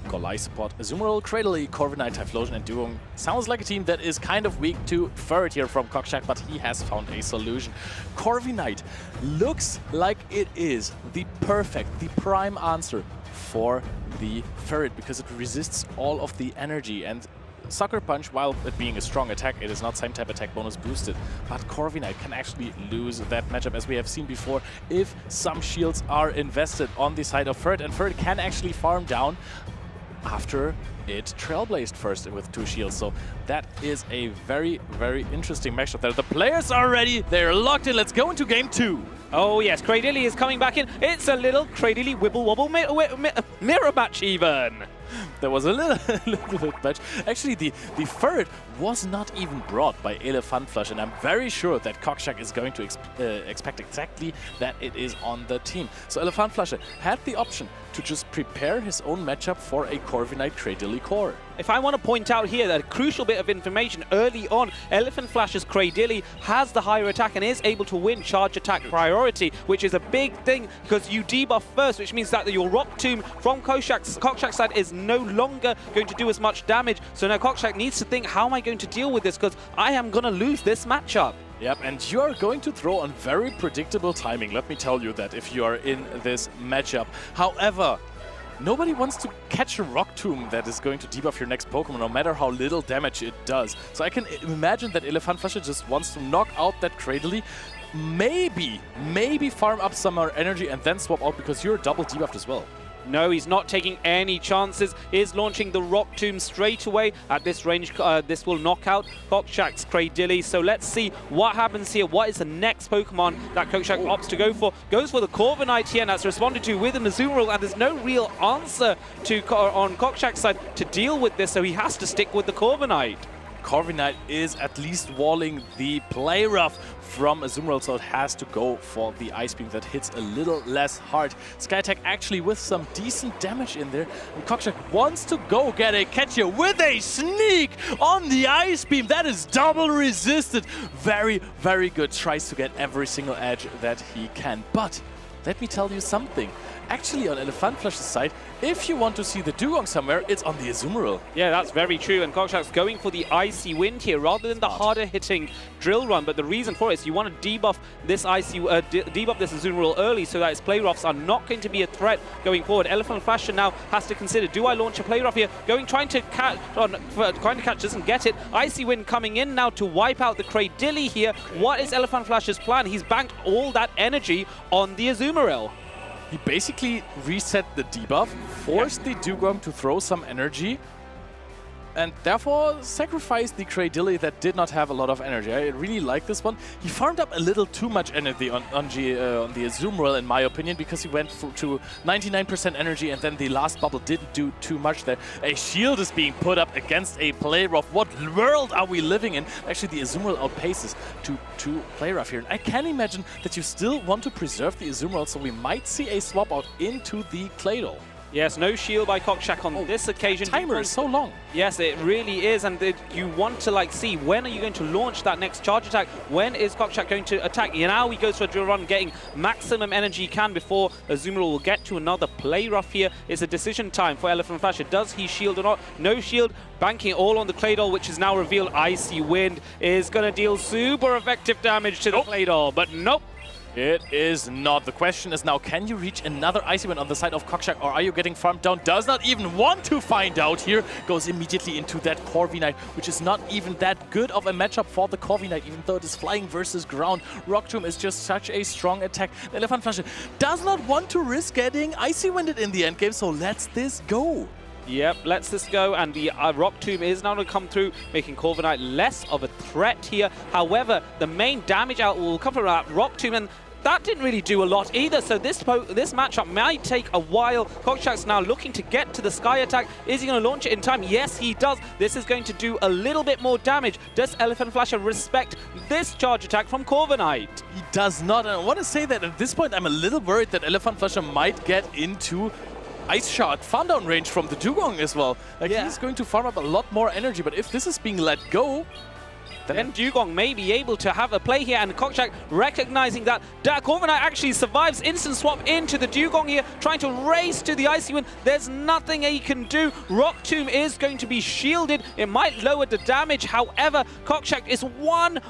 Golisopod, Azumarill, Cradily, Corviknight, Typhlosion, and Dugong. Sounds like a team that is kind of weak to Ferret here from Koksik, but he has found a solution. Corviknight looks like it is the perfect, the prime answer for the Ferret because it resists all of the energy, and Sucker Punch, while it being a strong attack, it is not same type attack bonus boosted. But Corviknight can actually lose that matchup, as we have seen before, if some shields are invested on the side of Ferret, and Ferret can actually farm down after it Trailblazed first with 2 shields. So that is a very, very interesting matchup there. The players are ready, they're locked in. Let's go into game 2. Oh yes, Cradily is coming back in. It's a little Cradily wibble wobble mirror match even. There was a little bit match. Actually, the Ferret was not even brought by Elepfandflasche, and I'm very sure that Koksik is going to expect exactly that it is on the team. So Elepfandflasche had the option to just prepare his own matchup for a Corviknight Cradily core. If I want to point out here that a crucial bit of information early on, Elepfandflasche's Cradily has the higher attack and is able to win charge attack priority, which is a big thing because you debuff first, which means that your Rock Tomb from Koksik's side is no longer going to do as much damage. So now Koksik needs to think, how am I going to deal with this? Because I am going to lose this matchup. Yep, and you're going to throw on very predictable timing. Let me tell you that if you are in this matchup. However, nobody wants to catch a Rock Tomb that is going to debuff your next Pokemon, no matter how little damage it does. So I can imagine that Elepfandflasche just wants to knock out that Cradily, maybe farm up some more energy and then swap out because you're double debuffed as well. No, he's not taking any chances. Is launching the Rock Tomb straight away. At this range, this will knock out Koksik's Cradily. So let's see what happens here. What is the next Pokemon that Koksik opts to go for? Goes for the Corviknight here, and that's responded to with an Azumarill, and there's no real answer on Koksik's side to deal with this, so he has to stick with the Corviknight. Corviknight is at least walling the Play Rough from Azumarill, so it has to go for the Ice Beam that hits a little less hard. Sky Attack actually with some decent damage in there. And Koksik wants to go get a catch here with a sneak on the Ice Beam. That is double resisted. Very, very good. Tries to get every single edge that he can. But let me tell you something. Actually, on Elepfandflasche's side, if you want to see the Dugong somewhere, it's on the Azumarill. Yeah, that's very true, and Koksik's going for the Icy Wind here rather than the harder hitting Drill Run, but the reason for it is you want to debuff this debuff this Azumarill early so that its Play Roughs are not going to be a threat going forward. Elepfandflasche now has to consider, do I launch a Play Rough here? Trying to catch, doesn't get it. Icy Wind coming in now to wipe out the Cradily here. What is Elepfandflasche's plan? He's banked all that energy on the Azumarill. He basically reset the debuff, forced the Dugong to throw some energy, and therefore sacrificed the Cradilly that did not have a lot of energy. I really like this one. He farmed up a little too much energy on the Azumarill, in my opinion, because he went to 99% energy and then the last bubble didn't do too much there. A shield is being put up against a Play Rough. What world are we living in? Actually, the Azumarill outpaces to Play Rough here. And I can imagine that you still want to preserve the Azumarill, so we might see a swap out into the Claydol. Yes, no shield by Koksik on this occasion. Timer is so long. Yes, it really is, and you want to see when are you going to launch that next charge attack? When is Koksik going to attack? Now he goes for a drill run, getting maximum energy he can before Azumarill will get to another Play Rough here. It's a decision time for Elepfandflasche. Does he shield or not? No shield, banking all on the Claydol, which is now revealed. Icy Wind is going to deal super effective damage to the Claydol, but nope. It is not. The question is now, can you reach another Icy Wind on the side of Koksik, or are you getting farmed down? Does not even want to find out here. Goes immediately into that Corvi Knight, which is not even that good of a matchup for the Corvi Knight, even though it is flying versus ground. Rock Tomb is just such a strong attack. Elepfandflasche does not want to risk getting Icy Winded in the endgame, so lets this go. Yep, lets this go, and the Rock Tomb is now going to come through, making Corviknight less of a threat here. However, the main damage out will come from that Rock Tomb, and that didn't really do a lot either, so this matchup might take a while. Koksik's now looking to get to the Sky attack. Is he going to launch it in time? Yes, he does. This is going to do a little bit more damage. Does Elepfandflasche respect this charge attack from Corviknight? He does not, and I want to say that at this point I'm a little worried that Elepfandflasche might get into Ice Shard farm down range from the Dugong as well. Like, he's going to farm up a lot more energy, but if this is being let go, then Dugong may be able to have a play here, and Koksik recognizing that Corviknight actually survives, instant swap into the Dugong here, trying to race to the Icy Wind. There's nothing he can do. Rock Tomb is going to be shielded. It might lower the damage. However, Koksik is one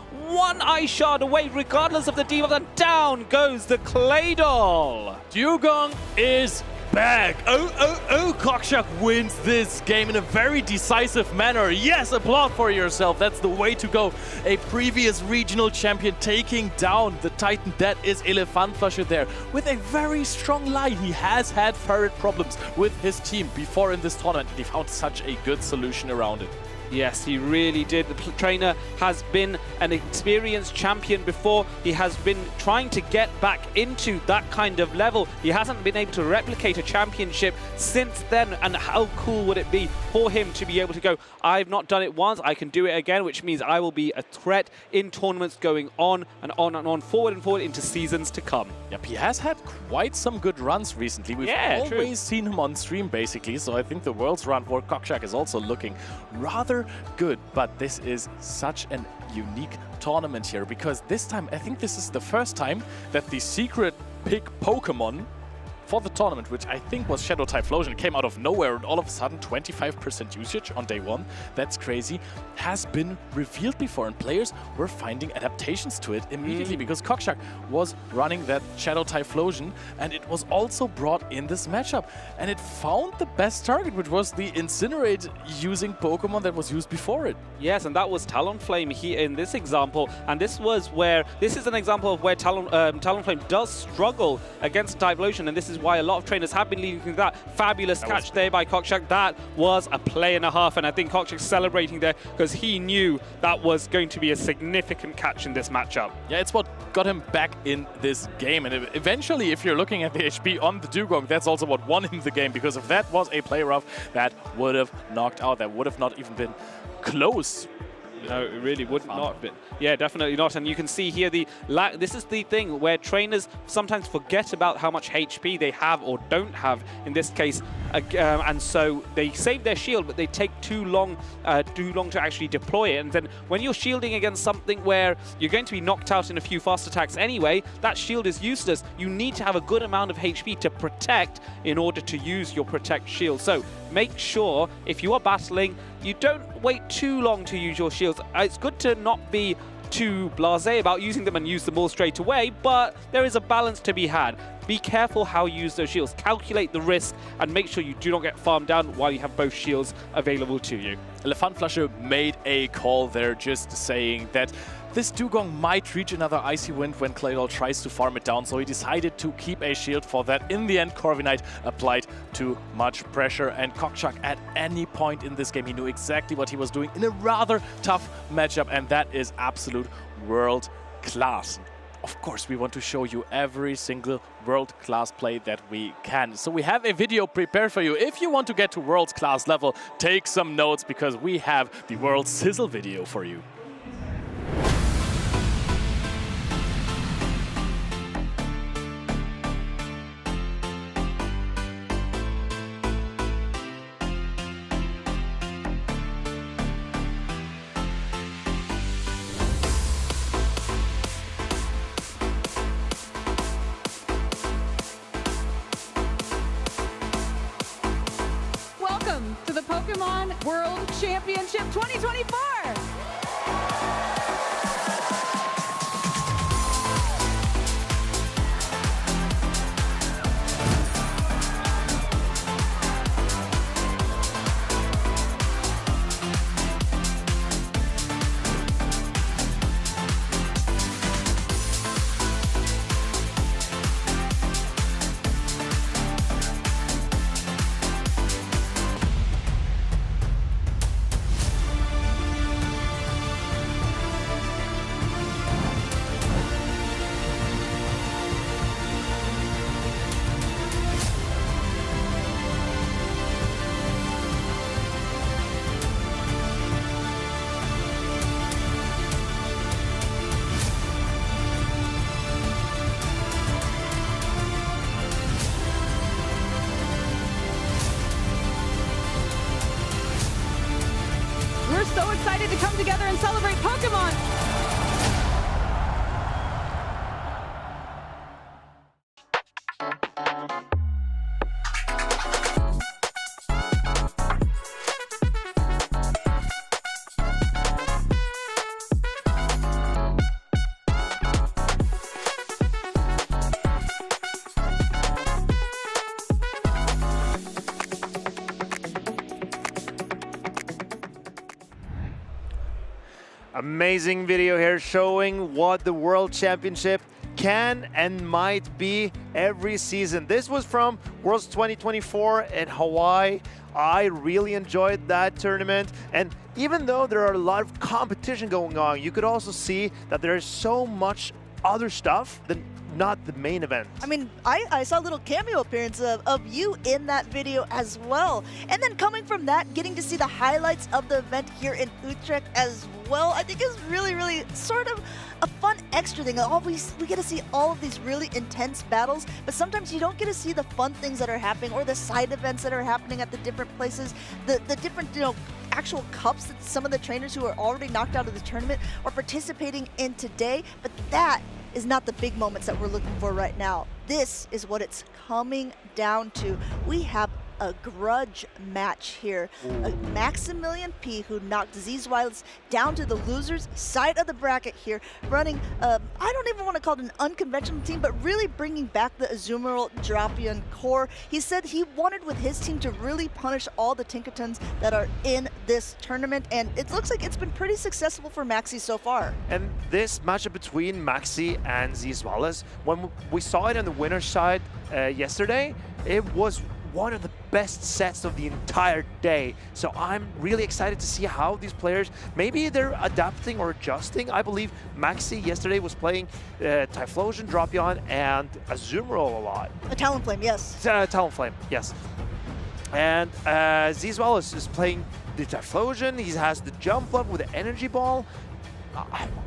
Ice Shard away, regardless of the debuff, and down goes the Claydol. Dugong is back. Koksik wins this game in a very decisive manner. Yes, applaud for yourself. That's the way to go. A previous regional champion taking down the Titan that is Elepfandflasche there with a very strong line. He has had ferret problems with his team before in this tournament, and he found such a good solution around it. Yes, he really did. The trainer has been an experienced champion before. He has been trying to get back into that kind of level. He hasn't been able to replicate a championship since then, and how cool would it be for him to be able to go, I've not done it once, I can do it again, which means I will be a threat in tournaments going on and on and on, forward and forward into seasons to come. Yep, he has had quite some good runs recently. We've always seen him on stream, basically, so I think the Worlds run for Koksik is also looking rather good, but this is such an unique tournament here, because this time, I think this is the first time that the secret pick Pokemon for the tournament, which I think was Shadow Typhlosion, came out of nowhere and all of a sudden 25% usage on day one, that's crazy, has been revealed before, and players were finding adaptations to it immediately because Koksik was running that Shadow Typhlosion, and it was also brought in this matchup, and it found the best target, which was the Incinerate using Pokemon that was used before it. Yes, and that was Talonflame here in this example, and this is an example of where Talonflame does struggle against Typhlosion, and this is why a lot of trainers have been leading to that fabulous catch there by Koksik. That was a play and a half, and I think Koksik's celebrating there because he knew that was going to be a significant catch in this matchup. Yeah, it's what got him back in this game, and eventually, if you're looking at the HP on the Dugong, that's also what won him the game, because if that was a play rough, that would have knocked out, that would have not even been close. No, it really would not have been. Yeah, definitely not. And you can see here, this is the thing where trainers sometimes forget about how much HP they have or don't have in this case. And so they save their shield, but they take too long to actually deploy it. And then when you're shielding against something where you're going to be knocked out in a few fast attacks anyway, that shield is useless. You need to have a good amount of HP to protect in order to use your protect shield. So make sure if you are battling, you don't wait too long to use your shields. It's good to not be too blasé about using them and use them all straight away, but there is a balance to be had. Be careful how you use those shields. Calculate the risk and make sure you do not get farmed down while you have both shields available to you. Elepfandflasche made a call there, just saying that This Dugong might reach another Icy Wind when Claydol tries to farm it down, so he decided to keep a shield for that. In the end, Corviknight applied too much pressure, and Koksik at any point in this game, he knew exactly what he was doing in a rather tough matchup, and that is absolute world class. Of course, we want to show you every single world-class play that we can. So we have a video prepared for you. If you want to get to world-class level, take some notes, because we have the world sizzle video for you. Welcome to the Pokemon World Championship 2024. We're so excited to come together and celebrate Pokemon. Amazing video here showing what the World Championship can and might be every season. This was from Worlds 2024 in Hawaii. I really enjoyed that tournament, and even though there are a lot of competition going on, you could also see that there is so much other stuff than not the main event. I mean, I saw a little cameo appearance of you in that video as well. And then coming from that, getting to see the highlights of the event here in Utrecht as well, I think is really, really sort of a fun extra thing. Always, we get to see all of these really intense battles, but sometimes you don't get to see the fun things that are happening or the side events that are happening at the different places, the different, you know, actual cups that some of the trainers who are already knocked out of the tournament are participating in today. But that is not the big moments that we're looking for right now. This is what it's coming down to. We have a grudge match here. Maximilian P, who knocked Zzweilous down to the losers side of the bracket here, running, I don't even want to call it an unconventional team, but really bringing back the Azumarill Drapion core. He said he wanted with his team to really punish all the Tinkertons that are in this tournament, and it looks like it's been pretty successful for Maxi so far. And this matchup between Maxi and Zzweilous, when we saw it on the winner's side yesterday, it was one of the best sets of the entire day. So I'm really excited to see how these players, maybe they're adapting or adjusting. I believe Maxi yesterday was playing Typhlosion, Drapion, and Azumarill a lot. A Talonflame, yes. Talonflame, yes. And Zzweilous is playing the Typhlosion. He has the jump up with the Energy Ball.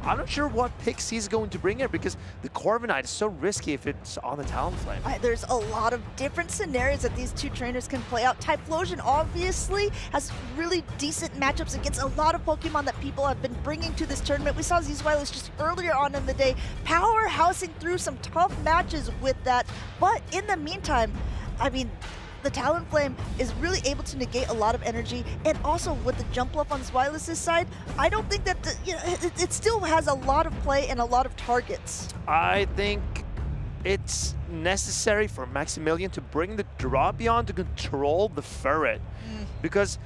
I'm not sure what picks he's going to bring here, because the Corviknight is so risky if it's on the Talonflame. There's a lot of different scenarios that these two trainers can play out. Typhlosion obviously has really decent matchups against a lot of Pokemon that people have been bringing to this tournament. We saw Zzweilous just earlier on in the day powerhousing through some tough matches with that. But in the meantime, I mean, the Talonflame is really able to negate a lot of energy, and also with the jump up on Zzweilous' side, I don't think that it still has a lot of play and a lot of targets. I think it's necessary for Maximilian to bring the Drapion to control the Ferret. because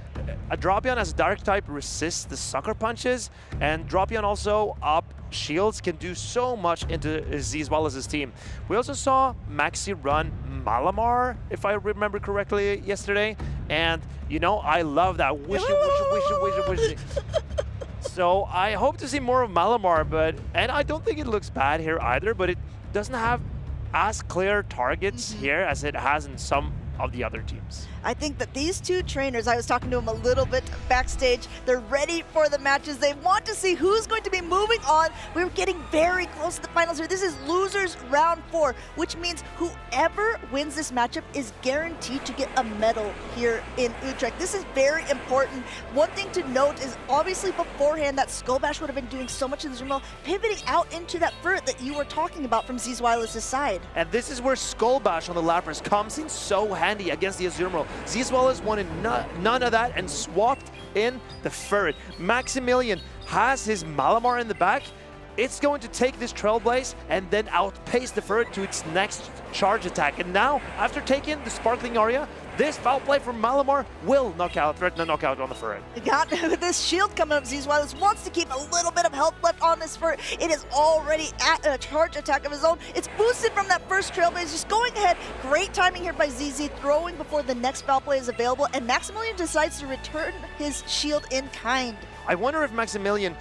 a Dropion as a dark type resists the sucker punches, and Dropion also up shields can do so much into Zzweilous' team. We also saw Maxi run Malamar, if I remember correctly, yesterday, and you know, I love that wishy. So I hope to see more of Malamar, and I don't think it looks bad here either, but it doesn't have as clear targets here as it has in some of the other teams. I think that these two trainers, I was talking to them a little bit backstage, they're ready for the matches. They want to see who's going to be moving on. We're getting very close to the finals here. This is losers round 4, which means whoever wins this matchup is guaranteed to get a medal here in Utrecht. This is very important. One thing to note is obviously beforehand that Skullbash would have been doing so much in the Zzweilous, pivoting out into that ferret that you were talking about from Zzweilous' side. And this is where Skullbash on the Lapras comes in so handy against the Zzweilous. Zzweilous wanted none of that and swapped in the ferret. Maximilian has his Malamar in the back. It's going to take this Trailblaze and then outpace the ferret to its next charge attack. And now, after taking the Sparkling Aria, this foul play from Malamar will threaten a knockout on the ferret. Got this shield coming up. Zzweilous wants to keep a little bit of health left on this ferret. It is already at a charge attack of his own. It's boosted from that first Trailblaze, just going ahead. Great timing here by ZZ, throwing before the next foul play is available, and Maximilian decides to return his shield in kind. I wonder if Maximilian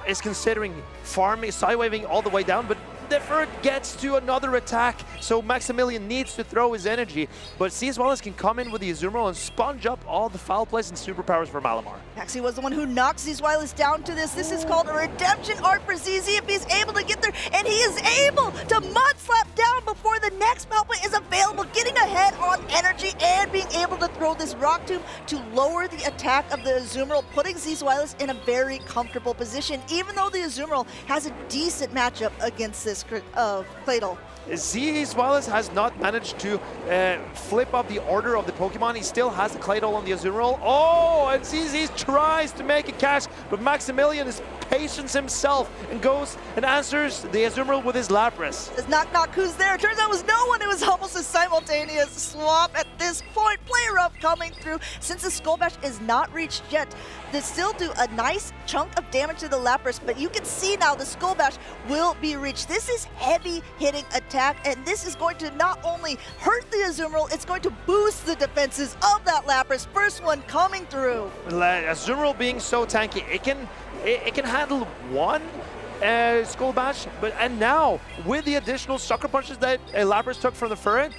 is considering farming, side-waving all the way down, but the ferret gets to another attack, so Maximilian needs to throw his energy. But Zzweilous can come in with the Zzweilous and sponge up all the foul plays and superpowers for Malamar. Maxi was the one who knocked Zzweilous down to this. This is called a redemption arc for ZZ if he's able to get there, and he is able to mudslap down before the next foul play is available, getting ahead on energy and being able to throw this Rock Tomb to lower the attack of the Zzweilous, putting Zzweilous in a very comfortable position, even though the Zzweilous has a decent matchup against this Claydol. Zzweilous has not managed to flip up the order of the Pokemon. He still has the Claydol on the Azumarill. Oh, and ZZ tries to make a catch, but Maximilian is patience himself and goes and answers the Azumarill with his Lapras. Does knock knock who's there? Turns out it was no one. It was almost a simultaneous swap at this point. Player up coming through. Since the Skullbash is not reached yet, they still do a nice chunk of damage to the Lapras, but you can see now the Skullbash will be reached. This is heavy hitting attack, and this is going to not only hurt the Azumarill, it's going to boost the defenses of that Lapras. First one coming through. Azumarill being so tanky, it can handle one Skullbash, and now with the additional sucker punches that Lapras took from the ferret,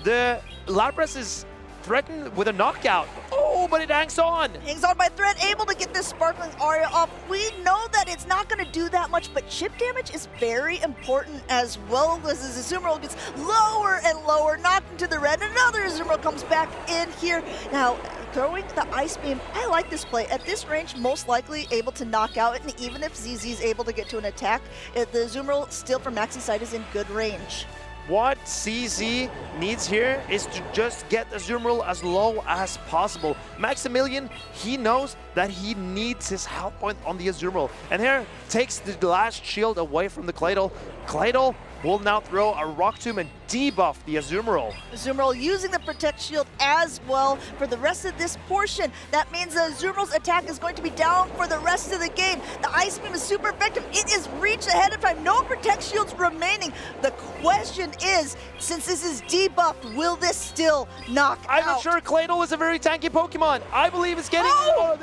the Lapras is threatened with a knockout. Oh, but it hangs on. Hangs on by thread, able to get this Sparkling Aria off. We know that it's not going to do that much, but chip damage is very important as well. As the Azumarill gets lower and lower, knocked into the red. Another Azumarill comes back in here. Now, throwing the Ice Beam, I like this play. At this range, most likely able to knock out, and even if ZZ is able to get to an attack, the Azumarill still from Maxi's side is in good range. What CZ needs here is to just get Azumarill as low as possible. Maximilian, he knows that he needs his health point on the Azumarill. And here, takes the last shield away from the Claydol. Claydol will now throw a Rock Tomb and debuff the Azumarill. Azumarill using the Protect Shield as well for the rest of this portion. That means the Azumarill's attack is going to be down for the rest of the game. The Ice Beam is super effective. It is reached ahead of time. No Protect Shields remaining. The question is, since this is debuffed, will this still knock out? I'm not sure. Claydol is a very tanky Pokemon. I believe it's getting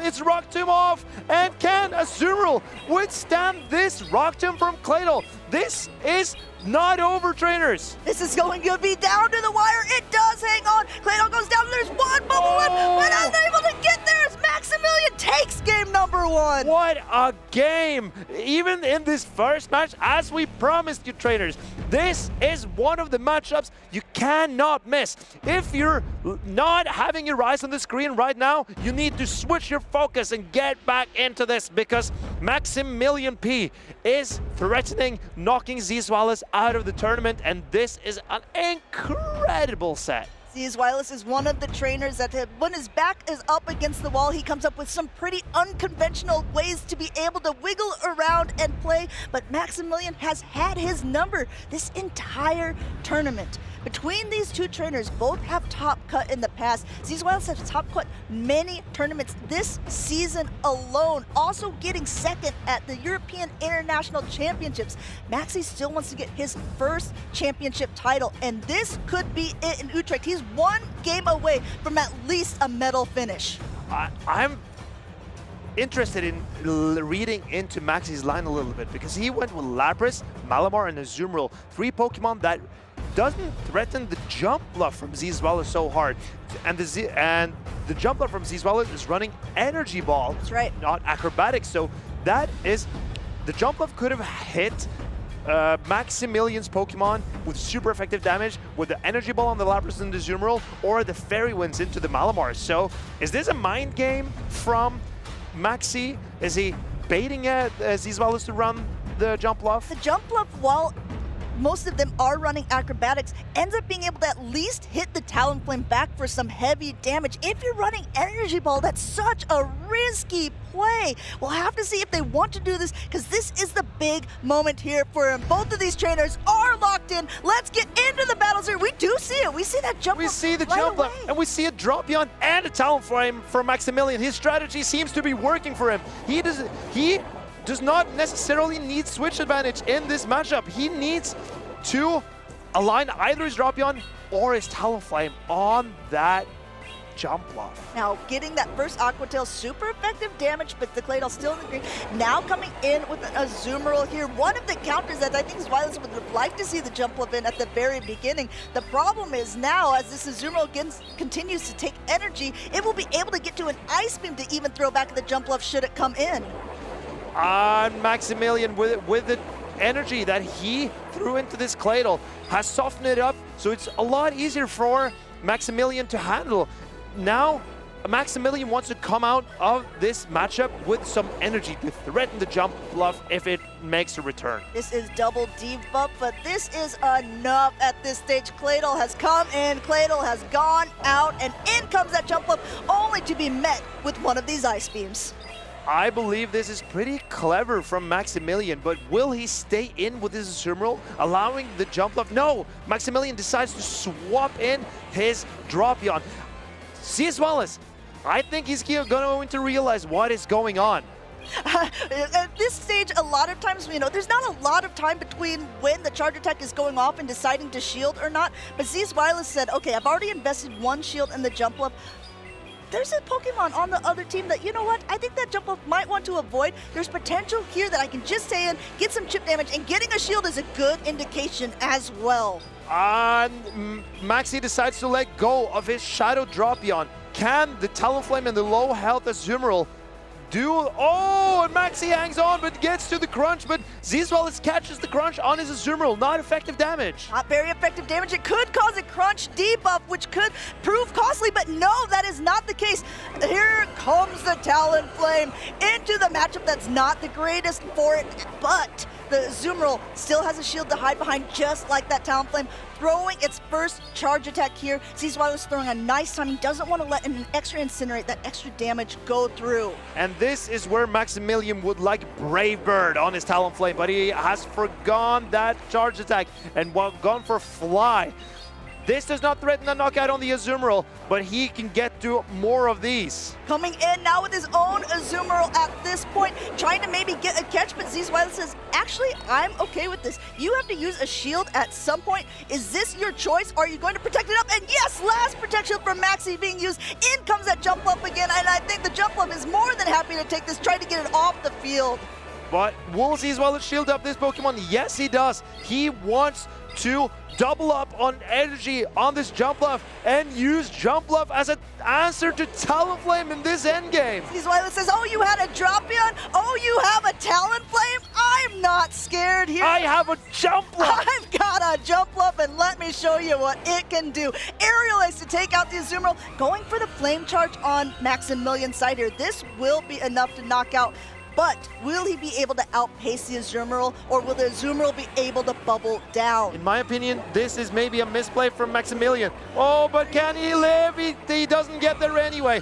its Rock Tomb off. And can Azumarill withstand this Rock Tomb from Claydol? This is not over, trainers. This is going to be down to the wire. It does hang on. Claydol goes down. There's one bubble left, but unable to get there as Maximilian takes game number 1. What a game. Even in this first match, as we promised you, trainers, this is one of the matchups you cannot miss. If you're not having your eyes on the screen right now, you need to switch your focus and get back into this, because Maximilian P is threatening knocking Zzweilous out of the tournament, and this is an incredible set. Zzweilous is one of the trainers that when his back is up against the wall, he comes up with some pretty unconventional ways to be able to wiggle around and play, but Maximilian has had his number this entire tournament. between these two trainers, both have top cut in the past. Zzweilous has top cut many tournaments this season alone, also getting second at the European International Championships. Maxi still wants to get his first championship title, and this could be it in Utrecht. He's one game away from at least a medal finish. I'm interested in reading into Maxi's line a little bit, because he went with Lapras, Malamar, and Azumarill, 3 Pokemon that doesn't threaten the jump bluff from Zzweilous so hard. And the jump bluff from Zzweilous is running Energy Ball. That's right. Not Acrobatics. So that is, the jump bluff could have hit Maximilian's Pokemon with super effective damage with the Energy Ball on the Lapras and the Azumarill, or the Fairy Winds into the Malamar. So is this a mind game from Maxi? Is he baiting Zzweilous to run the jump bluff? The jump bluff, while most of them are running acrobatics, ends up being able to at least hit the Talonflame back for some heavy damage. If you're running Energy Ball, that's such a risky play. We'll have to see if they want to do this, because this is the big moment here for him. Both of these trainers are locked in. Let's get into the battles here. We do see it. We see that jump. We see the jump up, and we see a Dropion and a Talonflame for Maximilian. His strategy seems to be working for him. He does not necessarily need switch advantage in this matchup. He needs to align either his Dropion or his Talonflame on that jump bluff. Now getting that first Aqua Tail, super effective damage, but the Claydol still in the green. Now coming in with an Azumarill here. One of the counters that I think Zzweilous would like to see the jump bluff in at the very beginning. The problem is now, as this Azumarill continues to take energy, it will be able to get to an Ice Beam to even throw back the jump bluff should it come in. And Maximilian, with the energy that he threw into this Claydol, has softened it up, so it's a lot easier for Maximilian to handle. Now, Maximilian wants to come out of this matchup with some energy to threaten the jump bluff if it makes a return. This is double debuff, but this is enough at this stage. Claydol has come in, Claydol has gone out, and in comes that jump bluff, only to be met with one of these Ice Beams. I believe this is pretty clever from Maximilian, but will he stay in with his Azumarill, allowing the jump bluff? No! Maximilian decides to swap in his Dropion. Zzweilous, I think he's going to realize what is going on. At this stage, a lot of times, there's not a lot of time between when the charge attack is going off and deciding to shield or not, but Zzweilous said, okay, I've already invested one shield in the jump bluff. There's a Pokemon on the other team that, you know what, I think that jump bluff might want to avoid. There's potential here that I can just stay in, get some chip damage, and getting a shield is a good indication as well. And Maxi decides to let go of his Shadow Dropion. Can the Talonflame and the low health Azumarill do? Oh, and Maxi hangs on, but gets to the crunch, but Zzweilous catches the crunch on his Azumarill. Not effective damage. Not very effective damage. It could cause a crunch debuff, which could prove costly, but no, that is not the case. Here comes the Talonflame into the matchup that's not the greatest for it, but the Azumarill still has a shield to hide behind, just like that Talonflame. Throwing its first charge attack here. Zzweilous throwing a nice time. He doesn't want to let an extra Incinerate, that extra damage, go through. And this is where Maximilian would like Brave Bird on his Talonflame, but he has forgone that charge attack and gone for Fly. This does not threaten a knockout on the Azumarill, but he can get to more of these. Coming in now with his own Azumarill at this point, trying to maybe get a catch, but Zzweilous says, actually, I'm okay with this. You have to use a shield at some point. Is this your choice? Are you going to protect it up? And yes, last protection from Maxi being used. In comes that jump bluff again, and I think the jump bluff is more than happy to take this, try to get it off the field. But will Zzweilous shield up this Pokemon? Yes, he does. He wants to double up on energy on this jump bluff and use jump bluff as an answer to Talonflame in this endgame. Zzweilous says, oh, you had a Dropion? Oh, you have a Talonflame? I'm not scared here. I have a jump bluff. I've got a jump bluff, and let me show you what it can do. Aerial Ace to take out the Azumarill, going for the Flame Charge on Maximilian's side here. This will be enough to knock out. But will he be able to outpace the Azumarill, or will the Azumarill be able to bubble down? In my opinion, this is maybe a misplay from Maximilian. Oh, but can he live? He doesn't get there anyway.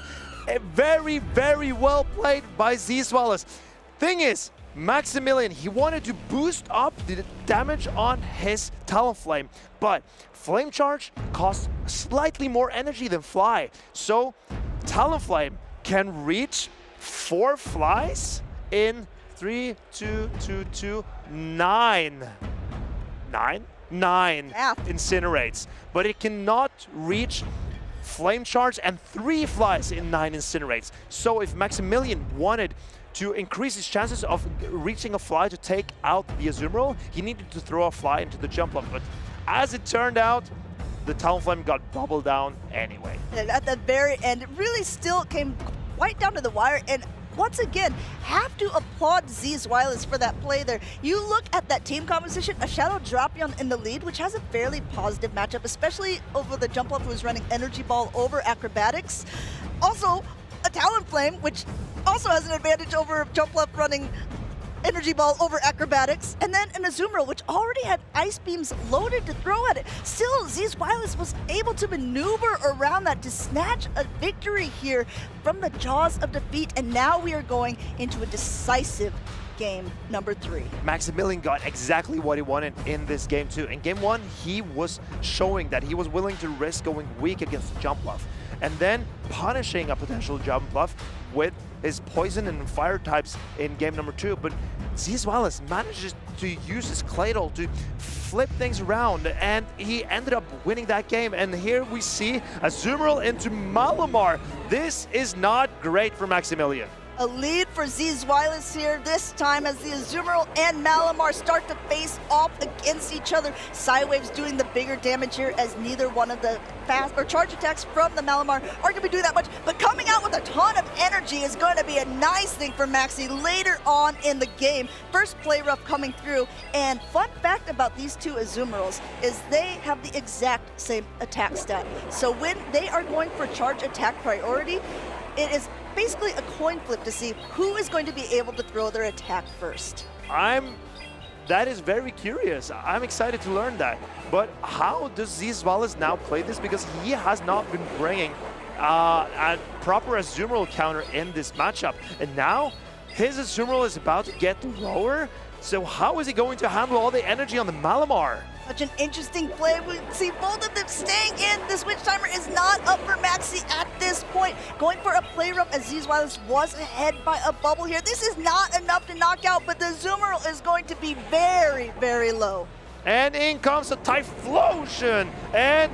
Very, very well played by Zzweilous. Thing is, Maximilian, he wanted to boost up the damage on his Talonflame, but Flame Charge costs slightly more energy than Fly. So Talonflame can reach 4 flies in 3, 2, 2, 2, 9. 9 incinerates, but it cannot reach Flame Charge and 3 flies in 9 incinerates. So if Maximilian wanted to increase his chances of reaching a fly to take out the Azumarill, he needed to throw a fly into the jump lock. But as it turned out, the Talonflame got bubbled down anyway. And at the very end, it really still came quite down to the wire. And once again, have to applaud Zzweilous for that play there. You look at that team composition, a Shadow Drapion in the lead, which has a fairly positive matchup, especially over the Jumpluff who is running Energy Ball over Acrobatics. Also, a Talonflame, which also has an advantage over Jumpluff running Energy Ball over Acrobatics, and then an Azumarill, which already had Ice Beams loaded to throw at it. Still, Zzweilous was able to maneuver around that to snatch a victory here from the jaws of defeat, and now we are going into a decisive game number 3. Maximilian got exactly what he wanted in this game too. In game 1, he was showing that he was willing to risk going weak against the Jumpluff, and then punishing a potential Jumpluff with his poison and fire types in game number 2. But Zzweilous manages to use his Claydol to flip things around, and he ended up winning that game. And here we see Azumarill into Malamar. This is not great for Maximilian. A lead for Zzweilous here, this time as the Azumarill and Malamar start to face off against each other. Psywave's doing the bigger damage here as neither one of the fast or charge attacks from the Malamar are going to be doing that much, but coming out with a ton of energy is going to be a nice thing for Maxi later on in the game. First play rough coming through, and fun fact about these two Azumarills is they have the exact same attack stat. So when they are going for charge attack priority, it is basically a coin flip to see who is going to be able to throw their attack first. That is very curious. I'm excited to learn that. But how does Zzweilous now play this? Because he has not been bringing a proper Azumarill counter in this matchup. And now his Azumarill is about to get lower. So how is he going to handle all the energy on the Malamar? Such an interesting play. We see both of them staying in. The switch timer is not up for Maxi at this point. Going for a play rough as Zzweilous was ahead by a bubble here. This is not enough to knock out, but the Azumarill is going to be very, very low. And in comes a Typhlosion, and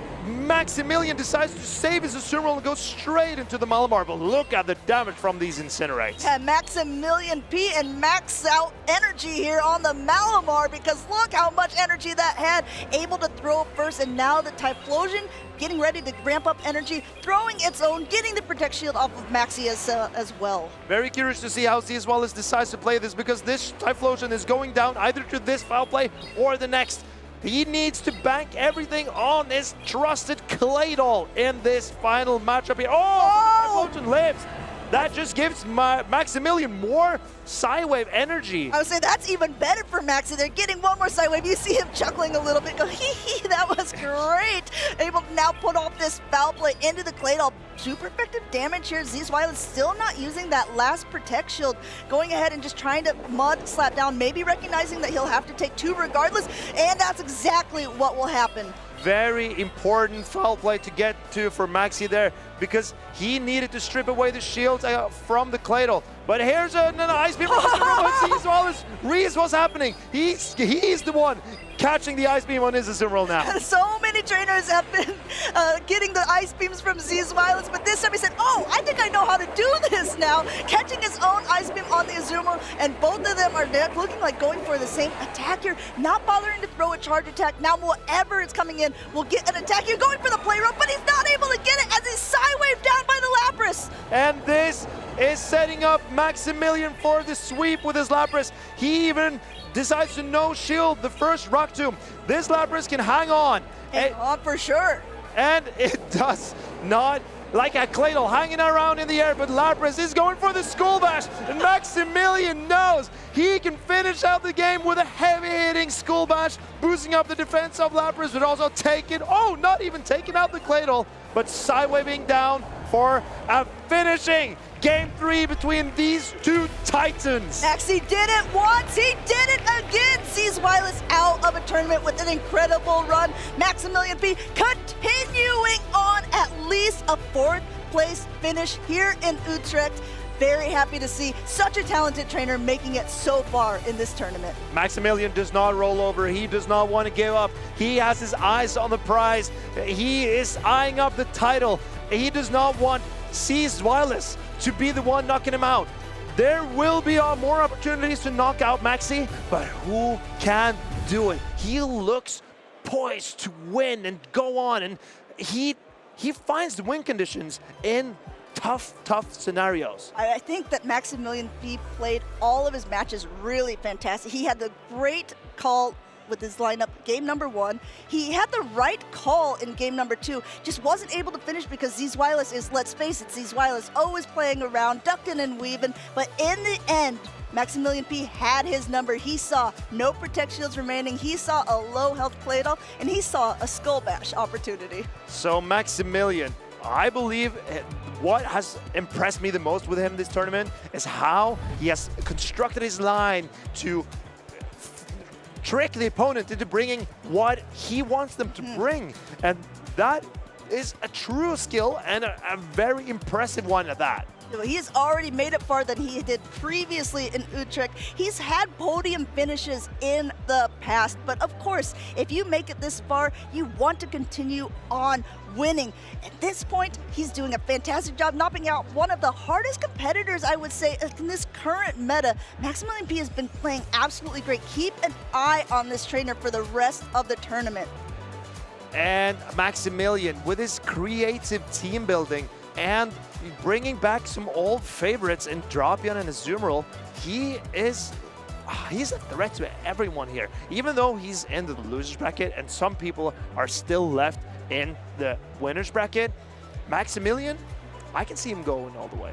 Maximilian decides to save his Azumarill and go straight into the Malamar. But look at the damage from these Incinerates. Yeah, Maximilian P and max out energy here on the Malamar, because look how much energy that had. Able to throw first, and now the Typhlosion getting ready to ramp up energy, throwing its own, getting the Protect Shield off of Maxi as well. Very curious to see how Zzweilous decides to play this, because this Typhlosion is going down either to this foul play or the next. He needs to bank everything on his trusted Claydol in this final matchup here. Oh! Typhlosion lives. That just gives Maximilian more Psywave energy. I would say that's even better for Maxi. They're getting one more Psywave. You see him chuckling a little bit, go hee hee, that was great. Able to now put off this foul play into the Claydol. Super effective damage here. Zzweilous still not using that last Protect Shield. Going ahead and just trying to mud slap down, maybe recognizing that he'll have to take 2 regardless, and that's exactly what will happen. Very important foul play to get to for Maxi there, because he needed to strip away the shields from the Claydol. But here's an Ice Beam from Zzweilous reads what's happening. He's the one catching the Ice Beam on his Azumarill now. So many trainers have been getting the Ice Beams from Zzweilous, but this time he said, oh, I think I know how to do this now. Catching his own Ice Beam on the Azumarill, and both of them are looking like going for the same attack here, not bothering to throw a charge attack. Now whatever is coming in will get an attack here, going for the play rough, but he's not able to get it as he's Psywave down by the Lapras. And this is setting up Maximilian for the sweep with his Lapras. He even decides to no shield the first Rock Tomb. This Lapras can hang on. Hang on for sure. And it does not, like a Claydol hanging around in the air, but Lapras is going for the Skull Bash, and Maximilian knows he can finish out the game with a heavy-hitting Skull Bash, boosting up the defense of Lapras, but also not even taking out the Claydol, but Psywaving down for a finishing Game 3 between these two titans. Maxi did it once, he did it again. Zzweilous out of a tournament with an incredible run. Maximilian P continuing on at least a 4th place finish here in Utrecht. Very happy to see such a talented trainer making it so far in this tournament. Maximilian does not roll over. He does not want to give up. He has his eyes on the prize. He is eyeing up the title. He does not want Zzweilous to be the one knocking him out. There will be more opportunities to knock out Maxi, but who can do it? He looks poised to win and go on, and he finds the win conditions in tough scenarios. I think that Maximilian P played all of his matches really fantastic. He had the great call with his lineup game number 1. He had the right call in game number 2, just wasn't able to finish because Zzweilous is, let's face it, Zzweilous always playing around, ducking and weaving, but in the end, Maximilian P had his number. He saw no protect shields remaining, he saw a low health play off, and he saw a skull bash opportunity. So Maximilian, I believe what has impressed me the most with him this tournament is how he has constructed his line to trick the opponent into bringing what he wants them to bring. And that is a true skill and a very impressive one at that. He has already made it farther than he did previously in Utrecht. He's had podium finishes in the past, but of course, if you make it this far, you want to continue on winning. At this point, he's doing a fantastic job knocking out one of the hardest competitors, I would say, in this current meta. Maximilian P has been playing absolutely great. Keep an eye on this trainer for the rest of the tournament. And Maximilian, with his creative team building and bringing back some old favorites in Drapion and Azumarill, he's a threat to everyone here. Even though he's in the losers bracket and some people are still left in the winners bracket, Maximilian, I can see him going all the way.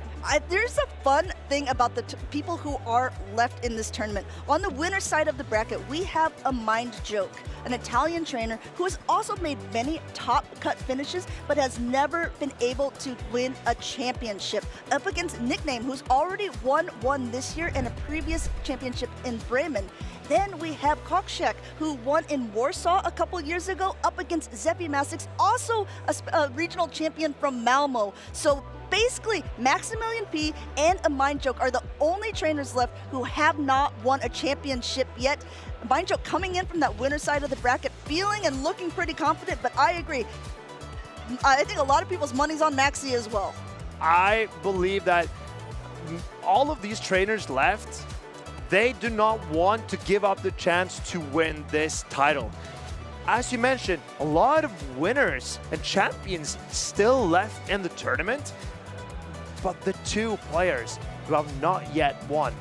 There's a fun thing about the people who are left in this tournament. On the winner side of the bracket, we have AMindJoke, an Italian trainer who has also made many top cut finishes, but has never been able to win a championship. Up against Nickname, who's already won one this year and a previous championship in Bremen. Then we have Koksik, who won in Warsaw a couple years ago, up against Zephy Mastics, also a regional champion from Malmo. So basically, Maximilian P and AMindJoke are the only trainers left who have not won a championship yet. AMindJoke coming in from that winner side of the bracket, feeling and looking pretty confident, but I agree. I think a lot of people's money's on Maxi as well. I believe that all of these trainers left, they do not want to give up the chance to win this title. As you mentioned, a lot of winners and champions still left in the tournament, but the two players who have not yet won,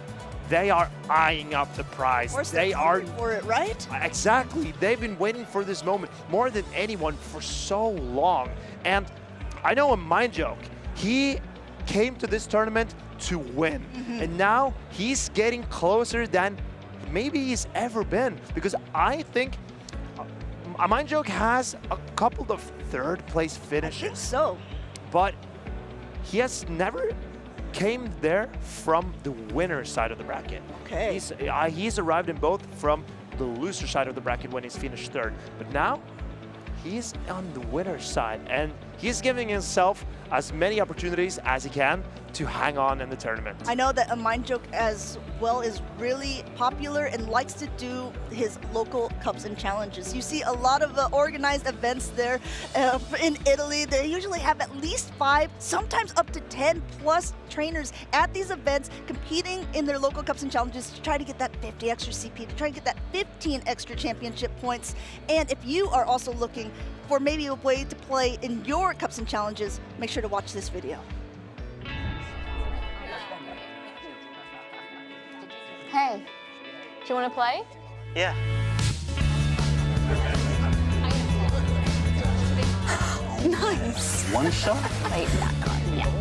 they are eyeing up the prize. They are for it, right? Exactly. They've been waiting for this moment more than anyone for so long. And I know AMindJoke, he came to this tournament to win. And now he's getting closer than maybe he's ever been, because I think AMindJoke has a couple of third place finishes. I think so. But he has never came there from the winner side of the bracket. Okay. He's arrived in both from the loser side of the bracket when he's finished third. But now he's on the winner's side, and he's giving himself as many opportunities as he can to hang on in the tournament. I know that AMindJoke as well is really popular and likes to do his local cups and challenges. You see a lot of organized events there in Italy. They usually have at least 5, sometimes up to 10 plus trainers at these events competing in their local cups and challenges to try to get that 50 extra CP, to try to get that 15 extra championship points. And if you are also looking for maybe a way to play in your cups and challenges, make sure to watch this video. Hey, do you want to play? Yeah. Nice. One shot? Wait, that card, yeah.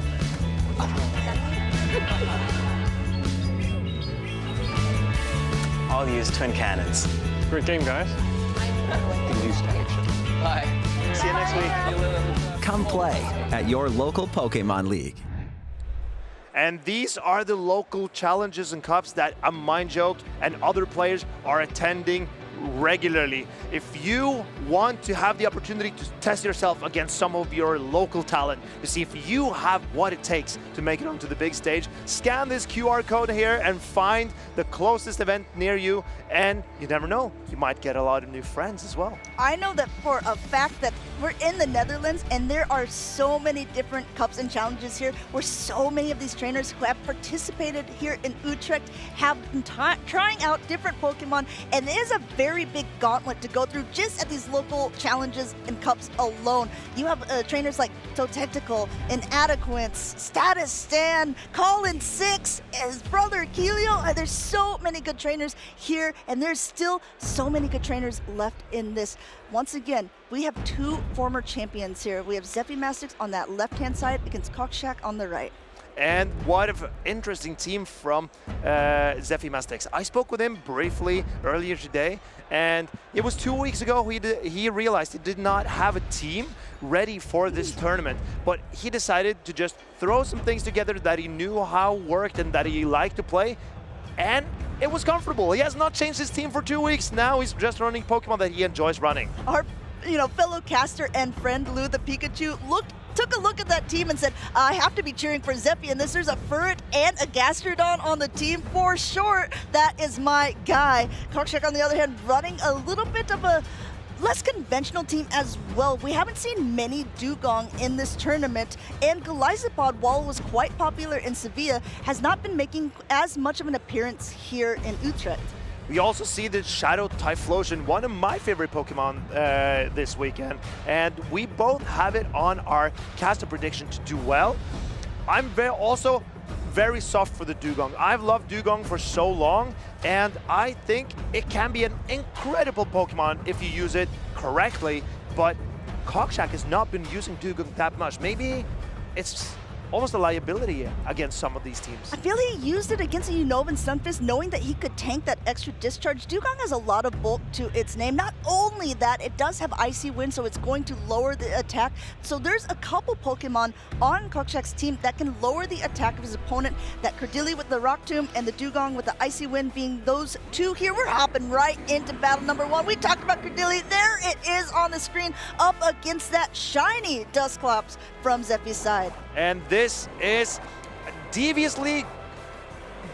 I'll use twin cannons. Great game, guys. Bye. See you next week. Come play at your local Pokemon League. And these are the local challenges and cups that AMindJoke and other players are attending regularly. If you want to have the opportunity to test yourself against some of your local talent, to see if you have what it takes to make it onto the big stage, scan this QR code here and find the closest event near you, and you never know, you might get a lot of new friends as well. I know that for a fact that we're in the Netherlands and there are so many different cups and challenges here where so many of these trainers who have participated here in Utrecht have been trying out different Pokemon, and it is a very big gauntlet to go through just at these local challenges and cups alone. You have trainers like Totectical, Inadequance, Status Stan, Colin 6, his brother Keelio. There's so many good trainers here, and there's still so many good trainers left in this. Once again, we have two former champions here. We have Zephy Mastics on that left-hand side against Koksik on the right. And what an interesting team from Zephy Mastics. I spoke with him briefly earlier today, and it was 2 weeks ago he realized he did not have a team ready for this tournament, but he decided to just throw some things together that he knew how worked and that he liked to play, and it was comfortable. He has not changed his team for 2 weeks. Now he's just running Pokemon that he enjoys running. Our fellow caster and friend Lou the Pikachu took a look at that team and said, I have to be cheering for Zephy in this. There's a Furret and a Gastrodon on the team for sure. That is my guy. Koksik, on the other hand, running a little bit of a less conventional team as well. We haven't seen many Dugong in this tournament, and Golisopod, while it was quite popular in Seville, has not been making as much of an appearance here in Utrecht. We also see the Shadow Typhlosion, one of my favorite Pokemon this weekend, and we both have it on our caster prediction to do well. I'm also very soft for the Dugong. I've loved Dugong for so long, and I think it can be an incredible Pokemon if you use it correctly, but Koksik has not been using Dugong that much. Maybe it's almost a liability against some of these teams. I feel he used it against a Unova and Stunfisk, knowing that he could tank that extra discharge. Dugong has a lot of bulk to its name. Not only that, it does have Icy Wind, so it's going to lower the attack. So there's a couple Pokemon on Koksik's team that can lower the attack of his opponent. That Cordili with the Rock Tomb and the Dugong with the Icy Wind being those two here. We're hopping right into battle number one. We talked about Cordili. There it is on the screen up against that shiny Dusclops from Zephy's side. And this is a deviously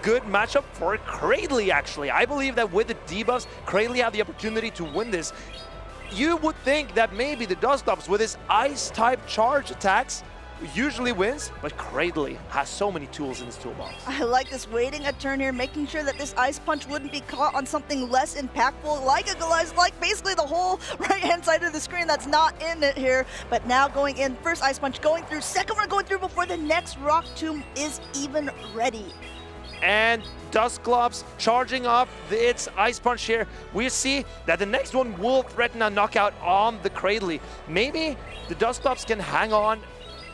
good matchup for Cradley, actually. I believe that with the debuffs, Cradley have the opportunity to win this. You would think that maybe the Dusclops with his Ice-type charge attacks usually wins, but Cradley has so many tools in his toolbox. I like this, waiting a turn here, making sure that this Ice Punch wouldn't be caught on something less impactful, like a Goliath, like basically the whole right-hand side of the screen that's not in it here. But now going in, first Ice Punch going through, second one going through before the next Rock Tomb is even ready. And Dusclops charging up its Ice Punch here. We see that the next one will threaten a knockout on the Cradley. Maybe the Dusclops can hang on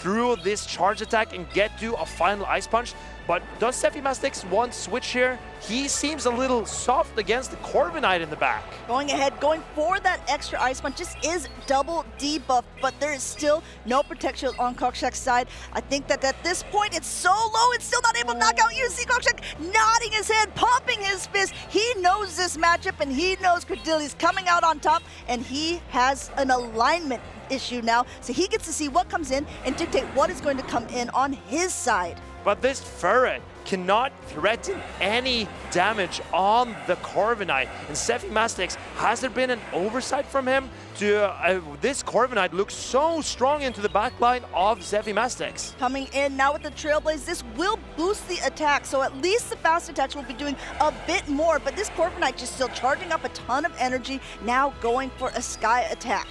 through this charge attack and get to a final Ice Punch. But does Zephy Mastics want switch here? He seems a little soft against the Corviknight in the back. Going ahead, going for that extra Ice Punch. This is double debuff, but there is still no protection on Koksik's side. I think that at this point, it's so low, it's still not able to knock out. You see Koksik nodding his head, pumping his fist. He knows this matchup, and he knows Cordili's coming out on top, and he has an alignment issue now, so he gets to see what comes in and dictate what is going to come in on his side. But this Furret cannot threaten any damage on the Corviknight. And Zephy Mastics, has there been an oversight from him? This Corviknight looks so strong into the backline of Zephy Mastics. Coming in now with the Trailblaze, this will boost the attack, so at least the fast attacks will be doing a bit more, but this Corviknight just still charging up a ton of energy, now going for a Sky attack.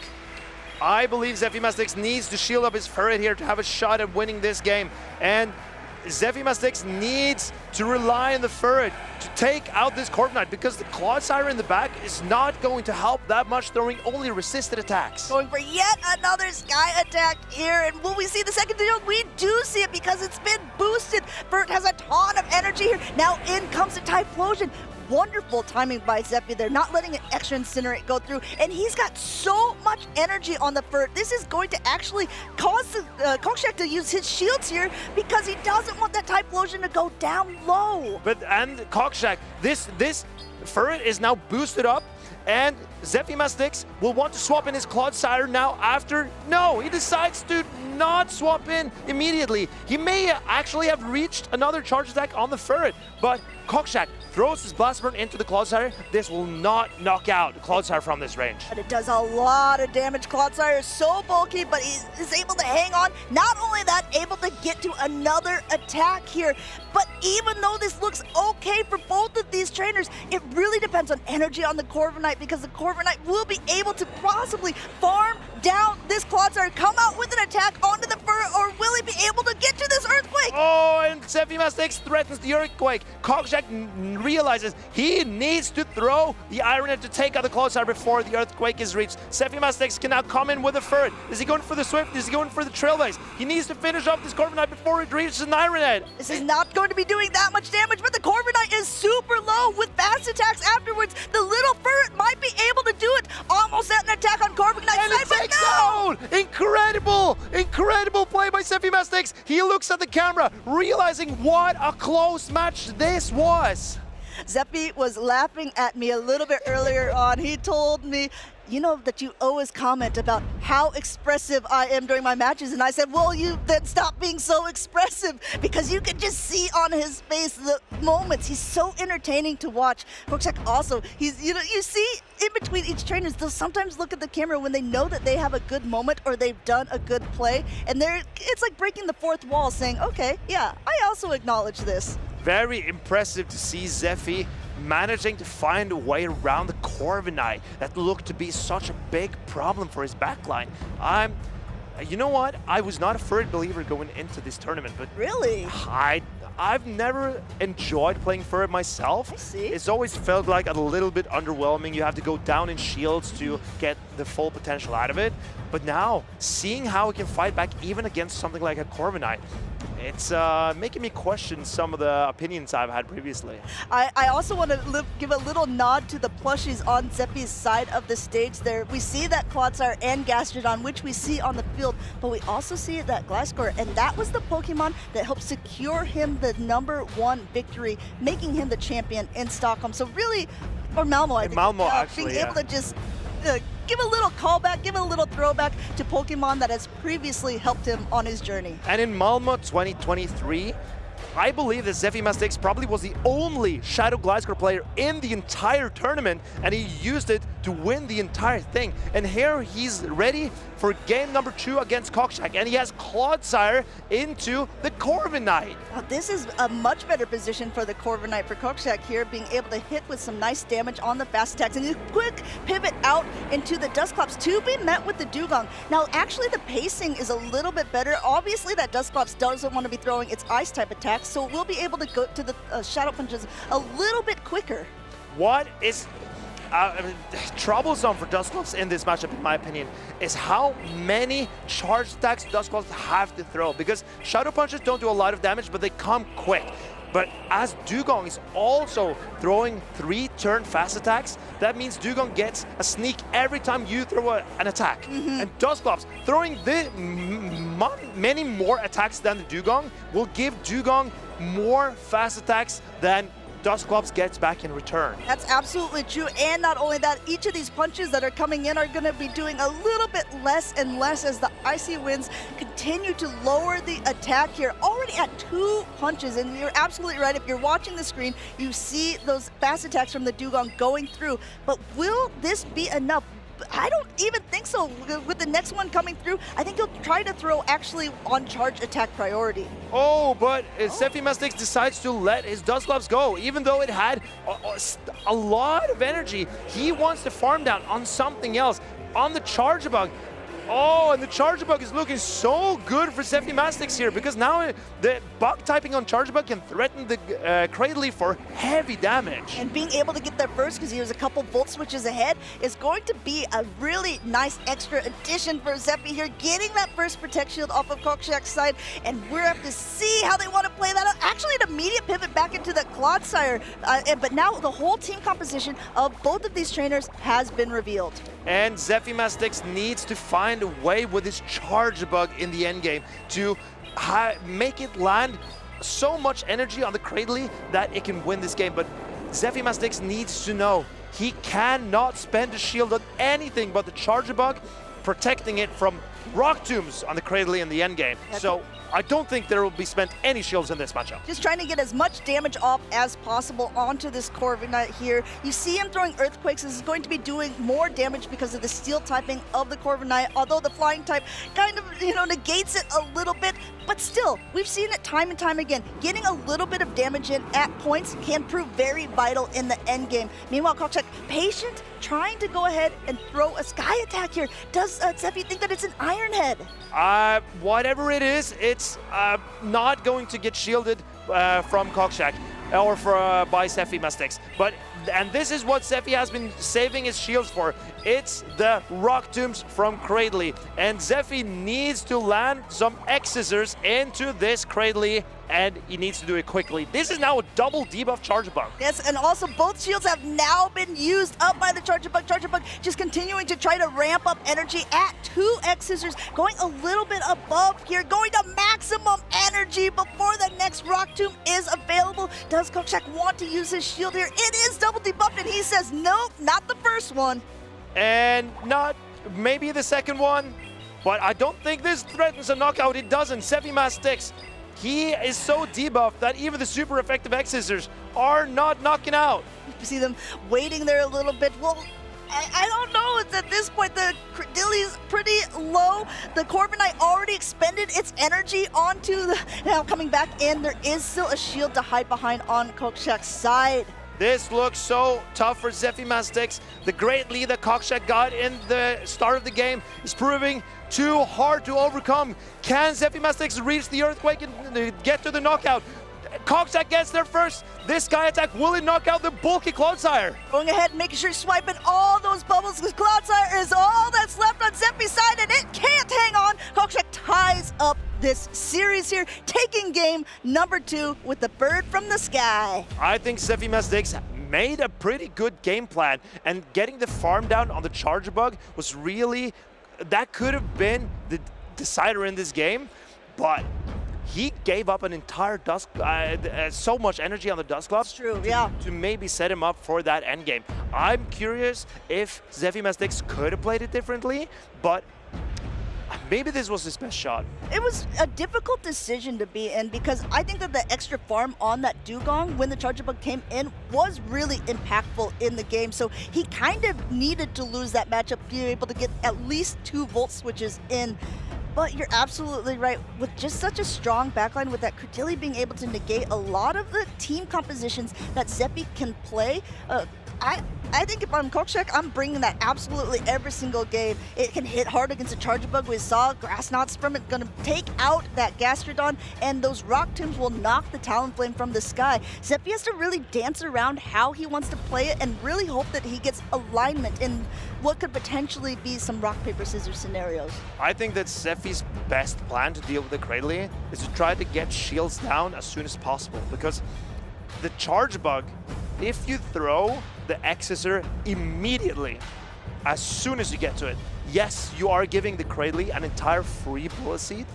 I believe Zephy Mastics needs to shield up his Furret here to have a shot at winning this game. And Zephy Mastics needs to rely on the Furret to take out this Corviknight, because the Clodsire in the back is not going to help that much, throwing only resisted attacks. Going for yet another Sky attack here, and will we see the second deal? We do see it because it's been boosted. Furret has a ton of energy here. Now in comes the Typhlosion. wonderful timing by Zephy. They're not letting an extra incinerate go through, and he's got so much energy on the Fur. This is going to actually cause Koksik to use his shields here because he doesn't want that Typhlosion to go down low. And Koksik, this Furret is now boosted up, and Zephy Mastics will want to swap in his Clodsire now after. No, he decides to not swap in immediately. He may actually have reached another charge attack on the Furret, but Koksik throws his Blast Burn into the Clodsire. This will not knock out Clodsire from this range. But it does a lot of damage. Clodsire is so bulky, but he is able to hang on. Not only that, able to get to another attack here. But even though this looks okay for both of these trainers, it really depends on energy on the Corviknight, because the Corviknight will be able to possibly farm down this Clodsire, come out with an attack onto the Fur, or will he be able to get to this Earthquake? Oh, and Zephy Mastics threatens the Earthquake. Koksik realizes he needs to throw the Iron Head to take out the Clodsire before the Earthquake is reached. Zephy Mastics can now come in with a Fur. Is he going for the Swift? Is he going for the Trailblaze? He needs to finish off this Corviknight before it reaches an Iron Head. This is not going to be doing that much damage, but the Corviknight is super low with fast attacks afterwards. The little Furret might be able to do it. Almost at an attack on Corviknight. And it takes out! Incredible! Incredible play by Zephy Mastics. He looks at the camera, realizing what a close match this was. Zephy was laughing at me a little bit earlier on. He told me, you know that you always comment about how expressive I am during my matches, and I said, well, you then stop being so expressive, because you can just see on his face the moments. He's so entertaining to watch. Koksik also, he's, you see in between each trainers, they'll sometimes look at the camera when they know that they have a good moment or they've done a good play, and it's like breaking the fourth wall, saying, okay, yeah, I also acknowledge this. Very impressive to see Zephy managing to find a way around the Corviknight that looked to be such a big problem for his backline. You know what? I was not a Furret believer going into this tournament, but really, I've never enjoyed playing Furret myself. I see. It's always felt like a little bit underwhelming. You have to go down in shields to get the full potential out of it. But now, seeing how it can fight back even against something like a Corviknight, it's making me question some of the opinions I've had previously. I also want to give a little nod to the plushies on Zephy's side of the stage there. We see that Clodsire and Gastrodon, which we see on the field, but we also see that Gliscor, and that was the Pokemon that helped secure him the #1 victory, making him the champion in Stockholm. So really, or Malmo, I think. Malmo, actually, being able to just give a little callback, give a little throwback to Pokemon that has previously helped him on his journey. And in Malmo 2023, I believe that Zephy Mastics probably was the only Shadow Gliscor player in the entire tournament, and he used it to win the entire thing. And here he's ready for game number 2 against Koksik, and he has Clodsire into the Corviknight. Now, this is a much better position for the Corviknight for Koksik here, being able to hit with some nice damage on the fast attacks, and a quick pivot out into the Dusclops to be met with the Dugong. Now, actually, the pacing is a little bit better. Obviously, that Dusclops doesn't want to be throwing its ice type attacks, so we'll be able to go to the Shadow Punches a little bit quicker. What is troublesome for Dusclops in this matchup, in my opinion, is how many charge attacks Dusclops have to throw, because Shadow Punches don't do a lot of damage, but they come quick. But as Dugong is also throwing 3-turn fast attacks, that means Dugong gets a sneak every time you throw an attack. And Dusclops throwing many more attacks than the Dugong will give Dugong more fast attacks than Dusclops gets back in return. That's absolutely true, and not only that, each of these punches that are coming in are going to be doing a little bit less and less as the icy winds continue to lower the attack here. Already at 2 punches, and you're absolutely right. If you're watching the screen, you see those fast attacks from the Dugong going through, but will this be enough? I don't even think so. With the next one coming through, I think he'll try to throw actually on charge attack priority. Oh, but Zephy Mastics decides to let his Dusclops go. Even though it had a lot of energy, he wants to farm down on something else. On the Charge Bug, Oh, and the Charge Bug is looking so good for Zephy Mastics here, because now the bug typing on Charge Bug can threaten the Cradley for heavy damage. And being able to get there first, because he was a couple volt switches ahead, is going to be a really nice extra addition for Zephy here, getting that first Protect Shield off of Koksik's side, and we're have to see how they want to play that out. Actually, an immediate pivot back into the Clodsire, but now the whole team composition of both of these trainers has been revealed. And Zephy Mastics needs to find a way with his Charge Bug in the endgame to make it land so much energy on the Cradley that it can win this game. But Zephy Mastics needs to know he cannot spend a shield on anything but the Charge Bug, protecting it from Rock Tombs on the Cradley in the endgame. So I don't think there will be spent any shields in this matchup. Just trying to get as much damage off as possible onto this Corviknight here. You see him throwing Earthquakes. This is going to be doing more damage because of the steel typing of the Corviknight, although the flying type kind of, negates it a little bit. But still, we've seen it time and time again. Getting a little bit of damage in at points can prove very vital in the end game. Meanwhile, Koksik, patient, trying to go ahead and throw a Sky Attack here. Does Zephy think that it's an Iron Head? Whatever it is, it's not going to get shielded from Koksik or by Zephy Mastics. And this is what Zephy has been saving his shields for. It's the Rock Tombs from Cradley. And Zephy needs to land some X-Scissors into this Cradley, and he needs to do it quickly. This is now a double debuff Charge Bug. Yes, and also both shields have now been used up by the Charge Bug. Charge Bug just continuing to try to ramp up energy at 2 X-Scissors, going a little bit above here, going to maximum energy before the next Rock Tomb is available. Does Koksik want to use his shield here? It is double debuffed, and he says, nope, not the first one. And not maybe the second one, but I don't think this threatens a knockout. It doesn't. Zephy Mastics, he is so debuffed that even the super effective X-Scissors are not knocking out. You see them waiting there a little bit. Well, I don't know. It's at this point, the Cradilly's pretty low. The Corviknight already expended its energy onto the... Now coming back in, there is still a shield to hide behind on Koksik's side. This looks so tough for Zephy Mastics. The great lead that Koksik got in the start of the game is proving too hard to overcome. Can Zephy Mastics reach the Earthquake and get to the knockout? Koksik gets there first. This Sky Attack, will it knock out the bulky Clodsire? Going ahead and making sure he's swiping all those bubbles, because Clodsire is all that's left on Zephy's side, and it can't hang on. Koksik ties up this series here, taking game number 2 with the bird from the sky. I think Zephy Mastics made a pretty good game plan, and getting the farm down on the Charge Bug was really, that could have been the decider in this game, but he gave up an entire Dusk, so much energy on the Dustclops. True, yeah. To maybe set him up for that endgame. I'm curious if Zephy Mastics could have played it differently, but maybe this was his best shot. It was a difficult decision to be in, because I think that the extra farm on that Dugong when the Charge Bug came in was really impactful in the game. So he kind of needed to lose that matchup to be able to get at least 2 volt switches in. But you're absolutely right. With just such a strong backline, with that Cradilly being able to negate a lot of the team compositions that Zephy can play, I think if I'm Koksik, I'm bringing that absolutely every single game. It can hit hard against a Charge Bug. We saw Grass Knots from it going to take out that Gastrodon, and those Rock Tombs will knock the Talonflame from the sky. Zephy has to really dance around how he wants to play it and really hope that he gets alignment in what could potentially be some rock, paper, scissors scenarios. I think that Zephy's best plan to deal with the Cradley is to try to get shields down as soon as possible, because the Charge Bug, if you throw the X-Scissor immediately, as soon as you get to it, yes, you are giving the Cradley an entire free bullet seed,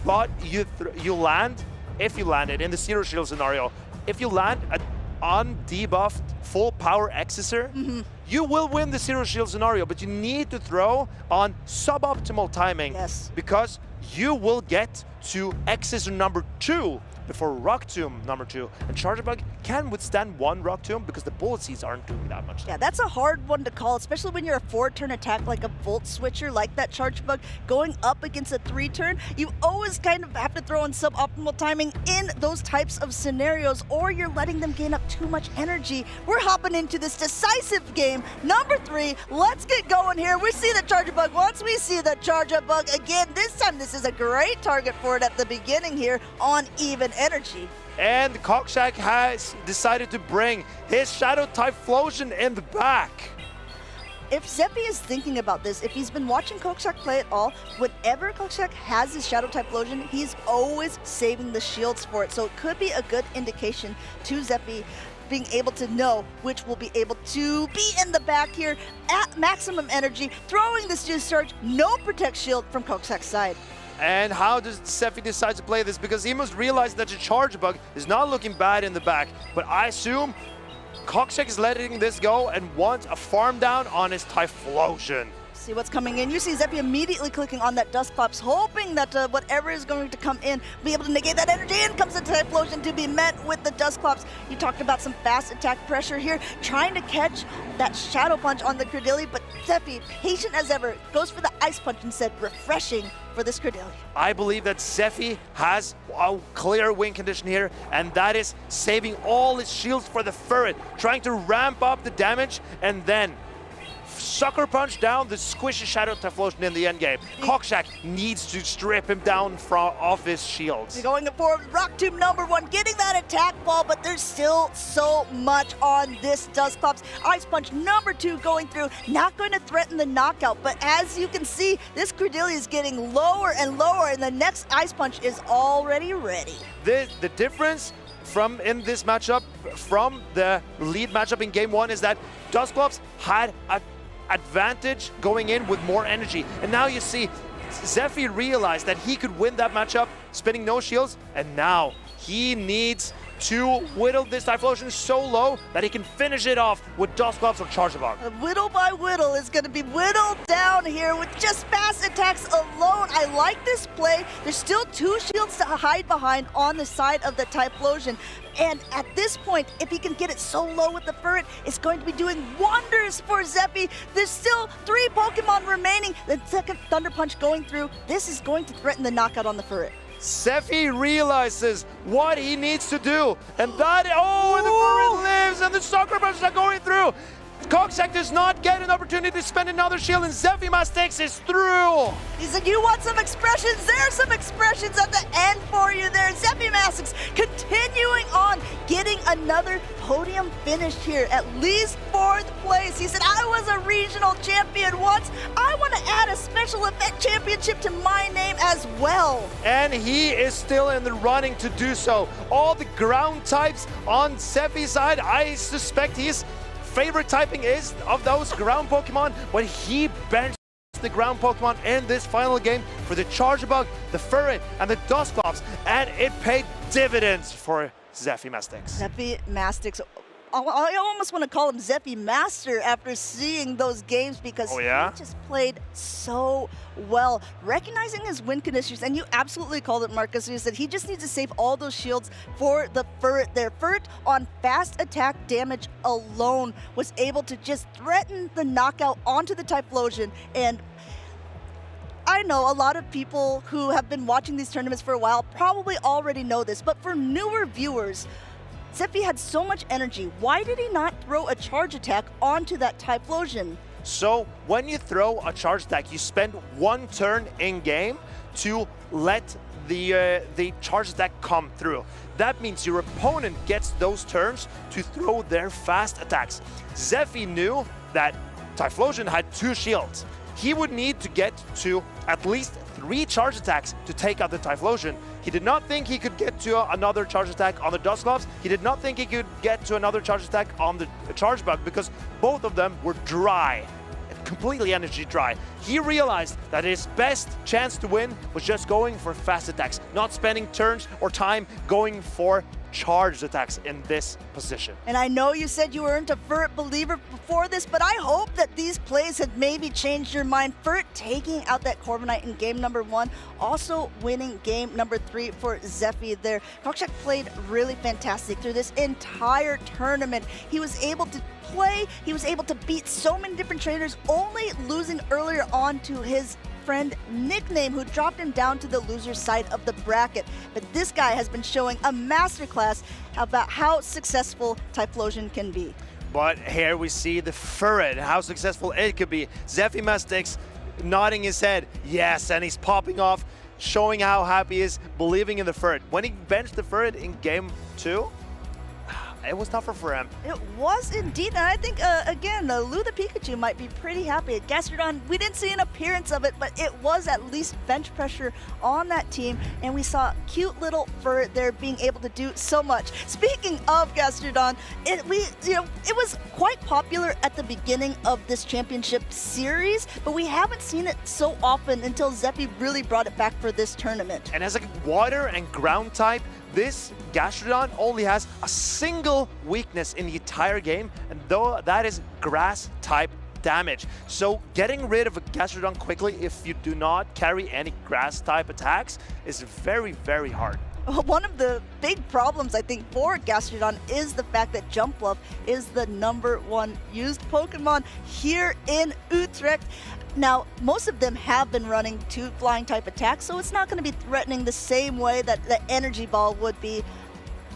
but you land, if you land it in the zero shield scenario, if you land an undebuffed full power X-Scissor, you will win the zero shield scenario, but you need to throw on suboptimal timing, because you will get to X-Scissor number 2 before Rock Tomb number 2. And Charge Bug can withstand one Rock Tomb because the Bullet Seeds aren't doing that much. Yeah, that's a hard one to call, especially when you're a 4-turn attack like a Volt Switcher, like that Charge Bug, going up against a 3-turn. You always kind of have to throw in suboptimal timing in those types of scenarios, or you're letting them gain up too much energy. We're hopping into this decisive game, number 3. Let's get going here. We see the Charge Bug once, we see the Charge Bug again. This time, this is a great target for it at the beginning here on even energy. And Koksik has decided to bring his Shadow Typhlosion in the back. If Zephy is thinking about this, if he's been watching Koksik play at all, whenever Koksik has his Shadow Typhlosion, he's always saving the shields for it. So it could be a good indication to Zephy being able to know which will be able to be in the back here at maximum energy, throwing this Juice Charge, no Protect Shield from Koksik's side. And how does Zephy decide to play this? Because he must realize that the Charge Bug is not looking bad in the back. But I assume Koksik is letting this go and wants a farm down on his Typhlosion. See what's coming in. You see Zephy immediately clicking on that Dusclops, hoping that whatever is going to come in, be able to negate that energy. In comes the Typhlosion to be met with the Dusclops. You talked about some fast attack pressure here, trying to catch that Shadow Punch on the Credilli, but Zephy, patient as ever, goes for the Ice Punch instead, refreshing for this Credilli. I believe that Zephy has a clear win condition here, and that is saving all his shields for the Ferret, trying to ramp up the damage, and then Sucker Punch down the squishy Shadow Typhlosion in the endgame. Koksik needs to strip him down off his shields. Going for Rock Tomb number 1, getting that attack ball, but there's still so much on this Dusclops. Ice Punch number 2 going through, not going to threaten the knockout, but as you can see, this Credilli is getting lower and lower, and the next Ice Punch is already ready. The difference in this matchup from the lead matchup in game 1 is that Dusclops had an advantage going in with more energy. And now you see Zephy realized that he could win that matchup spinning no shields, and now he needs to whittle this Typhlosion so low that he can finish it off with Dusclops or Charge Bug. Whittle by whittle is going to be whittled down here with just fast attacks alone. I like this play. There's still 2 shields to hide behind on the side of the Typhlosion. And at this point, if he can get it so low with the Ferret, it's going to be doing wonders for Zephy. There's still 3 Pokemon remaining. The second Thunder Punch going through. This is going to threaten the knockout on the Ferret. Zephy realizes what he needs to do, and that, and the Ferret lives, and the Sucker Punches are going through. Koksik does not get an opportunity to spend another shield, and Zephy Mastics is through. He said, you want some expressions? There's some expressions at the end for you there. Zephy Mastics continuing on, getting another podium finish here, at least 4th place. He said, I was a regional champion once. I want to add a special event championship to my name as well. And he is still in the running to do so. All the ground types on Zephy's side, I suspect he's favorite typing is of those ground Pokemon, but he benched the ground Pokemon in this final game for the Charge Bug, the Ferret, and the Dusclops, and it paid dividends for Zephy Mastics. Zephy Mastics. I almost want to call him Zephy Master after seeing those games, because he just played so well, recognizing his win conditions. And you absolutely called it, Marcus. You said he just needs to save all those shields for the Ferret there. Ferret on fast attack damage alone was able to just threaten the knockout onto the Typhlosion. And I know a lot of people who have been watching these tournaments for a while probably already know this, but for newer viewers, Zephy had so much energy. Why did he not throw a charge attack onto that Typhlosion? So when you throw a charge attack, you spend 1 turn in game to let the charge attack come through. That means your opponent gets those turns to throw their fast attacks. Zephy knew that Typhlosion had 2 shields. He would need to get to at least 3 charge attacks to take out the Typhlosion. He did not think he could get to another charge attack on the Dusclops. He did not think he could get to another charge attack on the Charge Bug, because both of them were dry, completely energy dry. He realized that his best chance to win was just going for fast attacks, not spending turns or time going for charged attacks in this position. And I know you said you weren't a Furret believer before this, but I hope that these plays had maybe changed your mind. Furret taking out that Corviknight in game number 1, also winning game number 3 for Zephy there. Koksik played really fantastic through this entire tournament. He was able to play, he was able to beat so many different trainers, only losing earlier on to his friend Nickname, who dropped him down to the loser side of the bracket. But this guy has been showing a masterclass about how successful Typhlosion can be. But here we see the Furret, how successful it could be. Zephy Mastics nodding his head, yes, and he's popping off, showing how happy he is, believing in the Furret. When he benched the Furret in game 2, it was tougher for him. It was indeed, and I think, again, Lou the Pikachu might be pretty happy. Gastrodon, we didn't see an appearance of it, but it was at least bench pressure on that team, and we saw cute little Furret there being able to do so much. Speaking of Gastrodon, it was quite popular at the beginning of this championship series, but we haven't seen it so often until Zephy really brought it back for this tournament. And as a water and ground type, this Gastrodon only has a single weakness in the entire game, and though that is grass type damage. So getting rid of a Gastrodon quickly if you do not carry any grass type attacks is very, very hard. One of the big problems, I think, for Gastrodon is the fact that Jumpluff is the #1 used Pokemon here in Utrecht. Now, most of them have been running 2 flying type attacks, so it's not going to be threatening the same way that the Energy Ball would be.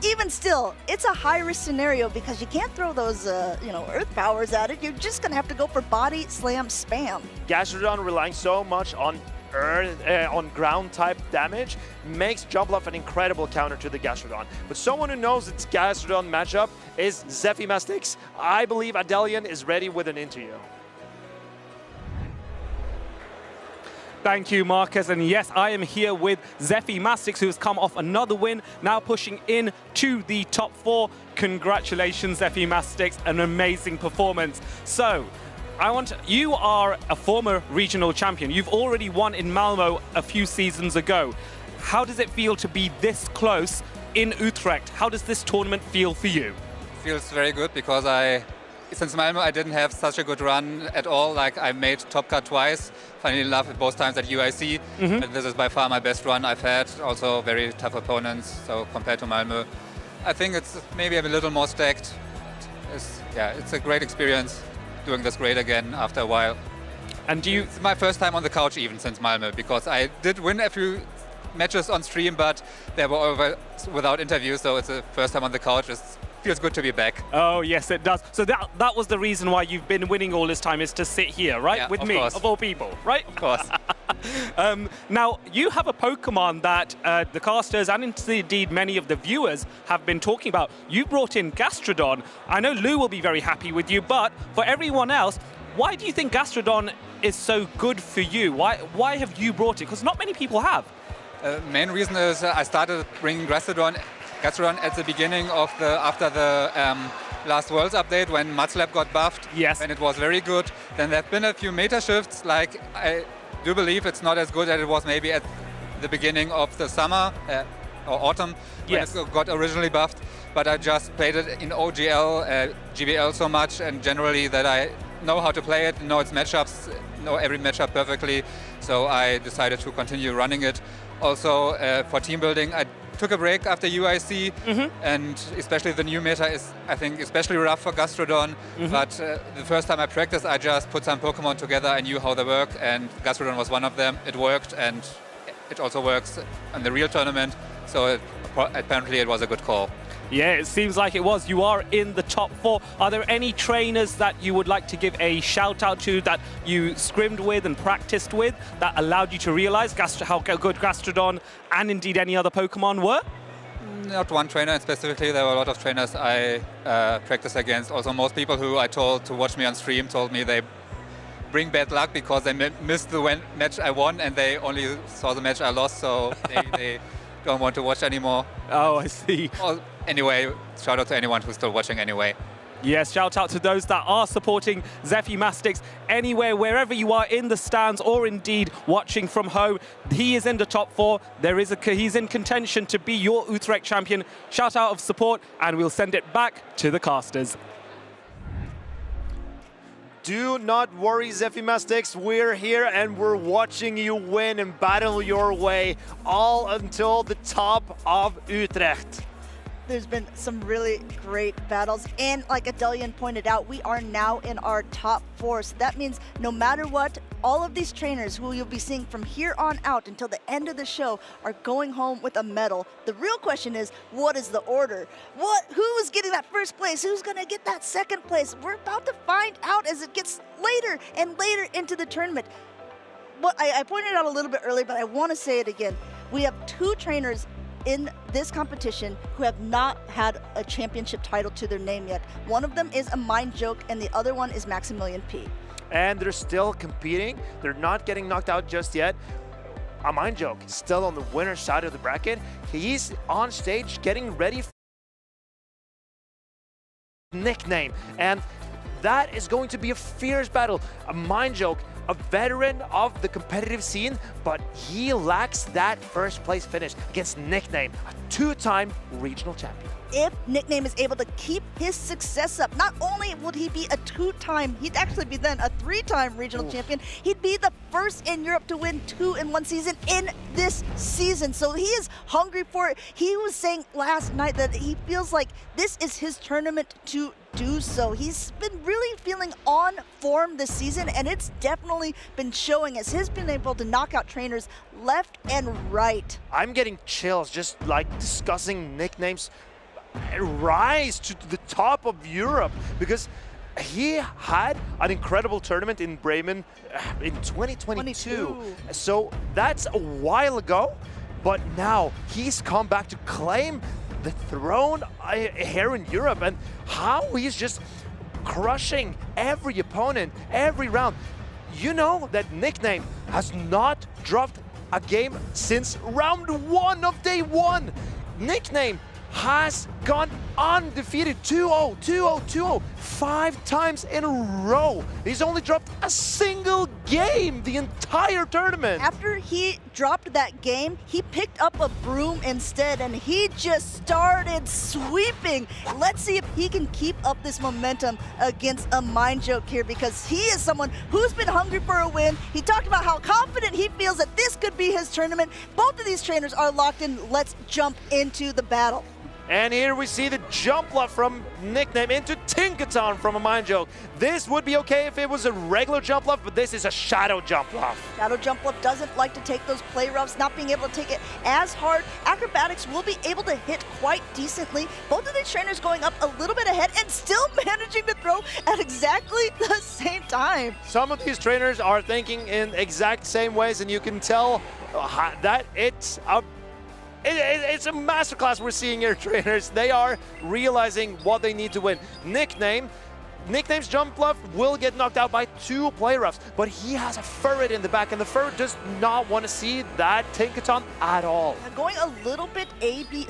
Even still, it's a high-risk scenario because you can't throw those, Earth Powers at it. You're just going to have to go for Body Slam Spam. Gastrodon relying so much on on ground type damage makes Jumpluff an incredible counter to the Gastrodon. But someone who knows its Gastrodon matchup is Zephy Mastics. I believe Adelian is ready with an interview. Thank you, Marcus. And yes, I am here with Zephy Mastics, who has come off another win, now pushing in to the top 4. Congratulations, Zephy Mastics, an amazing performance. So, you are a former regional champion. You've already won in Malmo a few seasons ago. How does it feel to be this close in Utrecht? How does this tournament feel for you? Feels very good because since Malmo I didn't have such a good run at all. Like, I made top cut twice, finally enough both times at UIC. And this is by far my best run I've had. Also very tough opponents, so compared to Malmo. I think it's maybe a little more stacked. It's a great experience doing this great again after a while. And It's my first time on the couch even since Malmo, because I did win a few matches on stream, but they were over without interviews, so it's the first time on the couch. It feels good to be back. Oh, yes, it does. So that was the reason why you've been winning all this time, is to sit here, right? Yeah, with of me, course. of all people, right? Of course. Now, you have a Pokemon that the casters and indeed many of the viewers have been talking about. You brought in Gastrodon. I know Lou will be very happy with you, but for everyone else, why do you think Gastrodon is so good for you? Why have you brought it? Because not many people have. Main reason is I started bringing Gastrodon at the beginning of after the last Worlds update when Mudslap got buffed. Yes. And it was very good. Then there have been a few meta shifts. Like, I do believe it's not as good as it was maybe at the beginning of the summer or autumn when it got originally buffed. But I just played it in OGL, GBL so much, and generally that I know how to play it, know its matchups, know every matchup perfectly. So I decided to continue running it. Also, for team building, I took a break after UIC, and especially the new meta is, I think, especially rough for Gastrodon. But the first time I practiced, I just put some Pokemon together. I knew how they work, and Gastrodon was one of them. It worked, and it also works in the real tournament. So apparently it was a good call. Yeah, it seems like it was. You are in the top 4. Are there any trainers that you would like to give a shout out to that you scrimmed with and practiced with that allowed you to realize how good Gastrodon and indeed any other Pokemon were? Not one trainer specifically. There were a lot of trainers I practiced against. Also, most people who I told to watch me on stream told me they bring bad luck because they missed the match I won and they only saw the match I lost, so they don't want to watch anymore. Oh, I see. Anyway, shout out to anyone who's still watching anyway. Yes, shout out to those that are supporting Zephy Mastics anywhere, wherever you are in the stands or indeed watching from home. He is in the top 4. He's in contention to be your Utrecht champion. Shout out of support, and we'll send it back to the casters. Do not worry, Zephy Mastics. We're here and we're watching you win and battle your way all until the top of Utrecht. There's been some really great battles, and like Adelian pointed out, we are now in our top 4, so that means no matter what, all of these trainers who you'll be seeing from here on out until the end of the show are going home with a medal. The real question is, what is the order? Who is getting that first place? Who's gonna get that second place? We're about to find out as it gets later and later into the tournament. I pointed out a little bit earlier, but I want to say it again. We have 2 trainers in this competition who have not had a championship title to their name yet. One of them is AMindJoke, and the other one is Maximilian P. And they're still competing. They're not getting knocked out just yet. AMindJoke still on the winner's side of the bracket. He's on stage getting ready for nickname, and that is going to be a fierce battle. AMindJoke, a veteran of the competitive scene, but he lacks that first place finish against Nickname, a 2-time regional champion. If Nickname is able to keep his success up, not only would he be a 2-time, he'd actually be then a 3-time regional champion. He'd be the first in Europe to win 2 in one season in this season. So he is hungry for it. He was saying last night that he feels like this is his tournament to do so. He's been really feeling on form this season, and it's definitely been showing as he's been able to knock out trainers left and right. I'm getting chills just like discussing Nickname's rise to the top of Europe, because he had an incredible tournament in Bremen in 2022. So that's a while ago, but now he's come back to claim the throne here in Europe, and how he's just crushing every opponent, every round. You know that Nickname has not dropped a game since round 1 of day 1. Nickname has gone undefeated, 2-0, 2-0, 2-0, 5 times in a row. He's only dropped a single game the entire tournament. After he dropped that game, he picked up a broom instead, and he just started sweeping. Let's see if he can keep up this momentum against AMindJoke here, because he is someone who's been hungry for a win. He talked about how confident he feels that this could be his tournament. Both of these trainers are locked in. Let's jump into the battle. And here we see the jump left from Nickname into Tinkaton from AMindJoke. This would be okay if it was a regular jump left, but this is a shadow jump left. Shadow jump left doesn't like to take those play roughs, not being able to take it as hard. Acrobatics will be able to hit quite decently. Both of these trainers going up a little bit ahead and still managing to throw at exactly the same time. Some of these trainers are thinking in exact same ways, and you can tell that it's a masterclass we're seeing here, trainers. They are realizing what they need to win. Nickname's jump left will get knocked out by 2 play roughs, but he has a ferret in the back, and the ferret does not want to see that Tinkaton at all. Going a little bit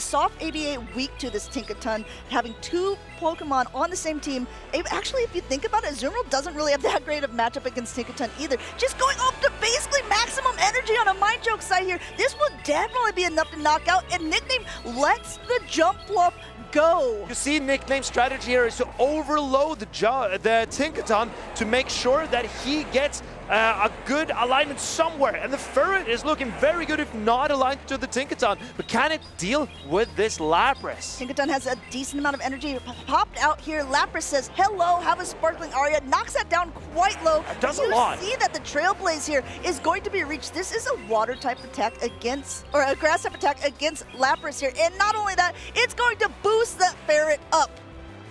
soft ABA weak to this Tinkaton, having 2 Pokemon on the same team. Actually, if you think about it, Zzweilous doesn't really have that great of matchup against Tinkaton either. Just going up to basically maximum energy on AMindJoke side here. This will definitely be enough to knock out, and Nickname lets the jump bluff go. You see, Nickname's strategy here is to overload the Tinkaton to make sure that he gets a good alignment somewhere. And the ferret is looking very good if not aligned to the Tinkaton. But can it deal with this Lapras? Tinkaton has a decent amount of energy popped out here. Lapras says, hello, have a sparkling Aria. Knocks that down quite low. It does a lot. You see that the Trailblaze here is going to be reached. This is a water type attack against, or a grass type attack against Lapras here. And not only that, it's going to boost that ferret up.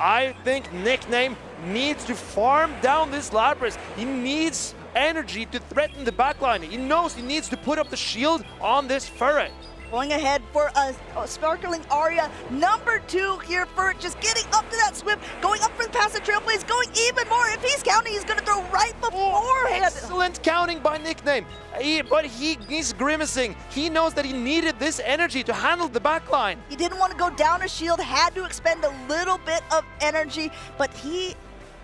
I think Nickname needs to farm down this Lapras. He needs energy to threaten the backline. He knows he needs to put up the shield on this ferret. Going ahead for a sparkling Aria. Number 2 here, Ferret just getting up to that Swift, going up for the pass of Trailblaze, going even more. If he's counting, he's going to throw right beforehand. Excellent counting by Nickname. But he's grimacing. He knows that he needed this energy to handle the backline. He didn't want to go down a shield, had to expend a little bit of energy, but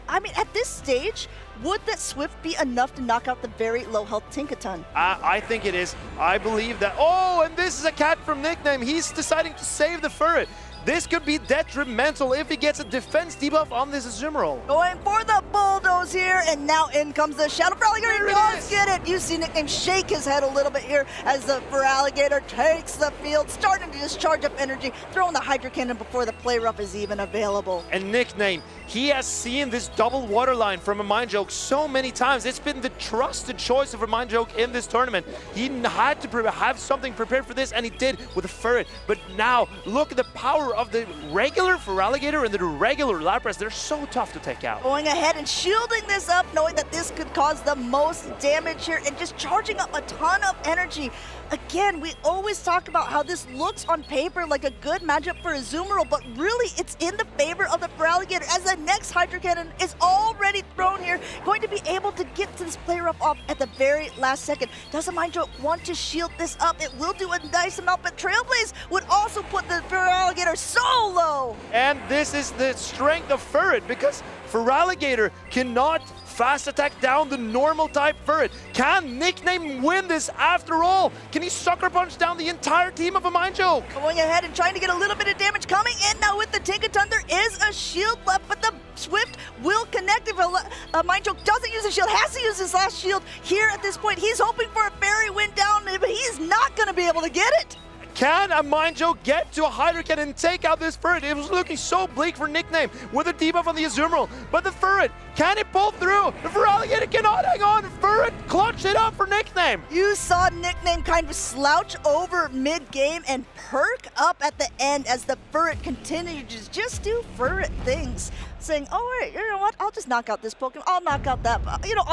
I mean, at this stage, would that Swift be enough to knock out the very low health Tinkaton? I think it is. I believe that. Oh, and this is a cat from Nickname. He's deciding to save the Ferret. This could be detrimental if he gets a defense debuff on this Azumarill. Going for the bulldoze here, and now in comes the Shadow Feraligatr. He does get it. You see Nickname shake his head a little bit here as the Feraligatr takes the field, starting to just charge up energy, throwing the Hydro Cannon before the Play Rough is even available. And Nickname, he has seen this double water line from AMindJoke so many times. It's been the trusted choice of AMindJoke in this tournament. He had to have something prepared for this, and he did with the Ferret. But now, look at the power of the regular Feraligatr and the regular Lapras. They're so tough to take out. Going ahead and shielding this up, knowing that this could cause the most damage here, and just charging up a ton of energy. Again, we always talk about how this looks on paper like a good matchup for Azumarill, but really it's in the favor of the Feraligatr, as the next Hydro Cannon is already thrown here, going to be able to get to this Play Rough off at the very last second. Does AMindJoke want to shield this up? It will do a nice amount, but Trailblaze would also put the Feraligatr so low. And this is the strength of Ferret, because Feraligatr cannot fast attack down the normal type Ferret. Can Nickname win this after all? Can he sucker punch down the entire team of AMindJoke? Going ahead and trying to get a little bit of damage coming in now with the Tinkaton. There is a shield left, but the Swift will connect if AMindJoke doesn't use a shield, has to use his last shield here at this point. He's hoping for a fairy wind down, but he's not going to be able to get it. Can AMindJoke get to a Hydro Cannon and take out this Ferret? It was looking so bleak for Nickname with a debuff on the Azumarill. But the Ferret, can it pull through? The Feraligatr cannot hang on. Ferret clutched it up for Nickname. You saw Nickname kind of slouch over mid-game and perk up at the end as the Ferret continued to just do Ferret things. Saying, oh, wait, you know what? I'll just knock out this Pokemon. I'll knock out that. You know,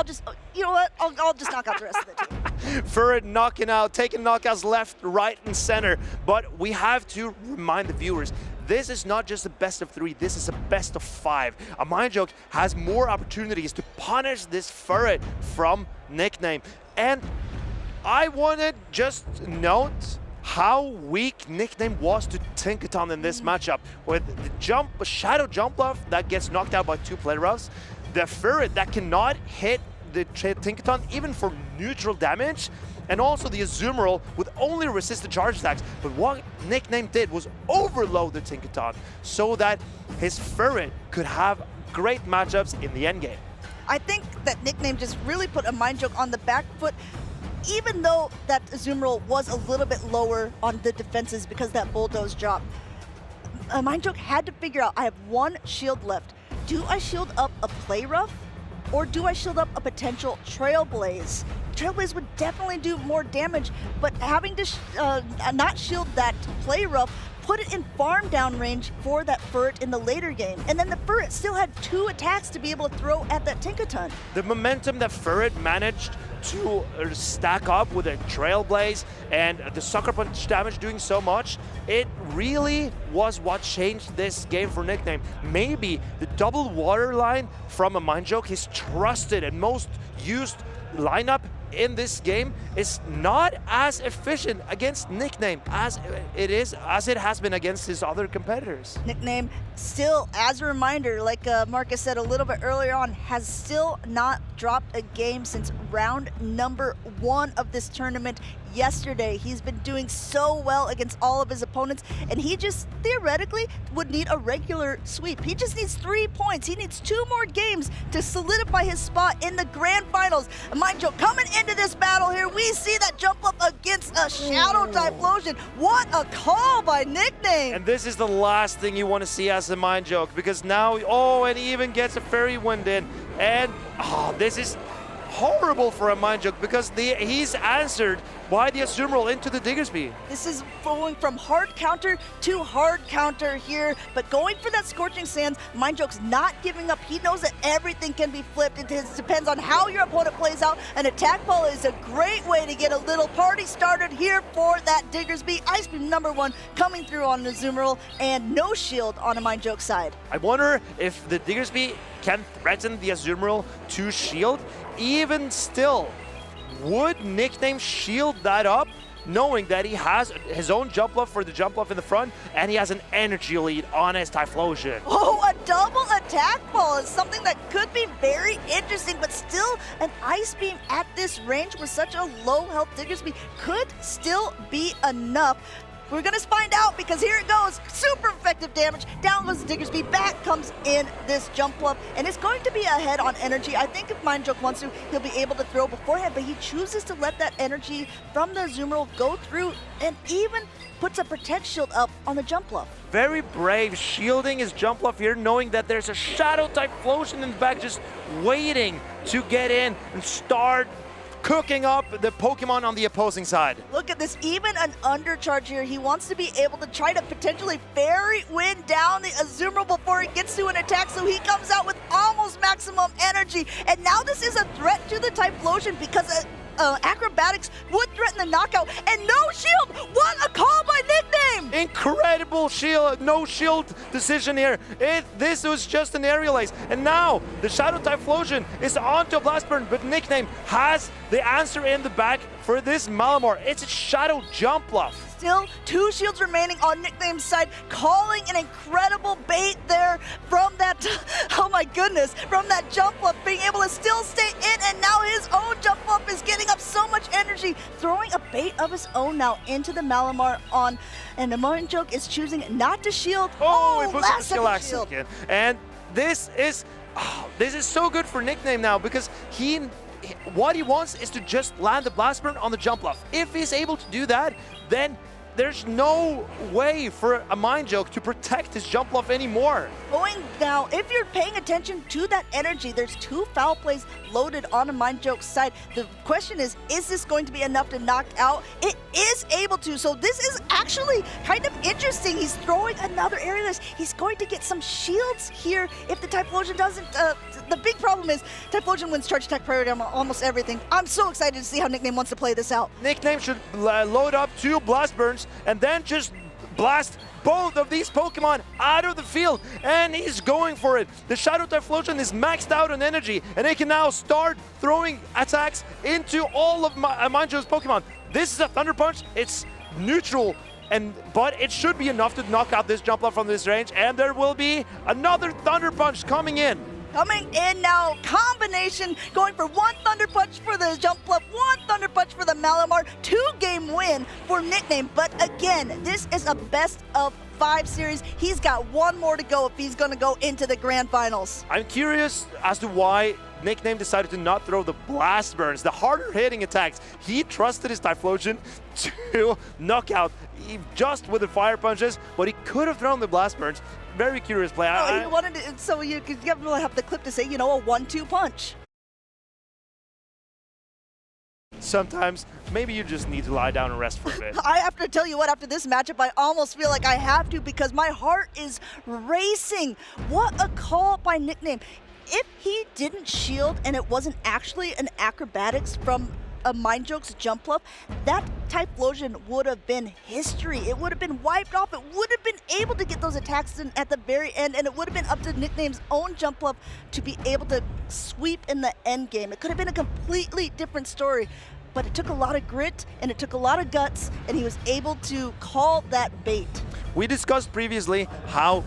you know what? I'll just knock out the rest of the team. Ferret knocking out, taking knockouts left, right, and center. But we have to remind the viewers, this is not just a best of 3, this is a best of 5. AMindJoke has more opportunities to punish this Ferret from Nickname. And I want to just note how weak Nickname was to Tinkaton in this matchup, with the shadow jump buff that gets knocked out by 2 Play Roughs, the Ferret that cannot hit the Tinkaton even for neutral damage, and also the Azumarill with only resisted charge attacks. But what Nickname did was overload the Tinkaton so that his Ferret could have great matchups in the endgame. I think that Nickname just really put AMindJoke on the back foot, even though that Azumarill was a little bit lower on the defenses because that bulldoze drop. AMindJoke had to figure out, I have 1 shield left. Do I shield up a Play Rough, or do I shield up a potential Trailblaze? Trailblaze would definitely do more damage, but having to not shield that Play Rough put it in farm down range for that Ferret in the later game. And then the Ferret still had 2 attacks to be able to throw at that Tinkaton. The momentum that Ferret managed to stack up with a Trailblaze and the Sucker Punch damage doing so much, it really was what changed this game for Nickname. Maybe the double water line from AMindJoke, his trusted and most used lineup in this game, is not as efficient against Nickname as it has been against his other competitors. Nickname still, as a reminder, like Marcus said a little bit earlier on, has still not dropped a game since round number 1 of this tournament yesterday. He's been doing so well against all of his opponents, and he just theoretically would need a regular sweep. He just needs 3 points. He needs 2 more games to solidify his spot in the grand finals. AMindJoke coming into this battle here. We see that jump up against a Shadow Typhlosion. What a call by Nickname! And this is the last thing you want to see as AMindJoke, because now, oh, and he even gets a Fairy Wind in. And this is horrible for AMindJoke, because he's answered by the Azumarill into the Diggersby. This is going from hard counter to hard counter here, but going for that Scorching Sands, AMindJoke's not giving up. He knows that everything can be flipped. It depends on how your opponent plays out. An attack ball is a great way to get a little party started here for that Diggersby. Ice Beam number 1 coming through on the Azumarill, and no shield on AMindJoke's side. I wonder if the Diggersby can threaten the Azumarill to shield. Even still, Would Nickname shield that up, knowing that he has his own jump bluff for the jump bluff in the front, and he has an energy lead on his Typhlosion? Oh, a double attack ball is something that could be very interesting, but still an Ice Beam at this range with such a low health Diggersby could still be enough. We're gonna find out because here it goes. Super effective damage. Down goes Diggersby. Back comes in this jump bluff. And it's going to be ahead on energy. I think if AMindJoke wants to, he'll be able to throw beforehand, but he chooses to let that energy from the Azumarill go through and even puts a Protect Shield up on the jump bluff. Very brave, shielding his jump bluff here, knowing that there's a Shadow Typhlosion in the back, just waiting to get in and start cooking up the Pokemon on the opposing side. Look at this, even an undercharge here. He wants to be able to try to potentially fairy wind down the Azumarill before he gets to an attack, so he comes out with almost maximum energy. And now this is a threat to the Typhlosion because Acrobatics would threaten the knockout, and no shield! What a call by Nickname! Incredible shield, no shield decision here. This was just an aerial ace. And now the Shadow Typhlosion is onto Blast Burn, but Nickname has the answer in the back for this Malamar. It's a Shadow Jump Bluff. Still 2 shields remaining on Nickname's side, calling an incredible bait there from that, oh my goodness, from that jump bluff, being able to still stay in, and now his own jump bluff is getting up so much energy, throwing a bait of his own now into the Malamar on, and AMindJoke is choosing not to shield. He puts last second shield in. And this is so good for Nickname now, because what he wants is to just land the Blast Burn on the jump bluff. If he's able to do that, then there's no way for AMindJoke to protect his jump bluff anymore. Going now, if you're paying attention to that energy, there's 2 foul plays loaded on AMindJoke's side. The question is this going to be enough to knock out? It is able to, so this is actually kind of interesting. He's throwing another aerialist. He's going to get some shields here if the Typhlosion doesn't. The big problem is Typhlosion wins charge attack priority on almost everything. I'm so excited to see how Nickname wants to play this out. Nickname should load up 2 Blast Burns and then just blast both of these Pokemon out of the field, and he's going for it. The Shadow Typhlosion is maxed out on energy, and he can now start throwing attacks into all of AMindJoke's Pokemon. This is a Thunder Punch. It's neutral, but it should be enough to knock out this jump bluff from this range, and there will be another Thunder Punch coming in. Coming in now, combination, going for 1 Thunder Punch for the jump bluff, 1 Thunder Punch for the Malamar, 2-game win for Nickname. But again, this is a best of 5 series. He's got 1 more to go if he's going to go into the grand finals. I'm curious as to why Nickname decided to not throw the Blast Burns, the harder hitting attacks. He trusted his Typhlosion to knock out just with the Fire Punches, but he could have thrown the Blast Burns. Very curious play. He wanted to, so you could have the clip to say, you know, a 1-2 punch. Sometimes, maybe you just need to lie down and rest for a bit. I have to tell you what, after this matchup, I almost feel like I have to because my heart is racing. What a call by Nickname. If he didn't shield and it wasn't actually an acrobatics from AMindJoke's jump bluff, that Typhlosion would have been history. It would have been wiped off. It would have been able to get those attacks in at the very end, and it would have been up to Nickname's own jump bluff to be able to sweep in the end game. It could have been a completely different story, but it took a lot of grit and it took a lot of guts, and he was able to call that bait. We discussed previously how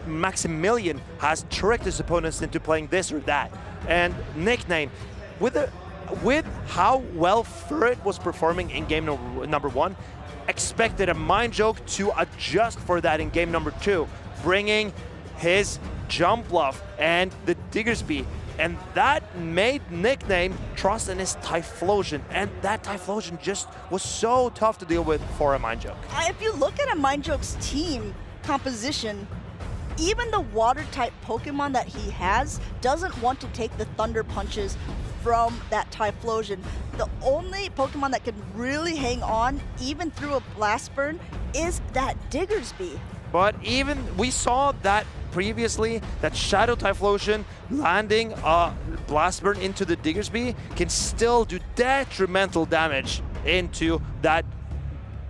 Maximilian has tricked his opponents into playing this or that, and Nickname, with how well Furret was performing in game number 1, expected AMindJoke to adjust for that in game number 2, bringing his jump bluff and the Diggersby, and that made Nickname trust in his Typhlosion, and that Typhlosion just was so tough to deal with for AMindJoke. If you look at AMindJoke's team composition, even the water-type Pokemon that he has doesn't want to take the Thunder Punches from that Typhlosion. The only Pokemon that can really hang on, even through a Blast Burn, is that Diggersby. But even, we saw that previously, that Shadow Typhlosion landing a Blast Burn into the Diggersby can still do detrimental damage into that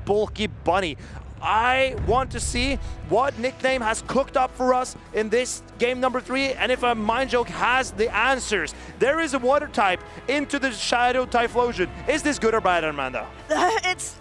bulky bunny. I want to see what Nickname has cooked up for us in this game number 3, and if AMindJoke has the answers. There is a water type into the Shadow Typhlosion. Is this good or bad, Amanda? It's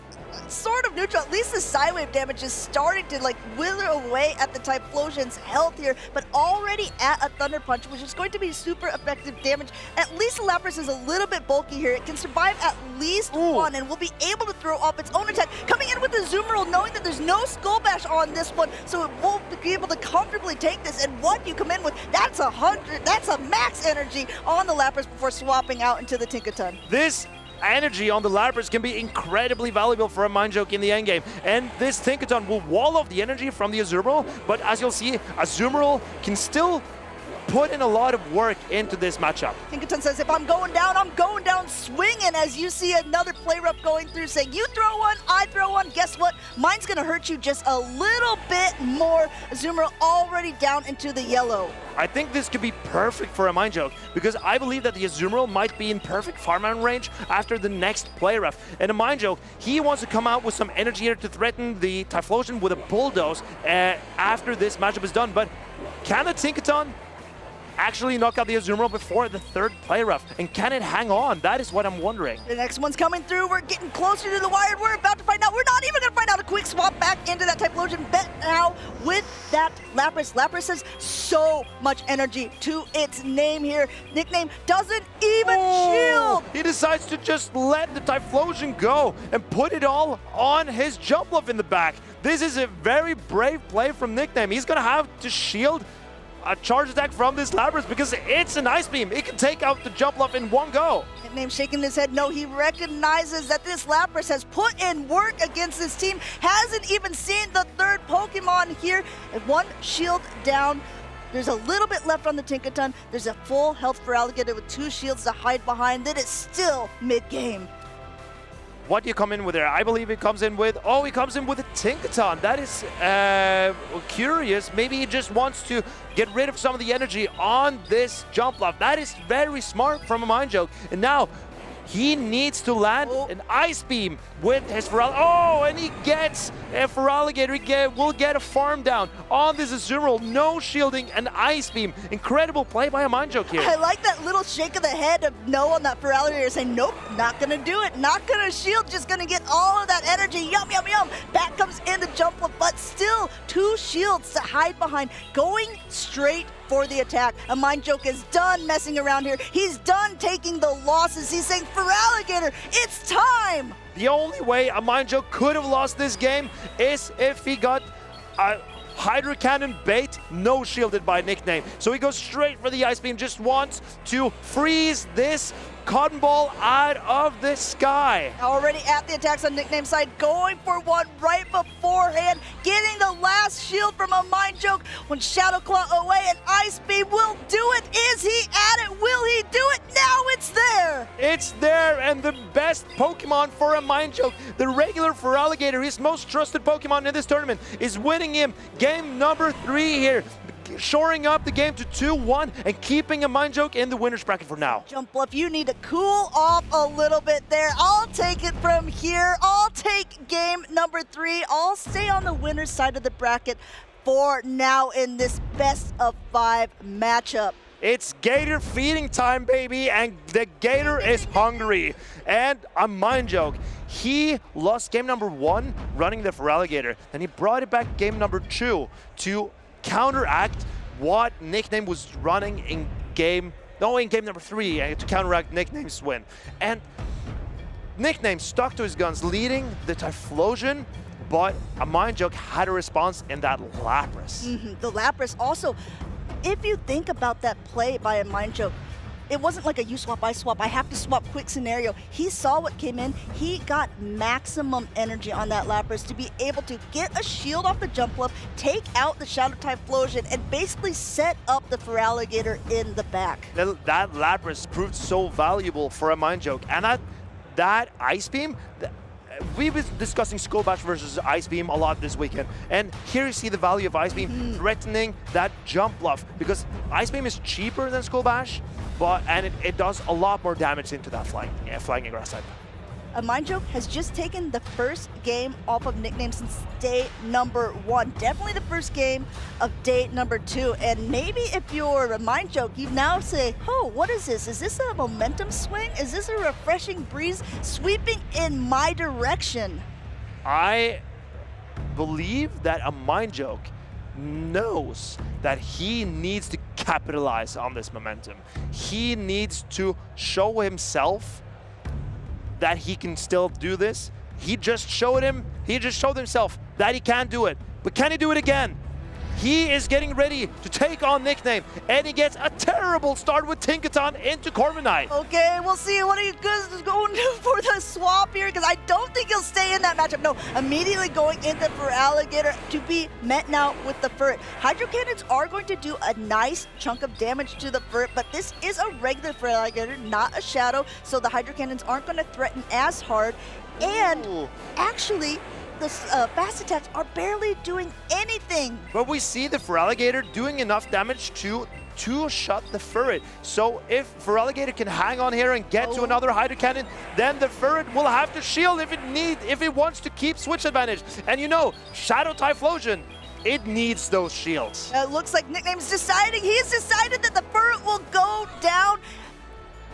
sort of neutral. At least the Psywave damage is starting to like wither away at the Typhlosion's health here, but already at a Thunder Punch, which is going to be super effective damage. At least the Lapras is a little bit bulky here. It can survive at least one and will be able to throw off its own attack. Coming in with the Zoomerl, knowing that there's no Skull Bash on this one, so it won't be able to comfortably take this. And what you come in with, that's 100, that's a max energy on the Lapras before swapping out into the Tinkaton. This energy on the Lapras can be incredibly valuable for AMindJoke in the endgame. And this Tinkaton will wall off the energy from the Azumarill, but as you'll see, Azumarill can still put in a lot of work into this matchup. Tinkaton says, if I'm going down swinging, as you see another play rough going through saying, you throw one, I throw one, guess what? Mine's gonna hurt you just a little bit more. Azumarill already down into the yellow. I think this could be perfect for AMindJoke because I believe that the Azumarill might be in perfect farm range after the next play rough. And AMindJoke, he wants to come out with some energy here to threaten the Typhlosion with a Bulldoze after this matchup is done. But can the Tinkaton actually knock out the Azumarill before the third play rough? And can it hang on? That is what I'm wondering. The next one's coming through. We're getting closer to the wire. We're about to find out. We're not even going to find out. A quick swap back into that Typhlosion. Bet now with that Lapras. Lapras has so much energy to its name here. Nickname doesn't even shield. He decides to just let the Typhlosion go and put it all on his Jumpluff in the back. This is a very brave play from Nickname. He's going to have to shield a charge attack from this Lapras because it's an Ice Beam. It can take out the Jumpluff in one go. Nickname shaking his head. No, he recognizes that this Lapras has put in work against this team. Hasn't even seen the third Pokemon here. And one shield down. There's a little bit left on the Tinkaton. There's a full health for Alligator with 2 shields to hide behind. Then it's still mid-game. What do you come in with there? I believe it comes in with, he comes in with a Tinkaton. That is curious. Maybe he just wants to get rid of some of the energy on this Jumpluff. That is very smart from AMindJoke. And now he needs to land an Ice Beam with his Feraligatr. And he gets a Feraligatr. He will get a farm down on this Azumarill. No shielding, an Ice Beam. Incredible play by AMindJoke here. I like that little shake of the head of no on that Feraligatr saying, nope, not gonna do it. Not gonna shield, just gonna get all of that energy. Yum, yum, yum. Back comes in the Jumpluff, but still 2 shields to hide behind. Going straight for the attack. AMindJoke is done messing around here. He's done taking the losses. He's saying, Feraligatr, it's time! The only way AMindJoke could have lost this game is if he got a Hydro Cannon bait, no shielded by Nickname. So he goes straight for the Ice Beam, just wants to freeze this Cotton Ball out of the sky. Already at the attacks on Nickname side, going for one right beforehand, getting the last shield from AMindJoke. When Shadow Claw away, and Ice Beam will do it. Is he at it? Will he do it? Now it's there. It's there, and the best Pokemon for AMindJoke, the regular Feraligatr, his most trusted Pokemon in this tournament, is winning him game number 3 here. Shoring up the game to 2-1 and keeping AMindJoke in the winner's bracket for now. Jumpluff, you need to cool off a little bit there. I'll take it from here. I'll take game number 3. I'll stay on the winner's side of the bracket for now in this best of 5 matchup. It's Gator feeding time, baby, and the Gator is hungry. And AMindJoke, he lost game number 1 running the Feraligatr. Then he brought it back game number 2 to counteract what Nickname was running in game number 3 to counteract Nickname's win. And Nickname stuck to his guns, leading the Typhlosion, but AMindJoke had a response in that Lapras. The Lapras also, if you think about that play by AMindJoke, it wasn't like a you swap, I swap, I have to swap quick scenario. He saw what came in. He got maximum energy on that Lapras to be able to get a shield off the Jumpluff, take out the Shadow Typhlosion, and basically set up the Feraligatr in the back. That Lapras proved so valuable for AMindJoke. And that Ice Beam, we've been discussing Skull Bash versus Ice Beam a lot this weekend, and here you see the value of Ice Beam threatening that Jumpluff, because Ice Beam is cheaper than Skull Bash, and it does a lot more damage into that flying grass type. AMindJoke has just taken the first game off of Nickname since day number 1. Definitely the first game of day number 2. And maybe if you're AMindJoke, you now say, oh, what is this? Is this a momentum swing? Is this a refreshing breeze sweeping in my direction? I believe that AMindJoke knows that he needs to capitalize on this momentum. He needs to show himself that he can still do this. He just showed himself that he can do it. But can he do it again? He is getting ready to take on Nickname, and he gets a terrible start with Tinkaton into Corviknight. Okay, we'll see what he is going to do for the swap here, because I don't think he'll stay in that matchup. No, immediately going into for Alligator to be met now with the Ferret. Hydro Cannons are going to do a nice chunk of damage to the Ferret, but this is a regular for Alligator, not a Shadow, so the Hydro Cannons aren't going to threaten as hard. And actually, the fast attacks are barely doing anything. But we see the Feraligatr doing enough damage to shut the Ferret. So if Feraligatr can hang on here and get to another Hydro Cannon, then the Ferret will have to shield if it wants to keep switch advantage. And you know, Shadow Typhlosion, it needs those shields. It looks like Nickname's deciding. He's decided that the Ferret will go down.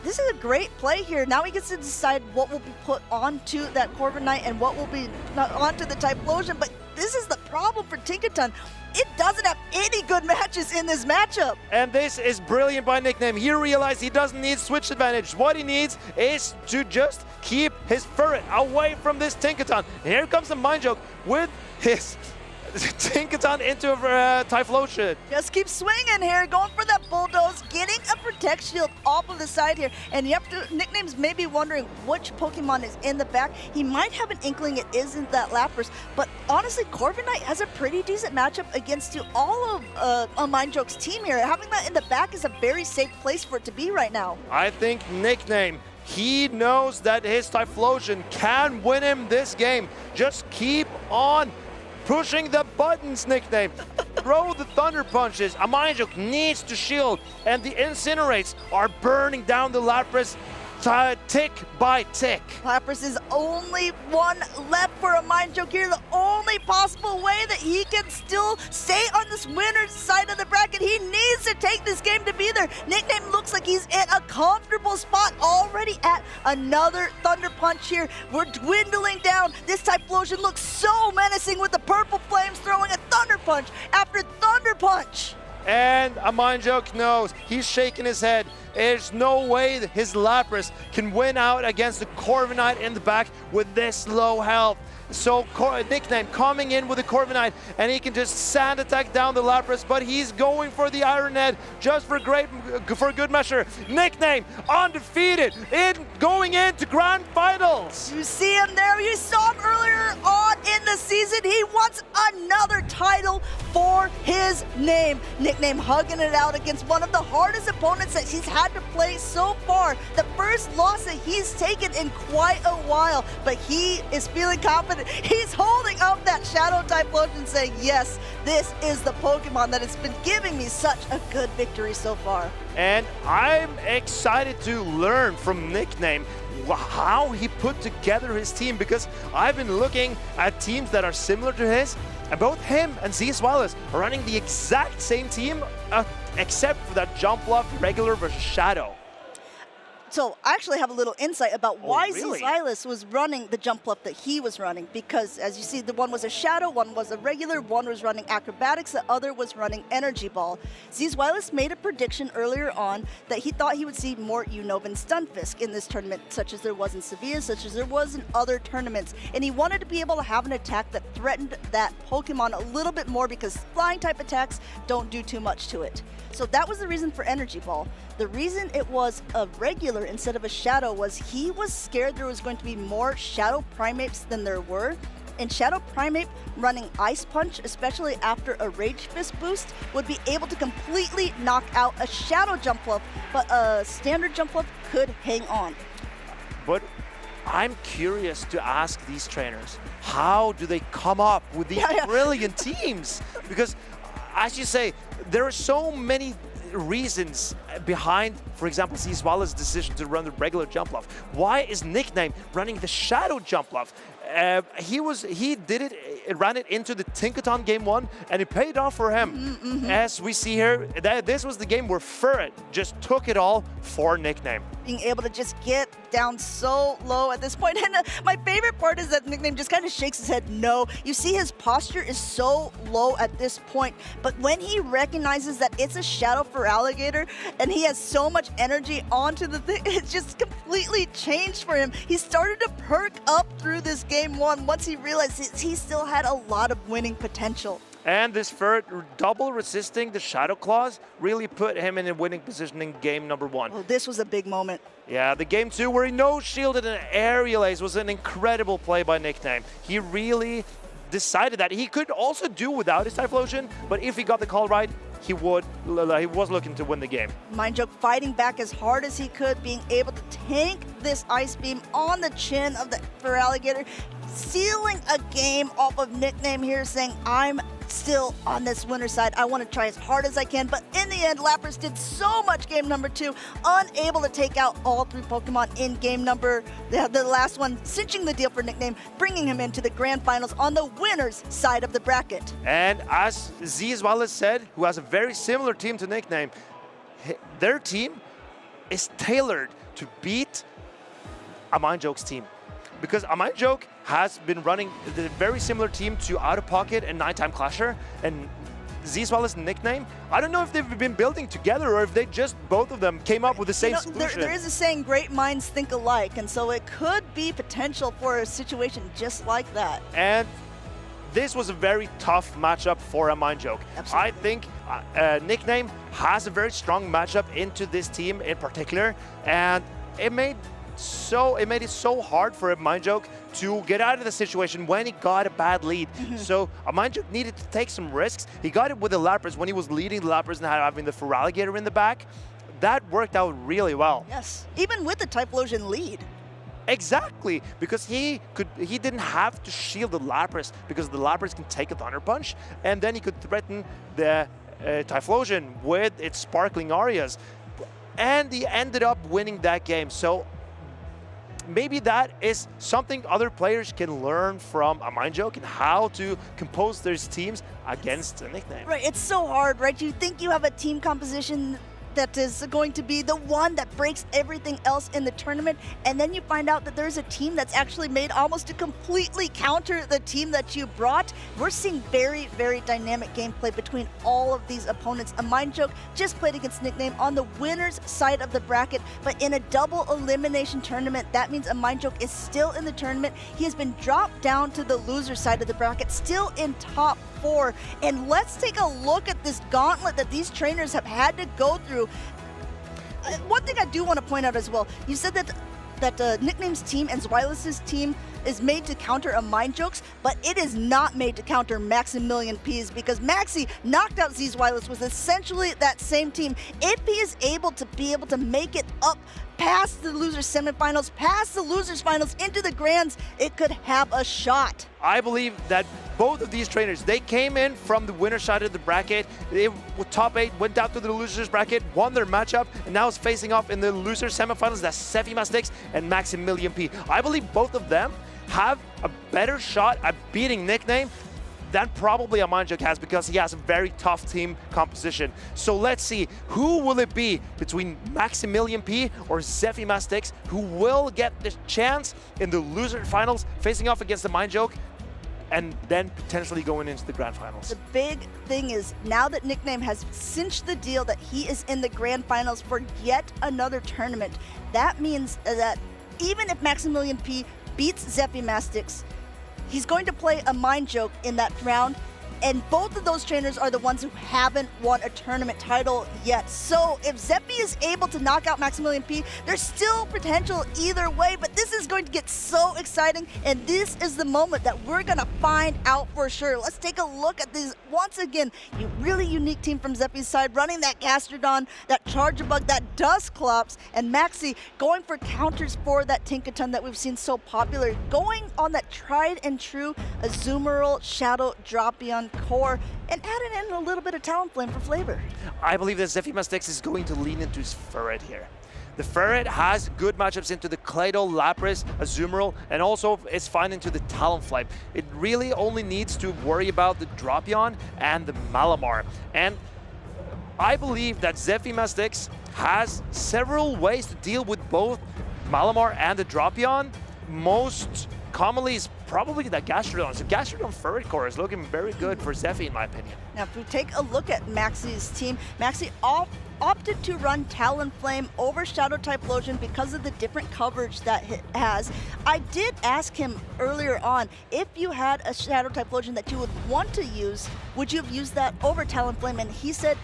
This is a great play here. Now he gets to decide what will be put onto that Corviknight and what will be onto the Typhlosion. But this is the problem for Tinkaton. It doesn't have any good matches in this matchup. And this is brilliant by Nickname. He realized he doesn't need switch advantage. What he needs is to just keep his Ferret away from this Tinkaton. And here comes AMindJoke with his Tinkaton into Typhlosion. Just keep swinging here, going for that bulldoze, getting a protect shield off of the side here. And you have to, Nickname's maybe wondering which Pokemon is in the back. He might have an inkling it isn't that Lapras, but honestly, Corviknight has a pretty decent matchup against all of AMindJoke's team here. Having that in the back is a very safe place for it to be right now. I think Nickname, he knows that his Typhlosion can win him this game. Just keep on pushing the buttons, Nickname. Throw the Thunder Punches. AMindJoke needs to shield, and the Incinerates are burning down the Lapras tick by tick. Lapras is only one left for AMindJoke here. The only possible way that he can still stay on this winner's side of the bracket. He needs to take this game to be there. Nickname looks like he's in a comfortable spot already at another Thunder Punch here. We're dwindling down. This Typhlosion looks so menacing with the purple flames throwing a Thunder Punch after Thunder Punch. And AMindJoke knows, he's shaking his head. There's no way that his Lapras can win out against the Corviknight in the back with this low health. So Nickname coming in with the Corviknight, and he can just sand attack down the Lapras, but he's going for the Iron Head just for good measure. Nickname undefeated going into Grand Finals. You see him there. You saw him earlier on in the season. He wants another title for his name. Nickname hugging it out against one of the hardest opponents that he's had to play so far. The first loss that he's taken in quite a while, but he is feeling confident. He's holding up that Shadow Typhlosion saying, yes, this is the Pokemon that has been giving me such a good victory so far. And I'm excited to learn from Nickname how he put together his team, because I've been looking at teams that are similar to his, and both him and Zzweilous are running the exact same team, except for that jump bluff regular versus Shadow. So I actually have a little insight about why Zzweilous was running the jump bluff that he was running, because as you see, the one was a Shadow, one was a regular, one was running Acrobatics, the other was running Energy Ball. Zzweilous made a prediction earlier on that he thought he would see more Unova and Stunfisk in this tournament, such as there was in Seville, such as there was in other tournaments, and he wanted to be able to have an attack that threatened that Pokemon a little bit more, because flying type attacks don't do too much to it. So that was the reason for Energy Ball. The reason it was a regular instead of a Shadow was he was scared there was going to be more Shadow Primates than there were. And Shadow Primate running Ice Punch, especially after a Rage Fist boost, would be able to completely knock out a Shadow Jump Bluff, but a standard Jump Bluff could hang on. But I'm curious to ask these trainers, how do they come up with these brilliant teams? Because, as you say, there are so many reasons behind, for example, Zzweilous' decision to run the regular jump loft? Why is Nickname running the shadow jump loft? He ran it into the Tinkaton game 1, and it paid off for him. As we see here, this was the game where Furret just took it all for Nickname. Being able to just get down so low at this point. And my favorite part is that Nickname just kind of shakes his head no. You see his posture is so low at this point, but when he recognizes that it's a shadow for Alligator and he has so much energy onto the thing, it just completely changed for him. He started to perk up through this game 1 once he realized he still had a lot of winning potential. And this Furret double resisting the Shadow Claws really put him in a winning position in game number 1. Well, this was a big moment. Yeah, the game 2 where he no-shielded an aerial ace was an incredible play by Nickname. He really decided that he could also do without his Typhlosion, but if he got the call right, he was looking to win the game. AMindJoke fighting back as hard as he could, being able to tank this Ice Beam on the chin of the Alligator, sealing a game off of Nickname here, saying, I'm still on this winner side. I want to try as hard as I can, but in the end, Lapras did so much game number 2, unable to take out all 3 Pokemon in game number, the last one, cinching the deal for Nickname, bringing him into the grand finals on the winner's side of the bracket. And as Zzweilous said, who has a very similar team to Nickname, their team is tailored to beat AMindJoke's team. Because AMindJoke has been running the very similar team to Out of Pocket and Nighttime Clasher, and Zzweilous and Nickname, I don't know if they've been building together or if they just, both of them, came up with the same solution. There is a saying, great minds think alike, and so it could be potential for a situation just like that. And this was a very tough matchup for AMindJoke. I think Nickname has a very strong matchup into this team in particular, and it made it so hard for AMindJoke to get out of the situation when he got a bad lead. So AMindJoke needed to take some risks. He got it with the Lapras when he was leading the Lapras and having the Feraligatr in the back. That worked out really well. Yes, even with the Typhlosion lead. Exactly, because he didn't have to shield the Lapras because the Lapras can take a Thunder Punch, and then he could threaten the Typhlosion with its Sparkling Arias. And he ended up winning that game. So maybe that is something other players can learn from AMindJoke and how to compose their teams against a Nickname. Right, it's so hard, right? You think you have a team composition that is going to be the one that breaks everything else in the tournament, and then you find out that there's a team that's actually made almost to completely counter the team that you brought. We're seeing very, very dynamic gameplay between all of these opponents. AMindJoke just played against Nickname on the winner's side of the bracket, but in a double elimination tournament, that means AMindJoke is still in the tournament. He has been dropped down to the loser side of the bracket, still in top 4. And let's take a look at this gauntlet that these trainers have had to go through. One thing I do want to point out as well, you said that Nickname's team and Zzweilous' team is made to counter AMindJoke's, but it is not made to counter Maximilian P's, because Maxi knocked out Zzweilous with essentially that same team. If he is able to make it up past the losers semifinals, past the losers finals, into the grands, it could have a shot. I believe that both of these trainers, they came in from the winner side of the bracket. They were top 8, went down to the losers bracket, won their matchup, and now is facing off in the losers semifinals. That's Zephy Mastics and Maximilian P. I believe both of them have a better shot at beating Nickname than probably AMindJoke has, because he has a very tough team composition. So let's see, who will it be between Maximilian P or Zephy Mastics who will get the chance in the loser finals facing off against AMindJoke and then potentially going into the grand finals? The big thing is, now that Nickname has cinched the deal that he is in the grand finals for yet another tournament, that means that even if Maximilian P beats Zephy Mastics, he's going to play AMindJoke in that round, and both of those trainers are the ones who haven't won a tournament title yet. So if Zephy is able to knock out Maximilian P, there's still potential either way, but this is going to get so exciting, and this is the moment that we're gonna find out for sure. Let's take a look at these, once again, a really unique team from Zephy's side, running that Gastrodon, that Charjabug, that Dusclops, and Maxi going for counters for that Tinkaton that we've seen so popular, going on that tried and true Azumarill Shadow Dropion G1 core and added in a little bit of Talonflame for flavor. I believe that Zephy Mastics is going to lean into his Ferret here. The Ferret has good matchups into the Claydol, Lapras, Azumarill, and also is fine into the Talonflame. It really only needs to worry about the Drapion and the Malamar. And I believe that Zephy Mastics has several ways to deal with both Malamar and the Drapion. Most commonly is probably the Gastrodon. So Gastrodon Ferret core is looking very good for Zephy in my opinion. Now if we take a look at Maxi's team, Maxi opted to run Talonflame over Shadow Typhlosion because of the different coverage that it has. I did ask him earlier on, if you had a Shadow Typhlosion that you would want to use, would you have used that over Talonflame? And he said,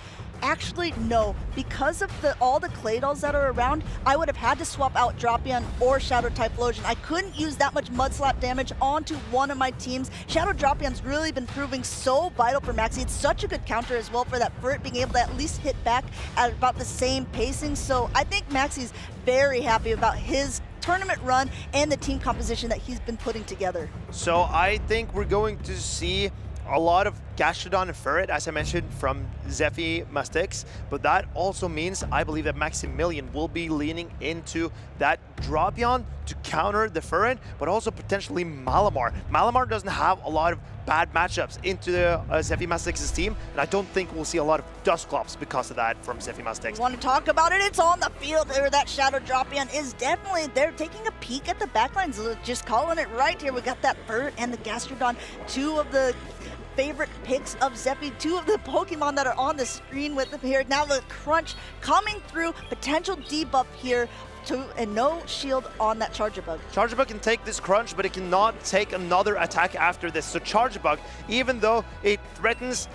actually, no. Because of all the Claydols that are around, I would have had to swap out Drapion or Shadow Typhlosion. I couldn't use that much Mud Slap damage onto one of my teams. Shadow Drapion's really been proving so vital for Maxi. It's such a good counter as well for that Ferret being able to at least hit back at about the same pacing. So I think Maxi's very happy about his tournament run and the team composition that he's been putting together. So I think we're going to see a lot of Gastrodon and Ferret, as I mentioned, from Zephy Mastics, but that also means I believe that Maximilian will be leaning into that Drapion to counter the Ferret, but also potentially Malamar. Malamar doesn't have a lot of bad matchups into Zephy Mastics' team, and I don't think we'll see a lot of Dusclops because of that from Zephy Mastics. Want to talk about it? It's on the field where that Shadow Drapion is definitely there, taking a peek at the backlines, just calling it right here. We got that Ferret and the Gastrodon, two of the favorite picks of Zephy, two of the Pokemon that are on the screen with him here. Now the Crunch coming through, potential debuff here, and no shield on that Charjabug. Charjabug can take this Crunch, but it cannot take another attack after this. So Charjabug, even though it threatens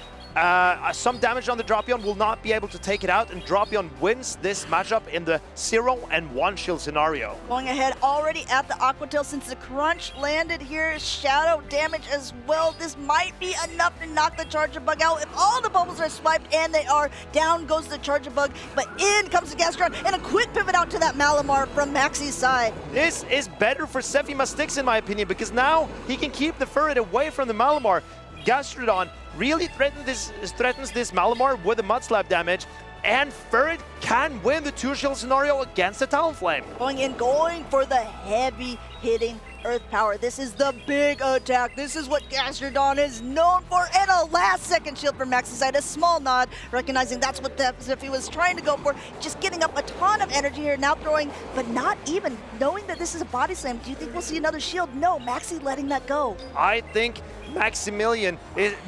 some damage on the Drapion, will not be able to take it out, and Drapion wins this matchup in the 0 and 1 shield scenario. Going ahead already at the Aqua Tail, since the Crunch landed here, Shadow damage as well. This might be enough to knock the Charjabug out if all the bubbles are swiped, and they are. Down goes the Charjabug, but in comes the Gastrodon, and a quick pivot out to that Malamar from Maxi's side. This is better for Zephy Mastics in my opinion, because now he can keep the Ferret away from the Malamar. Gastrodon really threatens this Malamar with the Mud Slap damage, and Ferret can win the 2-shield scenario against the Talonflame. Going for the heavy hitting Earth Power. This is the big attack. This is what Gastrodon is known for, and a last-second shield from Maxi's side. A small nod, recognizing that's what Zephy was trying to go for. Just getting up a ton of energy here, now throwing, but not even knowing that this is a body slam. Do you think we'll see another shield? No, Maxi letting that go. I think Maximilian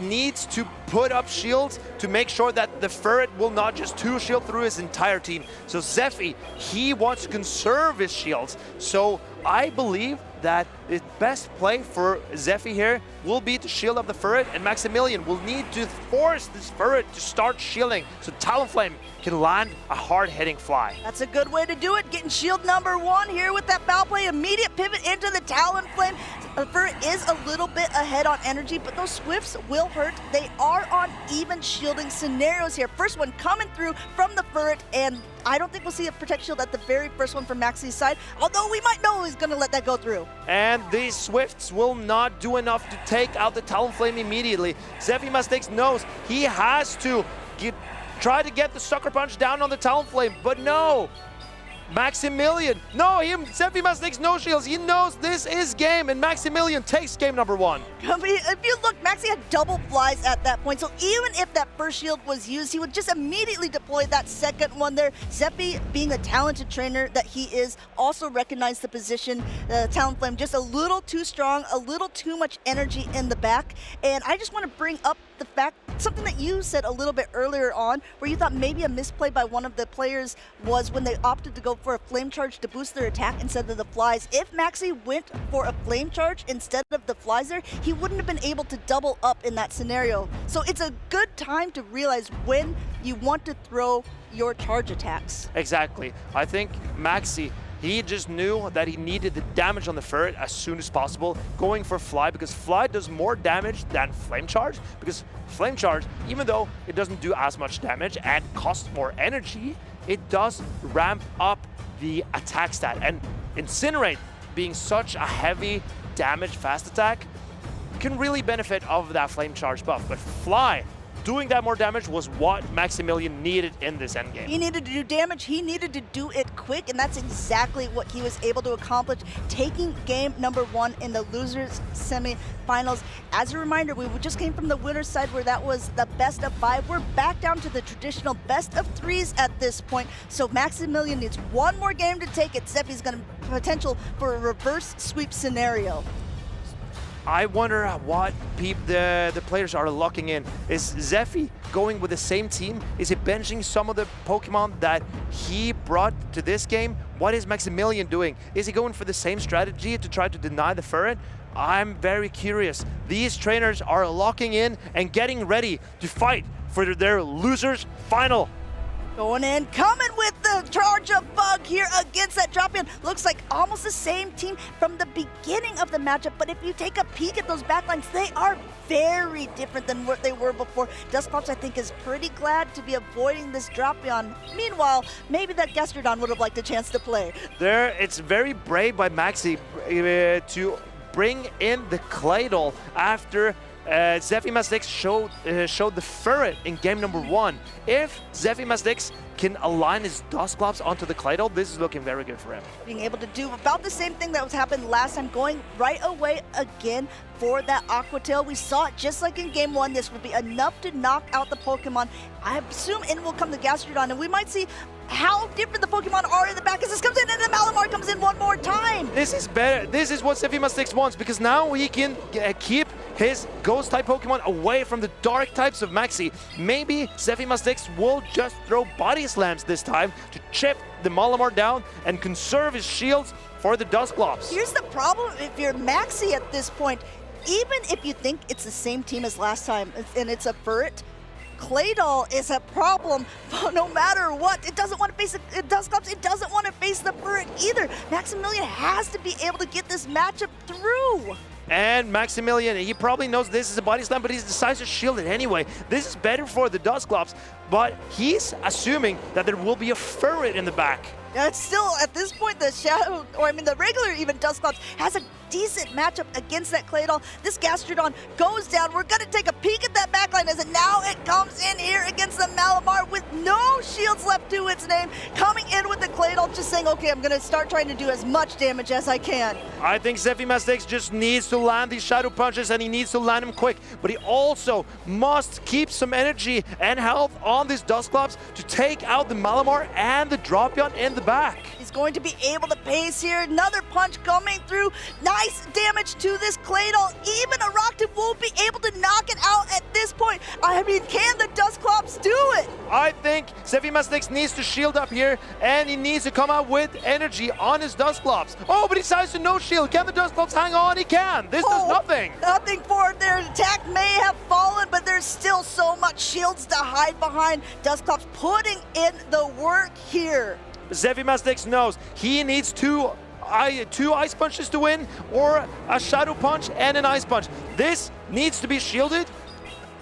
needs to put up shields to make sure that the Ferret will not just 2-shield through his entire team. So Zephy, he wants to conserve his shields. So I believe that the best play for Zephy here will be to shield up the Ferret, and Maximilian will need to force this Ferret to start shielding so Talonflame can land a hard-hitting fly. That's a good way to do it. Getting shield number 1 here with that foul play. Immediate pivot into the Talonflame. The Ferret is a little bit ahead on energy, but those Swifts will hurt. They are on even shielding scenarios here. First one coming through from the Ferret, and I don't think we'll see a Protect Shield at the very first one from Maxi's side, although we might know he's going to let that go through. And these Swifts will not do enough to take out the Talonflame immediately. Zephy Mastics knows he has to try to get the Sucker Punch down on the Talonflame, but no. Maximilian, Zephy Mastics no shields. He knows this is game, and Maximilian takes game number 1. If you look, Maxi had double flies at that point, so even if that first shield was used, he would just immediately deploy that second one there. Zephy, being a talented trainer that he is, also recognized the position. Talonflame just a little too strong, a little too much energy in the back, and I just want to bring up the fact, something that you said a little bit earlier on, where you thought maybe a misplay by one of the players was when they opted to go for a Flame Charge to boost their attack instead of the flies. If Maxi went for a Flame Charge instead of the flies there, he wouldn't have been able to double up in that scenario. So it's a good time to realize when you want to throw your charge attacks. Exactly. I think Maxi, he just knew that he needed the damage on the Ferret as soon as possible, going for Fly, because Fly does more damage than Flame Charge, because Flame Charge, even though it doesn't do as much damage and costs more energy, it does ramp up the attack stat. And Incinerate, being such a heavy damage fast attack, can really benefit of that flame charge buff. But Fly doing that more damage was what Maximilian needed in this endgame. He needed to do damage, he needed to do it quick, and that's exactly what he was able to accomplish, taking game number 1 in the losers semi-finals. As a reminder, we just came from the winner's side where that was the best of 5. We're back down to the traditional best of 3s at this point, so Maximilian needs one more game to take it. Zephy's gonna potential for a reverse sweep scenario. I wonder what the players are locking in. Is Zephy going with the same team? Is he benching some of the Pokemon that he brought to this game? What is Maximilian doing? Is he going for the same strategy to try to deny the Ferret? I'm very curious. These trainers are locking in and getting ready to fight for their losers final. Going in, coming with the charge of bug here against that drop-in. Looks like almost the same team from the beginning of the matchup, but if you take a peek at those backlines, they are very different than what they were before. Dusclops, I think, is pretty glad to be avoiding this drop-in. Meanwhile, maybe that Gastrodon would have liked a chance to play. It's very brave by Maxi to bring in the Claydol after Zephy Mastics showed the Ferret in game number 1. If Zephy Mastics can align his Dusclops onto the Claydol, this is looking very good for him. Being able to do about the same thing that was happened last time, going right away again for that Aqua Tail. We saw it just like in game 1. This will be enough to knock out the Pokemon. I assume in will come the Gastrodon, and we might see how different the Pokemon are in the back as this comes in, and the Malamar comes in one more time. This is better. This is what Zephy Mastics wants, because now he can keep his Ghost-type Pokemon away from the Dark types of Maxi. Maybe Zephy Mastics will just throw Body Slams this time to chip the Malamar down and conserve his shields for the Dusclops. Here's the problem if you're Maxi at this point. Even if you think it's the same team as last time and it's a Ferret, Claydol is a problem no matter what. It doesn't want to face the Dusclops. It doesn't want to face the Ferret either. Maximilian has to be able to get this matchup through. And Maximilian, he probably knows this is a Body Slam, but he decides to shield it anyway. This is better for the Dusclops, but he's assuming that there will be a Ferret in the back. Yeah, it's still, at this point, the Shadow, or I mean the regular even Dusclops has a decent matchup against that Claydol. This Gastrodon goes down. We're going to take a peek at that backline as now it comes in here against the Malamar with no shields left to its name. Coming in with the Claydol, just saying, okay, I'm going to start trying to do as much damage as I can. I think Zephy Mastics just needs to land these Shadow Punches, and he needs to land them quick. But he also must keep some energy and health on these Dusclops to take out the Malamar and the Dropion in the back. He's going to be able to pace here. Another punch coming through. Nice damage to this Claydol. Even a Rock Tip won't be able to knock it out at this point. I mean, can the Dusclops do it? I think Zephy Mastics needs to shield up here, and he needs to come out with energy on his Dusclops. Oh, but he decides to no shield. Can the Dusclops hang on? He can. This does nothing. Nothing for it. Their attack may have fallen, but there's still so much shields to hide behind. Dusclops putting in the work here. Zephy Mastics knows he needs two Ice Punches to win, or a Shadow Punch and an Ice Punch. This needs to be shielded.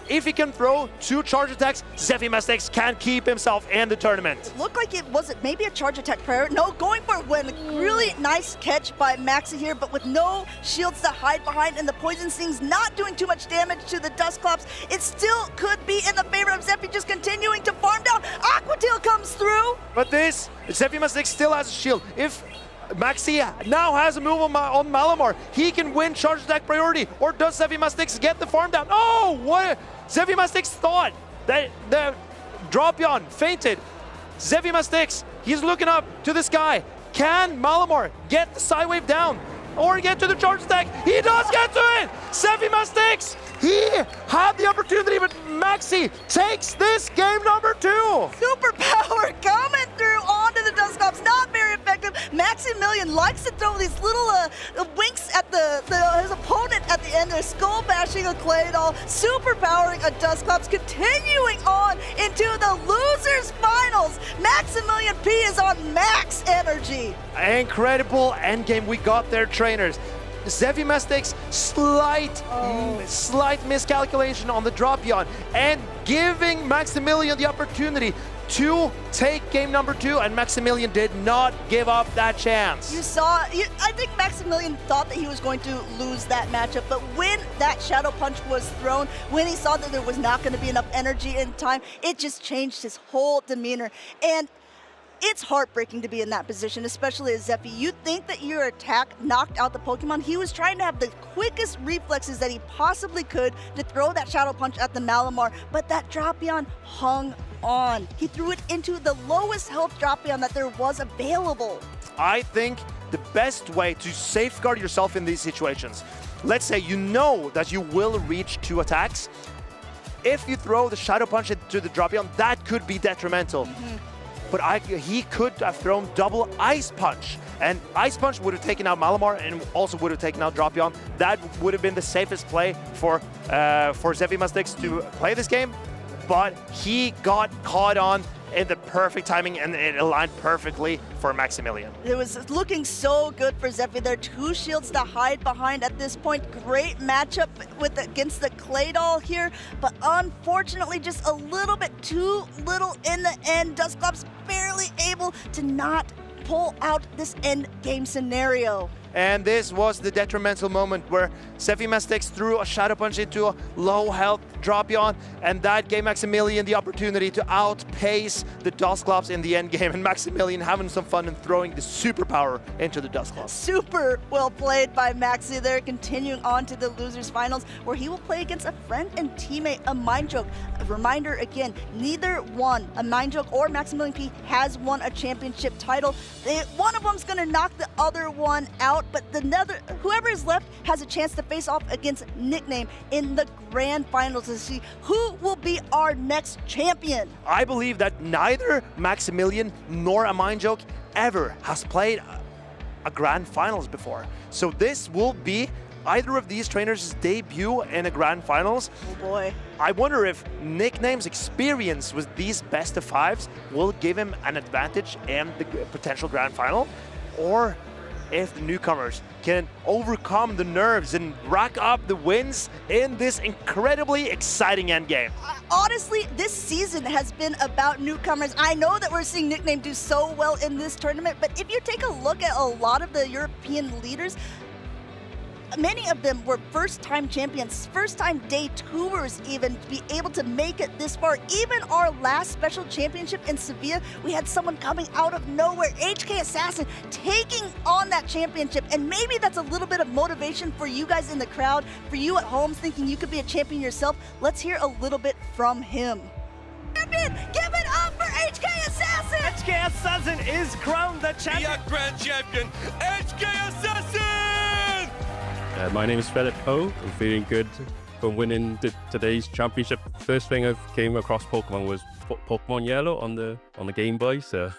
If he can throw 2 charge attacks, Zephy Mastics can keep himself in the tournament. It looked like it was maybe a charge attack prayer. No, going for it when really nice catch by Maxi here, but with no shields to hide behind and the Poison Sting's not doing too much damage to the Dusclops, it still could be in the favor of Zephy just continuing to farm down. Aqua Tail comes through. But this, Zephy Mastics still has a shield. If Maxi now has a move on Malamar, he can win charge attack priority. Or does Zephy Mastics get the farm down? Oh, what? Zephy Mastics thought that the Dropion fainted. Zephy Mastics, he's looking up to the sky. Can Malamar get the Psywave down or get to the charge attack? He does get to it! Zephy Mastics, he had the opportunity, but Maxi takes this game number 2. Superpower coming through onto the Dusclops, not very effective. Maximilian likes to throw these little winks at his opponent at the end. They're skull bashing a Claydol, superpowering a Dusclops, continuing on into the losers finals. Maximilian P is on max energy. Incredible endgame we got there, trainers. Zephy Mastics, slight miscalculation on the Dropion, and giving Maximilian the opportunity to take game number 2, and Maximilian did not give up that chance. You saw, I think Maximilian thought that he was going to lose that matchup, but when that Shadow Punch was thrown, when he saw that there was not going to be enough energy in time, it just changed his whole demeanor. And it's heartbreaking to be in that position, especially as Zephy. You think that your attack knocked out the Pokemon. He was trying to have the quickest reflexes that he possibly could to throw that Shadow Punch at the Malamar, but that Drapion hung on. He threw it into the lowest health Drapion that there was available. I think the best way to safeguard yourself in these situations, let's say you know that you will reach 2 attacks. If you throw the Shadow Punch into the Drapion, that could be detrimental. But he could have thrown double Ice Punch. And Ice Punch would have taken out Malamar and also would have taken out Drapion. That would have been the safest play for Zephy Mastics to play this game. But he got caught on in the perfect timing, and it aligned perfectly for Maximilian. It was looking so good for Zephy. There are 2 shields to hide behind at this point. Great matchup against the Clay Doll here, but unfortunately just a little bit too little in the end. Dusclops barely able to not pull out this end game scenario. And this was the detrimental moment where Zephy Mastics threw a Shadow Punch into a low health Drapion, and that gave Maximilian the opportunity to outpace the Dusclops in the end game, and Maximilian having some fun and throwing the superpower into the Dusclops. Super well played by Maxi there, continuing on to the losers finals, where he will play against a friend and teammate, AMindJoke. A reminder again, neither one, AMindJoke or Maximilian P, has won a championship title. One of them's gonna knock the other one out, but whoever is left has a chance to face off against Nickname in the grand finals to see who will be our next champion. I believe that neither Maximilian nor AMindJoke ever has played a grand finals before. So this will be either of these trainers' debut in a grand finals. Oh boy. I wonder if Nickname's experience with these best of 5s will give him an advantage in the potential grand final, or if the newcomers can overcome the nerves and rack up the wins in this incredibly exciting endgame. Honestly, this season has been about newcomers. I know that we're seeing Nickname do so well in this tournament, but if you take a look at a lot of the European leaders, many of them were first-time champions, first-time day tours even, to be able to make it this far. Even our last special championship in Seville, we had someone coming out of nowhere, HK Assassin, taking on that championship. And maybe that's a little bit of motivation for you guys in the crowd, for you at home thinking you could be a champion yourself. Let's hear a little bit from him. Champion, give it up for HK Assassin! HK Assassin is crowned the champion. The grand champion, HK Assassin! My name is Philip Ho. I'm feeling good from winning today's championship. First thing I came across Pokemon was Pokemon Yellow on the Game Boy, so,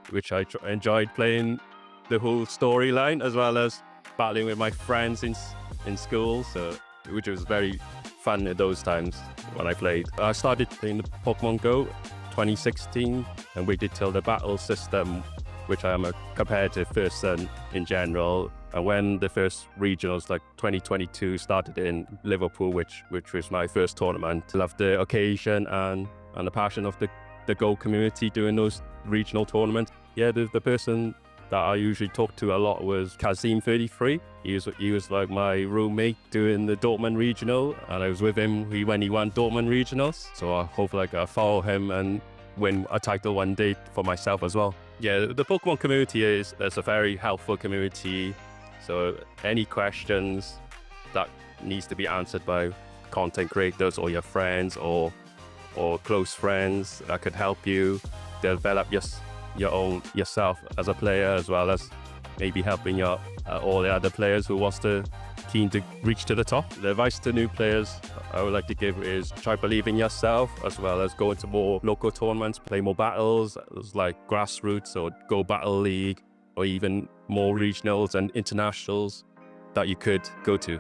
which I enjoyed playing the whole storyline as well as battling with my friends in school, so which was very fun at those times when I played. I started playing the Pokemon Go 2016 and waited till the battle system, which I am a competitive person in general. And when the first regionals, like 2022, started in Liverpool, which was my first tournament, I loved the occasion and the passion of the Go community doing those regional tournaments. Yeah, the person that I usually talk to a lot was Kazim33. He was like my roommate doing the Dortmund regional, and I was with him when he won Dortmund regionals. So I hope like I follow him and win a title one day for myself as well. Yeah, the Pokemon community is a very helpful community. So any questions that needs to be answered by content creators or your friends or close friends that could help you develop yourself as a player, as well as maybe helping all the other players who keen to reach to the top. The advice to new players I would like to give is try believe in yourself, as well as go into more local tournaments, play more battles like grassroots or Go Battle League, or even more regionals and internationals that you could go to.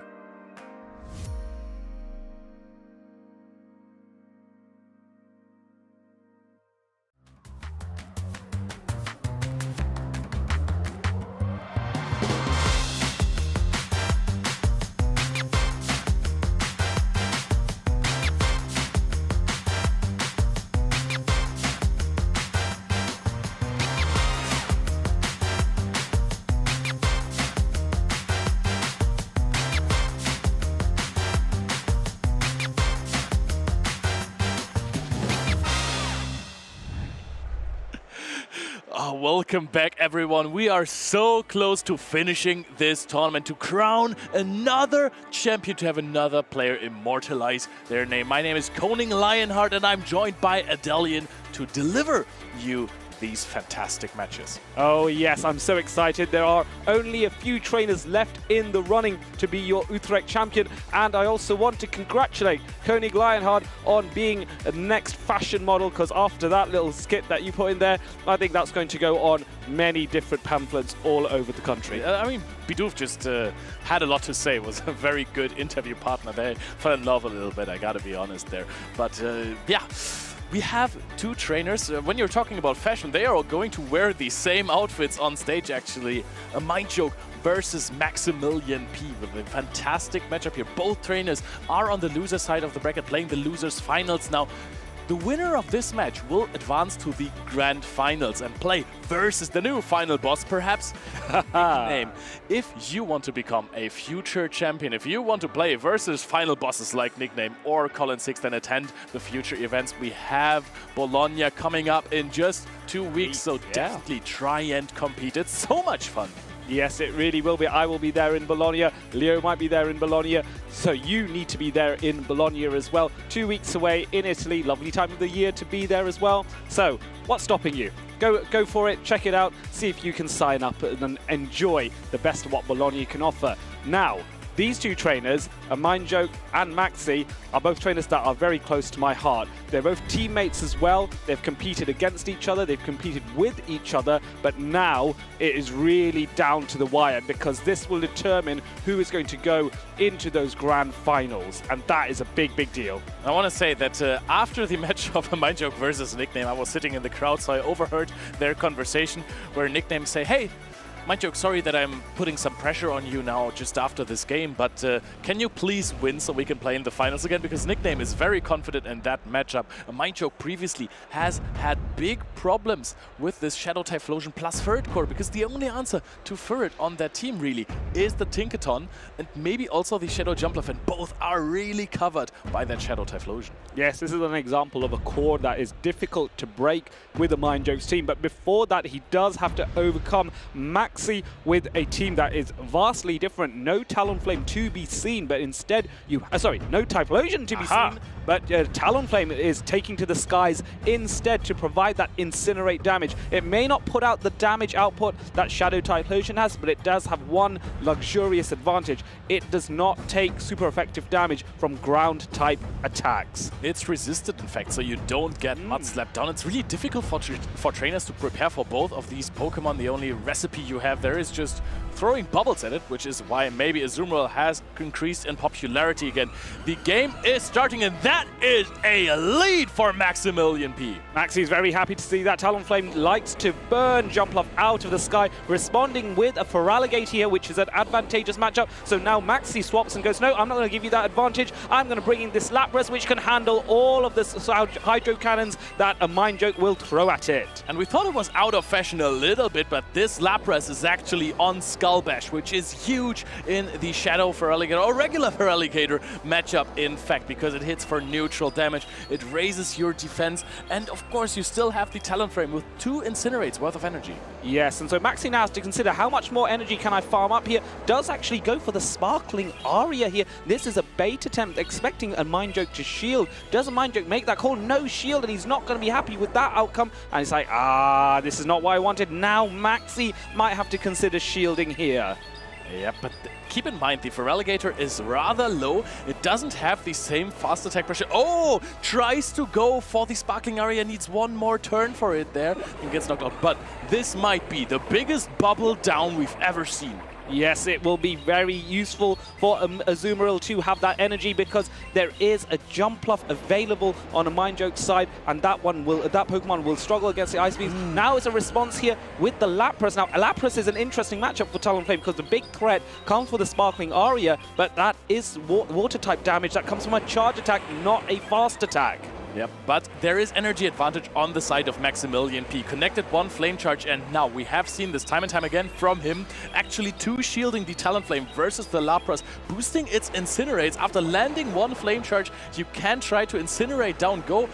Welcome back, everyone. We are so close to finishing this tournament, to crown another champion, to have another player immortalize their name. My name is Koning Lionheart, and I'm joined by Adelian to deliver you these fantastic matches. Oh yes, I'm so excited. There are only a few trainers left in the running to be your Utrecht champion, and I also want to congratulate Koning Lionheart on being the next fashion model, because after that little skit that you put in there, I think that's going to go on many different pamphlets all over the country. I mean, Bidoof just had a lot to say, was a very good interview partner there. Fell in love a little bit, I gotta be honest there. But yeah. We have two trainers. When you're talking about fashion, they are all going to wear the same outfits on stage, actually. AMindJoke versus Maximilian P with a fantastic matchup here. Both trainers are on the loser side of the bracket, playing the losers finals now. The winner of this match will advance to the grand finals and play versus the new final boss, perhaps. Nickname. If you want to become a future champion, if you want to play versus final bosses like Nickname or Colin Six, then attend the future events. We have Bologna coming up in just 2 weeks, so definitely try and compete. It's so much fun. Yes, it really will be. I will be there in Bologna. Leo might be there in Bologna. So you need to be there in Bologna as well. 2 weeks away in Italy. Lovely time of the year to be there as well. So what's stopping you? Go for it. Check it out. See if you can sign up and enjoy the best of what Bologna can offer. Now, these two trainers, AMindJoke and Maxi, are both trainers that are very close to my heart. They're both teammates as well. They've competed against each other. They've competed with each other. But now it is really down to the wire, because this will determine who is going to go into those grand finals. And that is a big, big deal. I want to say that after the match of AMindJoke versus Nickname, I was sitting in the crowd, so I overheard their conversation where Nickname say, "Hey, AMindJoke, sorry that I'm putting some pressure on you now just after this game, but can you please win so we can play in the finals again?" Because Nickname is very confident in that matchup. AMindJoke previously has had big problems with this Shadow Typhlosion plus Ferret core, because the only answer to Ferret on that team really is the Tinkaton and maybe also the Shadow Jumpluff, and both are really covered by that Shadow Typhlosion. Yes, this is an example of a core that is difficult to break with AMindJoke's team, but before that he does have to overcome Maxi with a team that is vastly different. No Talonflame to be seen, but instead you... sorry, no Typhlosion to be seen, but Talonflame is taking to the skies instead to provide that Incinerate damage. It may not put out the damage output that Shadow Typhlosion has, but it does have one luxurious advantage. It does not take super effective damage from ground type attacks. It's resisted, in fact, so you don't get Mud slapped down. It's really difficult for trainers to prepare for both of these Pokemon. The only recipe you have there is just throwing bubbles at it, which is why maybe Azumarill has increased in popularity again. The game is starting, and that is a lead for Maximilian P. Maxi is very happy to see that. Talonflame likes to burn Jumpluff out of the sky, responding with a Feraligatr here, which is an advantageous matchup. So now Maxi swaps and goes, no, I'm not going to give you that advantage. I'm going to bring in this Lapras, which can handle all of the Hydro Cannons that AMindJoke will throw at it. And we thought it was out of fashion a little bit, but this Lapras is actually on Skull Bash, which is huge in the Shadow Feraligatr or regular Feraligatr matchup, in fact, because it hits for neutral damage, it raises your defense, and of course you still have the Talonflame with 2 Incinerates worth of energy. Yes, and so Maxi now has to consider how much more energy can I farm up here. Does actually go for the Sparkling Aria here. This is a bait attempt, expecting AMindJoke to shield. Does AMindJoke make that call? No shield, and he's not going to be happy with that outcome. And he's like, this is not what I wanted. Now Maxi might have to consider shielding here. Yeah, but keep in mind, the Feraligatr is rather low. It doesn't have the same fast attack pressure. Oh, tries to go for the Sparkling Aria, needs one more turn for it there and gets knocked out. But this might be the biggest bubble down we've ever seen. Yes, it will be very useful for Azumarill to have that energy, because there is a Jumpluff available on AMindJoke's side, and that Pokemon will struggle against the Ice Beams. Now it's a response here with the Lapras. Now, Lapras is an interesting matchup for Talonflame, because the big threat comes for the Sparkling Aria, but that is water-type damage that comes from a charge attack, not a fast attack. Yep, but there is energy advantage on the side of Maximilian P. Connected 1 Flame Charge, and now we have seen this time and time again from him. Actually 2 shielding the Talonflame versus the Lapras, boosting its Incinerates. After landing 1 Flame Charge, you can try to Incinerate down, go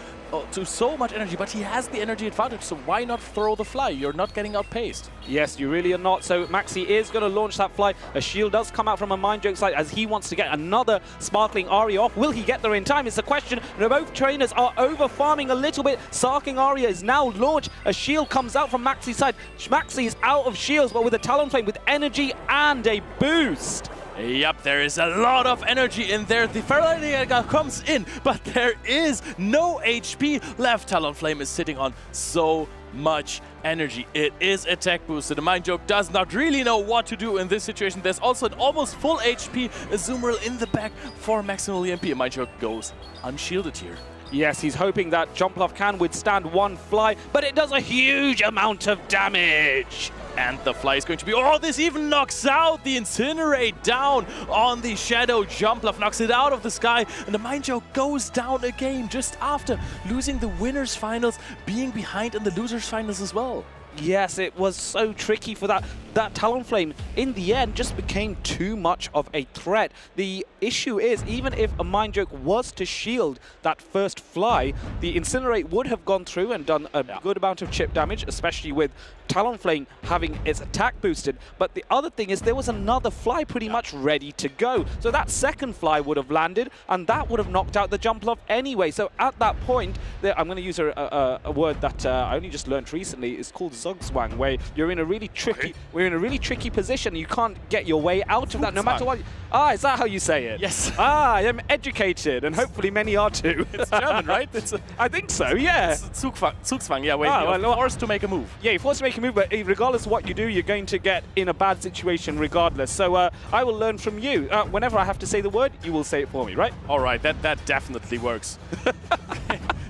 to so much energy, but he has the energy advantage, so why not throw the fly? You're not getting outpaced. Yes, you really are not. So Maxi is going to launch that fly. A shield does come out from AMindJoke side as he wants to get another sparkling Aria off. Will he get there in time? It's the question. Both trainers are over farming a little bit. Sarking Aria is now launched. A shield comes out from Maxi's side. Maxi is out of shields, but with a Talonflame with energy and a boost. Yep, there is a lot of energy in there. The Feraligatr comes in, but there is no HP left. Talonflame is sitting on so much energy. It is attack boosted. AMindJoke does not really know what to do in this situation. There's also an almost full HP Zzweilous in the back for Maximilian P. AMindJoke goes unshielded here. Yes, he's hoping that Jumpluff can withstand one fly, but it does a huge amount of damage. And the fly is going to be... Oh, this even knocks out the Incinerate down on the Shadow. Jumpluff knocks it out of the sky. And AMindJoke goes down again just after losing the winners finals, being behind in the losers finals as well. Yes, it was so tricky for that. That Talonflame, in the end, just became too much of a threat. The issue is, even if AMindJoke was to shield that first fly, the Incinerate would have gone through and done a good amount of chip damage, especially with Talonflame having its attack boosted. But the other thing is there was another fly pretty much ready to go. So that second fly would have landed, and that would have knocked out the Jumpluff anyway. So at that point, I'm going to use a word that I only just learned recently. It's called Zugzwang, where you're in a really tricky... We're in a really tricky position. You can't get your way out of that, no matter what. Ah, is that how you say it? Yes. Ah, I am educated, and hopefully many are too. It's German, right? I think so, yeah. It's Zugzwang, yeah, where you're forced to make a move. Yeah, you're forced to make a move, but regardless of what you do, you're going to get in a bad situation regardless. So I will learn from you. Whenever I have to say the word, you will say it for me, right? All right, that definitely works.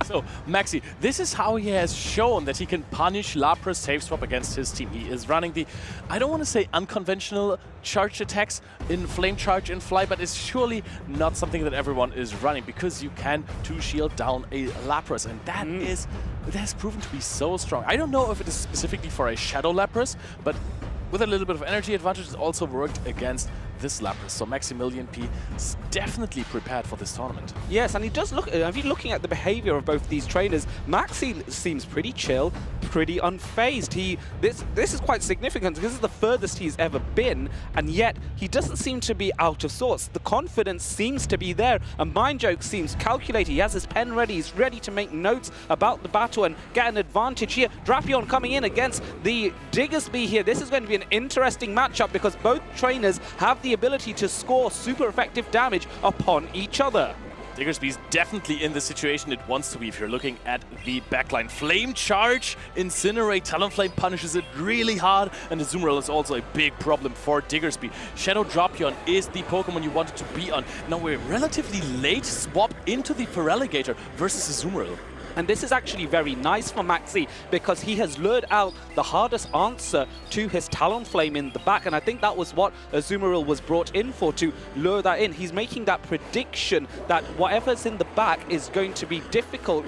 So, Maxi, this is how he has shown that he can punish Lapras save swap against his team. He is running the, I don't want to say unconventional charge attacks in Flame Charge and Fly, but it's surely not something that everyone is running, because you can two-shield down a Lapras, and that has proven to be so strong. I don't know if it is specifically for a Shadow Lapras, but with a little bit of energy advantage, it's also worked against this Lapras. So Maximilian P is definitely prepared for this tournament. Yes, and he does look, if you're looking at the behavior of both these trainers, Maxi seems pretty chill, pretty unfazed. This is quite significant because this is the furthest he's ever been, and yet he doesn't seem to be out of sorts. The confidence seems to be there, and AMindJoke seems calculated. He has his pen ready, he's ready to make notes about the battle and get an advantage here. Drapion coming in against the Diggersby here. This is going to be an interesting matchup because both trainers have the ability to score super effective damage upon each other. Diggersby is definitely in the situation it wants to be. If you're looking at the backline, Flame Charge, Incinerate, Talonflame punishes it really hard, and the Zzweilous is also a big problem for Diggersby. Shadow Drapion is the Pokemon you wanted to be on. Now we're relatively late swap into the Feraligatr versus the Zzweilous. And this is actually very nice for Maxi because he has lured out the hardest answer to his Talonflame in the back, and I think that was what Zzweilous was brought in for, to lure that in. He's making that prediction that whatever's in the back is going to be difficult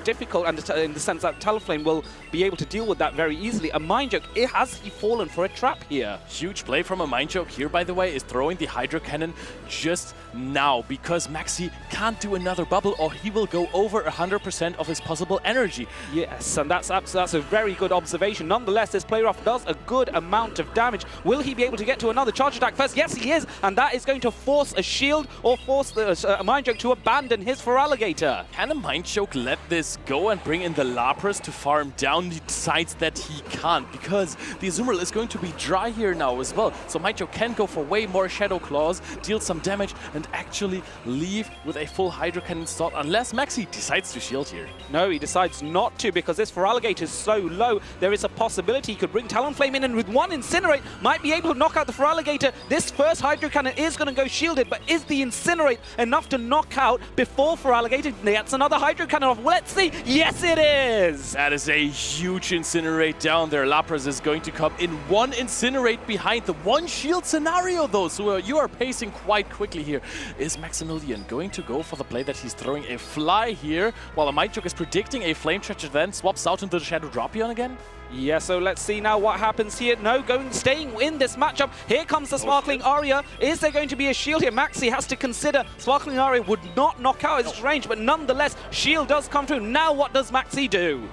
difficult, and in the sense that Talonflame will be able to deal with that very easily. AMindJoke, has he fallen for a trap here? Huge play from AMindJoke here, by the way, is throwing the Hydro Cannon just now, because Maxi can't do another bubble or he will go over 100% of his possible energy. Yes, and that's a very good observation. Nonetheless, this play rough does a good amount of damage. Will he be able to get to another charge attack first? Yes, he is, and that is going to force a shield or force the AMindJoke to abandon his Feraligatr. Can AMindJoke let this go and bring in the Lapras to farm down? He decides that he can't, because the Zzweilous is going to be dry here now as well. So AMindJoke can go for way more Shadow Claws, deal some damage, and actually leave with a full Hydro Cannon start, unless Maxi decides to shield here. No, he decides not to, because this Feraligatr is so low. There is a possibility he could bring Talonflame in, and with one Incinerate might be able to knock out the Feraligatr. This first Hydro Cannon is going to go shielded, but is the Incinerate enough to knock out before Feraligatr gets another Hydro Cannon off? Let's see. Yes, it is. That is a huge Incinerate down there. Lapras is going to come in one Incinerate behind the one shield scenario, though. So you are pacing quite quickly here. Is Maximilian going to go for the play that he's throwing a fly here, while well. AMindJoke is predicting a Flame Charger, then swaps out into the Shadow Drapion again. Yeah, so let's see now what happens here. No, staying in this matchup. Here comes the Sparkling Aria. Is there going to be a shield here? Maxi has to consider Sparkling Aria would not knock out his range, but nonetheless, shield does come through. Now what does Maxi do?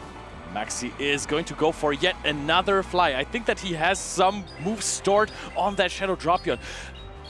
Maxi is going to go for yet another fly. I think that he has some moves stored on that Shadow Drapion.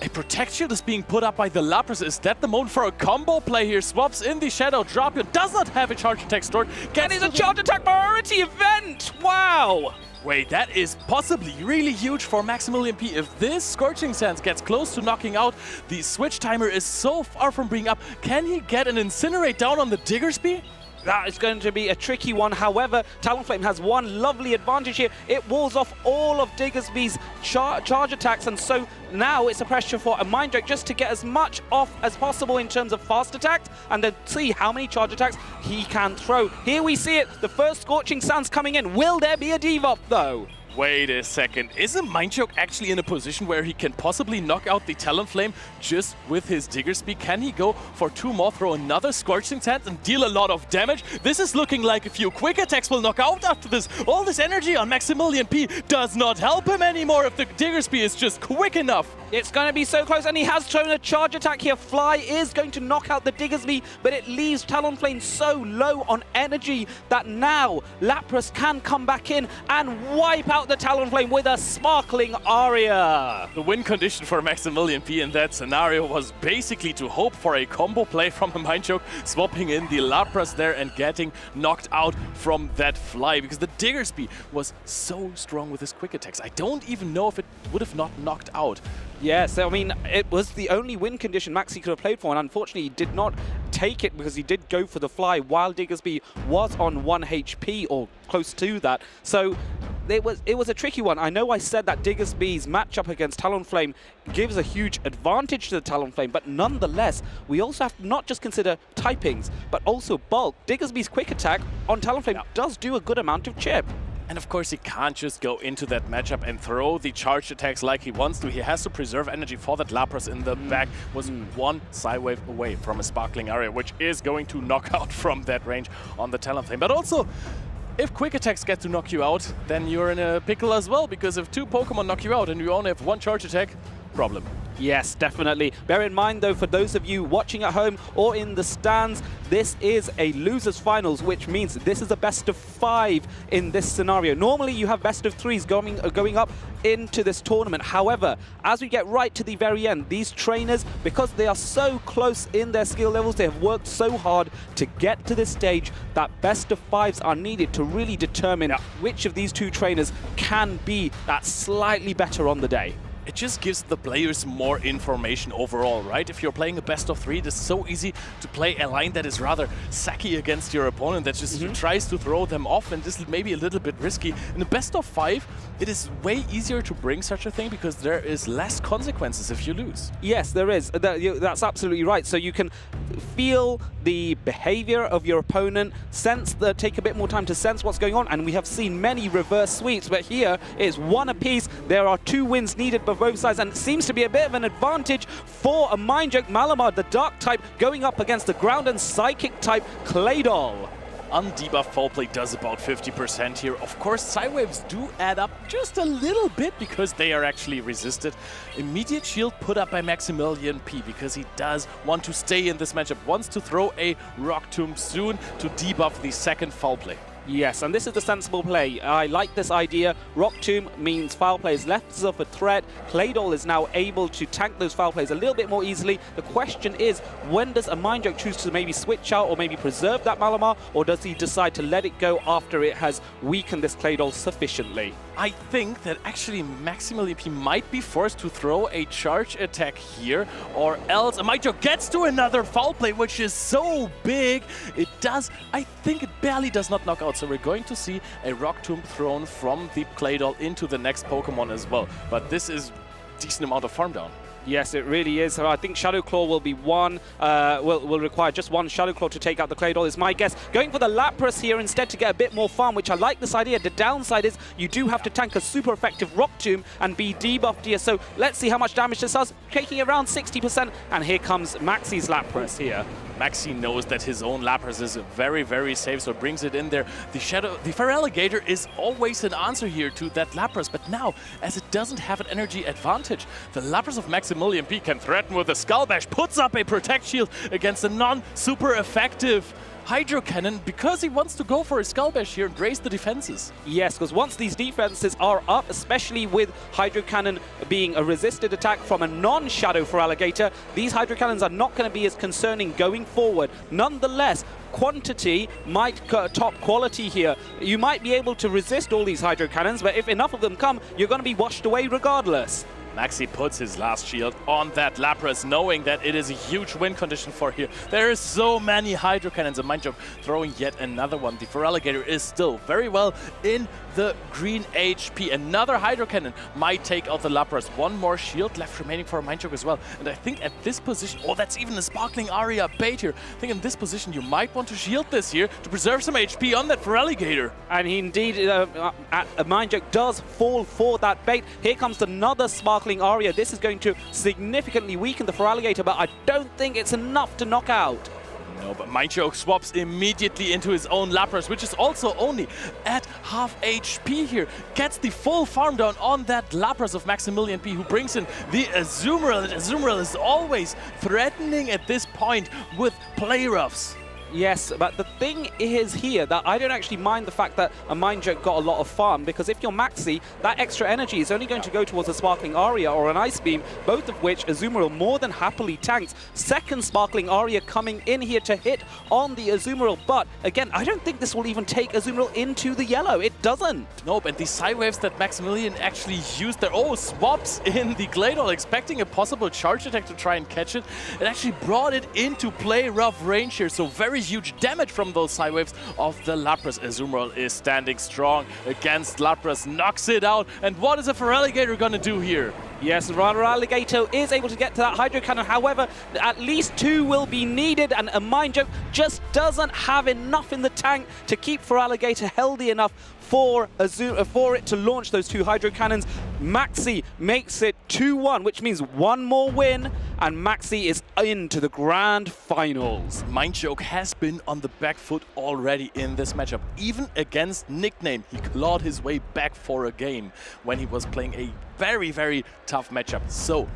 A Protect Shield is being put up by the Lapras. Is that the moment for a combo play here? Swaps in the Shadow Drapion. Does not have a Charge Attack stored. And it's a Charge Attack priority event! Wow! Wait, that is possibly really huge for Maximilian P. If this Scorching Sands gets close to knocking out, the switch timer is so far from being up. Can he get an Incinerate down on the Diggersby? That is going to be a tricky one. However, Talonflame has one lovely advantage here. It walls off all of Diggersby's charge attacks, and so now it's a pressure for AMindJoke just to get as much off as possible in terms of fast attacks, and then see how many charge attacks he can throw. Here we see it, the first Scorching Sands coming in. Will there be a debuff though? Wait a second, is AMindJoke actually in a position where he can possibly knock out the Talonflame just with his Diggersby? Can he go for 2 more, throw another Scorching Sands and deal a lot of damage? This is looking like a few quick attacks will knock out after this. All this energy on Maximilian P does not help him anymore if the Diggersby is just quick enough. It's going to be so close, and he has thrown a charge attack here. Fly is going to knock out the Diggersby, but it leaves Talonflame so low on energy that now Lapras can come back in and wipe out the Talonflame with a Sparkling Aria. The win condition for Maximilian P in that scenario was basically to hope for a combo play from AMindJoke, swapping in the Lapras there and getting knocked out from that fly, because the Diggersby was so strong with his quick attacks. I don't even know if it would have not knocked out. Yes, I mean, it was the only win condition Maxi could have played for, and unfortunately he did not take it because he did go for the fly while Diggersby was on 1 HP or close to that. So it was a tricky one. I know I said that Diggersby's matchup against Talonflame gives a huge advantage to the Talonflame, but nonetheless, we also have to not just consider typings, but also bulk. Diggersby's quick attack on Talonflame does do a good amount of chip. And of course, he can't just go into that matchup and throw the charged attacks like he wants to. He has to preserve energy for that Lapras in the back. Was one Psywave away from a Sparkling Aria, which is going to knock out from that range on the Talonflame. But also, if quick attacks get to knock you out, then you're in a pickle as well, because if 2 Pokemon knock you out and you only have 1 charge attack, problem. Yes, definitely. Bear in mind, though, for those of you watching at home or in the stands, this is a losers finals, which means this is a best of 5 in this scenario. Normally, you have best of 3s going up into this tournament. However, as we get right to the very end, these trainers, because they are so close in their skill levels, they have worked so hard to get to this stage that best of 5s are needed to really determine which of these 2 trainers can be that slightly better on the day. It just gives the players more information overall, right? If you're playing a best of 3, it's so easy to play a line that is rather sacky against your opponent, that just tries to throw them off, and this is maybe a little bit risky. In a best of 5, it is way easier to bring such a thing because there is less consequences if you lose. Yes, there is. That's absolutely right. So you can feel the behavior of your opponent, take a bit more time to sense what's going on, and we have seen many reverse sweeps, but here it's 1 apiece. There are 2 wins needed by both sides, and it seems to be a bit of an advantage for AMindJoke. Malamar, the Dark type, going up against the Ground and Psychic type Claydol. Undebuffed foul play does about 50% here. Of course, Psywaves do add up just a little bit because they are actually resisted. Immediate shield put up by Maximilian P because he does want to stay in this matchup, wants to throw a Rock Tomb soon to debuff the second foul play. Yes, and this is the sensible play. I like this idea. Rock Tomb means foul play is less of a threat. Claydol is now able to tank those foul plays a little bit more easily. The question is, when does AMindJoke choose to maybe switch out or maybe preserve that Malamar, or does he decide to let it go after it has weakened this Claydol sufficiently? I think that actually Maximilian P might be forced to throw a charge attack here, or else AMindJoke gets to another foul play, which is so big. It does, I think it barely does not knock out. So we're going to see a Rock Tomb thrown from the Claydol into the next Pokemon as well. But this is a decent amount of farm down. Yes, it really is. So I think Shadow Claw will be will require just 1 Shadow Claw to take out the Claydol, is my guess. Going for the Lapras here instead to get a bit more farm, which I like this idea. The downside is you do have to tank a super effective Rock Tomb and be debuffed here. So let's see how much damage this does. Taking around 60%, and here comes Maxi's Lapras here. Maxi knows that his own Lapras is very, very safe, so brings it in there. The Feraligatr is always an answer here to that Lapras, but now, as it doesn't have an energy advantage, the Lapras of Maximilian P can threaten with a Skull Bash, puts up a Protect Shield against a non-super effective Hydro Cannon because he wants to go for a Skull Bash here and raise the defenses. Yes, because once these defenses are up, especially with Hydro Cannon being a resisted attack from a non-Shadow Feraligatr, these Hydro Cannons are not going to be as concerning going forward. Nonetheless, quantity might top quality here. You might be able to resist all these Hydro Cannons, but if enough of them come, you're going to be washed away regardless. Maxi puts his last shield on that Lapras, knowing that it is a huge win condition for here. There are so many Hydro Cannons, and AMindJoke throwing yet another one. The Feraligatr is still very well in the green HP. Another Hydro Cannon might take out the Lapras. One more shield left remaining for AMindJoke as well. And I think at this position, oh, that's even a Sparkling Aria bait here. I think in this position you might want to shield this here to preserve some HP on that Feraligatr. And indeed, AMindJoke does fall for that bait. Here comes another Sparkling Aria. This is going to significantly weaken the Feraligatr, but I don't think it's enough to knock out. No, but AMindJoke swaps immediately into his own Lapras, which is also only at half HP here. Gets the full farm down on that Lapras of Maximilian P, who brings in the Azumarill. Azumarill is always threatening at this point with play roughs. Yes, but the thing is here that I don't actually mind the fact that AMindJoke got a lot of farm, because if you're Maxi, that extra energy is only going to go towards a Sparkling Aria or an Ice Beam, both of which Azumarill more than happily tanks. Second Sparkling Aria coming in here to hit on the Azumarill, but again, I don't think this will even take Azumarill into the yellow. It doesn't. Nope, and the side waves that Maximilian actually used there, oh, swaps in the Gladeol, expecting a possible charge attack to try and catch it. It actually brought it into play rough range here, so very huge damage from those side waves of the Lapras. Azumarill is standing strong against Lapras, knocks it out, and what is a Feraligatr gonna do here? Yes, Feraligatr is able to get to that Hydro Cannon. However, at least two will be needed, and AMindJoke just doesn't have enough in the tank to keep Feraligatr healthy enough for it to launch those two Hydro Cannons. Maxi makes it 2-1, which means one more win, and Maxi is into the grand finals. AMindJoke has been on the back foot already in this matchup. Even against Nickname, he clawed his way back for a game when he was playing a very, very tough matchup. So,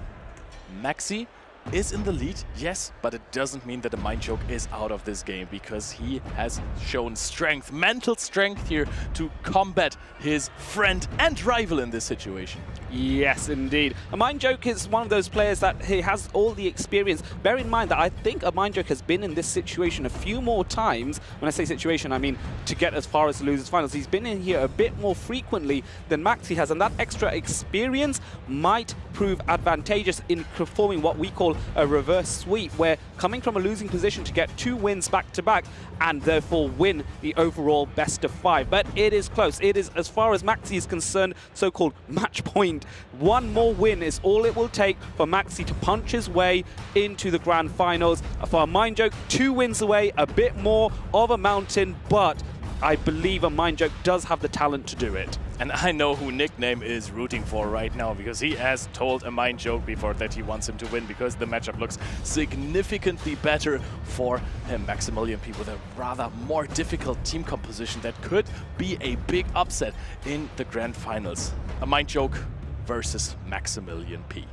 Maxi is in the lead, yes, but it doesn't mean that AMindJoke is out of this game, because he has shown strength, mental strength here to combat his friend and rival in this situation. Yes, indeed. AMindJoke is one of those players that he has all the experience. Bear in mind that I think AMindJoke has been in this situation a few more times. When I say situation, I mean to get as far as the losers finals. He's been in here a bit more frequently than Maxi has, and that extra experience might prove advantageous in performing what we call a reverse sweep, where coming from a losing position to get 2 wins back to back and therefore win the overall best of 5. But it is close. It is, as far as Maxi is concerned, so-called match point. One more win is all it will take for Maxi to punch his way into the grand finals. For AMindJoke, 2 wins away, a bit more of a mountain, but I believe AMindJoke does have the talent to do it. And I know who Nickname is rooting for right now, because he has told AMindJoke before that he wants him to win, because the matchup looks significantly better for him. Maximilian P with a rather more difficult team composition that could be a big upset in the grand finals. AMindJoke versus Maximilian P.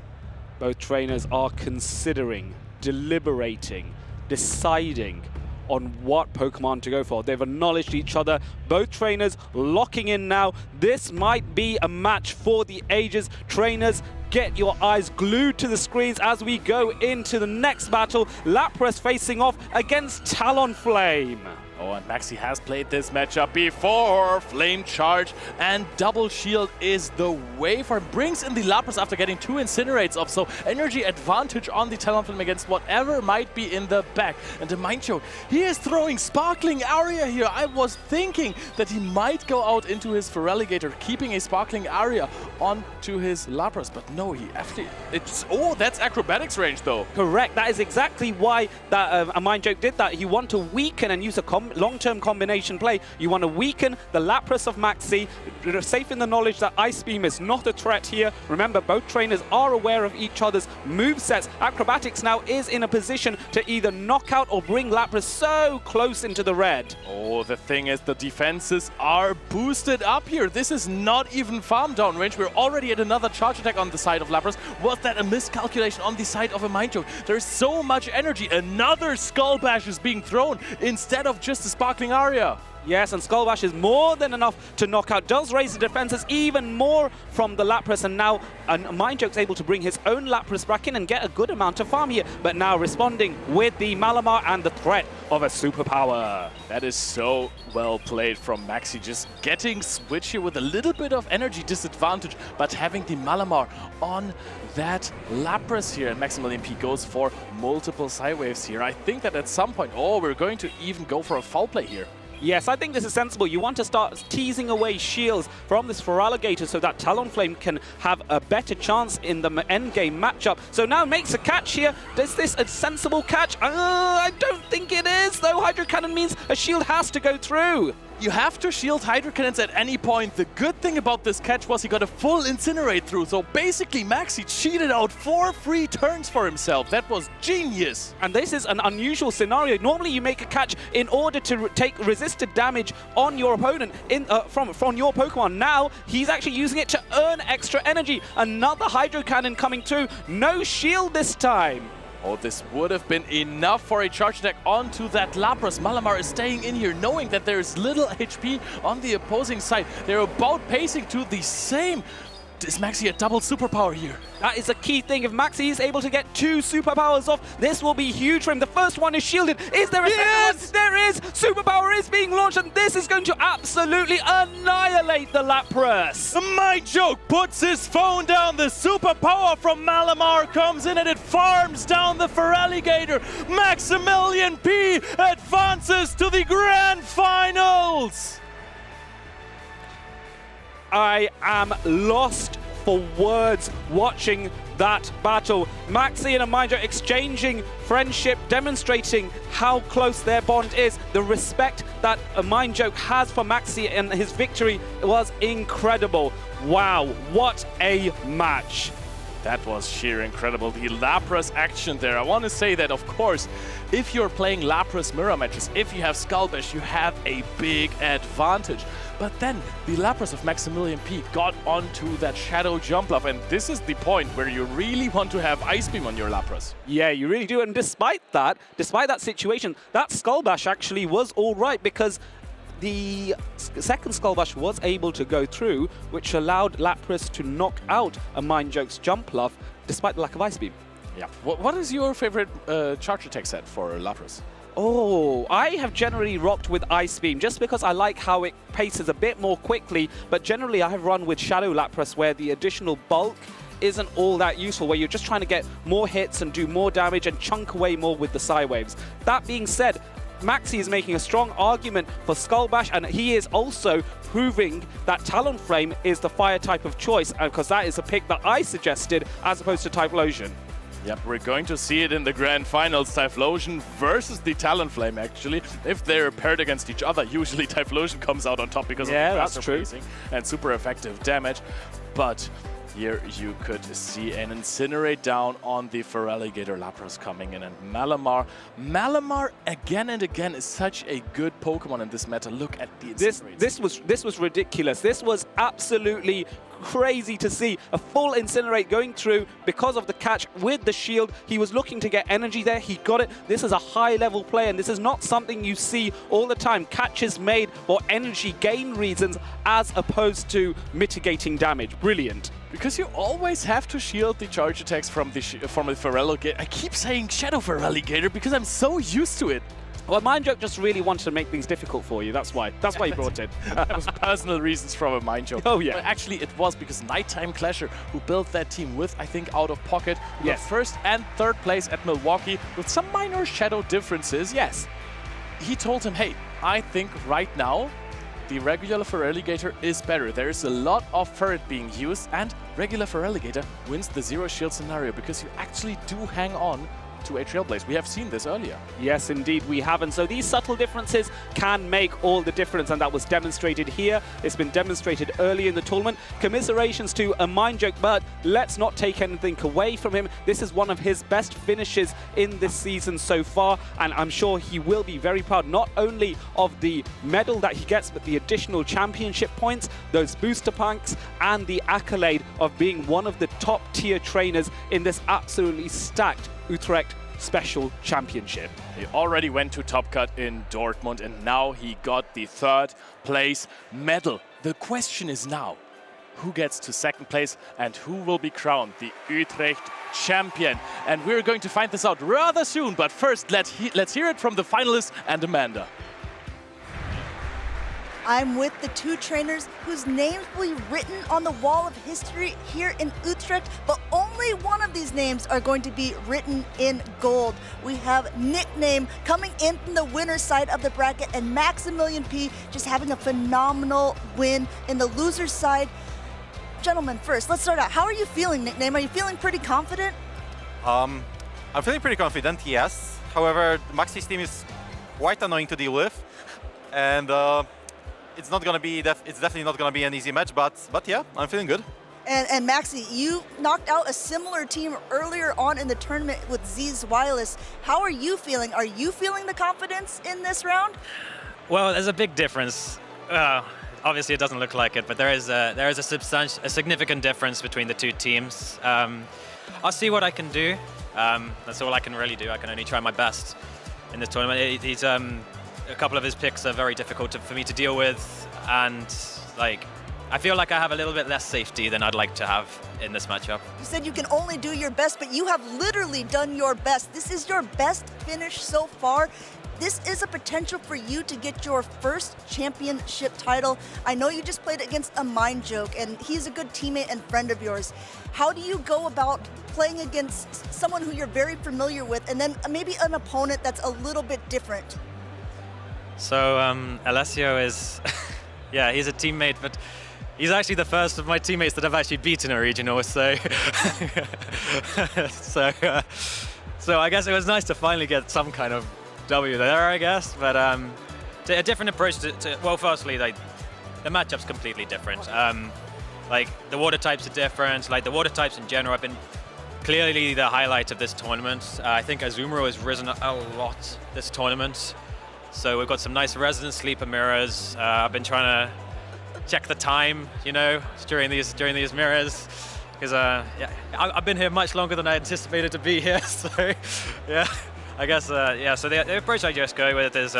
Both trainers are considering, deliberating, deciding on what Pokemon to go for. They've acknowledged each other. Both trainers locking in now. This might be a match for the ages. Trainers, get your eyes glued to the screens as we go into the next battle. Lapras facing off against Talonflame. Oh, and Maxi has played this matchup before. Flame Charge and Double Shield is the way for him. Brings in the Lapras after getting 2 Incinerates off, so energy advantage on the Talonflame against whatever might be in the back. And AMindJoke, he is throwing Sparkling Aria here. I was thinking that he might go out into his Feraligatr, keeping a Sparkling Aria onto his Lapras, but no, he actually... Oh, that's Acrobatics range though. Correct, that is exactly why that AMindJoke did that. He wanted to weaken and use a long-term combination play. You want to weaken the Lapras of Maxi, safe in the knowledge that Ice Beam is not a threat here. Remember, both trainers are aware of each other's movesets. Acrobatics now is in a position to either knock out or bring Lapras so close into the red. Oh, the thing is, the defenses are boosted up here. This is not even farm down range. We're already at another charge attack on the side of Lapras. Was that a miscalculation on the side of AMindJoke? There's so much energy. Another Skull Bash is being thrown instead of just a Sparkling Aria. Yes, and Skull Bash is more than enough to knock out. Does raise the defenses even more from the Lapras, and now AMindJoke's able to bring his own Lapras back in and get a good amount of farm here, but now responding with the Malamar and the threat of a superpower. That is so well played from Maxi, just getting switch here with a little bit of energy disadvantage, but having the Malamar on that Lapras here, and Maximilian P goes for multiple side waves here. I think that at some point, we're going to even go for a foul play here. Yes, I think this is sensible. You want to start teasing away shields from this Feraligatr so that Talonflame can have a better chance in the endgame matchup. So now makes a catch here. Is this a sensible catch? I don't think it is, though. Hydro Cannon means a shield has to go through. You have to shield Hydro Cannons at any point. The good thing about this catch was he got a full Incinerate through. So basically, Maxi cheated out 4 free turns for himself. That was genius. And this is an unusual scenario. Normally, you make a catch in order to take resisted damage on your opponent from your Pokemon. Now, he's actually using it to earn extra energy. Another Hydro Cannon coming through. No shield this time. Oh, this would have been enough for a charge attack onto that Lapras. Malamar is staying in here, knowing that there is little HP on the opposing side. They're about pacing to the same. Is Maxi a double superpower here? That is a key thing. If Maxi is able to get 2 superpowers off, this will be huge for him. The first one is shielded. Is there a second one? There is! Superpower is being launched, and this is going to absolutely annihilate the Lapras. AMindJoke puts his phone down. The superpower from Malamar comes in, and it farms down the Feraligatr. Maximilian P advances to the grand finals. I am lost for words watching that battle. Maxi and AMindJoke exchanging friendship, demonstrating how close their bond is. The respect that AMindJoke has for Maxi and his victory was incredible. Wow, what a match. That was sheer incredible. The Lapras action there. I want to say that, of course, if you're playing Lapras mirror matches, if you have Skull Bash, you have a big advantage. But then the Lapras of Maximilian P got onto that Shadow Jump Love, and this is the point where you really want to have Ice Beam on your Lapras. Yeah, you really do. And despite that situation, that Skull Bash actually was all right, because the second Skull Bash was able to go through, which allowed Lapras to knock out AMindJoke's Jump Love, despite the lack of Ice Beam. Yeah. What is your favorite charge attack set for Lapras? Oh, I have generally rocked with Ice Beam just because I like how it paces a bit more quickly, but generally I have run with Shadow Lapras where the additional bulk isn't all that useful, where you're just trying to get more hits and do more damage and chunk away more with the Psy Waves. That being said, Maxi is making a strong argument for Skull Bash, and he is also proving that Talonflame is the fire type of choice, because that is a pick that I suggested as opposed to Typhlosion. Yep, we're going to see it in the grand finals. Typhlosion versus the Talonflame, actually. If they're paired against each other, usually Typhlosion comes out on top because of the faster pacing and super effective damage. But here you could see an Incinerate down on the Feraligatr. Lapras coming in, and Malamar again and again is such a good Pokemon in this meta. Look at the Incinerate. This was ridiculous. This was absolutely crazy to see. A full Incinerate going through because of the catch with the shield. He was looking to get energy there. He got it. This is a high-level play, and this is not something you see all the time. Catches made for energy gain reasons as opposed to mitigating damage. Brilliant. Because you always have to shield the charge attacks from the Feraligatr. I keep saying Shadow Feraligatr because I'm so used to it. Well, AMindJoke just really wanted to make things difficult for you. That's why he brought it. That was personal reasons from AMindJoke. Oh, yeah. But actually, it was because Nighttime Clasher, who built that team with, I think, Out of Pocket, got first and third place at Milwaukee with some minor shadow differences. Yes. He told him, hey, I think right now the regular Feraligatr is better. There is a lot of Ferret being used, and regular Feraligatr wins the zero shield scenario because you actually do hang on to a Trailblaze. We have seen this earlier. Yes, indeed, we have. And so these subtle differences can make all the difference, and that was demonstrated here. It's been demonstrated early in the tournament. Commiserations to AMindJoke, but let's not take anything away from him. This is one of his best finishes in this season so far, and I'm sure he will be very proud not only of the medal that he gets, but the additional championship points, those booster packs, and the accolade of being one of the top-tier trainers in this absolutely stacked Utrecht Special Championship. He already went to Top Cut in Dortmund, and now he got the 3rd place medal. The question is now, who gets to 2nd place and who will be crowned the Utrecht champion? And we're going to find this out rather soon, but first let's hear it from the finalists and Amanda. I'm with the 2 trainers whose names will be written on the wall of history here in Utrecht, but only one of these names are going to be written in gold. We have Nickname coming in from the winner's side of the bracket, and Maximilian P just having a phenomenal win in the loser's side. Gentlemen, first, let's start out. How are you feeling, Nickname? Are you feeling pretty confident? I'm feeling pretty confident, yes. However, Maxi's team is quite annoying to deal with, and it's not gonna be. It's definitely not gonna be an easy match. But yeah, I'm feeling good. And Maxi, you knocked out a similar team earlier on in the tournament with Zzweilous. How are you feeling? Are you feeling the confidence in this round? Well, there's a big difference. Obviously, it doesn't look like it, but there is a significant difference between the 2 teams. I'll see what I can do. That's all I can really do. I can only try my best in this tournament. A couple of his picks are very difficult for me to deal with, and I feel like I have a little bit less safety than I'd like to have in this matchup. You said you can only do your best, but you have literally done your best. This is your best finish so far. This is a potential for you to get your 1st championship title. I know you just played against AMindJoke, and he's a good teammate and friend of yours. How do you go about playing against someone who you're very familiar with, and then maybe an opponent that's a little bit different? So Alessio is, yeah, he's a teammate, but he's actually the first of my teammates that I've actually beaten a regional. So, so I guess it was nice to finally get some kind of W there, I guess. But a different approach to well, firstly, the matchup's completely different. The water types are different. The water types in general have been clearly the highlight of this tournament. I think Azumarill has risen a lot this tournament. So we've got some nice resonant sleeper mirrors. I've been trying to check the time, during these mirrors, because yeah, I've been here much longer than I anticipated to be here. So yeah, I guess yeah. So the approach I just go with is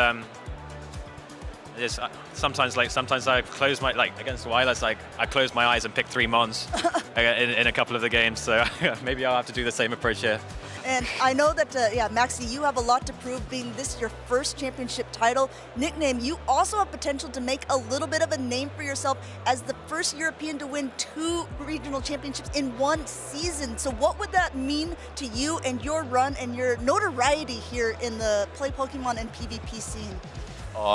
sometimes I close my against Zzweilous, I close my eyes and pick 3 mons in a couple of the games. So maybe I'll have to do the same approach here. And I know that, yeah, Maxi, you have a lot to prove, being this your 1st championship title. Nickname, you also have potential to make a little bit of a name for yourself as the 1st European to win 2 regional championships in 1 season. So what would that mean to you and your run and your notoriety here in the Play Pokemon and PvP scene?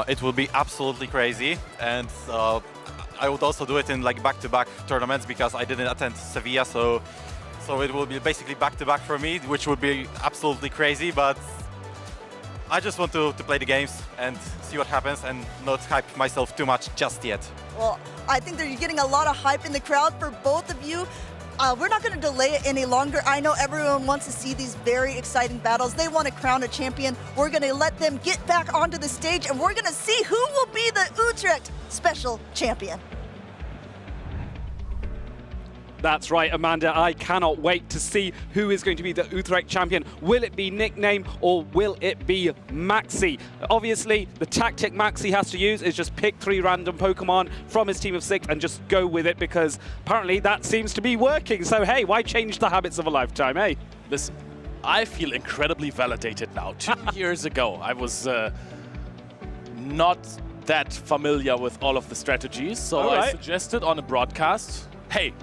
It will be absolutely crazy, and I would also do it in back-to-back tournaments because I didn't attend Sevilla, so it will be basically back-to-back for me, which would be absolutely crazy. But I just want to play the games and see what happens, and not hype myself too much just yet. Well, I think that you're getting a lot of hype in the crowd for both of you. We're not going to delay it any longer. I know everyone wants to see these very exciting battles. They want to crown a champion. We're going to let them get back onto the stage, and we're going to see who will be the Utrecht Special Champion. That's right, Amanda. I cannot wait to see who is going to be the Utrecht champion. Will it be Nickname or will it be Maxi? Obviously, the tactic Maxi has to use is just pick 3 random Pokemon from his team of 6 and just go with it, because apparently that seems to be working. So hey, why change the habits of a lifetime, eh? Listen, I feel incredibly validated now. 2 years ago, I was not that familiar with all of the strategies, so I suggested on a broadcast, hey,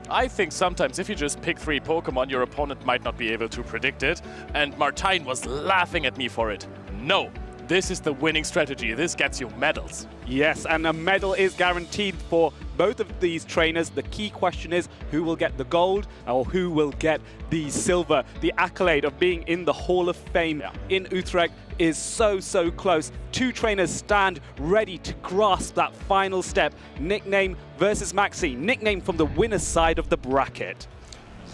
I think sometimes if you just pick 3 Pokemon, your opponent might not be able to predict it. And Martijn was laughing at me for it. No, this is the winning strategy. This gets you medals. Yes, and a medal is guaranteed for both of these trainers, the key question is who will get the gold or who will get the silver. The accolade of being in the Hall of Fame in Utrecht is so, so close. Two trainers stand ready to grasp that final step. Nickname versus Maxi. Nickname from the winner's side of the bracket.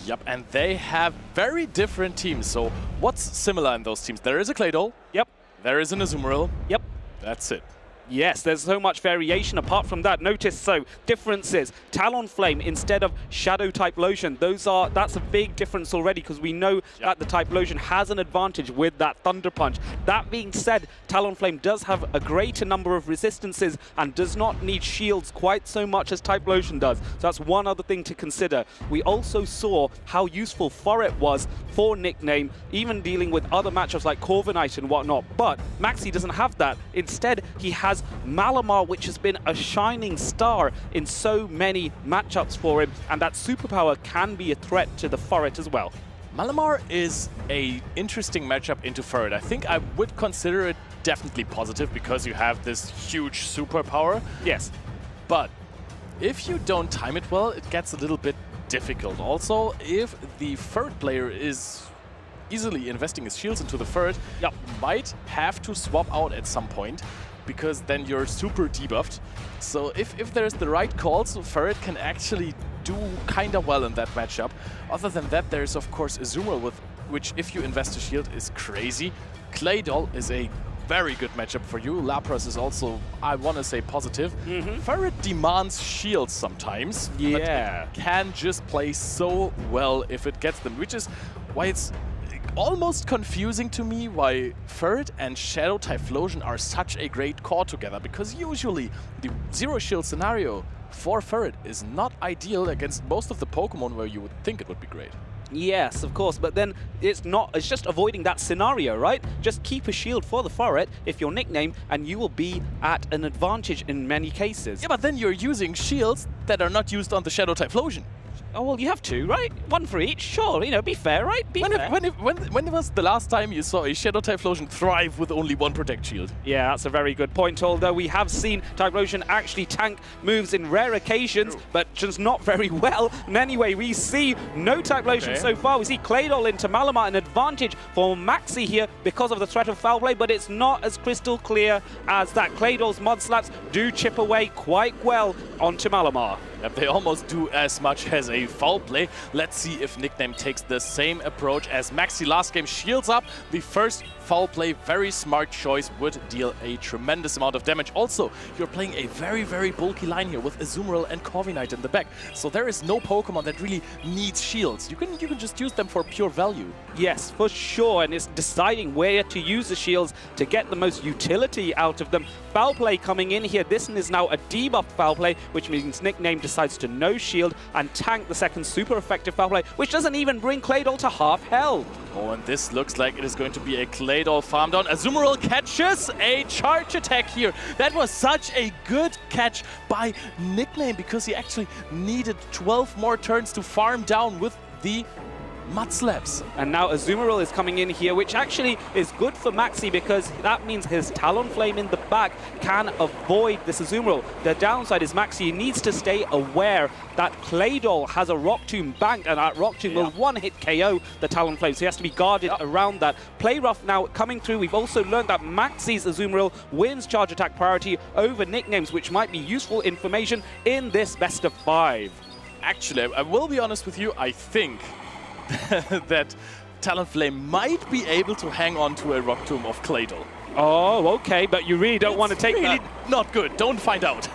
Yep, and they have very different teams. So what's similar in those teams? There is a Claydol. Yep. There is an Azumarill. Yep. That's it. Yes, there's so much variation apart from that. Notice differences. Talonflame instead of Shadow type Lotion. That's a big difference already because we know that the type Lotion has an advantage with that Thunder Punch. That being said, Talonflame does have a greater number of resistances and does not need shields quite so much as type Lotion does. So that's one other thing to consider. We also saw how useful Furret was for Nickname, even dealing with other matchups like Corviknight and whatnot. But Maxi doesn't have that. Instead, he has Malamar, which has been a shining star in so many matchups for him, and that superpower can be a threat to the Furret as well. Malamar is a interesting matchup into Furret. I think I would consider it definitely positive because you have this huge superpower. Yes. But if you don't time it well, it gets a little bit difficult. Also, if the Furret player is easily investing his shields into the Furret, you might have to swap out at some point, because then you're super debuffed. So if there's the right calls, Furret can actually do kind of well in that matchup. Other than that, there's of course Azumarill, which if you invest a shield is crazy. Claydol is a very good matchup for you. Lapras is also, I want to say, positive. Furret demands shields sometimes, but it can just play so well if it gets them, which is why it's almost confusing to me why Furret and Shadow Typhlosion are such a great core together, because usually the zero shield scenario for Furret is not ideal against most of the Pokemon where you would think it would be great. Yes, of course, but then it's just avoiding that scenario, right? Just keep a shield for the Furret if your Nickname, and you will be at an advantage in many cases. Yeah, but then you're using shields that are not used on the Shadow Typhlosion. Oh, well, you have two, right? One for each. Sure, be fair, right? When was the last time you saw a Shadow Typhlosion thrive with only one Protect Shield? Yeah, that's a very good point, although we have seen Typhlosion actually tank moves in rare occasions, but just not very well. And anyway, we see no Typhlosion so far. We see Claydol into Malamar, an advantage for Maxi here because of the threat of Foul Play, but it's not as crystal clear as that. Claydol's Mud Slaps do chip away quite well onto Malamar. Yep, they almost do as much as a Foul Play. Let's see if Nickname takes the same approach as Maxi last game. Shields up. The first Foul Play, very smart choice, would deal a tremendous amount of damage. Also, you're playing a very, very bulky line here with Azumarill and Corviknight in the back. So there is no Pokemon that really needs shields. You can just use them for pure value. Yes, for sure, and it's deciding where to use the shields to get the most utility out of them. Foul Play coming in here. This is now a debuffed Foul Play, which means Nickname decides to no shield and tank the second super effective Foul Play, which doesn't even bring Claydol to half health. Oh, and this looks like it is going to be a Claydol farm down. Azumarill catches a charge attack here. That was such a good catch by Nickname because he actually needed 12 more turns to farm down with the Mud Slaps. And now Azumarill is coming in here, which actually is good for Maxi because that means his Talonflame in the back can avoid this Azumarill. The downside is Maxi needs to stay aware that Claydol has a Rock Tomb banked, and that Rock Tomb will one-hit KO the Talonflame, so he has to be guarded around that. Play Rough now coming through. We've also learned that Maxi's Azumarill wins charge attack priority over Nicknames, which might be useful information in this best of 5. Actually, I will be honest with you, I think that Talonflame might be able to hang on to a Rock Tomb of Claydol. Oh, okay, but you really don't want to take really that. Not good. Don't find out.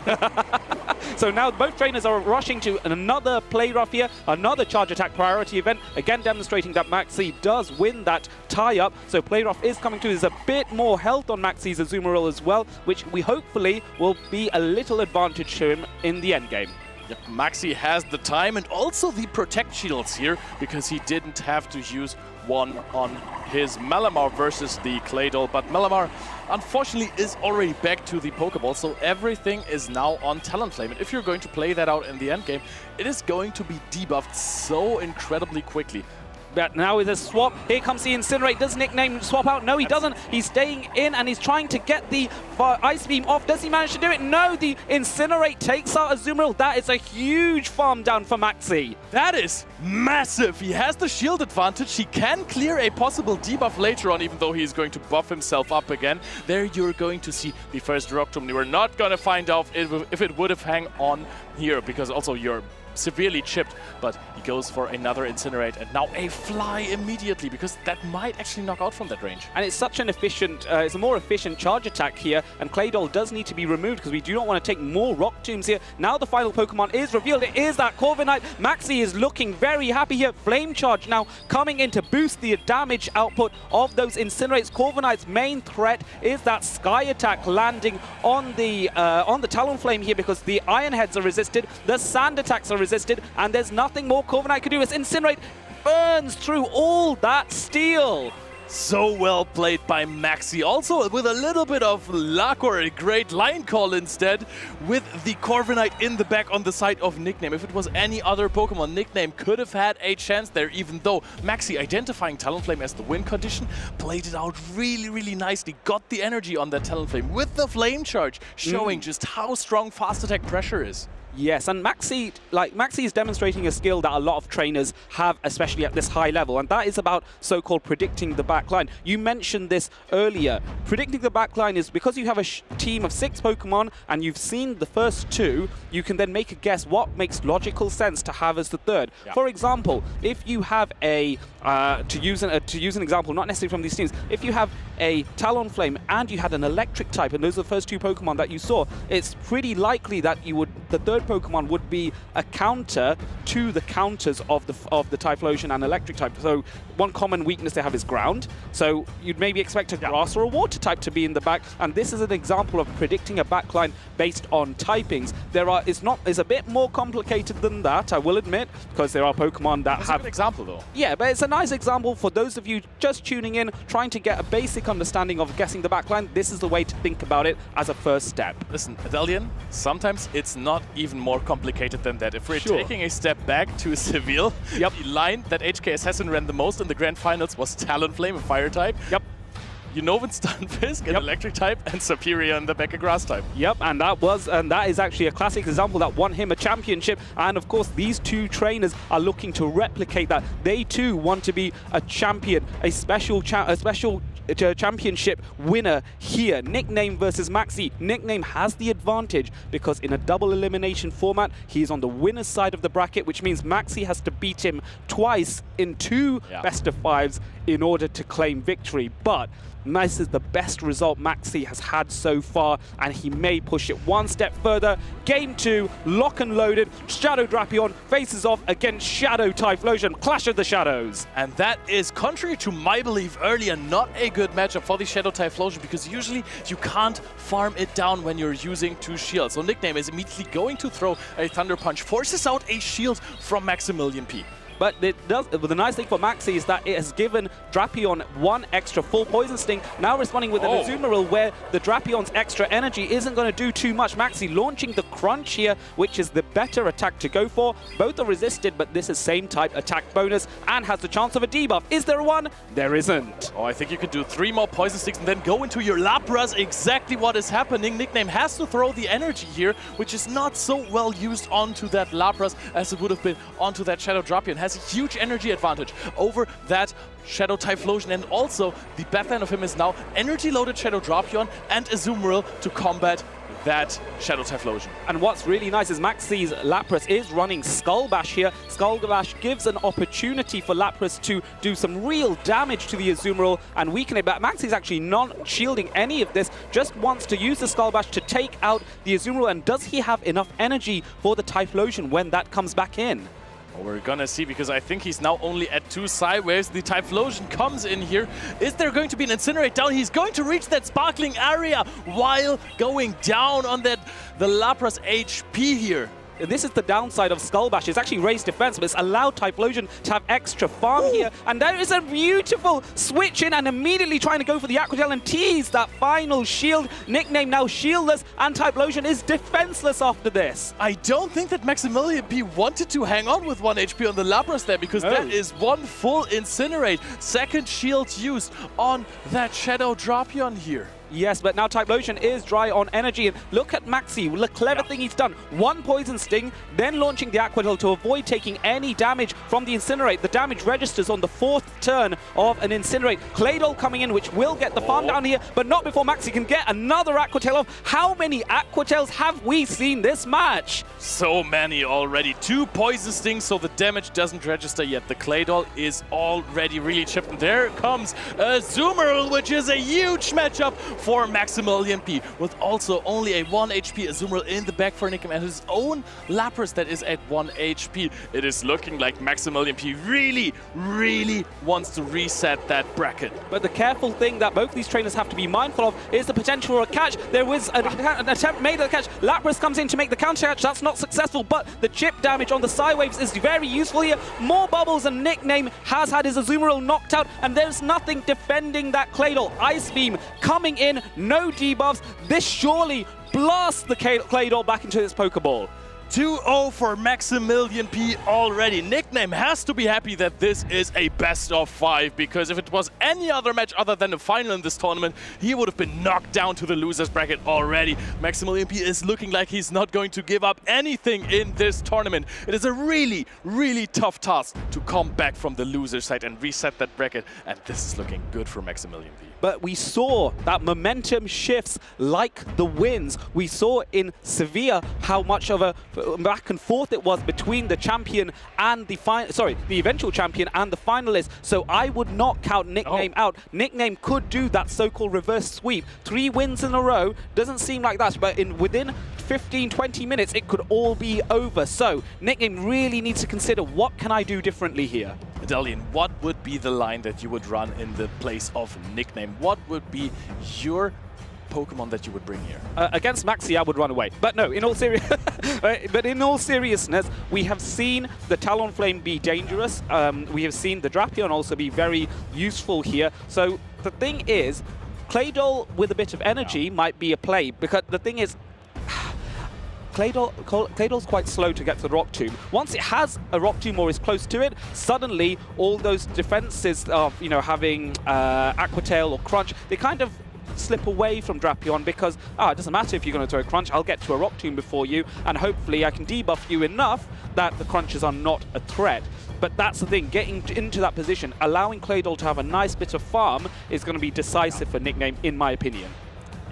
So now both trainers are rushing to another Play Rough here, another charge attack priority event, again demonstrating that Maxi does win that tie-up. So Play Rough is coming through. There's a bit more health on Maxi's Azumarill as well, which we hopefully will be a little advantage to him in the endgame. Yep, Maxi has the time and also the Protect Shields here because he didn't have to use one on his Malamar versus the Claydol. But Malamar, unfortunately, is already back to the Pokeball, so everything is now on Talonflame. And if you're going to play that out in the endgame, it is going to be debuffed so incredibly quickly. But now with a swap, here comes the Incinerate. Does Nickname swap out? No, he doesn't. He's staying in and he's trying to get the Ice Beam off. Does he manage to do it? No, the Incinerate takes out Zzweilous. That is a huge farm down for Maxi. That is massive. He has the shield advantage. He can clear a possible debuff later on, even though he's going to buff himself up again. There you're going to see the first Rock Tomb. We're not going to find out if it would have hung on here, because also you're severely chipped, but he goes for another Incinerate and now a Fly immediately, because that might actually knock out from that range. And it's such an efficient, it's a more efficient charge attack here, and Claydol does need to be removed because we do not want to take more Rock Tombs here. Now the final Pokemon is revealed. It is that Corviknight. Maxi is looking very happy here. Flame Charge now coming in to boost the damage output of those Incinerates. Corviknight's main threat is that Sky Attack landing on the Talonflame here, because the Iron Heads are resisted, the Sand Attacks are resisted, and there's nothing more Corviknight could do as Incinerate burns through all that steel. So well played by Maxi. Also with a little bit of luck or a great line call instead, with the Corviknight in the back on the side of Nickname. If it was any other Pokemon, Nickname could have had a chance there, even though Maxi, identifying Talonflame as the win condition, played it out really, really nicely. Got the energy on that Talonflame with the Flame Charge, showing just how strong fast attack pressure is. Yes, and Maxi is demonstrating a skill that a lot of trainers have, especially at this high level, and that is about so-called predicting the backline. You mentioned this earlier. Predicting the backline is because you have a team of 6 Pokemon and you've seen the first 2, you can then make a guess what makes logical sense to have as the third. Yeah. For example, if you have a, to use an example, not necessarily from these teams, if you have a Talonflame and you had an Electric type, and those are the first 2 Pokemon that you saw, it's pretty likely that the third Pokemon would be a counter to the counters of the Typhlosion and Electric type. So one common weakness they have is ground. So you'd maybe expect a grass or a water type to be in the back. And this is an example of predicting a backline based on typings. It's a bit more complicated than that, I will admit, because there are Pokemon that have... That's a good example, though. Yeah, but it's a nice example for those of you just tuning in, trying to get a basic understanding of guessing the backline. This is the way to think about it as a first step. Listen, Adelian, sometimes it's not even more complicated than that. If we're taking a step back to Seville, the line that HK Assassin ran the most in the Grand Finals was Talonflame, a Fire type. Yep. Unova Stunfisk, an Electric type, and Superior in the back, a Grass type. Yep, and that is actually a classic example that won him a championship. And of course, these 2 trainers are looking to replicate that. They too want to be a champion, a special championship winner here. Nickname versus Maxi. Nickname has the advantage because in a double elimination format, he's on the winner's side of the bracket, which means Maxi has to beat him twice in 2 best of 5s in order to claim victory. But this is the best result Maxi has had so far, and he may push it one step further. Game 2, lock and loaded. Shadow Drapion faces off against Shadow Typhlosion. Clash of the Shadows. And that is, contrary to my belief earlier, not a good matchup for the Shadow Typhlosion, because usually you can't farm it down when you're using 2 shields. So Nickname is immediately going to throw a Thunder Punch, forces out a shield from Maximilian P. But the nice thing for Maxi is that it has given Drapion 1 extra full Poison Sting, now responding with an Azumarill where the Drapion's extra energy isn't going to do too much. Maxi launching the Crunch here, which is the better attack to go for. Both are resisted, but this is same type attack bonus and has the chance of a debuff. Is there one? There isn't. Oh, I think you could do 3 more Poison Stings and then go into your Lapras. Exactly what is happening. Nickname has to throw the energy here, which is not so well used onto that Lapras as it would have been onto that Shadow Drapion. Has a huge energy advantage over that Shadow Typhlosion, and also the backline of him is now energy-loaded Shadow Drapion and Azumarill to combat that Shadow Typhlosion. And what's really nice is Maxi's Lapras is running Skull Bash here. Skull Bash gives an opportunity for Lapras to do some real damage to the Azumarill and weaken it, but Maxi's actually not shielding any of this, just wants to use the Skull Bash to take out the Azumarill. And does he have enough energy for the Typhlosion when that comes back in? Well, we're gonna see, because I think he's now only at 2 sideways. The Typhlosion comes in here. Is there going to be an Incinerate down? He's going to reach that sparkling area while going down on the Lapras HP here. this is the downside of Skull Bash. It's actually raised defense, but it's allowed Typhlosion to have extra farm here. And there is a beautiful switch in and immediately trying to go for the Aqua Tail and tease that final shield. Nickname now shieldless, and Typhlosion is defenseless after this. I don't think that Maximilian P wanted to hang on with 1 HP on the Lapras there, because that is one full Incinerate. Second shield used on that Shadow Drapion here. Yes, but now Typhlosion is dry on energy. And look at Maxi, the clever thing he's done. 1 Poison Sting, then launching the Aqua Tail to avoid taking any damage from the Incinerate. The damage registers on the 4th turn of an Incinerate. Claydol coming in, which will get the farm down here, but not before Maxi can get another Aqua Tail off. How many Aqua Tails have we seen this match? So many already. 2 Poison Stings, so the damage doesn't register yet. The Claydol is already really chipped. And there comes a Azumarill, which is a huge matchup for Maximilian P, with also only a 1 HP Azumarill in the back for Nickname and his own Lapras that is at 1 HP. It is looking like Maximilian P really, really wants to reset that bracket. But the careful thing that both these trainers have to be mindful of is the potential for a catch. There was an attempt made at a catch. Lapras comes in to make the counter catch. That's not successful, but the chip damage on the Psywaves is very useful here. More bubbles, and Nickname has had his Azumarill knocked out, and there's nothing defending that Claydol. Ice Beam coming in, no debuffs. This surely blasts the Claydol back into its Pokeball. 2-0 for Maximilian P already. Nickname has to be happy that this is a best of 5, because if it was any other match other than the final in this tournament, he would have been knocked down to the losers bracket already. Maximilian P is looking like he's not going to give up anything in this tournament. It is a really, really tough task to come back from the loser side and reset that bracket, and this is looking good for Maximilian P. But we saw that momentum shifts like the wins. We saw in Seville how much of a back and forth it was between the champion and the eventual champion and the finalist. So I would not count Nickname out. Nickname could do that so-called reverse sweep. 3 wins in a row doesn't seem like that, but within 15-20 minutes it could all be over. So Nickname really needs to consider, what can I do differently here? Medallion, what would be the line that you would run in the place of Nickname? What would be your Pokemon that you would bring here? Against Maxi, I would run away. But no, in all seriousness, we have seen the Talonflame be dangerous. We have seen the Drapion also be very useful here. So the thing is, Claydol with a bit of energy might be a play, because the thing is, Claydol's quite slow to get to the Rock Tomb. Once it has a Rock Tomb or is close to it, suddenly all those defenses of, having Aqua Tail or Crunch, they kind of slip away from Drapion, because it doesn't matter if you're going to throw a Crunch, I'll get to a Rock Tomb before you, and hopefully I can debuff you enough that the Crunches are not a threat. But that's the thing, getting into that position, allowing Claydol to have a nice bit of farm is going to be decisive for Nickname, in my opinion.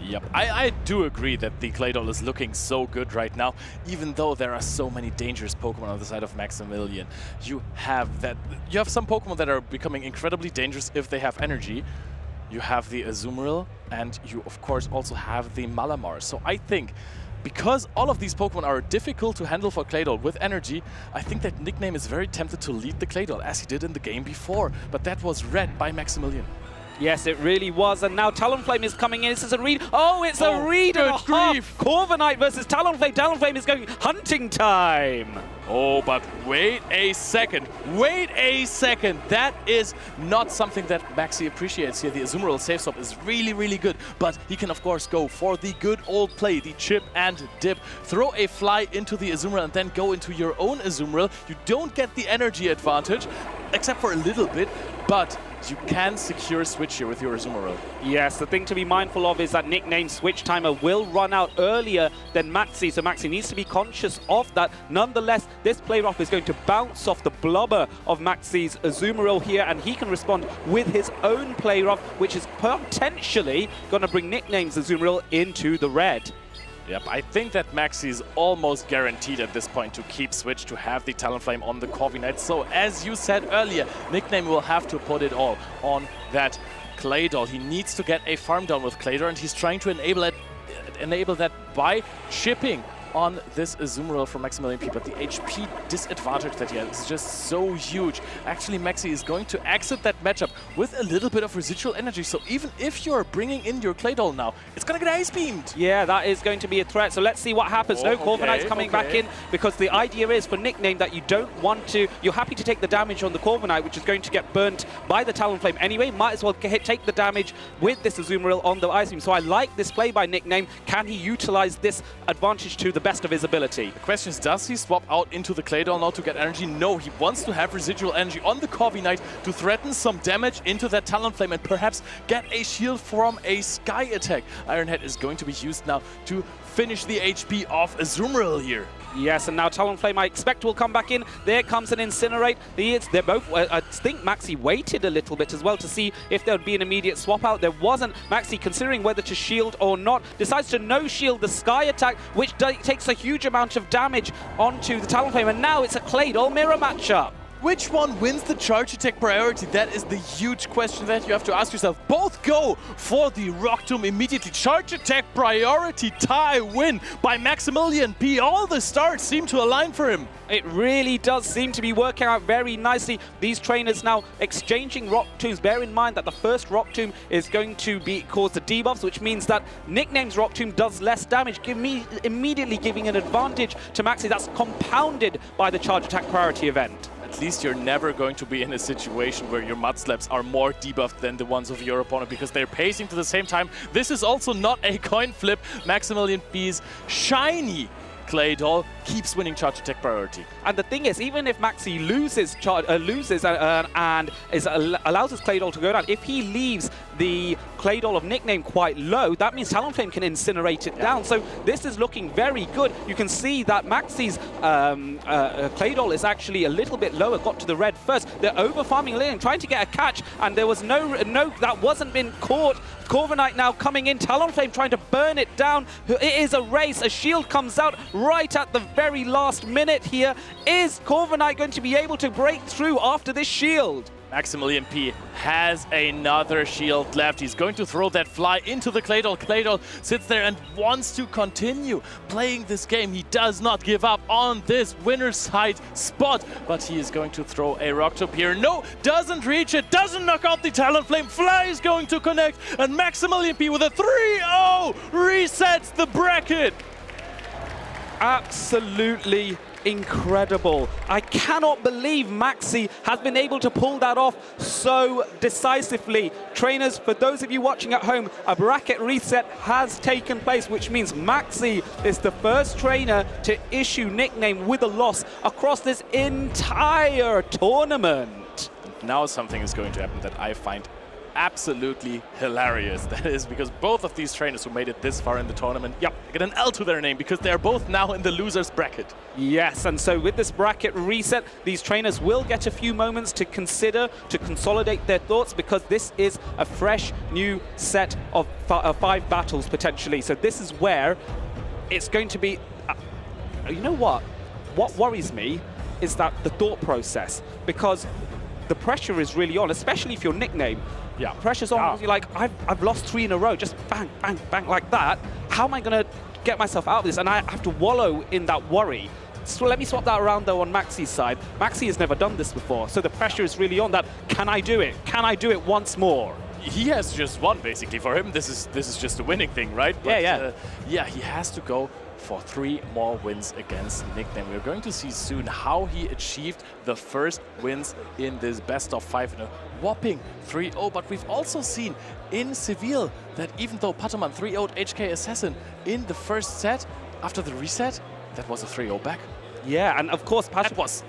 Yep, I do agree that the Claydol is looking so good right now, even though there are so many dangerous Pokemon on the side of Maximilian. You have some Pokemon that are becoming incredibly dangerous if they have energy. You have the Azumarill, and you of course also have the Malamar. So I think, because all of these Pokemon are difficult to handle for Claydol with energy, I think that Nickname is very tempted to lead the Claydol, as he did in the game before, but that was read by Maximilian. Yes, it really was, and now Talonflame is coming in. This is a read. Oh, it's a read and a half. Corviknight versus Talonflame. Talonflame is going hunting time. Oh, but wait a second. Wait a second. That is not something that Maxi appreciates here. The Azumarill safe swap is really, really good, but he can, of course, go for the good old play, the chip and dip. Throw a fly into the Azumarill and then go into your own Azumarill. You don't get the energy advantage, except for a little bit, but you can secure a switch here with your Azumarill. Yes, the thing to be mindful of is that Nickname's switch timer will run out earlier than Maxi, so Maxi needs to be conscious of that. Nonetheless, this play rough is going to bounce off the blubber of Maxi's Azumarill here, and he can respond with his own play rough, which is potentially going to bring Nickname's Azumarill into the red. Yep, I think that Maxi is almost guaranteed at this point to keep switch, to have the Talonflame on the Corviknight. So as you said earlier, Nickname will have to put it all on that Claydol. He needs to get a farm down with Claydol, and he's trying to enable that by chipping on this Zzweilous from Maximilian P, but the HP disadvantage that he has is just so huge. Actually, Maxi is going to exit that matchup with a little bit of residual energy, so even if you're bringing in your Clay Doll now, it's going to get ice beamed. Yeah, that is going to be a threat, so let's see what happens. No, Corviknight's coming back in, because the idea is for Nickname that you don't want to, you're happy to take the damage on the Corviknight, which is going to get burnt by the Talonflame anyway. Might as well take the damage with this Zzweilous on the Ice Beam. So I like this play by Nickname. Can he utilize this advantage to the best of his ability? The question is, does he swap out into the Clay Doll now to get energy? No, he wants to have residual energy on the Corviknight to threaten some damage into that Talonflame and perhaps get a shield from a Sky attack. Ironhead is going to be used now to finish the HP of Zzweilous here. Yes, and now Talonflame, I expect, will come back in. There comes an Incinerate. They're both, I think Maxi waited a little bit as well to see if there would be an immediate swap out. There wasn't. Maxi, considering whether to shield or not, decides to no-shield the Sky attack, which takes a huge amount of damage onto the Talonflame, and now it's a Clay Doll mirror matchup. Which one wins the charge attack priority? That is the huge question that you have to ask yourself. Both go for the Rock Tomb immediately. Charge attack priority tie win by Maximilian P. All the stars seem to align for him. It really does seem to be working out very nicely. These trainers now exchanging Rock Tombs. Bear in mind that the first Rock Tomb is going to cause the debuffs, which means that Nickname's Rock Tomb does less damage, immediately giving an advantage to Maxi. That's compounded by the charge attack priority event. At least you're never going to be in a situation where your Mud Slaps are more debuffed than the ones of your opponent, because they're pacing to the same time. This is also not a coin flip. Maximilian P's shiny Clay Doll keeps winning charge attack priority. And the thing is, even if Maxi loses and allows his Clay Doll to go down, if he leaves the Clay Doll of Nickname quite low, that means Talonflame can incinerate it down. So this is looking very good. You can see that Maxi's Clay Doll is actually a little bit lower, got to the red first. They're over-farming Lane, trying to get a catch, and there was no that wasn't been caught. Corviknight now coming in, Talonflame trying to burn it down. It is a race, a shield comes out right at the very last minute here. Is Corviknight going to be able to break through after this shield? Maximilian P has another shield left. He's going to throw that fly into the Clay Doll. Clay Doll sits there and wants to continue playing this game. He does not give up on this winner's side spot, but he is going to throw a Rock Tomb here. No, doesn't reach it, doesn't knock out the Talonflame. Fly is going to connect, and Maximilian P with a 3-0 resets the bracket. Absolutely incredible. I cannot believe Maxi has been able to pull that off so decisively. Trainers, for those of you watching at home, a bracket reset has taken place, which means Maxi is the first trainer to issue Nickname with a loss across this entire tournament. Now something is going to happen that I find absolutely hilarious. That is because both of these trainers who made it this far in the tournament, get an L to their name, because they are both now in the loser's bracket. Yes, and so with this bracket reset, these trainers will get a few moments to consider, to consolidate their thoughts, because this is a fresh new set of 5 battles potentially. So this is where it's going to be, you know what? What worries me is that the thought process, because the pressure is really on, especially if you're Nickname. Yeah, pressure's on. Because you're like, I've lost 3 in a row, just bang, bang, bang like that. How am I going to get myself out of this? And I have to wallow in that worry. So let me swap that around though on Maxi's side. Maxi has never done this before, so the pressure is really on that. Can I do it? Can I do it once more? He has just won basically. For him, this is just a winning thing, right? But, yeah, he has to go for 3 more wins against Nickname. We're going to see soon how he achieved the first wins in this best of 5 in a whopping 3-0. But we've also seen in Seville that even though Pataman 3-0'd HK Assassin in the first set, after the reset, that was a 3-0 back. Yeah, and of course, Pataman was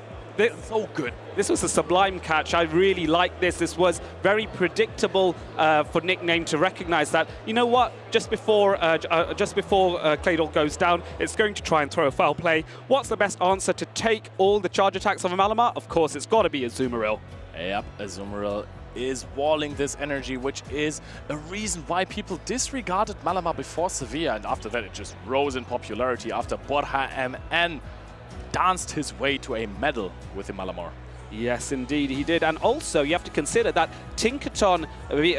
so good. This was a sublime catch. I really like this. This was very predictable for Nickname to recognize that, you know what, just before Clay Doll goes down, it's going to try and throw a foul play. What's the best answer to take all the charge attacks of a Malamar? Of course, it's got to be a Zzweilous. Yep, a Zzweilous is walling this energy, which is a reason why people disregarded Malamar before Sevilla, and after that it just rose in popularity after Borja MN danced his way to a medal with the Malamar. Yes, indeed, he did. And also, you have to consider that Tinkaton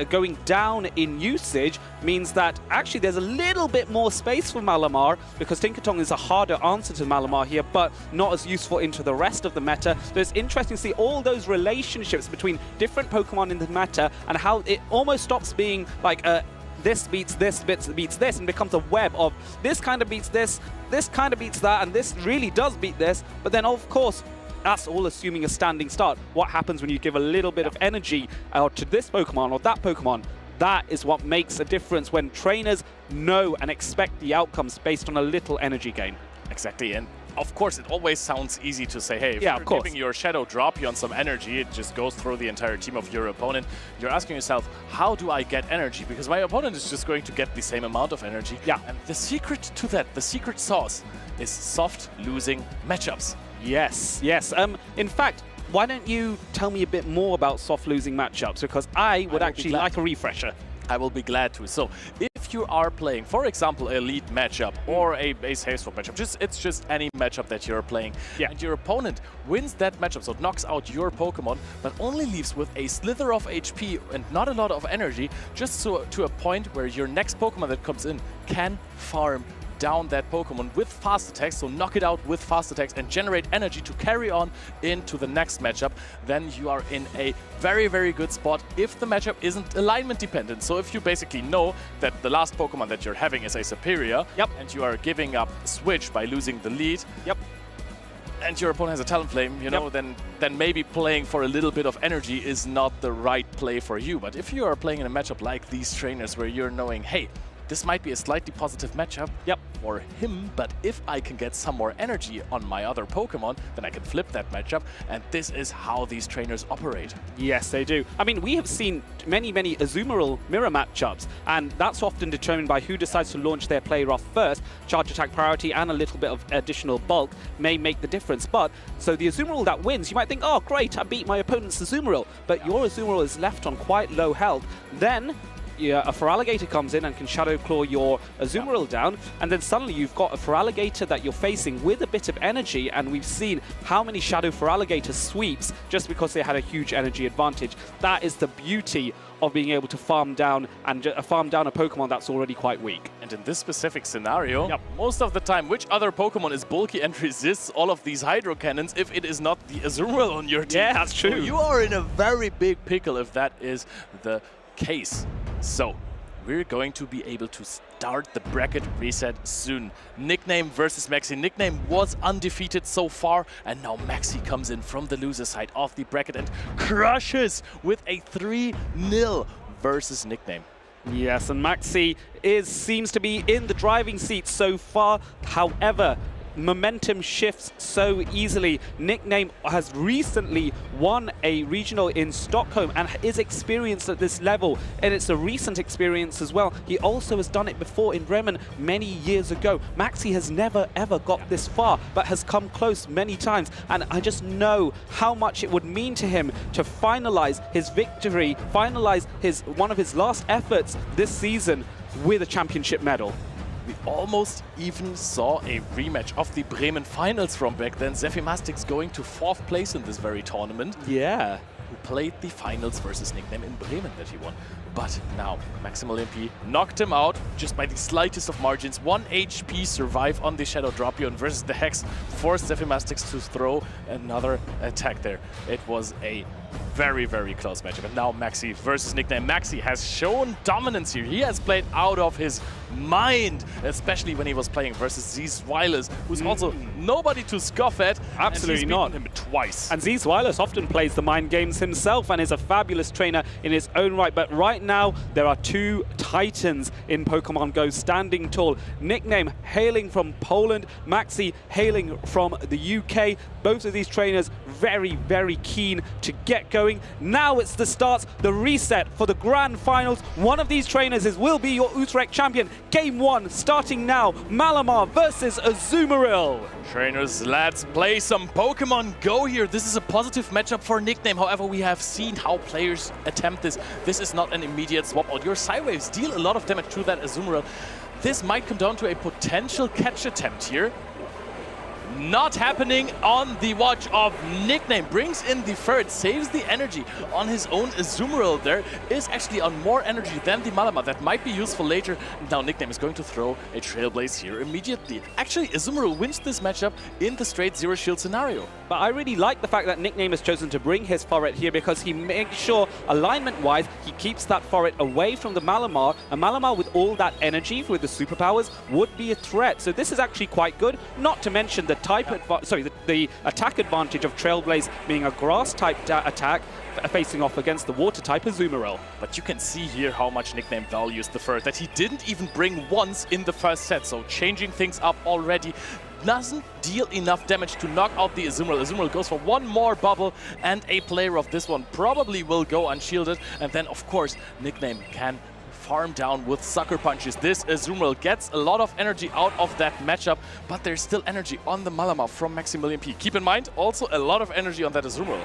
going down in usage means that actually there's a little bit more space for Malamar, because Tinkaton is a harder answer to Malamar here, but not as useful into the rest of the meta. So it's interesting to see all those relationships between different Pokemon in the meta and how it almost stops being like this beats this, beats this, and becomes a web of this kind of beats this kind of beats that, and this really does beat this. But then, of course, that's all assuming a standing start. What happens when you give a little bit of energy to this Pokemon or that Pokemon? That is what makes a difference when trainers know and expect the outcomes based on a little energy gain. Exactly, and of course, it always sounds easy to say, hey, if yeah, you're giving your Shadow drop you on some energy, it just goes through the entire team of your opponent. You're asking yourself, how do I get energy? Because my opponent is just going to get the same amount of energy. Yeah. And the secret to that, the secret sauce, is soft losing matchups. Yes, yes. In fact, why don't you tell me a bit more about soft losing matchups? Because I would actually like a refresher. I will be glad to. So, if you are playing, for example, a lead matchup or a safe swap matchup, it's just any matchup that you're playing, and your opponent wins that matchup, so it knocks out your Pokemon, but only leaves with a slither of HP and not a lot of energy, just to a point where your next Pokemon that comes in can farm down that Pokemon with fast attacks, so knock it out with fast attacks and generate energy to carry on into the next matchup, then you are in a very, very good spot if the matchup isn't alignment dependent. So if you basically know that the last Pokemon that you're having is a superior, and you are giving up switch by losing the lead, and your opponent has a Talonflame, you know, then maybe playing for a little bit of energy is not the right play for you. But if you are playing in a matchup like these trainers where you're knowing, hey, this might be a slightly positive matchup for him, but if I can get some more energy on my other Pokemon, then I can flip that matchup, and this is how these trainers operate. Yes, they do. I mean, we have seen many, many Azumarill mirror matchups, and that's often determined by who decides to launch their player off first. Charge attack priority and a little bit of additional bulk may make the difference. But, so the Azumarill that wins, you might think, oh, great, I beat my opponent's Azumarill, but your Azumarill is left on quite low health. Then a Feraligatr comes in and can Shadow Claw your Azumarill down, and then suddenly you've got a Feraligatr that you're facing with a bit of energy, and we've seen how many Shadow Feraligatr sweeps just because they had a huge energy advantage. That is the beauty of being able to farm down and farm down a Pokemon that's already quite weak. And in this specific scenario, most of the time, which other Pokemon is bulky and resists all of these Hydro Cannons if it is not the Azumarill on your team? Yeah, that's true. So you are in a very big pickle if that is the case. So, we're going to be able to start the bracket reset soon. Nickname versus Maxi. Nickname was undefeated so far, and now Maxi comes in from the loser side of the bracket and crushes with a 3-0 versus Nickname. Yes, and Maxi seems to be in the driving seat so far. However, momentum shifts so easily. Nickname has recently won a regional in Stockholm and is experienced at this level, and it's a recent experience as well. He also has done it before in Bremen many years ago. Maxi has never ever got this far, but has come close many times, and I just know how much it would mean to him to finalize his victory, finalize one of his last efforts this season with a championship medal. We almost even saw a rematch of the Bremen finals from back then. Zephy Mastics going to 4th place in this very tournament. Yeah. Who played the finals versus Nickname in Bremen that he won. But now Maximilian P knocked him out just by the slightest of margins. 1 HP survive on the Shadow Dropion versus the Hex forced Zephy Mastics to throw another attack there. It was a very, very close matchup. And now Maxi versus Nickname. Maxi has shown dominance here. He has played out of his mind, especially when he was playing versus Zzweilous, who's also nobody to scoff at. Absolutely not. Him twice. And Zzweilous often plays the mind games himself and is a fabulous trainer in his own right. But right now, there are 2 titans in Pokemon Go standing tall. Nickname hailing from Poland, Maxi hailing from the UK. Both of these trainers very, very keen to get going. Now it's the start, the reset for the grand finals. One of these trainers will be your Utrecht champion. Game 1 starting now. Malamar versus Azumarill. Trainers, let's play some Pokemon Go here. This is a positive matchup for Nickname. However, we have seen how players attempt this. This is not an immediate swap out. Your Psywaves deal a lot of damage to that Azumarill. This might come down to a potential catch attempt here. Not happening on the watch of Nickname. Brings in the Ferret, saves the energy on his own. Azumarill there is actually on more energy than the Malamar. That might be useful later. Now Nickname is going to throw a Trailblaze here immediately. Actually, Azumarill wins this matchup in the straight zero shield scenario. But I really like the fact that Nickname has chosen to bring his Ferret here because he makes sure, alignment-wise, he keeps that Ferret away from the Malamar. A Malamar with all that energy with the superpowers would be a threat. So this is actually quite good. Not to mention the the attack advantage of Trailblaze being a grass-type attack facing off against the water-type Azumarill. But you can see here how much Nickname values the Ferret, that he didn't even bring once in the first set. So changing things up already doesn't deal enough damage to knock out the Azumarill. Azumarill goes for one more bubble, and a player of this one probably will go unshielded. And then, of course, Nickname can farm down with Sucker Punches. This Azumarill gets a lot of energy out of that matchup, but there's still energy on the Malamar from Maximilian P. Keep in mind, also a lot of energy on that Azumarill.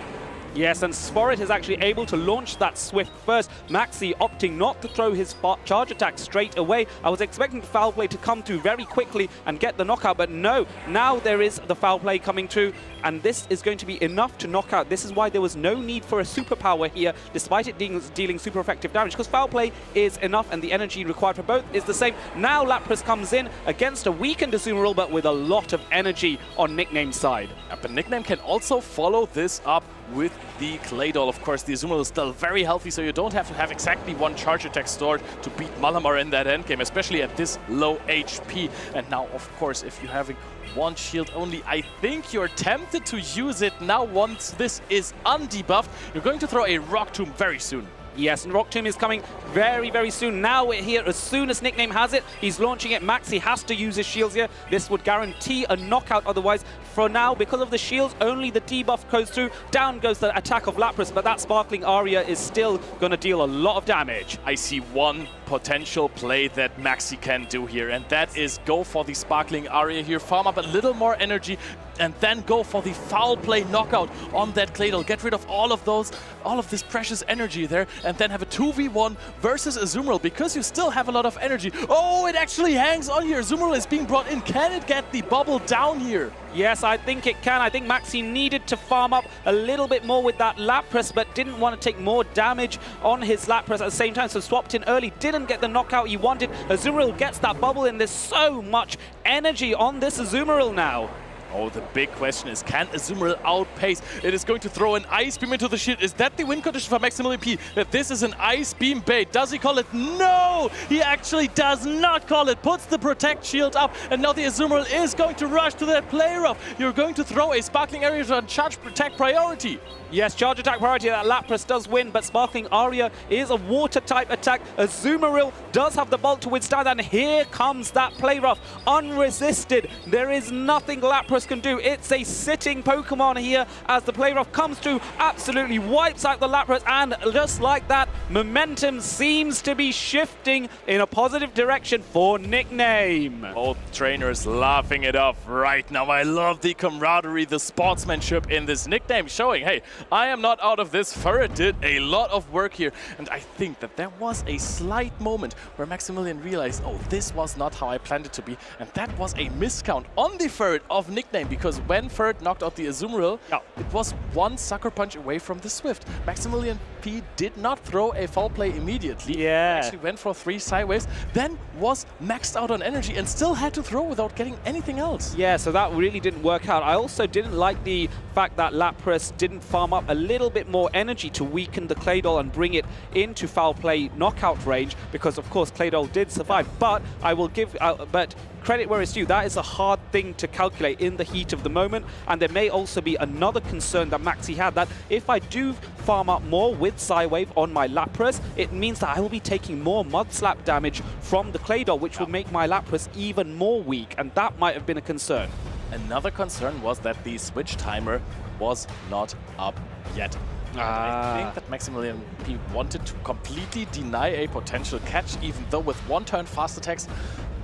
Yes, and Sporit is actually able to launch that Swift first. Maxi opting not to throw his charge attack straight away. I was expecting the foul play to come through very quickly and get the knockout, but no. Now there is the foul play coming through, and this is going to be enough to knock out. This is why there was no need for a superpower here, despite it dealing super effective damage, because foul play is enough and the energy required for both is the same. Now Lapras comes in against a weakened Azumarill, but with a lot of energy on Nickname's side. But Nickname can also follow this up with the Claydol. Of course, the Azumarill is still very healthy, so you don't have to have exactly one charge attack stored to beat Malamar in that endgame, especially at this low HP. And now, of course, if you're having one shield only, I think you're tempted to use it now once this is undebuffed. You're going to throw a Rock Tomb very soon. Yes, and Rock Tomb is coming very, very soon. Now we're here. As soon as Nickname has it, he's launching it. Maxi has to use his shields here. This would guarantee a knockout otherwise. For now, because of the shields, only the debuff goes through. Down goes the attack of Lapras, but that Sparkling Aria is still going to deal a lot of damage. I see one potential play that Maxi can do here, and that is go for the Sparkling Aria here, farm up a little more energy, and then go for the foul play knockout on that Claydol. Get rid of all of this precious energy there, and then have a 2v1 versus Azumarill, because you still have a lot of energy. Oh, it actually hangs on here. Azumarill is being brought in. Can it get the bubble down here? Yes, I think it can. I think Maxi needed to farm up a little bit more with that Lapras, but didn't want to take more damage on his Lapras at the same time, so swapped in early. Didn't get the knockout he wanted. Azumarill gets that bubble in. There's so much energy on this Azumarill now. Oh, the big question is, can Azumarill outpace? It is going to throw an Ice Beam into the shield. Is that the win condition for Maximilian P? That this is an Ice Beam bait? Does he call it? No! He actually does not call it. Puts the Protect shield up, and now the Azumarill is going to rush to that player off. You're going to throw a Sparkling Aria on Charge Protect priority. Yes, Charge Attack priority. That Lapras does win, but Sparkling Aria is a water-type attack. Azumarill does have the bulk to withstand, and here comes that play rough. Unresisted. There is nothing Lapras can do. It's a sitting Pokemon here as the play rough comes through, absolutely wipes out the Lapras, and just like that, momentum seems to be shifting in a positive direction for Nickname. Both trainers laughing it off right now. I love the camaraderie, the sportsmanship in this. Nickname showing, hey, I am not out of this. Ferret did a lot of work here, and I think that there was a slight moment where Maximilian realized, oh, this was not how I planned it to be, and that was a miscount on the Ferret of Nickname, because when Ferret knocked out the Azumarill, it was one Sucker Punch away from the Swift. Maximilian P did not throw a foul play immediately. Yeah. He actually went for 3 sideways, then was maxed out on energy and still had to throw without getting anything else. Yeah, so that really didn't work out. I also didn't like the fact that Lapras didn't farm up a little bit more energy to weaken the Claydol and bring it into foul play knockout range, because of course Claydol did survive, but I will give but credit where it's due. That is a hard thing to calculate in the heat of the moment, and there may also be another concern that Maxi had, that if I do farm up more with Psywave on my Lapras, it means that I will be taking more Mud Slap damage from the Claydol, which will make my Lapras even more weak, and that might have been a concern. Another concern was that the switch timer was not up yet. I think that Maximilian P wanted to completely deny a potential catch, even though with 1-turn fast attacks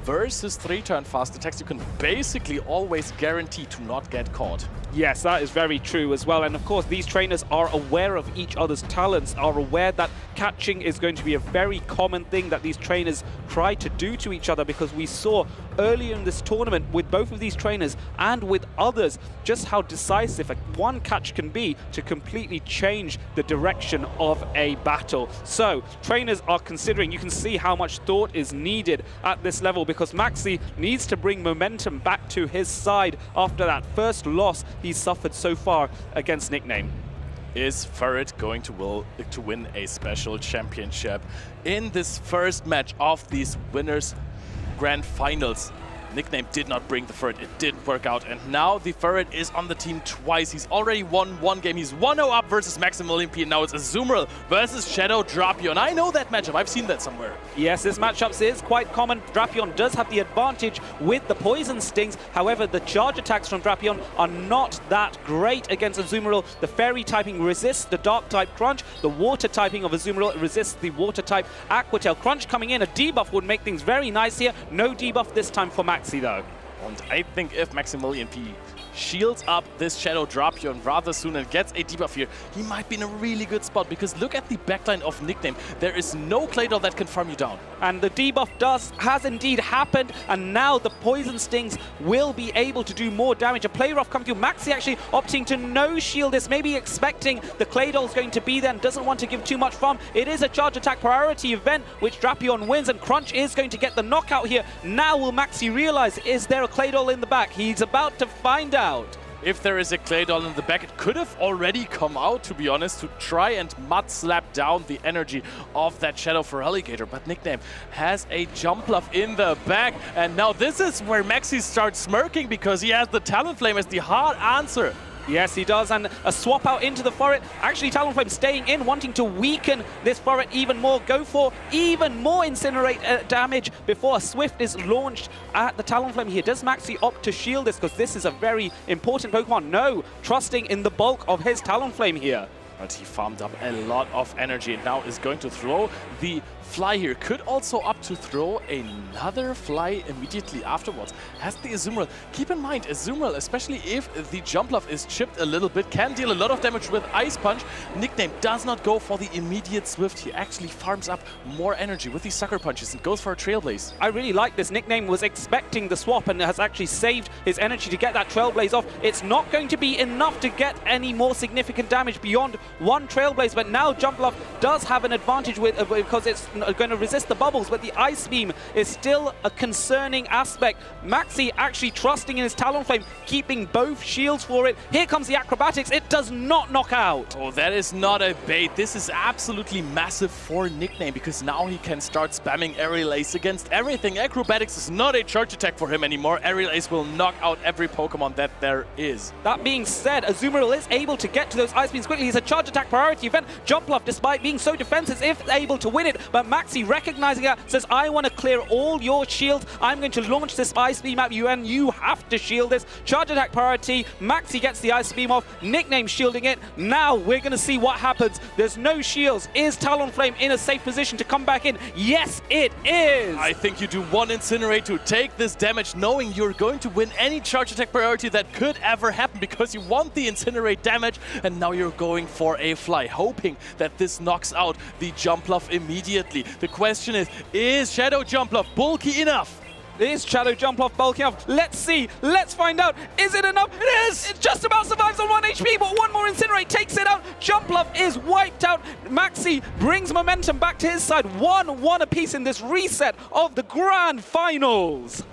versus 3-turn fast attacks, you can basically always guarantee to not get caught. Yes, that is very true as well. And of course, these trainers are aware of each other's talents, are aware that catching is going to be a very common thing that these trainers try to do to each other, because we saw earlier in this tournament with both of these trainers and with others, just how decisive one catch can be to completely change the direction of a battle. So trainers are considering, you can see how much thought is needed at this level, because Maxi needs to bring momentum back to his side after that first loss he's suffered so far against Nickname. Is Ferret going to win a special championship in this first match of these winners grand finals? Nickname did not bring the Ferret, it didn't work out, and now the Ferret is on the team twice. He's already won one game, he's 1-0 up versus Maximilian P, and now it's Zzweilous versus Shadow Drapion. I know that matchup, I've seen that somewhere. Yes, this matchup is quite common. Drapion does have the advantage with the poison stings, however the charge attacks from Drapion are not that great against Zzweilous. The fairy typing resists the dark type Crunch, the water typing of Zzweilous resists the water type Aqua Tail. Crunch coming in, a debuff would make things very nice here. No debuff this time for Maxi though. And I think if Maximilian P shields up this Shadow Drapion rather soon and gets a debuff here, he might be in a really good spot, because look at the backline of Nickname. There is no Claydol that can farm you down. And the debuff has indeed happened, and now the Poison Stings will be able to do more damage. A play rough coming through. Maxi actually opting to no shield this, maybe expecting the Claydol's going to be there and doesn't want to give too much farm. It is a charge attack priority event, which Drapion wins, and Crunch is going to get the knockout here. Now will Maxi realize, is there a Claydol in the back? He's about to find out. If there is a Claydol in the back, it could have already come out, to be honest, to try and mud slap down the energy of that Shadow for Alligator. But Nickname has a jump bluff in the back, and now this is where Maxi starts smirking, because he has the Talonflame as the hard answer. Yes, he does, and a swap out into the Ferret. Actually, Talonflame staying in, wanting to weaken this Ferret even more, go for even more Incinerate damage before a Swift is launched at the Talonflame here. Does Maxi opt to shield this, because this is a very important Pokemon? No, trusting in the bulk of his Talonflame here. But he farmed up a lot of energy and now is going to throw the fly here. Could also opt to throw another fly immediately afterwards. Has the Zzweilous. Keep in mind, Zzweilous, especially if the jump bluff is chipped a little bit, can deal a lot of damage with Ice Punch. Nickname does not go for the immediate Swift. He actually farms up more energy with these Sucker Punches and goes for a Trailblaze. I really like this. Nickname was expecting the swap and has actually saved his energy to get that Trailblaze off. It's not going to be enough to get any more significant damage beyond one Trailblaze, but now Jump Bluff does have an advantage with because it's going to resist the bubbles, but the Ice Beam is still a concerning aspect. Maxi actually trusting in his Talonflame, keeping both shields for it. Here comes the Acrobatics. It does not knock out. Oh, that is not a bait. This is absolutely massive for Nickname, because now he can start spamming Aerial Ace against everything. Acrobatics is not a charge attack for him anymore. Aerial Ace will knock out every Pokemon that there is. That being said, Zzweilous is able to get to those Ice Beams quickly. He's a charge attack priority event. Jump Bluff, despite being so defensive, is able to win it, but Maxi recognizing that says, I want to clear all your shields. I'm going to launch this Ice Beam at you and you have to shield this. Charge attack priority. Maxi gets the Ice Beam off. Nickname shielding it. Now we're going to see what happens. There's no shields. Is Talonflame in a safe position to come back in? Yes, it is. I think you do one Incinerate to take this damage, knowing you're going to win any charge attack priority that could ever happen, because you want the Incinerate damage, and now you're going for a fly, hoping that this knocks out the Jump Bluff immediately. The question is Shadow Jump Bluff bulky enough? Is Shadow Jump Bluff bulky enough? Let's see. Let's find out. Is it enough? It is! It just about survives on 1 HP, but one more Incinerate takes it out. Jump Bluff is wiped out. Maxi brings momentum back to his side. 1-1 apiece in this reset of the Grand Finals.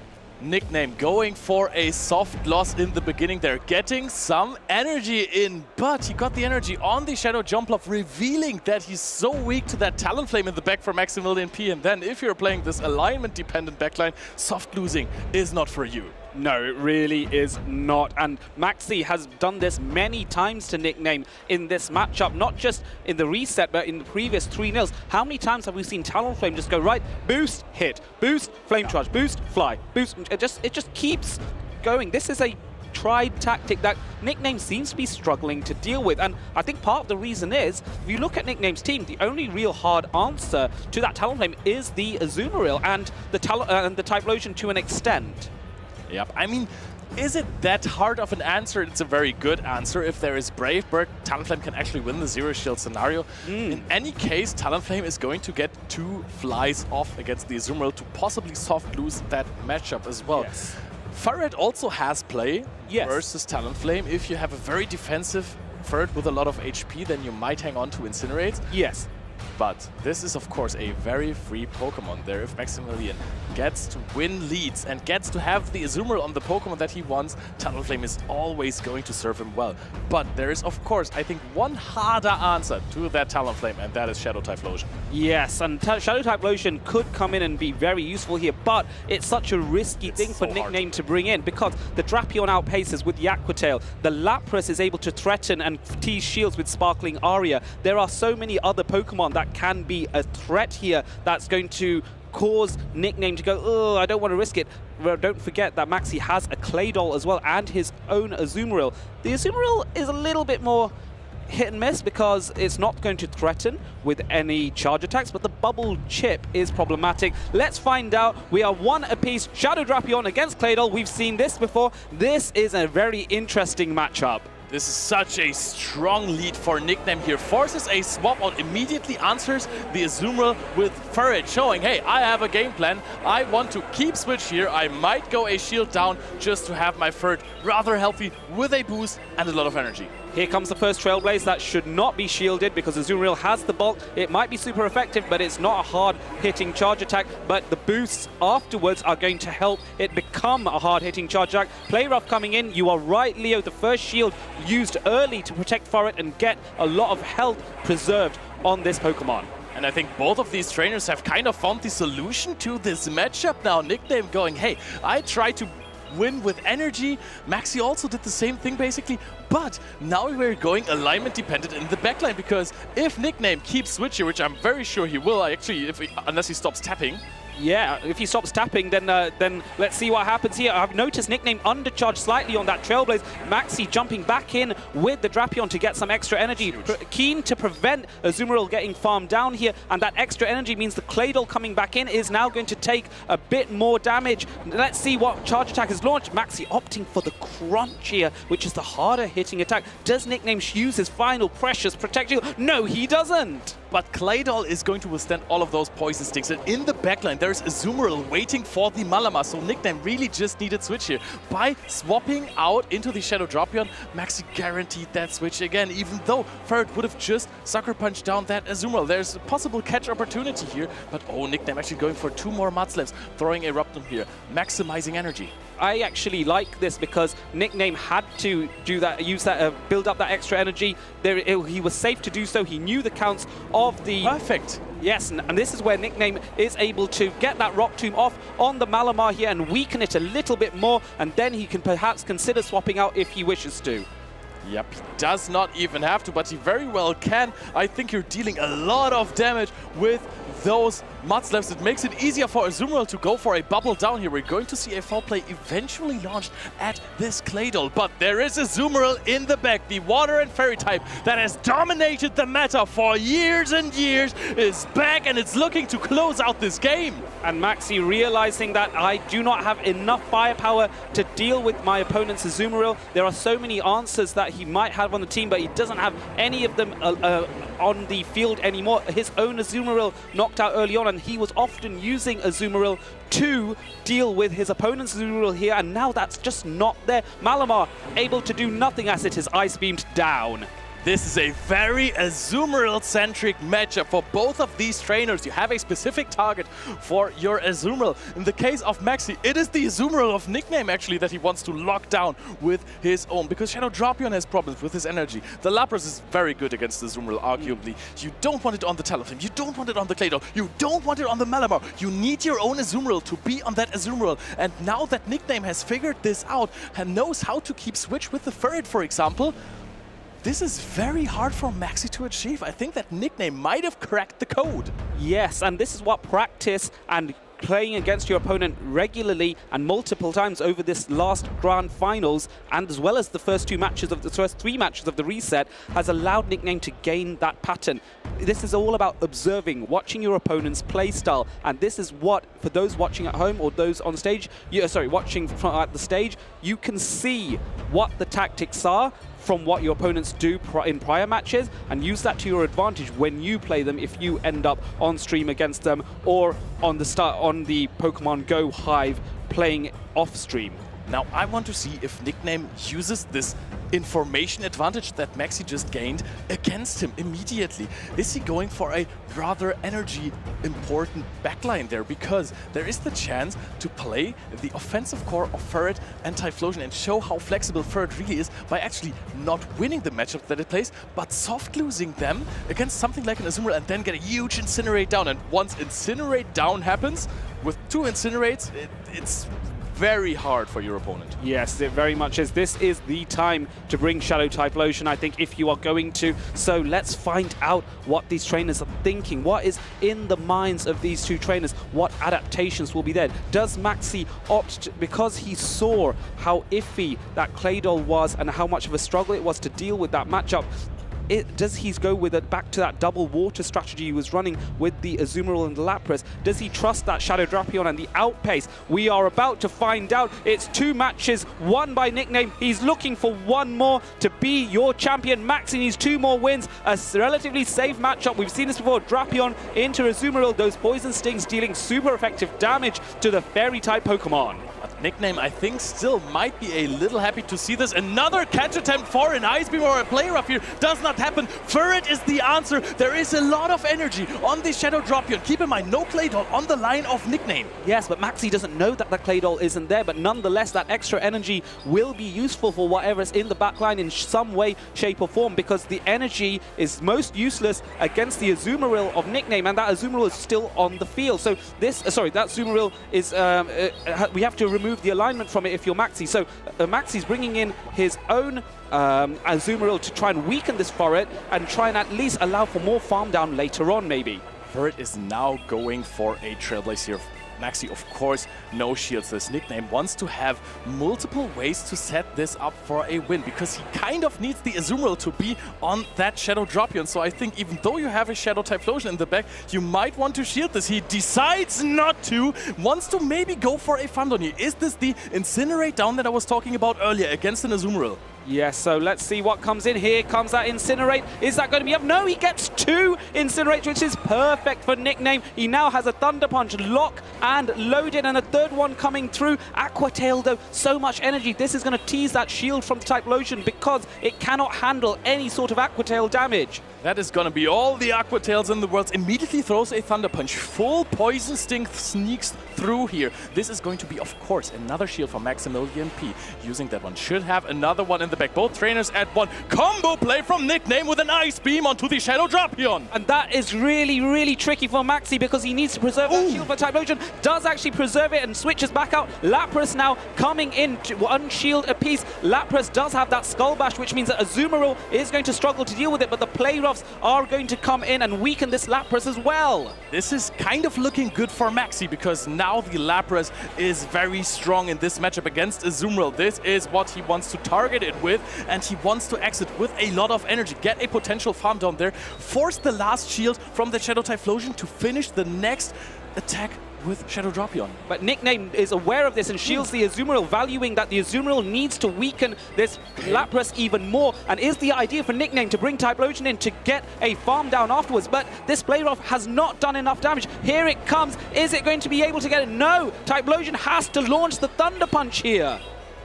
Nickname going for a soft loss in the beginning. They're getting some energy in, but he got the energy on the Shadow Jump Bluff, revealing that he's so weak to that Talonflame in the back for Maximilian P. And then if you're playing this alignment-dependent backline, soft losing is not for you. No, it really is not. And Maxi has done this many times to Nickname in this matchup, not just in the reset, but in the previous 3-0s. How many times have we seen Talonflame just go right, boost, hit, boost, flame charge, boost, fly, boost? It just keeps going. This is a tried tactic that Nickname seems to be struggling to deal with. And I think part of the reason is, if you look at Nickname's team, the only real hard answer to that Talonflame is the Azumarill and the Typhlosion to an extent. Yep, I mean, Is it that hard of an answer? It's a very good answer. If there is Brave Bird, Talonflame can actually win the zero shield scenario. In any case, Talonflame is going to get 2 flies off against the Azumarill to possibly soft lose that matchup as well. Yes. Ferret also has play versus Talonflame. If you have a very defensive Ferret with a lot of HP, then you might hang on to Incinerate. Yes. But this is, of course, a very free Pokemon there. If Maximilian gets to win leads and gets to have the Azumarill on the Pokemon that he wants, Talonflame is always going to serve him well. But there is, of course, I think one harder answer to that Talonflame, and that is Shadow-type Lotion. Yes, and Shadow-type Lotion could come in and be very useful here, but it's such a risky thing for Nickname to bring in because the Drapion outpaces with the Aqua Tail. The Lapras is able to threaten and tease shields with Sparkling Aria. There are so many other Pokemon that can be a threat here that's going to cause Nickname to go, oh, I don't want to risk it. Well, don't forget that Maxi has a Claydol as well and his own Azumarill. The Azumarill is a little bit more hit and miss because it's not going to threaten with any charge attacks, but the Bubble Chip is problematic. Let's find out. We are 1 apiece. Shadow Drapion against Claydol. We've seen this before. This is a very interesting matchup. This is such a strong lead for Nickname here. Forces a swap out, immediately answers the Azumarill with Ferret, showing, hey, I have a game plan. I want to keep switch here. I might go a shield down just to have my Ferret rather healthy with a boost and a lot of energy. Here comes the first Trailblaze that should not be shielded because Azumarill has the bulk. It might be super effective, but it's not a hard-hitting charge attack. But the boosts afterwards are going to help it become a hard-hitting charge attack. Play Rough coming in. You are right, Leo. The first shield used early to protect Ferret and get a lot of health preserved on this Pokemon. And I think both of these trainers have kind of found the solution to this matchup now. Nickname going, hey, I try to win with energy. Maxi also did the same thing basically, but now we're going alignment dependent in the backline because if Nickname keeps switch here, which I'm very sure he will, actually, unless he stops tapping. Yeah, if he stops tapping, then let's see what happens here. I've noticed Nickname undercharged slightly on that Trailblaze. Maxi jumping back in with the Drapion to get some extra energy. Keen to prevent Azumarill getting farmed down here, and that extra energy means the Claydol coming back in is now going to take a bit more damage. Let's see what charge attack is launched. Maxi opting for the Crunch here, which is the harder hitting attack. Does Nickname use his final precious protection? No, he doesn't. But Claydol is going to withstand all of those poison sticks. And in the backline, there's Azumarill waiting for the Malamar. So Nickname really just needed switch here. By swapping out into the Shadow Drapion, Maxi guaranteed that switch again, even though Ferret would have just Sucker Punched down that Azumarill. There's a possible catch opportunity here. But oh, Nickname actually going for 2 more Mudslaps, throwing a Eruptum here, maximizing energy. I actually like this because Nickname had to do that, use that, build up that extra energy. He was safe to do so. He knew the counts of the... Perfect. Yes, and this is where Nickname is able to get that Rock Tomb off on the Malamar here and weaken it a little bit more, and then he can perhaps consider swapping out if he wishes to. Yep, he does not even have to, but he very well can. I think you're dealing a lot of damage with those Mudslaps. It makes it easier for Azumarill to go for a bubble down here. We're going to see a foul play eventually launched at this Claydol, but there is Azumarill in the back. The Water and Fairy type that has dominated the meta for years and years is back, and it's looking to close out this game. And Maxi realizing that I do not have enough firepower to deal with my opponent's Azumarill. There are so many answers that he might have on the team, but he doesn't have any of them on the field anymore. His own Azumarill knocked out early on, and he was often using Azumarill to deal with his opponent's Azumarill here, and now that's just not there. Malamar able to do nothing as it is Ice Beamed down. This is a very Azumarill-centric matchup for both of these trainers. You have a specific target for your Azumarill. In the case of Maxi, it is the Azumarill of Nickname, actually, that he wants to lock down with his own, because Shadow Drapion has problems with his energy. The Lapras is very good against the Azumarill, arguably. You don't want it on the Talonflame, you don't want it on the Claydol, you don't want it on the Malamar. You need your own Azumarill to be on that Azumarill. And now that Nickname has figured this out and knows how to keep switch with the Ferret, for example, this is very hard for Maxi to achieve. I think that Nickname might have cracked the code. Yes, and this is what practice and playing against your opponent regularly and multiple times over this last grand finals, and as well as the first 3 matches of the reset, has allowed Nickname to gain that pattern. This is all about observing, watching your opponent's play style, and this is what, for those watching at home or those on stage, watching at the stage, you can see what the tactics are from what your opponents do in prior matches, and use that to your advantage when you play them if you end up on stream against them or on the Pokemon Go Hive playing off stream. Now I want to see if Nickname uses this information advantage that Maxi just gained against him immediately. Is he going for a rather energy important backline there? Because there is the chance to play the offensive core of Ferret and Typhlosion and show how flexible Ferret really is by actually not winning the matchup that it plays, but soft losing them against something like an Azumarill and then get a huge Incinerate down. And once Incinerate down happens, with 2 Incinerates, it's very hard for your opponent. Yes, it very much is. This is the time to bring Shadow Typhlosion, I think, if you are going to. So let's find out what these trainers are thinking. What is in the minds of these 2 trainers? What adaptations will be there? Does Maxi opt, because he saw how iffy that Claydol was and how much of a struggle it was to deal with that matchup, does he go with it back to that double water strategy he was running with the Azumarill and the Lapras? Does he trust that Shadow Drapion and the outpace? We are about to find out. It's 2 matches won by Nickname. He's looking for 1 more to be your champion. Maxi needs 2 more wins. A relatively safe matchup. We've seen this before. Drapion into Azumarill. Those poison stings dealing super effective damage to the fairy type Pokemon. Nickname, I think, still might be a little happy to see this. Another catch attempt for an Ice Beam or a play rough here does not happen. Ferret is the answer. There is a lot of energy on the Shadow Drapion. Keep in mind, no Claydol on the line of Nickname. Yes, but Maxi doesn't know that the Claydol isn't there, but nonetheless, that extra energy will be useful for whatever's in the backline in some way, shape or form, because the energy is most useless against the Azumarill of Nickname, and that Azumarill is still on the field. So this, that Azumarill is, we have to remove the alignment from it if you're Maxi. So Maxi's bringing in his own Azumarill to try and weaken this Ferret and try and at least allow for more farm down later on, maybe. Ferret is now going for a Trailblaze here. Maxi, of course, no shields. This Nickname wants to have multiple ways to set this up for a win, because he kind of needs the Azumarill to be on that Shadow Drapion. So I think even though you have a Shadow Typhlosion in the back, you might want to shield this. He decides not to, wants to maybe go for a Farm down here. Is this the Incinerate down that I was talking about earlier against an Azumarill? Yes, so let's see what comes in. Here comes that Incinerate. Is that going to be up? No, he gets 2 Incinerates, which is perfect for Nickname. He now has a Thunder Punch lock and loaded, and a 3rd one coming through. Aqua Tail, though, so much energy. This is going to tease that shield from Typhlosion because it cannot handle any sort of Aqua Tail damage. That is going to be all the Aqua Tails in the world. Immediately throws a Thunder Punch. Full Poison Sting sneaks through here. This is going to be, of course, another shield for Maximilian P. Using that one. Should have another one in the back. Both trainers at 1. Combo play from Nickname with an Ice Beam onto the Shadow Drapion. And that is really, really tricky for Maxi because he needs to preserve that shield for Typhlosion. Does actually preserve it and switches back out. Lapras now coming in to 1 shield apiece. Lapras does have that Skull Bash, which means that Azumarill is going to struggle to deal with it, but the play roughs are going to come in and weaken this Lapras as well. This is kind of looking good for Maxi because now the Lapras is very strong in this matchup against Azumarill. This is what he wants to target it with, and he wants to exit with a lot of energy, get a potential farm down there, force the last shield from the Shadow Typhlosion to finish the next attack with Shadow Drapion. But Nickname is aware of this and shields the Azumarill, valuing that the Azumarill needs to weaken this Lapras even more. And is the idea for Nickname to bring Typhlosion in to get a farm down afterwards. But this Playrough has not done enough damage. Here it comes. Is it going to be able to get it? No! Typhlosion has to launch the Thunder Punch here.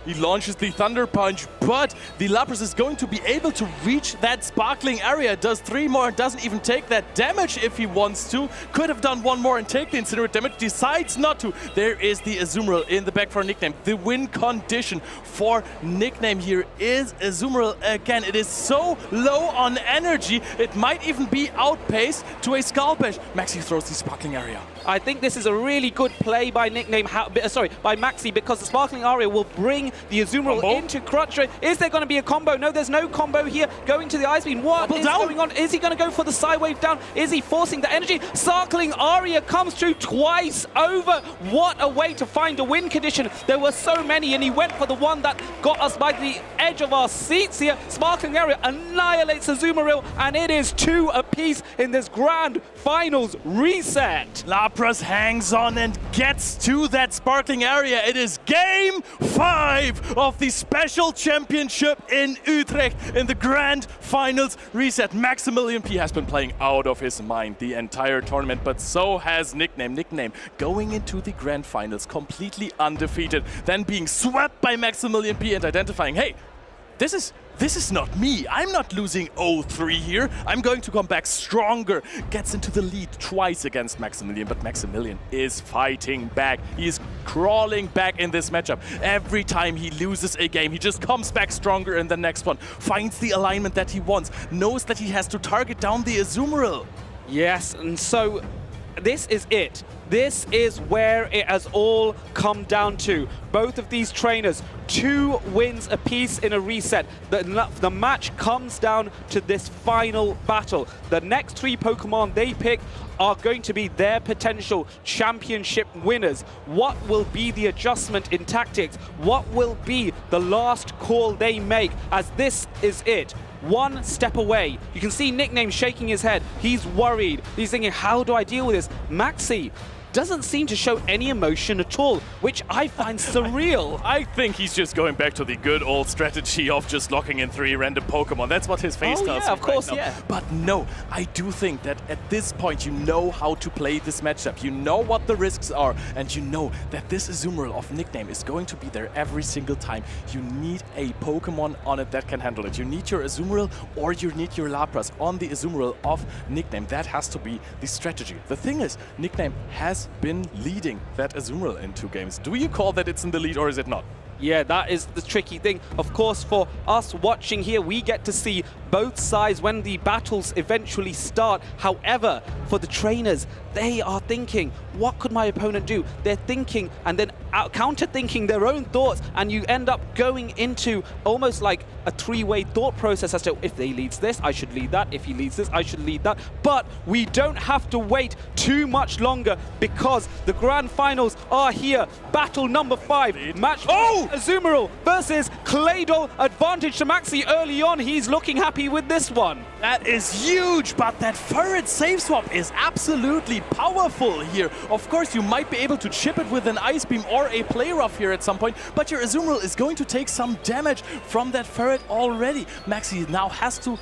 He launches the Thunder Punch, but the Lapras is going to be able to reach that sparkling area. Does 3 more, doesn't even take that damage if he wants to. Could have done 1 more and take the Incinerate damage, decides not to. There is the Azumarill in the back for Nickname. The win condition for Nickname here is Azumarill again. It is so low on energy, it might even be outpaced to a Skull Bash. Maxi throws the sparkling area. I think this is a really good play by Nickname, by Maxi, because the sparkling area will bring bring the Azumarill into crutch rate. Is there going to be a combo? No, there's no combo here. Going to the Ice Beam. What is going on? Is he going to go for the side wave down? Is he forcing the energy? Circling Aria comes through twice over. What a way to find a win condition. There were so many, and he went for the one that got us by the edge of our seats here. Sparkling Aria annihilates Azumarill, and it is 2 apiece in this grand finals reset. Lapras hangs on and gets to that sparkling area. It is game 5 of the Special Championship in Utrecht in the grand finals reset. Maximilian P has been playing out of his mind the entire tournament, but so has Nickname. Nickname going into the grand finals completely undefeated, then being swept by Maximilian P and identifying, hey, this is not me. I'm not losing 0-3 here. I'm going to come back stronger. Gets into the lead twice against Maximilian, but Maximilian is fighting back. He is crawling back in this matchup. Every time he loses a game, he just comes back stronger in the next one, finds the alignment that he wants, knows that he has to target down the Azumarill. Yes, and so this is it. This is where it has all come down to. Both of these trainers, 2 wins apiece in a reset. The match comes down to this final battle. The next 3 Pokemon they pick are going to be their potential championship winners. What will be the adjustment in tactics? What will be the last call they make, as this is it? 1 step away. You can see Nickname shaking his head. He's worried. He's thinking, how do I deal with this? Maxi doesn't seem to show any emotion at all, which I find surreal. I think he's just going back to the good old strategy of just locking in 3 random Pokemon. That's what his face tells me. Of course, right now. But no, I do think that at this point you know how to play this matchup. You know what the risks are, and you know that this Azumarill of Nickname is going to be there every single time. You need a Pokemon on it that can handle it. You need your Azumarill or you need your Lapras on the Azumarill of Nickname. That has to be the strategy. The thing is, Nickname has been leading that Azumarill in 2 games. Do you call that it's in the lead or is it not? Yeah, that is the tricky thing. Of course, for us watching here, we get to see both sides when the battles eventually start. However, for the trainers, they are thinking, what could my opponent do? They're thinking and then counter-thinking their own thoughts, and you end up going into almost like a 3-way thought process as to, if he leads this, I should lead that. If he leads this, I should lead that. But we don't have to wait too much longer, because the grand finals are here. Battle number 5. Match Azumarill versus Claydol. Advantage to Maxi early on. He's looking happy with this one. That is huge, but that Ferret save swap is absolutely powerful here. Of course, you might be able to chip it with an Ice Beam or a Play Rough here at some point, but your Azumarill is going to take some damage from that Ferret already. Maxi now has to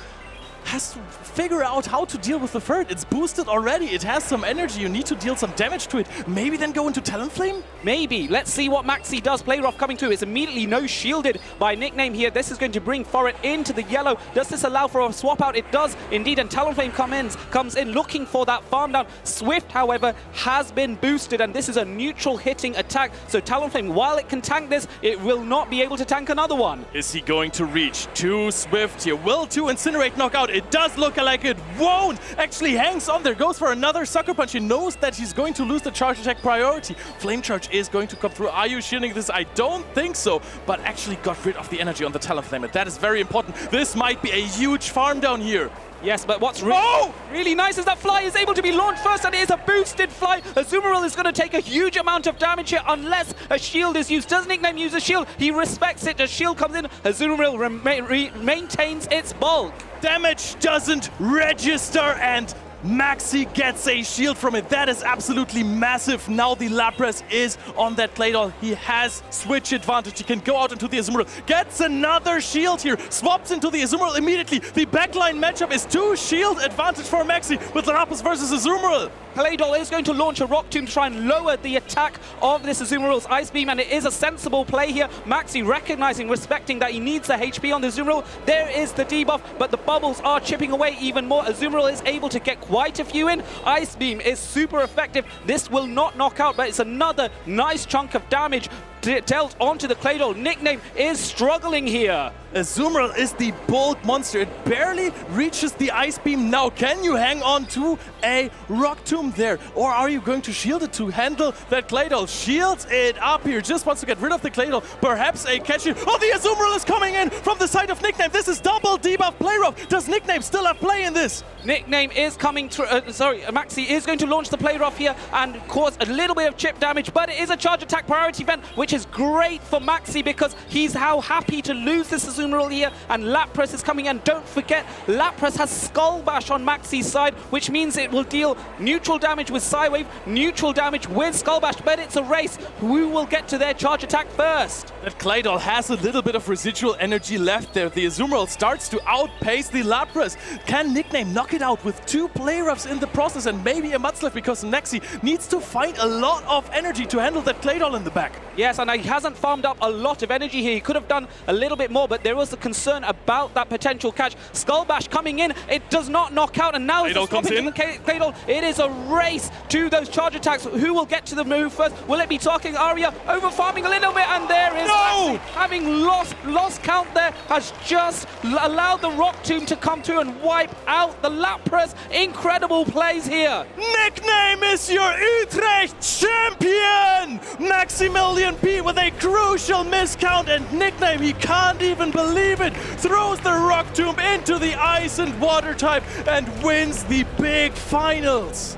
figure out how to deal with the Ferret. It's boosted already. It has some energy. You need to deal some damage to it. Maybe then go into Talonflame? Maybe. Let's see what Maxi does. Play Rough coming through. It's immediately no shielded by Nickname here. This is going to bring Ferret into the yellow. Does this allow for a swap out? It does indeed. And Talonflame comes in looking for that farm down. Swift, however, has been boosted, and this is a neutral hitting attack. So Talonflame, while it can tank this, it will not be able to tank another one. Is he going to reach 2 Swift here? Will 2 Incinerate knock out? It does look like it won't. Actually hangs on there, goes for another Sucker Punch. He knows that he's going to lose the charge attack priority. Flame Charge is going to come through. Are you shielding this? I don't think so, but actually got rid of the energy on the Talonflame, and that is very important. This might be a huge farm down here. Yes, but what's really nice is that Fly is able to be launched first, and it is a boosted Fly. Azumarill is going to take a huge amount of damage here unless a shield is used. Does Nickname use a shield? He respects it. The shield comes in. Azumarill maintains its bulk. Damage doesn't register, and Maxi gets a shield from it. That is absolutely massive. Now the Lapras is on that Claydol. He has switch advantage. He can go out into the Azumarill. Gets another shield here. Swaps into the Azumarill immediately. The backline matchup is 2 shield advantage for Maxi with Lapras versus Azumarill. Claydol is going to launch a Rock Tomb to try and lower the attack of this Azumarill's Ice Beam, and it is a sensible play here. Maxi recognizing, respecting that he needs the HP on the Azumarill. There is the debuff, but the bubbles are chipping away even more. Azumarill is able to get quite a few in. Ice Beam is super effective. This will not knock out, but it's another nice chunk of damage dealt onto the Claydol. Nickname is struggling here. Azumarill is the bulk monster. It barely reaches the Ice Beam. Now, can you hang on to a Rock Tomb there? Or are you going to shield it to handle that Claydol? Shields it up here. Just wants to get rid of the Claydol. Perhaps a catch here. Oh, the Azumarill is coming in from the side of Nickname. This is double debuff play rough. Does Nickname still have play in this? Nickname is coming through. Maxi is going to launch the play rough here and cause a little bit of chip damage, but it is a charge attack priority event, which is great for Maxi because he's how happy to lose this Azumarill here, and Lapras is coming in. Don't forget, Lapras has Skull Bash on Maxi's side, which means it will deal neutral damage with Psywave, neutral damage with Skull Bash, but it's a race. Who will get to their charge attack first? That Claydol has a little bit of residual energy left there. The Azumarill starts to outpace the Lapras. Can Nickname knock it out with 2 play roughs in the process and maybe a Mudslap, because Maxi needs to find a lot of energy to handle that Claydol in the back. Yes, and he hasn't farmed up a lot of energy here. He could have done a little bit more, but there was a concern about that potential catch. Skull Bash coming in. It does not knock out, and now Claydol comes in. Claydol. It is a race to those charge attacks. Who will get to the move first? Will it be Talking Aria over farming a little bit? And there is Maxi, having lost count there, has just allowed the Rock Tomb to come through and wipe out the Lapras. Incredible plays here. Nickname is your Utrecht champion! Maximilian P with a crucial miscount, and Nickname, he can't even believe it, throws the Rock Tomb into the Ice and Water type and wins the big finals.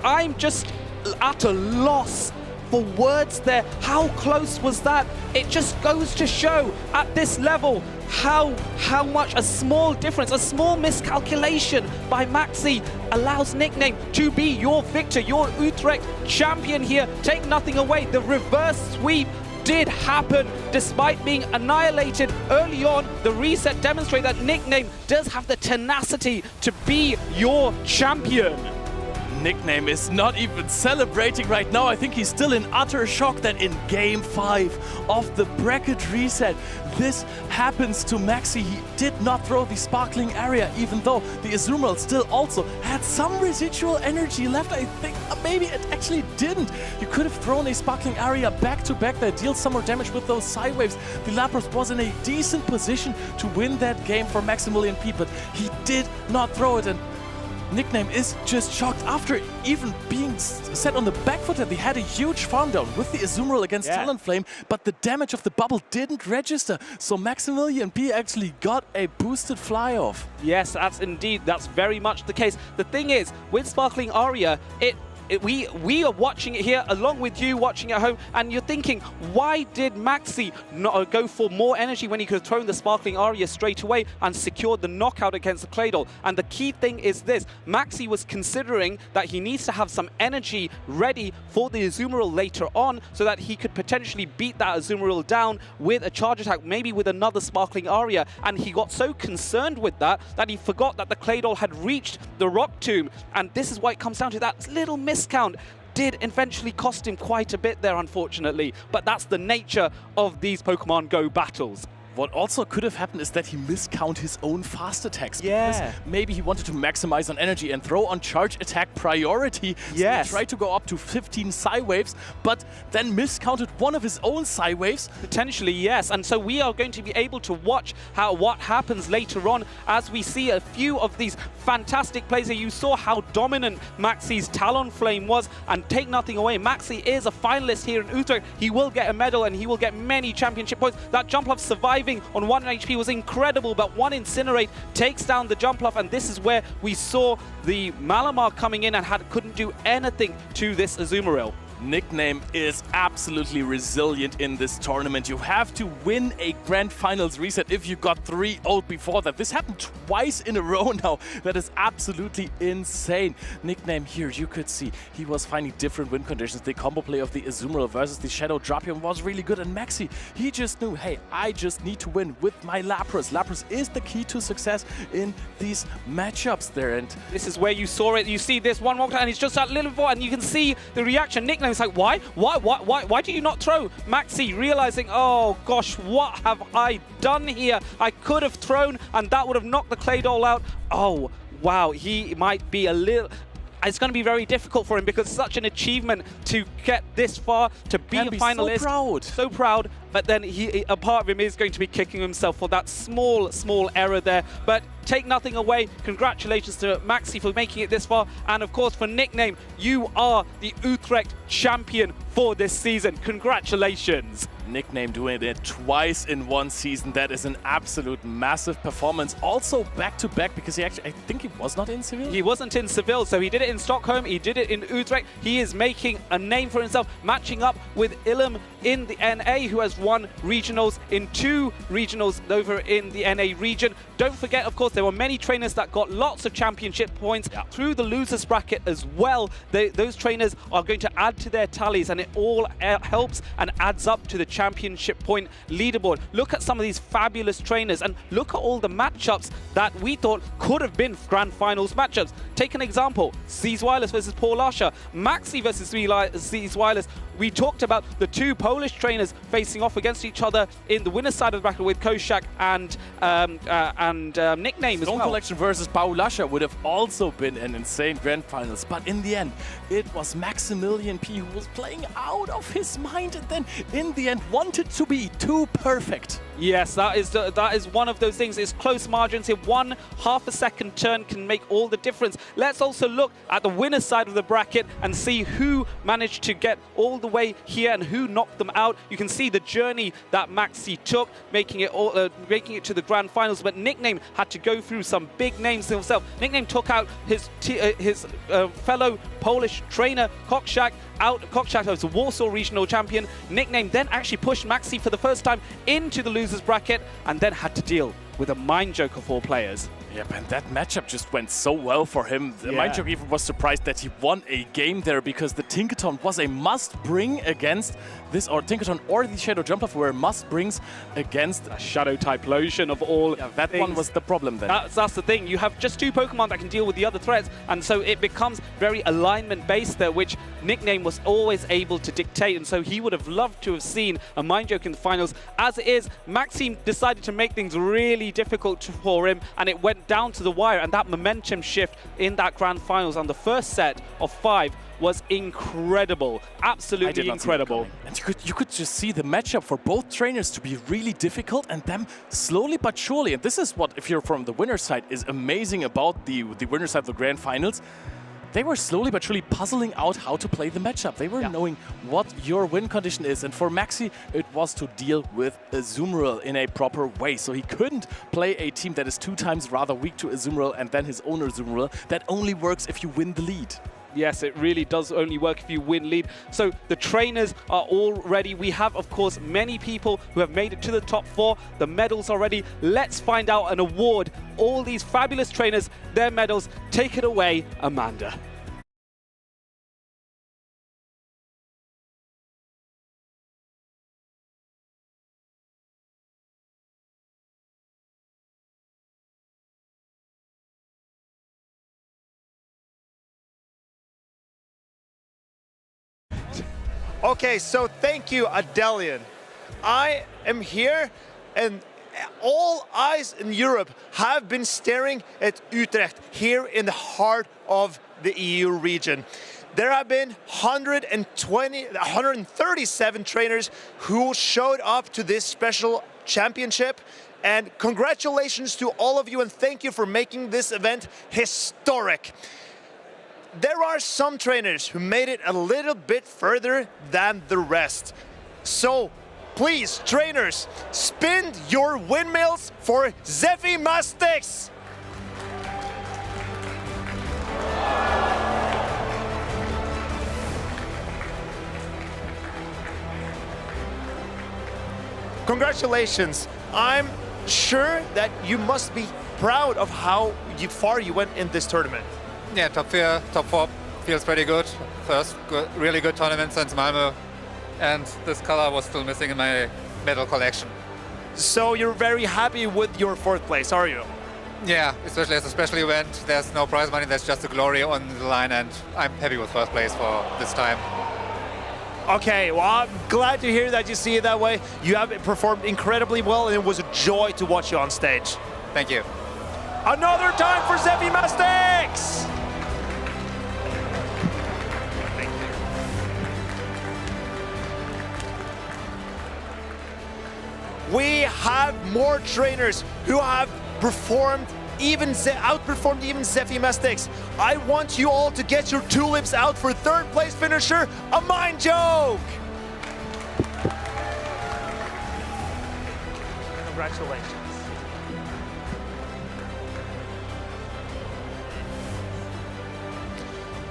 I'm just at a loss for words there. How close was that? It just goes to show at this level how much a small difference, a small miscalculation by Maxi allows Nickname to be your victor, your Utrecht champion here. Take nothing away. The reverse sweep did happen despite being annihilated early on. The reset demonstrates that Nickname does have the tenacity to be your champion. Nickname is not even celebrating right now. I think he's still in utter shock that in Game 5 of the bracket reset, this happens to Maxi. He did not throw the Sparkling Area, even though the Azumarill still also had some residual energy left. I think maybe it actually didn't. You could have thrown a Sparkling Area back-to-back that deals some more damage with those side waves. The Lapras was in a decent position to win that game for Maximilian P, but he did not throw it, and Nickname is just shocked after even being set on the back foot. They had a huge farm down with the Azumarill against Talonflame, but the damage of the bubble didn't register. So Maximilian P actually got a boosted fly-off. Yes, that's very much the case. The thing is, with Sparkling Aria, we are watching it here along with you watching at home, and you're thinking, why did Maxi not go for more energy when he could have thrown the Sparkling Aria straight away and secured the knockout against the Claydol? And the key thing is this: Maxi was considering that he needs to have some energy ready for the Azumarill later on so that he could potentially beat that Azumarill down with a charge attack, maybe with another Sparkling Aria, and he got so concerned with that he forgot that the Claydol had reached the Rock Tomb, and this is why it comes down to that little miscount. Did eventually cost him quite a bit there, unfortunately, but that's the nature of these Pokemon Go battles. What also could have happened is that he miscount his own fast attacks. Yeah. Because maybe he wanted to maximize on energy and throw on charge attack priority. Yes. So he tried to go up to 15 Psy Waves, but then miscounted one of his own Psy Waves. Potentially, yes. And so we are going to be able to watch what happens later on as we see a few of these fantastic plays here. You saw how dominant Maxi's Talonflame was, and take nothing away, Maxi is a finalist here in Utrecht. He will get a medal and he will get many championship points. That Jumpluff surviving on 1 HP was incredible, but 1 Incinerate takes down the Jumpluff, and this is where we saw the Malamar coming in and couldn't do anything to this Azumarill. Nickname is absolutely resilient in this tournament. You have to win a Grand Finals reset if you got 3-0 before that. This happened twice in a row now. That is absolutely insane. Nickname here, you could see he was finding different win conditions. The combo play of the Azumarill versus the Shadow Drapion was really good, and Maxi, he just knew, hey, I just need to win with my Lapras. Lapras is the key to success in these matchups there, and this is where you saw it. You see this one walk, and he's just that little bit, and you can see the reaction. Nickname is like, why do you not throw? Maxi realizing, oh gosh, what have I done here? I could have thrown, and that would have knocked the Claydol out. Oh wow, he might be a little... it's going to be very difficult for him because it's such an achievement to get this far, to be a finalist. So proud. So proud, but then a part of him is going to be kicking himself for that small error there. But take nothing away. Congratulations to Maxi for making it this far. And of course, for Nickname, you are the Utrecht champion for this season. Congratulations. Nickname doing it twice in one season. That is an absolute massive performance. Also back-to-back, because he actually, I think he was not in Seville? He wasn't in Seville, so he did it in Stockholm, he did it in Utrecht. He is making a name for himself, matching up with Ilum in the NA, who has won regionals in 2 regionals over in the NA region. Don't forget, of course, there were many trainers that got lots of championship points through the losers bracket as well. Those trainers are going to add to their tallies, and it all helps and adds up to the championship point leaderboard. Look at some of these fabulous trainers, and look at all the matchups that we thought could have been grand finals matchups. Take an example, Zzweilous versus Paulasha, Maxi versus Zzweilous. We talked about the 2 Polish trainers facing off against each other in the winner's side of the bracket with Koksik and Nickname as well. Stone Collection versus Paulasha would have also been an insane grand finals, but in the end, it was Maximilian P who was playing out of his mind and then in the end wanted to be too perfect. Yes, that is one of those things. It's close margins here. 1/2 a second turn can make all the difference. Let's also look at the winner's side of the bracket and see who managed to get all the way here and who knocked them out. You can see the journey that Maxi took, making it to the grand finals. But Nickname had to go through some big names himself. Nickname took out his fellow Polish trainer Koksik out. Koksik was a Warsaw regional champion. Nickname then actually pushed Maxi for the first time into the losers bracket and then had to deal with AMindJoke of all players. Yep, and that matchup just went so well for him. AMindJoke even was surprised that he won a game there because the Tinkaton was a must-bring against this, or Tinkaton or the Shadow Jumper were must-brings against a Shadow-type Lotion of all. Yeah, that one was the problem then. That's the thing. You have just 2 Pokemon that can deal with the other threats, and so it becomes very alignment-based there, which Nickname was always able to dictate, and so he would have loved to have seen AMindJoke in the finals. As it is, Maxime decided to make things really difficult for him, and it went down to the wire, and that momentum shift in that grand finals on the first set of 5 was incredible, absolutely incredible. And you could just see the matchup for both trainers to be really difficult, and them slowly but surely, and this is what, if you're from the winner's side, is amazing about the winner's side of the grand finals. They were slowly but surely puzzling out how to play the matchup. They were knowing what your win condition is. And for Maxi, it was to deal with Azumarill in a proper way. So he couldn't play a team that is 2 times rather weak to Azumarill and then his own Azumarill. That only works if you win the lead. Yes, it really does only work if you win lead. So the trainers are all ready. We have, of course, many people who have made it to the top 4. The medals are ready. Let's find out and award all these fabulous trainers their medals. Take it away, Amanda. Okay, so thank you, Adelian. I am here, and all eyes in Europe have been staring at Utrecht, here in the heart of the EU region. There have been 137 trainers who showed up to this special championship. And congratulations to all of you, and thank you for making this event historic. There are some trainers who made it a little bit further than the rest. So please, trainers, spin your windmills for Zephy Mastics. Congratulations. I'm sure that you must be proud of how far you went in this tournament. Yeah, top 4 feels pretty good. First really good tournament since Malmö, and this color was still missing in my medal collection. So you're very happy with your 4th place, are you? Yeah, especially as a special event, there's no prize money, there's just the glory on the line, and I'm happy with 1st place for this time. Okay, well, I'm glad to hear that you see it that way. You have performed incredibly well, and it was a joy to watch you on stage. Thank you. Another time for Zephy Mastics! have more trainers who have outperformed even Zephy Mastics. I want you all to get your tulips out for third place finisher, AMindJoke. Congratulations.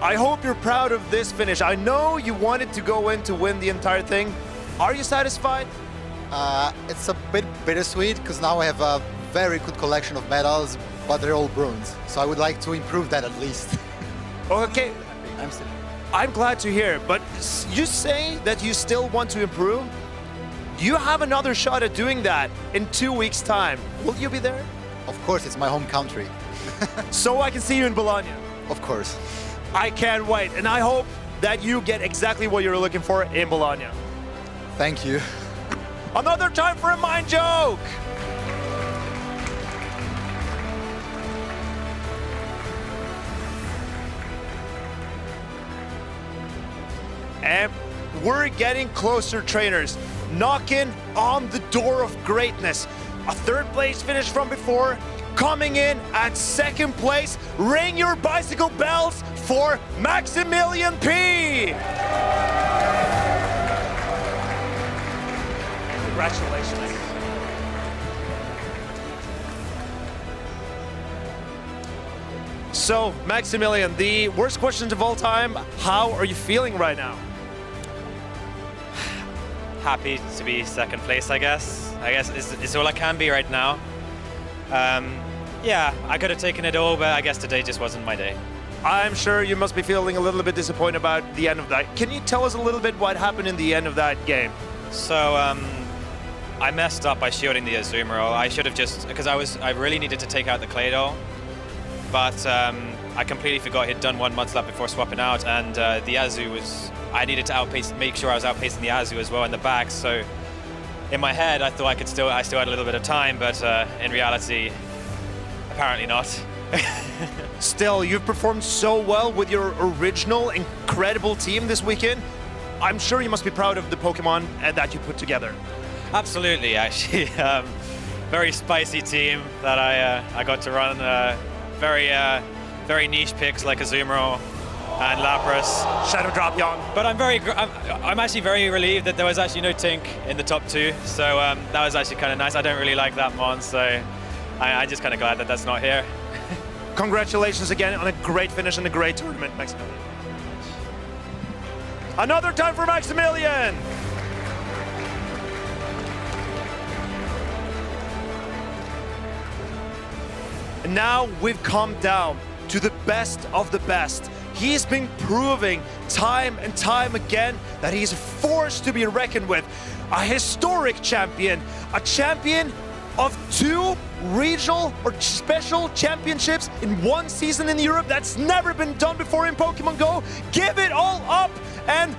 I hope you're proud of this finish. I know you wanted to go in to win the entire thing. Are you satisfied? It's a bit bittersweet because now I have a very good collection of medals, but they're all bronze. So I would like to improve that at least. Okay. I'm glad to hear, but you say that you still want to improve. You have another shot at doing that in 2 weeks' time. Will you be there? Of course, it's my home country. So I can see you in Bologna. Of course. I can't wait, and I hope that you get exactly what you're looking for in Bologna. Thank you. Another time for AMindJoke! And we're getting closer, trainers. Knocking on the door of greatness. A third place finish from before, coming in at second place. Ring your bicycle bells for Maximilian P. Congratulations. So, Maximilian, the worst questions of all time, how are you feeling right now? Happy to be second place, I guess. It's all I can be right now. Yeah, I could have taken it all, but I guess today just wasn't my day. I'm sure you must be feeling a little bit disappointed about the end of that. Can you tell us a little bit what happened in the end of that game? So, I messed up by shielding the Azumarill. I should have just, because I really needed to take out the Claydol, but I completely forgot he'd done 1 month lap before swapping out, and the Azu was, I needed to make sure I was outpacing the Azu as well in the back. So in my head, I thought I still had a little bit of time, but in reality, apparently not. Still, you've performed so well with your original incredible team this weekend. I'm sure you must be proud of the Pokemon that you put together. Absolutely, actually. Very spicy team that I got to run. Very niche picks like Azumarill and Lapras. Shadow Drop Young. But I'm actually very relieved that there was actually no Tink in the top 2. So that was actually kind of nice. I don't really like that mon, so I'm just kind of glad that that's not here. Congratulations again on a great finish and a great tournament, Maximilian. Another time for Maximilian! And now we've come down to the best of the best. He's been proving time and time again that he's a force to be reckoned with. A historic champion, a champion of 2 regional or special championships in 1 season in Europe. That's never been done before in Pokemon Go. Give it all up and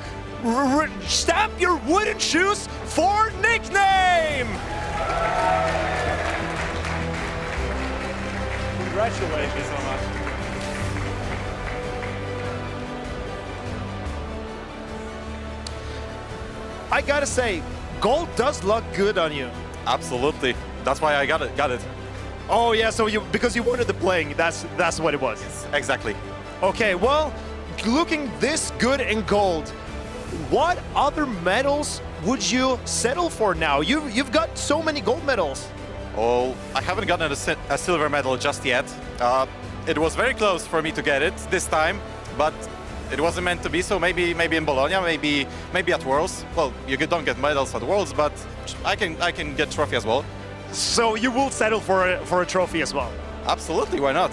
stamp your wooden shoes for nickname! Congratulations so much. I gotta say, gold does look good on you. Absolutely. That's why I got it. Oh yeah, so because you wanted the playing, that's what it was. Yes, exactly. Okay, well, looking this good in gold, what other medals would you settle for now? You've got so many gold medals. Oh, I haven't gotten a silver medal just yet. It was very close for me to get it this time, but it wasn't meant to be. So maybe in Bologna, maybe at Worlds. Well, you don't get medals at Worlds, but I can get trophy as well. So you will settle for a trophy as well? Absolutely, why not?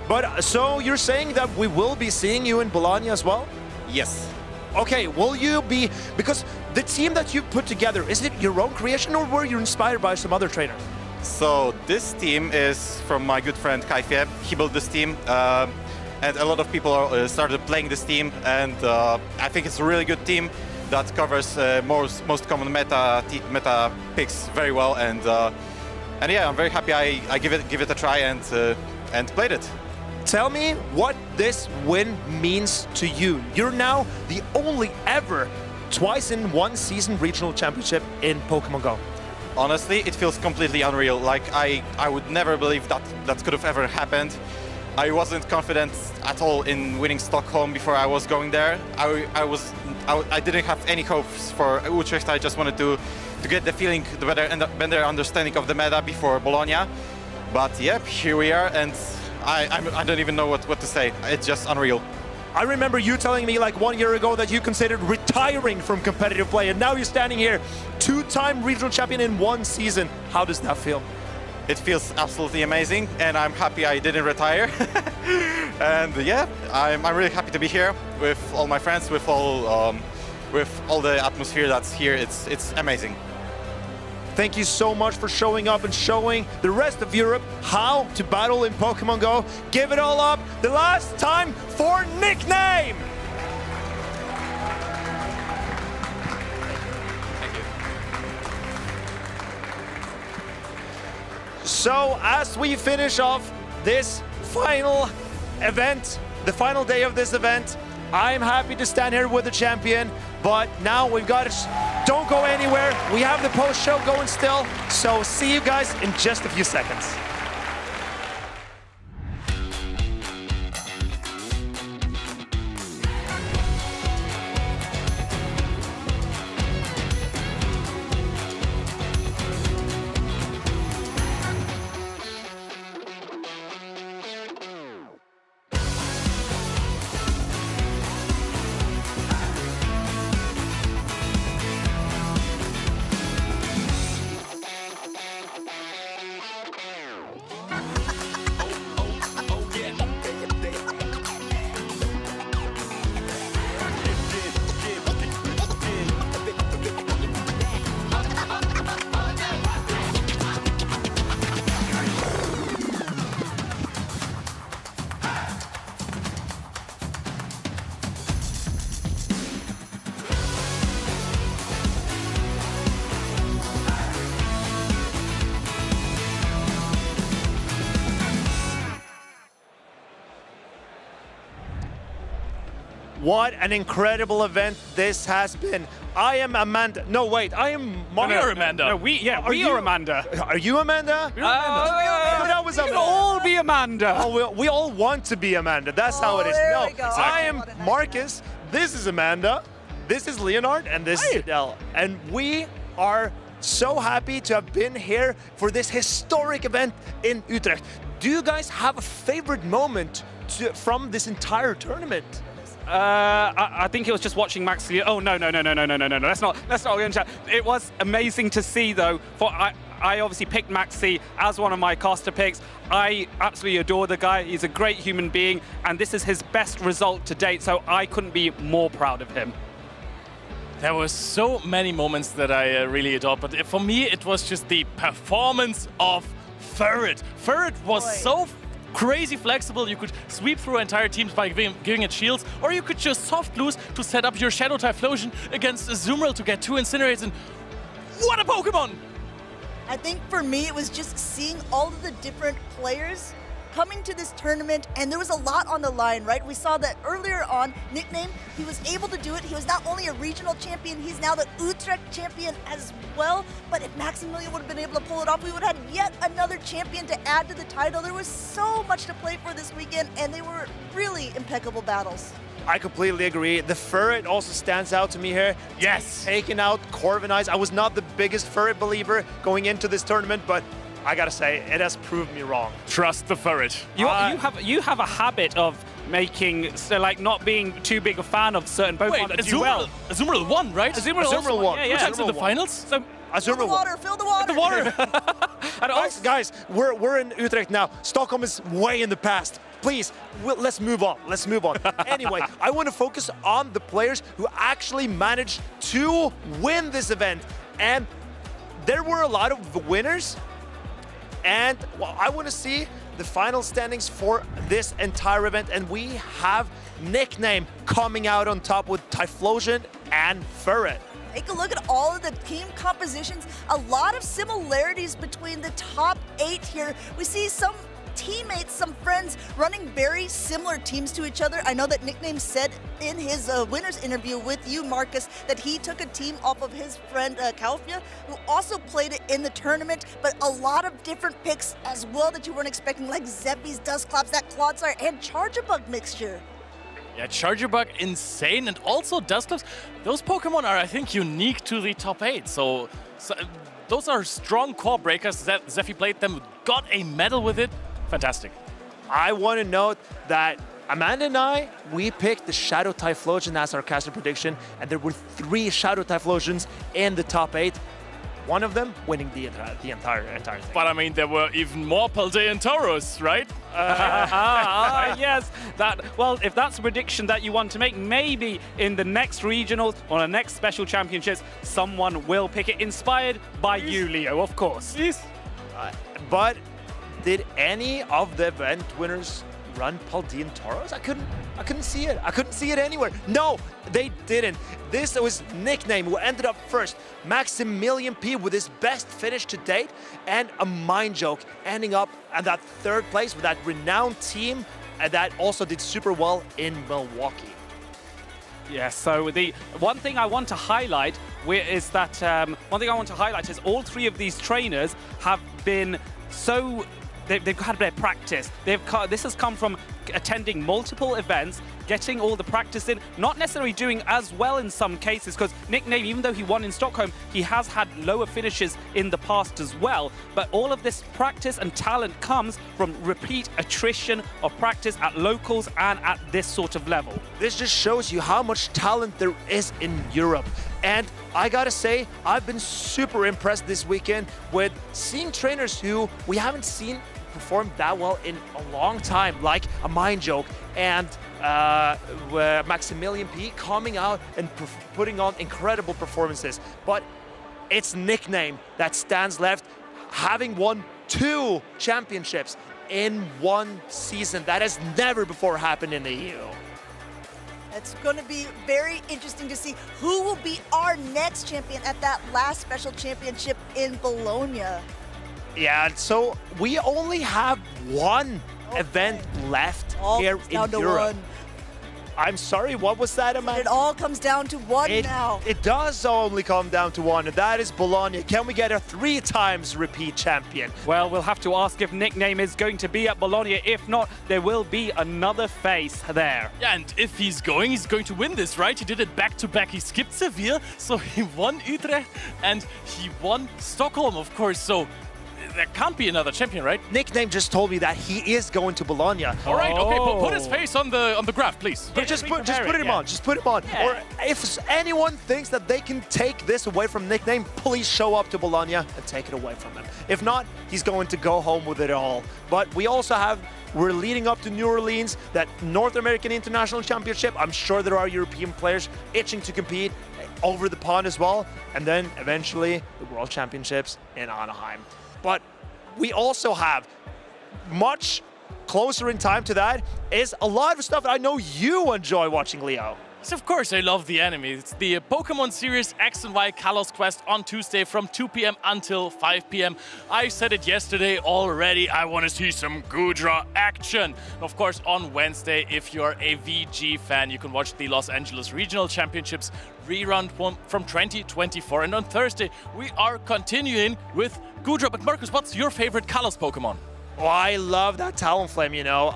But so you're saying that we will be seeing you in Bologna as well? Yes. Okay, will you be, because the team that you put together, is it your own creation or were you inspired by some other trainers? So this team is from my good friend Kaifie. He built this team, and a lot of people started playing this team, and I think it's a really good team that covers most common meta picks very well, and yeah, I'm very happy I give it a try and played it. Tell me what this win means to you. You're now the only ever twice in 1 season regional championship in Pokemon Go. Honestly, it feels completely unreal. Like, I would never believe that could have ever happened. I wasn't confident at all in winning Stockholm before I was going there. I didn't have any hopes for Utrecht. I just wanted to get the feeling, the better understanding of the meta before Bologna. But yep, here we are, and I don't even know what to say. It's just unreal. I remember you telling me like 1 year ago that you considered retiring from competitive play, and now you're standing here, 2-time regional champion in 1 season. How does that feel? It feels absolutely amazing, and I'm happy I didn't retire. And yeah, I'm really happy to be here with all my friends, with all the atmosphere that's here. It's amazing. Thank you so much for showing up and showing the rest of Europe how to battle in Pokemon Go. Give it all up the last time for Nickname! Thank you. So as we finish off this final event, the final day of this event, I'm happy to stand here with the champion, but now we've got to, don't go anywhere. We have the post-show going still, so see you guys in just a few seconds. What an incredible event this has been. I am Amanda. No, wait, I am Mario. We are Amanda. No, we are Amanda. Are you Amanda? That was Amanda. We can all be Amanda. Oh, we all want to be Amanda. That's how it is. there No, we go. I am Marcus. This is Amanda. This is Leonard, and this is Adele. And we are so happy to have been here for this historic event in Utrecht. Do you guys have a favorite moment from this entire tournament? I think it was just watching Maxi. Oh no! Let's not go into that. It was amazing to see though. I obviously picked Maxi as one of my caster picks. I absolutely adore the guy. He's a great human being, and this is his best result to date. So I couldn't be more proud of him. There were so many moments that I really adored, but for me it was just the performance of Ferret. Ferret was so crazy flexible. You could sweep through entire teams by giving it shields, or you could just soft lose to set up your Shadow Typhlosion against Zzweilous to get 2 Incinerates, and what a Pokemon! I think for me, it was just seeing all of the different players coming to this tournament, and there was a lot on the line, right? We saw that earlier on, Nickname, he was able to do it. He was not only a regional champion, he's now the Utrecht champion as well. But if Maximilian would have been able to pull it off, we would have had yet another champion to add to the title. There was so much to play for this weekend, and they were really impeccable battles. I completely agree. The Ferret also stands out to me here. Yes! Taking out Corviknight. I was not the biggest Ferret believer going into this tournament, but I gotta say, it has proved me wrong. Trust the Ferret. You have a habit of making, so like not being too big a fan of certain Pokemon that do well. Zzweilous won, right? Zzweilous won. Yeah. Who took to the finals? So Fill the water, fill the water. The water. And guys, we're in Utrecht now. Stockholm is way in the past. Please, let's move on. Let's move on. Anyway, I want to focus on the players who actually managed to win this event. And there were a lot of winners. And well, I want to see the final standings for this entire event. And we have Nickname coming out on top with Typhlosion and Ferret. Take a look at all of the team compositions. A lot of similarities between the top 8 here. We see some teammates, some friends running very similar teams to each other. I know that Nickname said in his winner's interview with you, Marcus, that he took a team off of his friend Kalfia, who also played it in the tournament, but a lot of different picks as well that you weren't expecting, like Zephy's Dustclops, that Clodsire, and Charjabug mixture. Yeah, Charjabug, insane, and also Dustclops. Those Pokemon are, I think, unique to the top 8. So those are strong core breakers. Zephy played them, got a medal with it. Fantastic. I want to note that Amanda and I, we picked the Shadow Typhlosion as our caster prediction, and there were 3 Shadow Typhlosions in the top 8. One of them winning the entire thing. But I mean, there were even more Paldean Tauros, right? Yes. Well, if that's a prediction that you want to make, maybe in the next regionals or the next special championships, someone will pick it, inspired by you, Leo, of course. Yes. But did any of the event winners run Paldean Tauros? I couldn't see it. I couldn't see it anywhere. No, they didn't. This was Nickname who ended up first. Maximilian P with his best finish to date, and AMindJoke ending up at that 3rd place with that renowned team and that also did super well in Milwaukee. Yeah, so the one thing I want to highlight is all 3 of these trainers have been so. They've had their practice. This has come from attending multiple events, getting all the practice in, not necessarily doing as well in some cases, because Nickname, even though he won in Stockholm, he has had lower finishes in the past as well. But all of this practice and talent comes from repeat attrition of practice at locals and at this sort of level. This just shows you how much talent there is in Europe. And I gotta say, I've been super impressed this weekend with seeing trainers who we haven't seen perform that well in a long time, like AMindJoke and Maximilian P coming out and putting on incredible performances. But it's Nickname that stands left, having won 2 championships in one season. That has never before happened in the EU. It's going to be very interesting to see who will be our next champion at that last special championship in Bologna. Yeah, so we only have one event left here in Europe. I'm sorry, what was that, Amanda? It all comes down to one now. It does only come down to one, and that is Bologna. Can we get a 3 times repeat champion? Well, we'll have to ask if Nickname is going to be at Bologna. If not, there will be another face there. Yeah, and if he's going to win this, right? He did it back-to-back. He skipped Seville, so he won Utrecht, and he won Stockholm, of course, so there can't be another champion, right? Nickname just told me that he is going to Bologna. All right, okay, put his face on the graph, please. But just put him on. Just put him on. Yeah. Or if anyone thinks that they can take this away from Nickname, please show up to Bologna and take it away from him. If not, he's going to go home with it all. But we also we're leading up to New Orleans, that North American International Championship. I'm sure there are European players itching to compete over the pond as well. And then eventually the World Championships in Anaheim. But we also have much closer in time to that is a lot of stuff that I know you enjoy watching, Leo. Yes, of course, I love the anime. It's the Pokemon series X and Y Kalos Quest on Tuesday from 2 p.m. until 5 p.m. I said it yesterday already, I want to see some Gudra action. Of course, on Wednesday, if you're a VG fan, you can watch the Los Angeles Regional Championships rerun from 2024. And on Thursday, we are continuing with Gudra. But Marcus, what's your favorite Kalos Pokemon? Oh, I love that Talonflame, you know.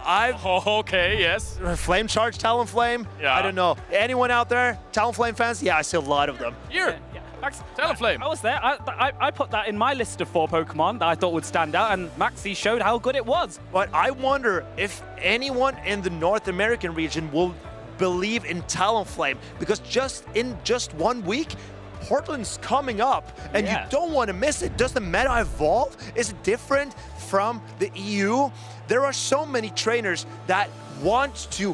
Okay, yes. Flame Charge Talonflame? Yeah. I don't know. Anyone out there? Talonflame fans? Yeah, I see a lot of them. Here. Max, Talonflame. I was there. I put that in my list of 4 Pokemon that I thought would stand out, and Maxi showed how good it was. But I wonder if anyone in the North American region will believe in Talonflame, because just 1 week, Portland's coming up, and you don't want to miss it. Does the meta evolve? Is it different from the EU? There are so many trainers that want to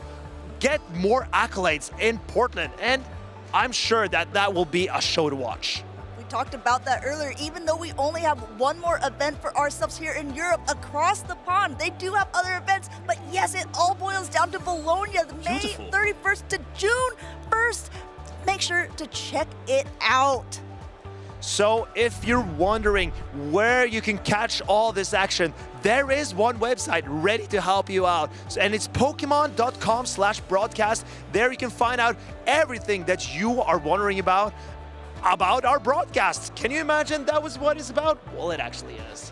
get more accolades in Portland, and I'm sure that will be a show to watch. We talked about that earlier. Even though we only have one more event for ourselves here in Europe, across the pond, they do have other events. But yes, it all boils down to Bologna, May 31st to June 1st. Make sure to check it out. So if you're wondering where you can catch all this action, there is one website ready to help you out. And it's pokemon.com/broadcast. There you can find out everything that you are wondering about our broadcasts. Can you imagine that was what it's about? Well, it actually is.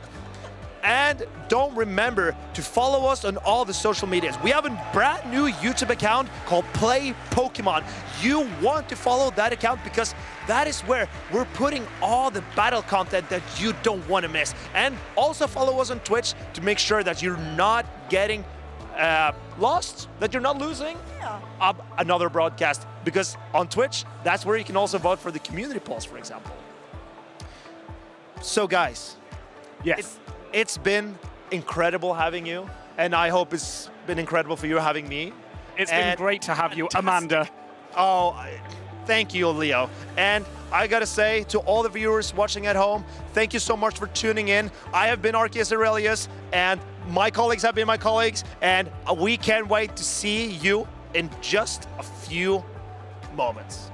And don't remember to follow us on all the social medias. We have a brand new YouTube account called Play Pokemon. You want to follow that account because that is where we're putting all the battle content that you don't want to miss. And also follow us on Twitch to make sure that you're not getting lost, that you're not losing another broadcast. Because on Twitch, that's where you can also vote for the community polls, for example. So guys, yes. It's been incredible having you, and I hope it's been incredible for you having me. It's been great to have you, Amanda. Oh, thank you, Leo. And I gotta say to all the viewers watching at home, thank you so much for tuning in. I have been Arceus Aurelius, and my colleagues have been my colleagues, and we can't wait to see you in just a few moments.